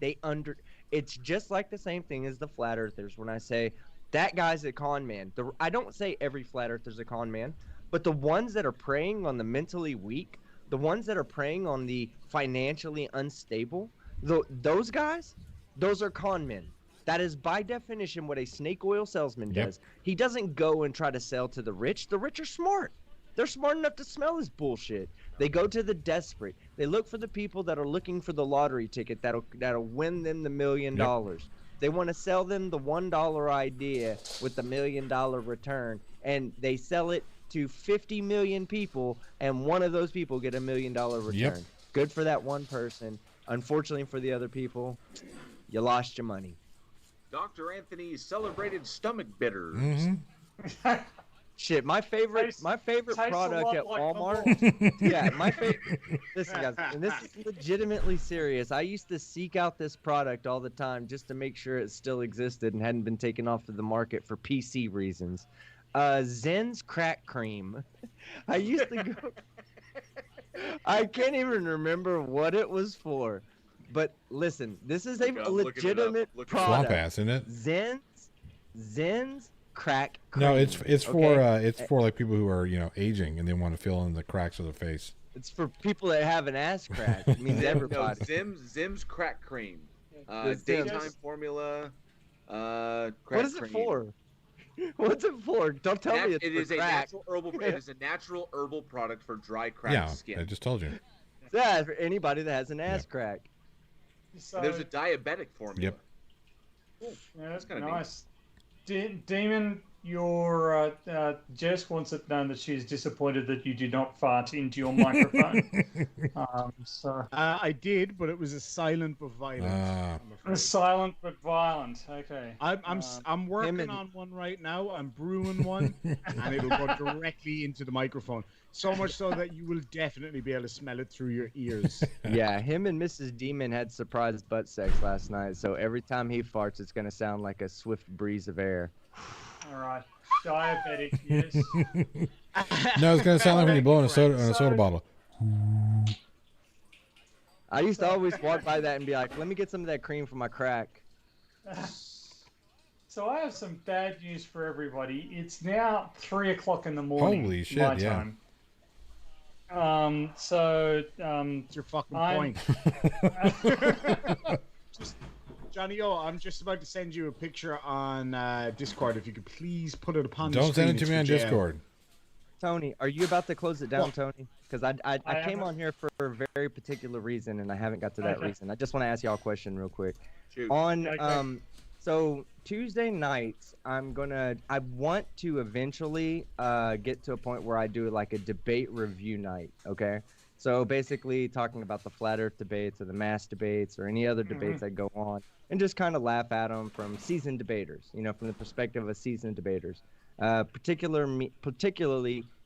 [SPEAKER 5] It's just like the same thing as the flat earthers. When I say that guy's a con man, I don't say every flat earther's a con man, but the ones that are preying on the mentally weak, the ones that are preying on the financially unstable, those guys, those are con men. That is by definition what a snake oil salesman
[SPEAKER 2] Yep.
[SPEAKER 5] does. He doesn't go and try to sell to the rich. The rich are smart. They're smart enough to smell his bullshit. They go to the desperate. They look for the people that are looking for the lottery ticket that'll win them the $1 million.
[SPEAKER 2] Yep.
[SPEAKER 5] They want to sell them the $1 idea with the $1 million return, and they sell it to 50 million people, and one of those people get $1 million return.
[SPEAKER 2] Yep.
[SPEAKER 5] Good for that one person. Unfortunately for the other people, you lost your money.
[SPEAKER 4] Dr. Anthony's celebrated stomach bitters.
[SPEAKER 2] Mm-hmm.
[SPEAKER 5] Shit, my favorite
[SPEAKER 1] Tastes
[SPEAKER 5] product
[SPEAKER 1] a lot
[SPEAKER 5] at
[SPEAKER 1] like
[SPEAKER 5] Walmart. Yeah, my favorite. Listen, guys, and this is legitimately serious. I used to seek out this product all the time just to make sure it still existed and hadn't been taken off of the market for PC reasons. Zen's crack cream. I used to go. I can't even remember what it was for, but listen, this is a
[SPEAKER 4] Look it up,
[SPEAKER 5] legitimate
[SPEAKER 4] look it up.
[SPEAKER 2] Swamp
[SPEAKER 5] product.
[SPEAKER 2] ass, isn't it?
[SPEAKER 5] Zen's crack cream.
[SPEAKER 2] No, it's for
[SPEAKER 5] okay?
[SPEAKER 2] it's for like people who are aging and they want to fill in the cracks of their face.
[SPEAKER 5] It's for people that have an ass crack. It means
[SPEAKER 4] No,
[SPEAKER 5] everybody.
[SPEAKER 4] Zim's crack cream.
[SPEAKER 5] The
[SPEAKER 4] Daytime
[SPEAKER 5] Zim's.
[SPEAKER 4] formula. Crack
[SPEAKER 5] What is it
[SPEAKER 4] cream.
[SPEAKER 5] for? What's it for? Don't tell me it's
[SPEAKER 4] It
[SPEAKER 5] for
[SPEAKER 4] is a
[SPEAKER 5] crack.
[SPEAKER 4] natural herbal. It is a natural herbal product for dry cracked
[SPEAKER 2] Yeah,
[SPEAKER 4] skin.
[SPEAKER 2] I just told you.
[SPEAKER 5] Yeah, for anybody that has an ass crack.
[SPEAKER 1] So,
[SPEAKER 4] There's a diabetic formula.
[SPEAKER 2] Yep.
[SPEAKER 1] yeah, that's
[SPEAKER 4] kinda
[SPEAKER 1] nice. Demon, your Jess wants it known that she is disappointed that you did not fart into your microphone.
[SPEAKER 3] I did, but it was a silent but violent. I'm afraid.
[SPEAKER 1] Silent but violent. Okay.
[SPEAKER 3] I'm working on one right now. I'm brewing one, and it'll go directly into the microphone. So much so that you will definitely be able to smell it through your ears.
[SPEAKER 5] Yeah, him and Mrs. Demon had surprise butt sex last night, so every time he farts, it's gonna sound like a swift breeze of air.
[SPEAKER 1] All right. Diabetic, yes.
[SPEAKER 2] No, it's gonna sound like when you blow in a soda bottle.
[SPEAKER 5] I used to always walk by that and be like, "Let me get some of that cream for my crack."
[SPEAKER 1] So I have some bad news for everybody. It's now 3 o'clock in the morning.
[SPEAKER 2] Holy shit!
[SPEAKER 1] My
[SPEAKER 2] Yeah.
[SPEAKER 1] time.
[SPEAKER 3] What's your fucking point? Johnny O, I'm just about to send you a picture on Discord. If you could please put it upon the
[SPEAKER 2] Don't
[SPEAKER 3] screen.
[SPEAKER 2] send it to me on Discord.
[SPEAKER 5] Tony, are you about to close it down,
[SPEAKER 3] What?
[SPEAKER 5] Tony? Because I came on here for a very particular reason, and I haven't got to that reason. I just want to ask y'all a question real quick.
[SPEAKER 4] Shoot.
[SPEAKER 5] On so Tuesday nights, I want to eventually get to a point where I do like a debate review night. Okay, so basically talking about the flat Earth debates or the mass debates or any other debates that go on, and just kind of laugh at them from seasoned debaters. You know, from the perspective of seasoned debaters. Particularly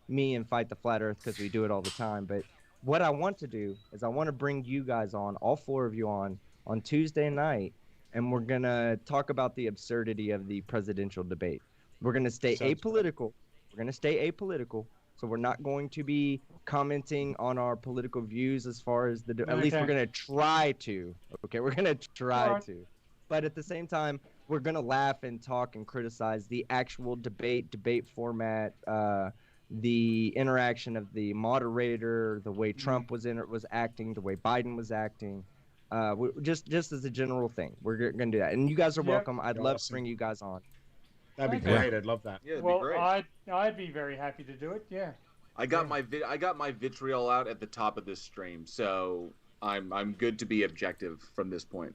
[SPEAKER 5] me and Fight the Flat Earth, because we do it all the time. But what I want to do is I want to bring you guys on, all four of you on Tuesday night, and we're gonna talk about the absurdity of the presidential debate. We're gonna stay apolitical. We're gonna stay apolitical. So we're not going to be commenting on our political views as far as at least we're gonna try to. Okay, we're gonna try to. But at the same time, we're going to laugh and talk and criticize the actual debate format, the interaction of the moderator, the way Trump was acting, the way Biden was acting, just as a general thing. We're going to do that. And you guys are welcome. I'd love to bring you guys on.
[SPEAKER 3] That'd be great. I'd love that.
[SPEAKER 4] Yeah, it'd
[SPEAKER 1] Well,
[SPEAKER 4] be great.
[SPEAKER 1] I'd be very happy to do it. Yeah.
[SPEAKER 4] I got my vitriol out at the top of this stream, so I'm good to be objective from this point.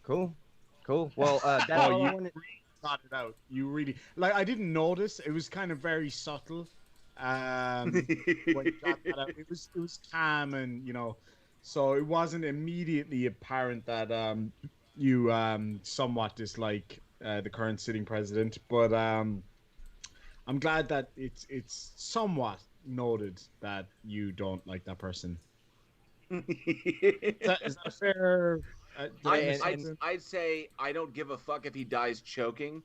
[SPEAKER 5] Cool. Well, that's all I wanted.
[SPEAKER 3] Thought it out. You really I didn't notice. It was kind of very subtle. When you got that out. It was calm, and so it wasn't immediately apparent that you somewhat dislike the current sitting president. But I'm glad that it's somewhat noted that you don't like that person. Is that a fair?
[SPEAKER 4] I'd say I don't give a fuck if he dies choking.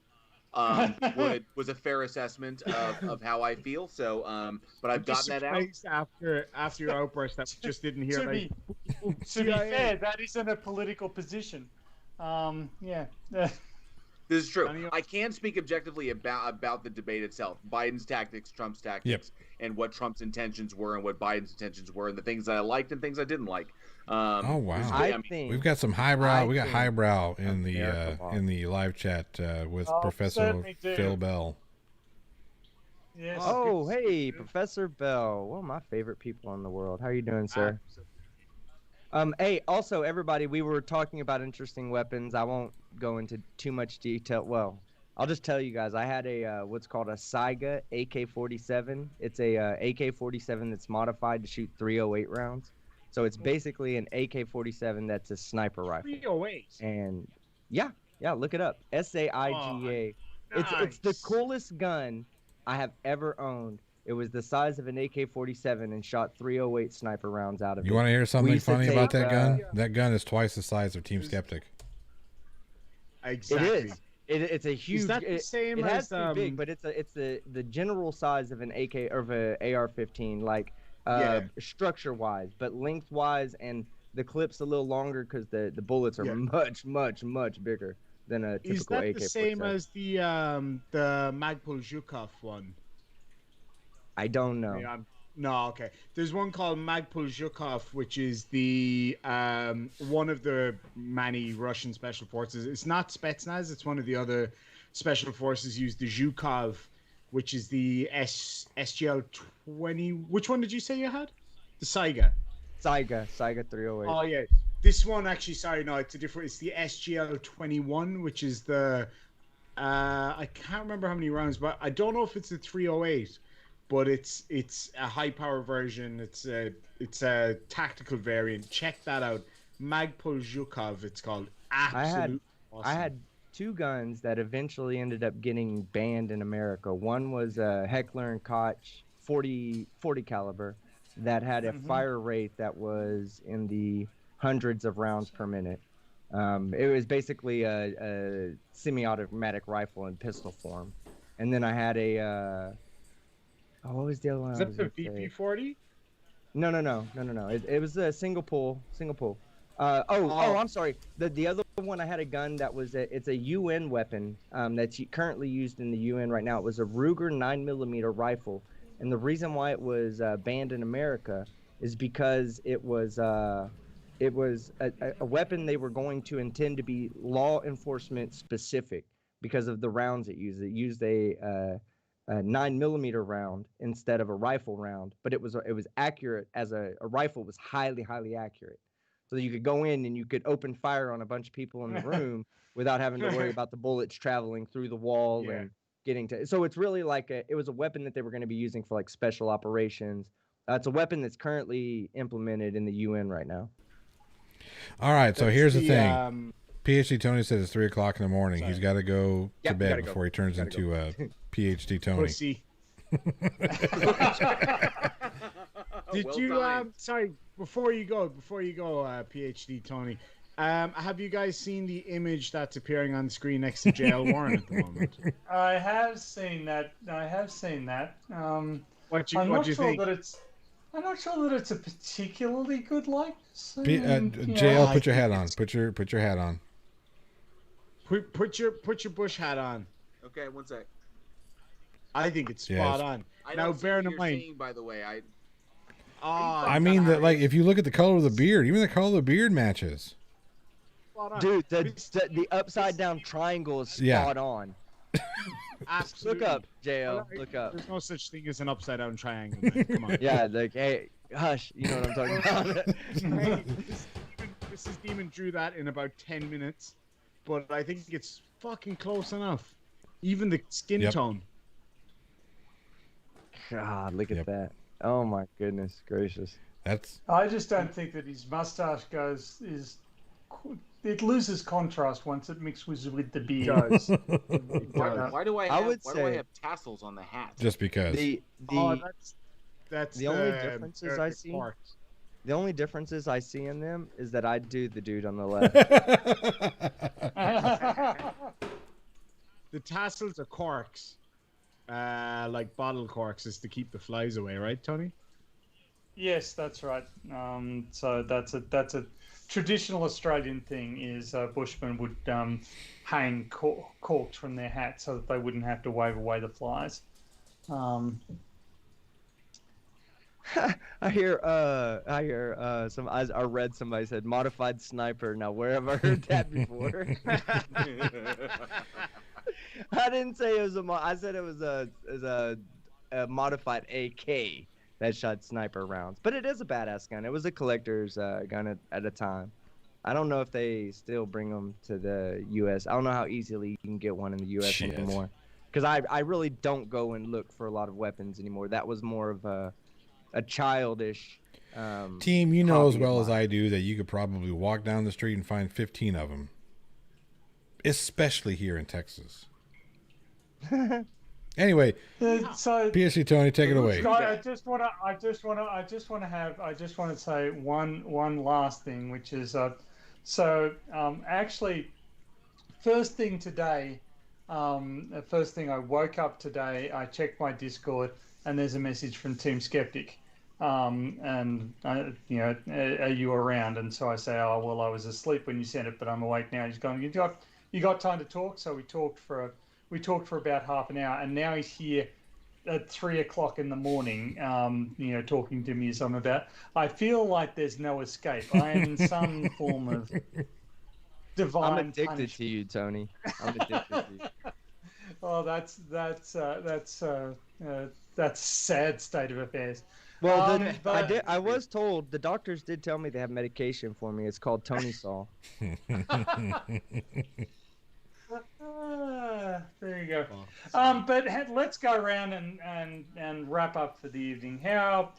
[SPEAKER 4] Was a fair assessment of how I feel. So, but I've gotten that out.
[SPEAKER 3] After your outburst, that we just didn't hear.
[SPEAKER 1] To be fair, that isn't a political position. Yeah.
[SPEAKER 4] This is true. I can speak objectively about the debate itself, Biden's tactics, Trump's tactics, and what Trump's intentions were and what Biden's intentions were, and the things that I liked and things I didn't like.
[SPEAKER 2] Oh wow!
[SPEAKER 5] Think
[SPEAKER 2] we've got some highbrow. We got highbrow in the live chat with Professor Phil Bell.
[SPEAKER 1] Yes.
[SPEAKER 5] Oh, hey, Professor Bell. One of my favorite people in the world. How are you doing, sir? Hey, also, everybody, we were talking about interesting weapons. I won't go into too much detail. Well, I'll just tell you guys, I had a what's called a Saiga AK-47. It's a AK-47 that's modified to shoot 308 rounds. So it's basically an AK-47 that's a sniper rifle.
[SPEAKER 3] 308.
[SPEAKER 5] And yeah, look it up. SAIGA. It's the coolest gun I have ever owned. It was the size of an AK-47 and shot 308 sniper rounds out of it.
[SPEAKER 2] You want to hear something funny about that gun? That gun is twice the size of Team Skeptic.
[SPEAKER 3] Exactly.
[SPEAKER 5] It is. It's a huge.
[SPEAKER 3] Is that the same
[SPEAKER 5] it has
[SPEAKER 3] as
[SPEAKER 5] to be big, but it's the general size of an AK or of a AR-15, like structure-wise, but length-wise, and the clip's a little longer because the bullets are much bigger than a typical AK-47.
[SPEAKER 3] Is that the same as the Magpul Zhukov one?
[SPEAKER 5] I don't know.
[SPEAKER 3] Yeah, no, okay. There's one called Magpul Zhukov, which is the one of the many Russian special forces. It's not Spetsnaz. It's one of the other special forces use the Zhukov, which is the SGL-20. Which one did you say you had? The Saiga
[SPEAKER 5] 308.
[SPEAKER 3] Oh yeah, this one actually. Sorry, no, it's a different. It's the SGL-21, which is the. I can't remember how many rounds, but I don't know if it's the 308. But it's a high power version. It's a tactical variant. Check that out. Magpul Zhukov, it's called. Absolute awesome.
[SPEAKER 5] I had two guns that eventually ended up getting banned in America. One was a Heckler & Koch 40 caliber that had a fire rate that was in the hundreds of rounds per minute. It was basically a semi-automatic rifle in pistol form. and then I had a what was the other one?
[SPEAKER 3] Is
[SPEAKER 5] I
[SPEAKER 3] that
[SPEAKER 5] was
[SPEAKER 3] the
[SPEAKER 5] gonna say?
[SPEAKER 3] VP40?
[SPEAKER 5] No. It was a single pull. I'm sorry. The other one, I had a gun that was it's a UN weapon that's currently used in the UN right now. It was a Ruger 9mm rifle, and the reason why it was banned in America is because it was a weapon they were going to intend to be law enforcement specific because of the rounds it used. It used a 9mm round instead of a rifle round, but it was accurate as a rifle was highly accurate, so that you could go in and you could open fire on a bunch of people in the room without having to worry about the bullets traveling through the wall and getting to. So it's really like it was a weapon that they were going to be using for like special operations. It's a weapon that's currently implemented in the UN right now.
[SPEAKER 2] All right, so
[SPEAKER 3] That's
[SPEAKER 2] here's the thing.
[SPEAKER 3] um,
[SPEAKER 2] PhD Tony says it's 3:00 in the morning.
[SPEAKER 3] Sorry.
[SPEAKER 2] He's got to go to
[SPEAKER 5] Yep,
[SPEAKER 2] bed
[SPEAKER 5] gotta go.
[SPEAKER 2] before he turns
[SPEAKER 5] Gotta
[SPEAKER 2] into PhD Tony.
[SPEAKER 3] pussy. Did
[SPEAKER 4] Well
[SPEAKER 3] you
[SPEAKER 4] timed.
[SPEAKER 3] sorry, before you go, PhD Tony, have you guys seen the image that's appearing on the screen next to JL Warren at the moment?
[SPEAKER 1] I have seen that.
[SPEAKER 3] What do
[SPEAKER 1] I'm
[SPEAKER 3] you
[SPEAKER 1] not sure
[SPEAKER 3] think?
[SPEAKER 1] that it's. I'm not sure that it's a particularly good likeness.
[SPEAKER 2] JL, put your hat on. Put your hat on.
[SPEAKER 3] Put your Bush hat on.
[SPEAKER 4] Okay, one sec.
[SPEAKER 3] I think it's
[SPEAKER 2] Yes.
[SPEAKER 3] spot on.
[SPEAKER 4] I
[SPEAKER 3] Now,
[SPEAKER 4] don't see
[SPEAKER 3] bear
[SPEAKER 4] what
[SPEAKER 3] in
[SPEAKER 4] you're
[SPEAKER 3] mind.
[SPEAKER 4] seeing, by the way.
[SPEAKER 2] I mean that, like, if you look at the color of the beard, even the color of the beard matches.
[SPEAKER 3] Spot on.
[SPEAKER 5] Dude, the upside down triangle is spot on.
[SPEAKER 3] Absolutely.
[SPEAKER 5] Look up, JL. Look up.
[SPEAKER 3] There's no such thing as an upside down triangle, man. Come on.
[SPEAKER 5] Yeah, like, hey, hush. You know what I'm talking about.
[SPEAKER 3] Hey, Mrs. Demon drew that in about 10 minutes, but I think it's fucking close enough. Even the skin tone.
[SPEAKER 5] God, look at
[SPEAKER 2] Yep.
[SPEAKER 5] that. Oh my goodness gracious.
[SPEAKER 2] That's
[SPEAKER 1] I just don't think that his mustache it loses contrast once it mixes with the beard.
[SPEAKER 4] Why do I have tassels on the hat?
[SPEAKER 2] just because.
[SPEAKER 3] That's
[SPEAKER 5] the only differences I see.
[SPEAKER 3] part.
[SPEAKER 5] The only differences I see in them is that I do the dude on the left.
[SPEAKER 3] The tassels are corks, like bottle corks, is to keep the flies away, right, Tony?
[SPEAKER 1] Yes, that's right. So that's a traditional Australian thing. Is Bushmen would hang corks from their hats so that they wouldn't have to wave away the flies.
[SPEAKER 5] I read somebody said modified sniper. Now where have I heard that before? I didn't say it was I said it was a modified AK that shot sniper rounds. But it is a badass gun. It was a collector's gun at a time. I don't know if they still bring them to the U.S. I don't know how easily you can get one in the U.S. anymore. Because I really don't go and look for a lot of weapons anymore. That was more of a childish
[SPEAKER 2] Team, you know as well as
[SPEAKER 5] mine.
[SPEAKER 2] I do that you could probably walk down the street and find 15 of them. Especially here in Texas. Anyway,
[SPEAKER 1] So
[SPEAKER 2] PSC Tony, take it away.
[SPEAKER 1] I just want to say one last thing, which is actually first thing today, first thing I woke up today, I checked my Discord and there's a message from Team Skeptic, and are you around? And so I say, oh well, I was asleep when you sent it, but I'm awake now. He's gone. You got time to talk? So we talked for about half an hour, and now he's here at 3:00 in the morning, talking to me as I'm about. I feel like there's no escape. I am in some form of divine.
[SPEAKER 5] I'm addicted
[SPEAKER 1] punishment.
[SPEAKER 5] to you, Tony. I'm addicted to you.
[SPEAKER 1] Oh, that's a sad state of affairs.
[SPEAKER 5] Well,
[SPEAKER 1] but-
[SPEAKER 5] I was told the doctors did tell me they have medication for me. It's called Tony Saw.
[SPEAKER 1] There you go. But let's go around and wrap up for the evening. How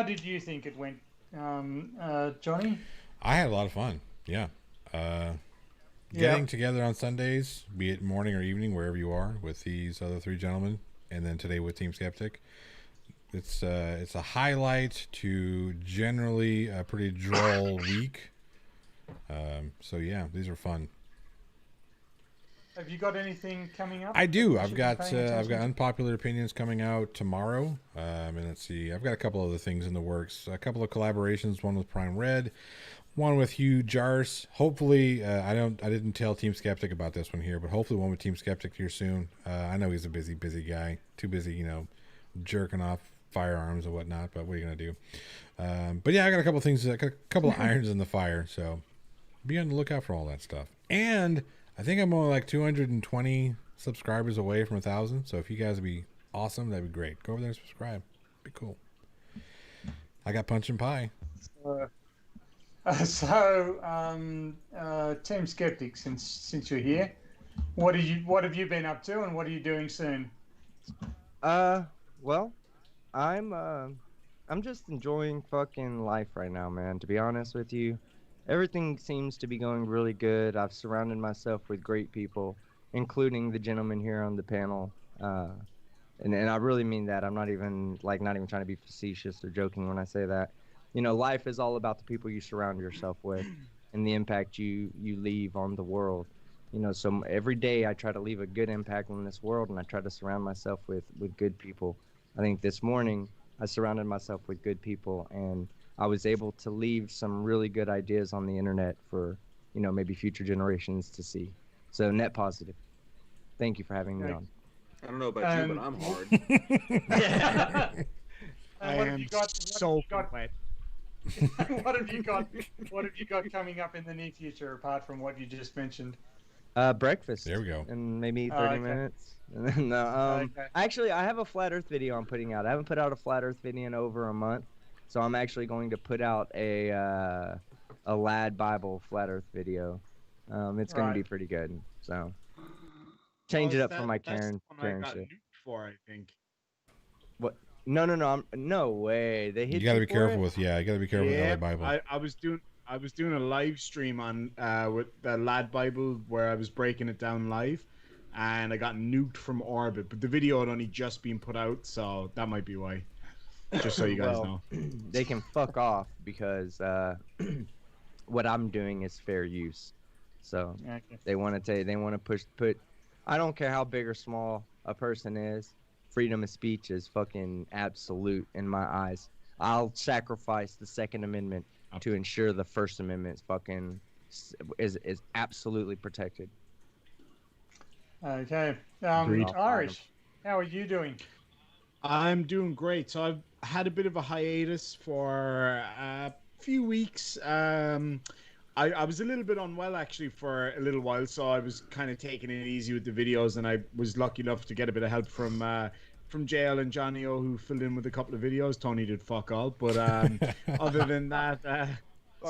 [SPEAKER 1] did you think it went, Johnny?
[SPEAKER 2] I had a lot of fun. Yeah. Getting together on Sundays, be it morning or evening, wherever you are, with these other three gentlemen, and then today with Team Skeptic. It's a highlight to generally a pretty droll week. So yeah, these are fun.
[SPEAKER 1] Have you got anything coming up?
[SPEAKER 2] I do.
[SPEAKER 1] that we
[SPEAKER 2] I've
[SPEAKER 1] should be
[SPEAKER 2] got
[SPEAKER 1] paying attention to?
[SPEAKER 2] unpopular opinions coming out tomorrow. And let's see. I've got a couple other things in the works. A couple of collaborations. One with Prime Red, one with Hugh Jars. Hopefully, I didn't tell Team Skeptic about this one here, but hopefully one with Team Skeptic here soon. I know he's a busy guy. Too busy, jerking off firearms and whatnot. But what are you gonna do? But yeah, I got a couple things. I got a couple of irons in the fire. So be on the lookout for all that stuff. And I think I'm only like 220 subscribers away from 1,000. So if you guys would be awesome, that'd be great. Go over there and subscribe. Be cool. I got Punch and Pie.
[SPEAKER 1] Team Skeptic, since you're here, what have you been up to, and what are you doing soon?
[SPEAKER 5] Well, I'm just enjoying fucking life right now, man. To be honest with you, everything seems to be going really good. I've surrounded myself with great people, including the gentleman here on the panel. And I really mean that. I'm not even trying to be facetious or joking when I say that. Life is all about the people you surround yourself with and the impact you leave on the world. So every day I try to leave a good impact on this world, and I try to surround myself with good people. I think this morning I surrounded myself with good people, and I was able to leave some really good ideas on the internet for, maybe future generations to see. So net positive. Thank you for having me on.
[SPEAKER 4] I don't know about you, but I'm hard.
[SPEAKER 3] I am so wet.
[SPEAKER 1] What have you got coming up in the near future apart from what you just mentioned?
[SPEAKER 5] Breakfast.
[SPEAKER 2] There we go.
[SPEAKER 5] In maybe 30 minutes. No, actually, I have a flat Earth video I'm putting out. I haven't put out a flat Earth video in over a month, so I'm actually going to put out a Lad Bible flat Earth video. It's going to be pretty good. So change it up for my Karen
[SPEAKER 3] shit.
[SPEAKER 5] shit.
[SPEAKER 3] For I think.
[SPEAKER 5] What? No, no way. They hit
[SPEAKER 2] You gotta be careful
[SPEAKER 5] it?
[SPEAKER 2] with you gotta be careful with LA Bible.
[SPEAKER 3] I was doing a live stream on with the Lad Bible where I was breaking it down live, and I got nuked from orbit. But the video had only just been put out, so that might be why. Just so you guys know.
[SPEAKER 5] They can fuck off because what I'm doing is fair use. So they want to put. I don't care how big or small a person is. Freedom of speech is fucking absolute in my eyes. I'll sacrifice the Second Amendment to ensure the First Amendment is absolutely protected.
[SPEAKER 1] Okay. Irish, how are you doing?
[SPEAKER 3] I'm doing great. So I've had a bit of a hiatus for a few weeks. I was a little bit unwell actually for a little while, so I was kind of taking it easy with the videos, and I was lucky enough to get a bit of help from JL and Johnny O, who filled in with a couple of videos. Tony did fuck all, but other than that,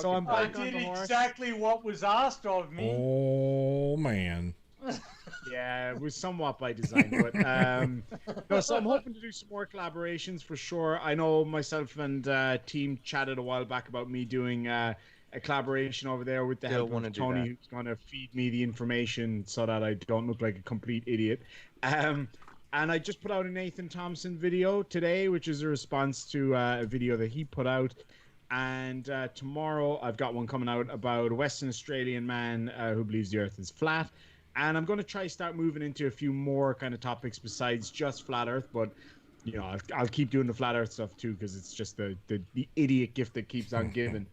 [SPEAKER 3] so I'm back on the horse.
[SPEAKER 1] Exactly what was asked of me.
[SPEAKER 2] Oh man.
[SPEAKER 3] Yeah, it was somewhat by design, but no. So I'm hoping to do some more collaborations for sure. I know myself and team chatted a while back about me doing a collaboration over there with the help of Tony, who's going to feed me the information so that I don't look like a complete idiot. And I just put out a Nathan Thompson video today, which is a response to a video that he put out. And tomorrow I've got one coming out about a Western Australian man who believes the Earth is flat. And I'm going to try start moving into a few more kind of topics besides just flat Earth, but I'll keep doing the flat Earth stuff too, because it's just the idiot gift that keeps on giving.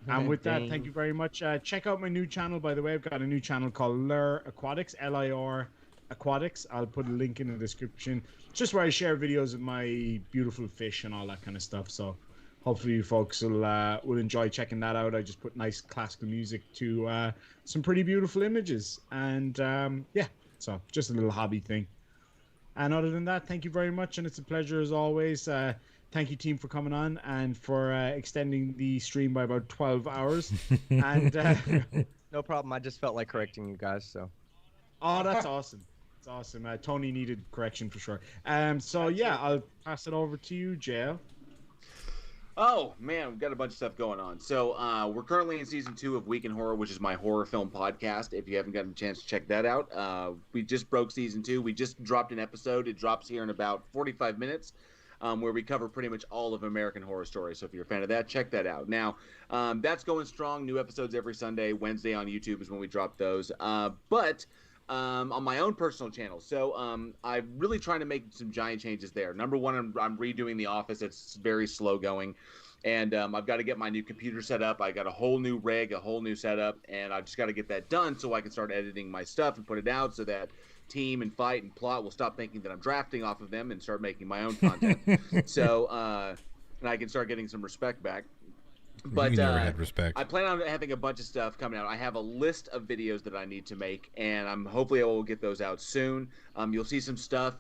[SPEAKER 3] And with that, thank you very much. Check out my new channel, by the way. I've got a new channel called Lur Aquatics, L-I-R Aquatics. I'll put a link in the description. It's just where I share videos of my beautiful fish and all that kind of stuff. So hopefully you folks will enjoy checking that out. I just put nice classical music to some pretty beautiful images. And yeah, so just a little hobby thing. And other than that, thank you very much. And it's a pleasure as always. Thank you, team, for coming on and for extending the stream by about 12 hours. And
[SPEAKER 5] no problem. I just felt like correcting you guys. So.
[SPEAKER 3] Oh, that's awesome. It's awesome. Tony needed correction for sure. So yeah, I'll pass it over to you, JL.
[SPEAKER 4] Oh man, we've got a bunch of stuff going on. So we're currently in season 2 of Week in Horror, which is my horror film podcast. If you haven't gotten a chance to check that out, we just broke season 2. We just dropped an episode. It drops here in about 45 minutes. where we cover pretty much all of American Horror Story. So if you're a fan of that, check that out. Now, that's going strong. New episodes every Sunday. Wednesday on YouTube is when we drop those. But on my own personal channel. So I'm really trying to make some giant changes there. Number one, I'm redoing The Office. It's very slow going. And I've got to get my new computer set up. I got a whole new rig, a whole new setup, and I've just got to get that done so I can start editing my stuff and put it out so that Team and Fight and Plot will stop thinking that I'm drafting off of them and start making my own content. So, and I can start getting some respect back. But
[SPEAKER 2] you never had respect.
[SPEAKER 4] I plan on having a bunch of stuff coming out. I have a list of videos that I need to make, and hopefully I will get those out soon. You'll see some stuff.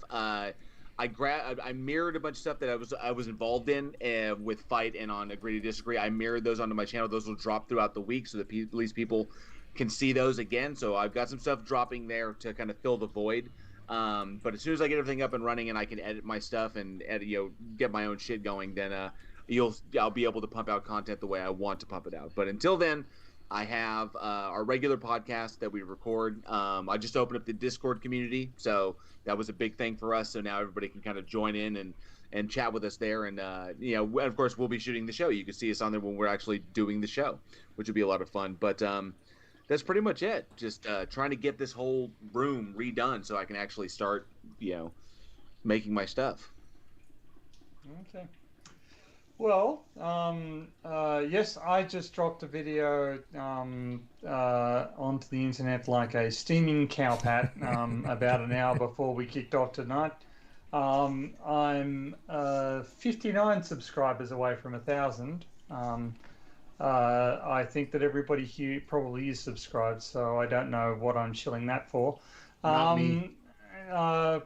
[SPEAKER 4] I mirrored a bunch of stuff that I was involved in with Fight and on Agree to Disagree. I mirrored those onto my channel. Those will drop throughout the week so that at least people can see those again. So I've got some stuff dropping there to kind of fill the void. But as soon as I get everything up and running and I can edit my stuff and get my own shit going, then I'll be able to pump out content the way I want to pump it out. But until then, I have our regular podcast that we record. I just opened up the Discord community, so that was a big thing for us. So now everybody can kind of join in and chat with us there. And of course, we'll be shooting the show. You can see us on there when we're actually doing the show, which would be a lot of fun. But that's pretty much it. Just trying to get this whole room redone so I can actually start, making my stuff.
[SPEAKER 1] Okay. Well, yes, I just dropped a video onto the internet like a steaming cowpat about an hour before we kicked off tonight. I'm 59 subscribers away from 1,000. I think that everybody here probably is subscribed, so I don't know what I'm shilling that for.
[SPEAKER 3] Not me.
[SPEAKER 1] Well,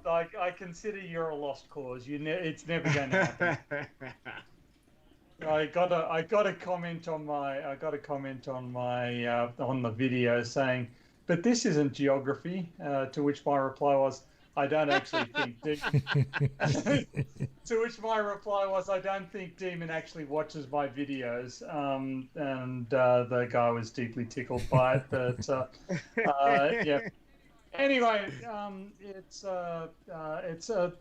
[SPEAKER 1] I consider you're a lost cause. It's never going to happen. I got a comment on the video saying, "But this isn't geography." To which my reply was, "I don't actually think." To which my reply was, "I don't think Demon actually watches my videos." And the guy was deeply tickled by it. But yeah. Anyway, it's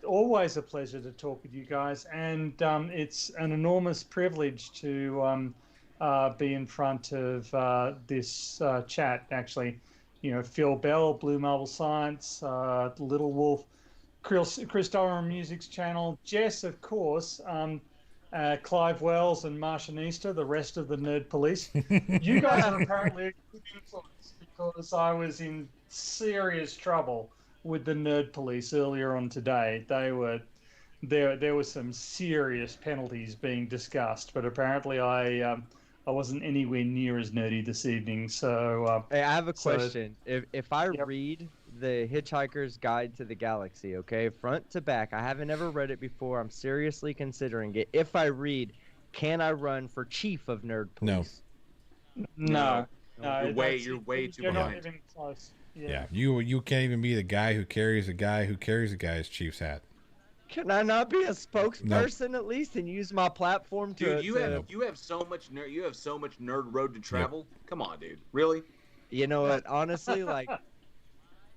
[SPEAKER 1] always a pleasure to talk with you guys, and it's an enormous privilege to be in front of this chat. Actually, Phil Bell, Blue Marble Science, Little Wolf, Chris Doran Music's channel, Jess, of course, Clive Wells, and Martianista, the rest of the Nerd Police. You guys are apparently a good influence because I was in serious trouble with the Nerd Police earlier on today. There were some serious penalties being discussed, but apparently I wasn't anywhere near as nerdy this evening. So
[SPEAKER 5] hey, I have a question. If I read the Hitchhiker's Guide to the Galaxy, okay, front to back, I haven't ever read it before. I'm seriously considering it. If I read, can I run for chief of Nerd Police?
[SPEAKER 1] No.
[SPEAKER 4] You're way too
[SPEAKER 1] You're
[SPEAKER 4] behind.
[SPEAKER 1] not even close.
[SPEAKER 2] Yeah, you can't even be the guy who carries a guy's Chiefs hat.
[SPEAKER 5] Can I not be a spokesperson at least and use my platform to?
[SPEAKER 4] Dude, you have so much nerd road to travel. Yep. Come on, dude. Really?
[SPEAKER 5] You know what? Honestly, like,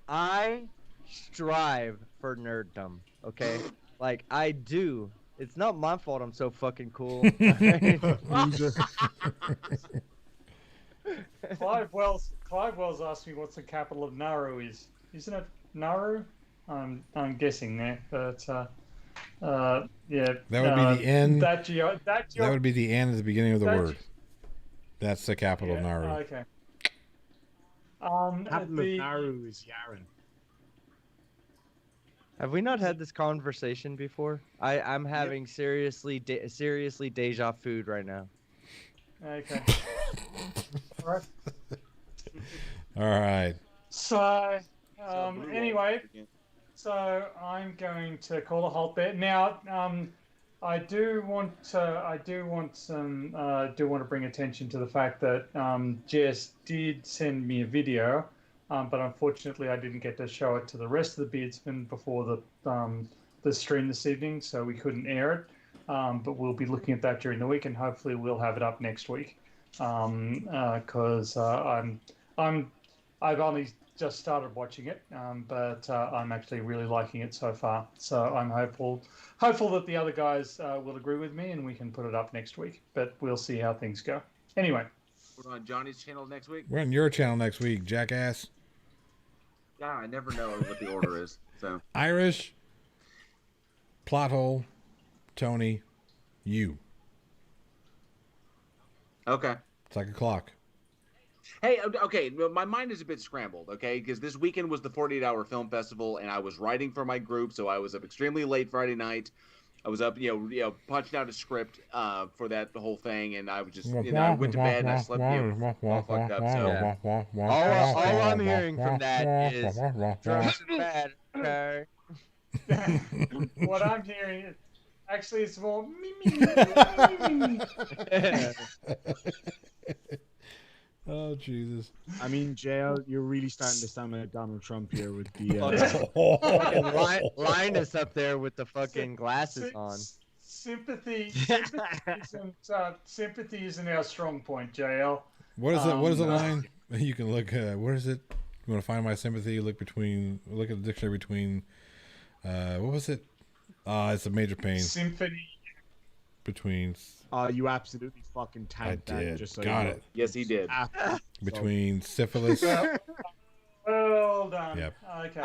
[SPEAKER 5] I strive for nerddom. Okay, like I do. It's not my fault I'm so fucking cool.
[SPEAKER 1] Clive Wells asked me what's the capital of Nauru is. Isn't it Nauru? I'm guessing there, but yeah.
[SPEAKER 2] That would be the end.
[SPEAKER 1] That
[SPEAKER 2] would be the end at the beginning of the word. That's the capital of Nauru.
[SPEAKER 1] Okay.
[SPEAKER 3] Capital of Nauru is Yaren.
[SPEAKER 5] Have we not had this conversation before? I'm having seriously deja food right now.
[SPEAKER 1] Okay. All right.
[SPEAKER 2] All right.
[SPEAKER 1] So anyway, so I'm going to call a halt there. Now, I do want to bring attention to the fact that Jess did send me a video, but unfortunately I didn't get to show it to the rest of the Beardsmen before the stream this evening, so we couldn't air it. But we'll be looking at that during the week, and hopefully we'll have it up next week. Because I I've only just started watching it, but I'm actually really liking it so far. So I'm hopeful that the other guys will agree with me and we can put it up next week. But we'll see how things go. Anyway.
[SPEAKER 4] We're on Johnny's channel next week.
[SPEAKER 2] We're on your channel next week, jackass.
[SPEAKER 4] Yeah, I never know what the order is. So
[SPEAKER 2] Irish, plot hole, Tony, you.
[SPEAKER 4] okay.
[SPEAKER 2] It's like a clock.
[SPEAKER 4] Hey, okay, my mind is a bit scrambled, okay, because this weekend was the 48-hour film festival, and I was writing for my group, so I was up extremely late Friday night. I was up, punching out a script for that whole thing, and I was just, I went to bed and I slept, all fucked up. So
[SPEAKER 5] All I'm hearing from that is drums are bad. Okay.
[SPEAKER 1] What I'm hearing is actually it's more me.
[SPEAKER 2] Oh, Jesus.
[SPEAKER 3] I mean, JL, you're really starting to sound like Donald Trump here with the.
[SPEAKER 5] Fucking Linus up there with the fucking glasses on.
[SPEAKER 1] Sympathy isn't our strong point, JL.
[SPEAKER 2] What is it? What is the line? You can look. Where is it? You want to find my sympathy? Look at the dictionary between. What was it? It's a major pain.
[SPEAKER 1] Symphony.
[SPEAKER 2] Between.
[SPEAKER 3] You absolutely fucking tanked
[SPEAKER 2] I did.
[SPEAKER 3] that. Just so
[SPEAKER 2] Got
[SPEAKER 3] you know.
[SPEAKER 2] it.
[SPEAKER 4] yes, he did.
[SPEAKER 2] Between syphilis.
[SPEAKER 1] Well done.
[SPEAKER 2] Yep.
[SPEAKER 1] Okay.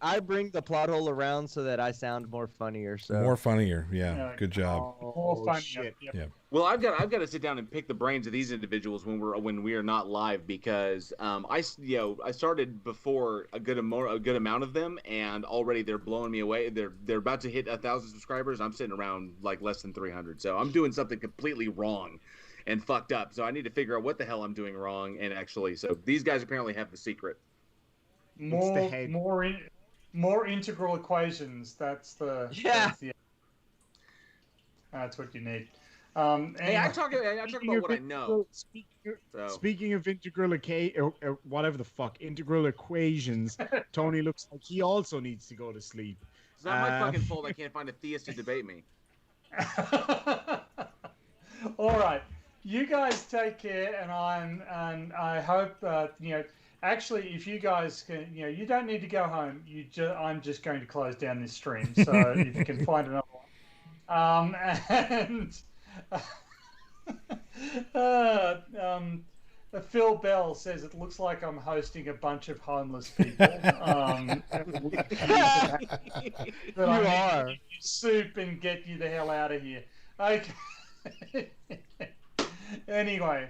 [SPEAKER 5] I bring the plot hole around so that I sound more funnier. So
[SPEAKER 2] More funnier. Yeah. Good job.
[SPEAKER 1] more fun.
[SPEAKER 3] Shit.
[SPEAKER 1] Yep.
[SPEAKER 2] Yeah.
[SPEAKER 4] Well, I've got to sit down and pick the brains of these individuals when we are not live because I started before a good amount of them, and already they're blowing me away. They're about to hit 1,000 subscribers. I'm sitting around like less than 300, so I'm doing something completely wrong and fucked up. So I need to figure out what the hell I'm doing wrong. And actually, so these guys apparently have the secret.
[SPEAKER 1] More integral equations. That's the that's what you need.
[SPEAKER 4] Hey, I talk about what I know.
[SPEAKER 3] Speaking of integral whatever the fuck, integral equations, Tony looks like he also needs to go to sleep.
[SPEAKER 4] It's not my fucking fault I can't find a theist to debate me.
[SPEAKER 1] All right, you guys take care, and I hope Actually, if you guys can, you don't need to go home. I'm just going to close down this stream. So if you can find another one, Phil Bell says it looks like I'm hosting a bunch of homeless people.
[SPEAKER 5] You are.
[SPEAKER 1] Soup and get you the hell out of here. Okay. Anyway.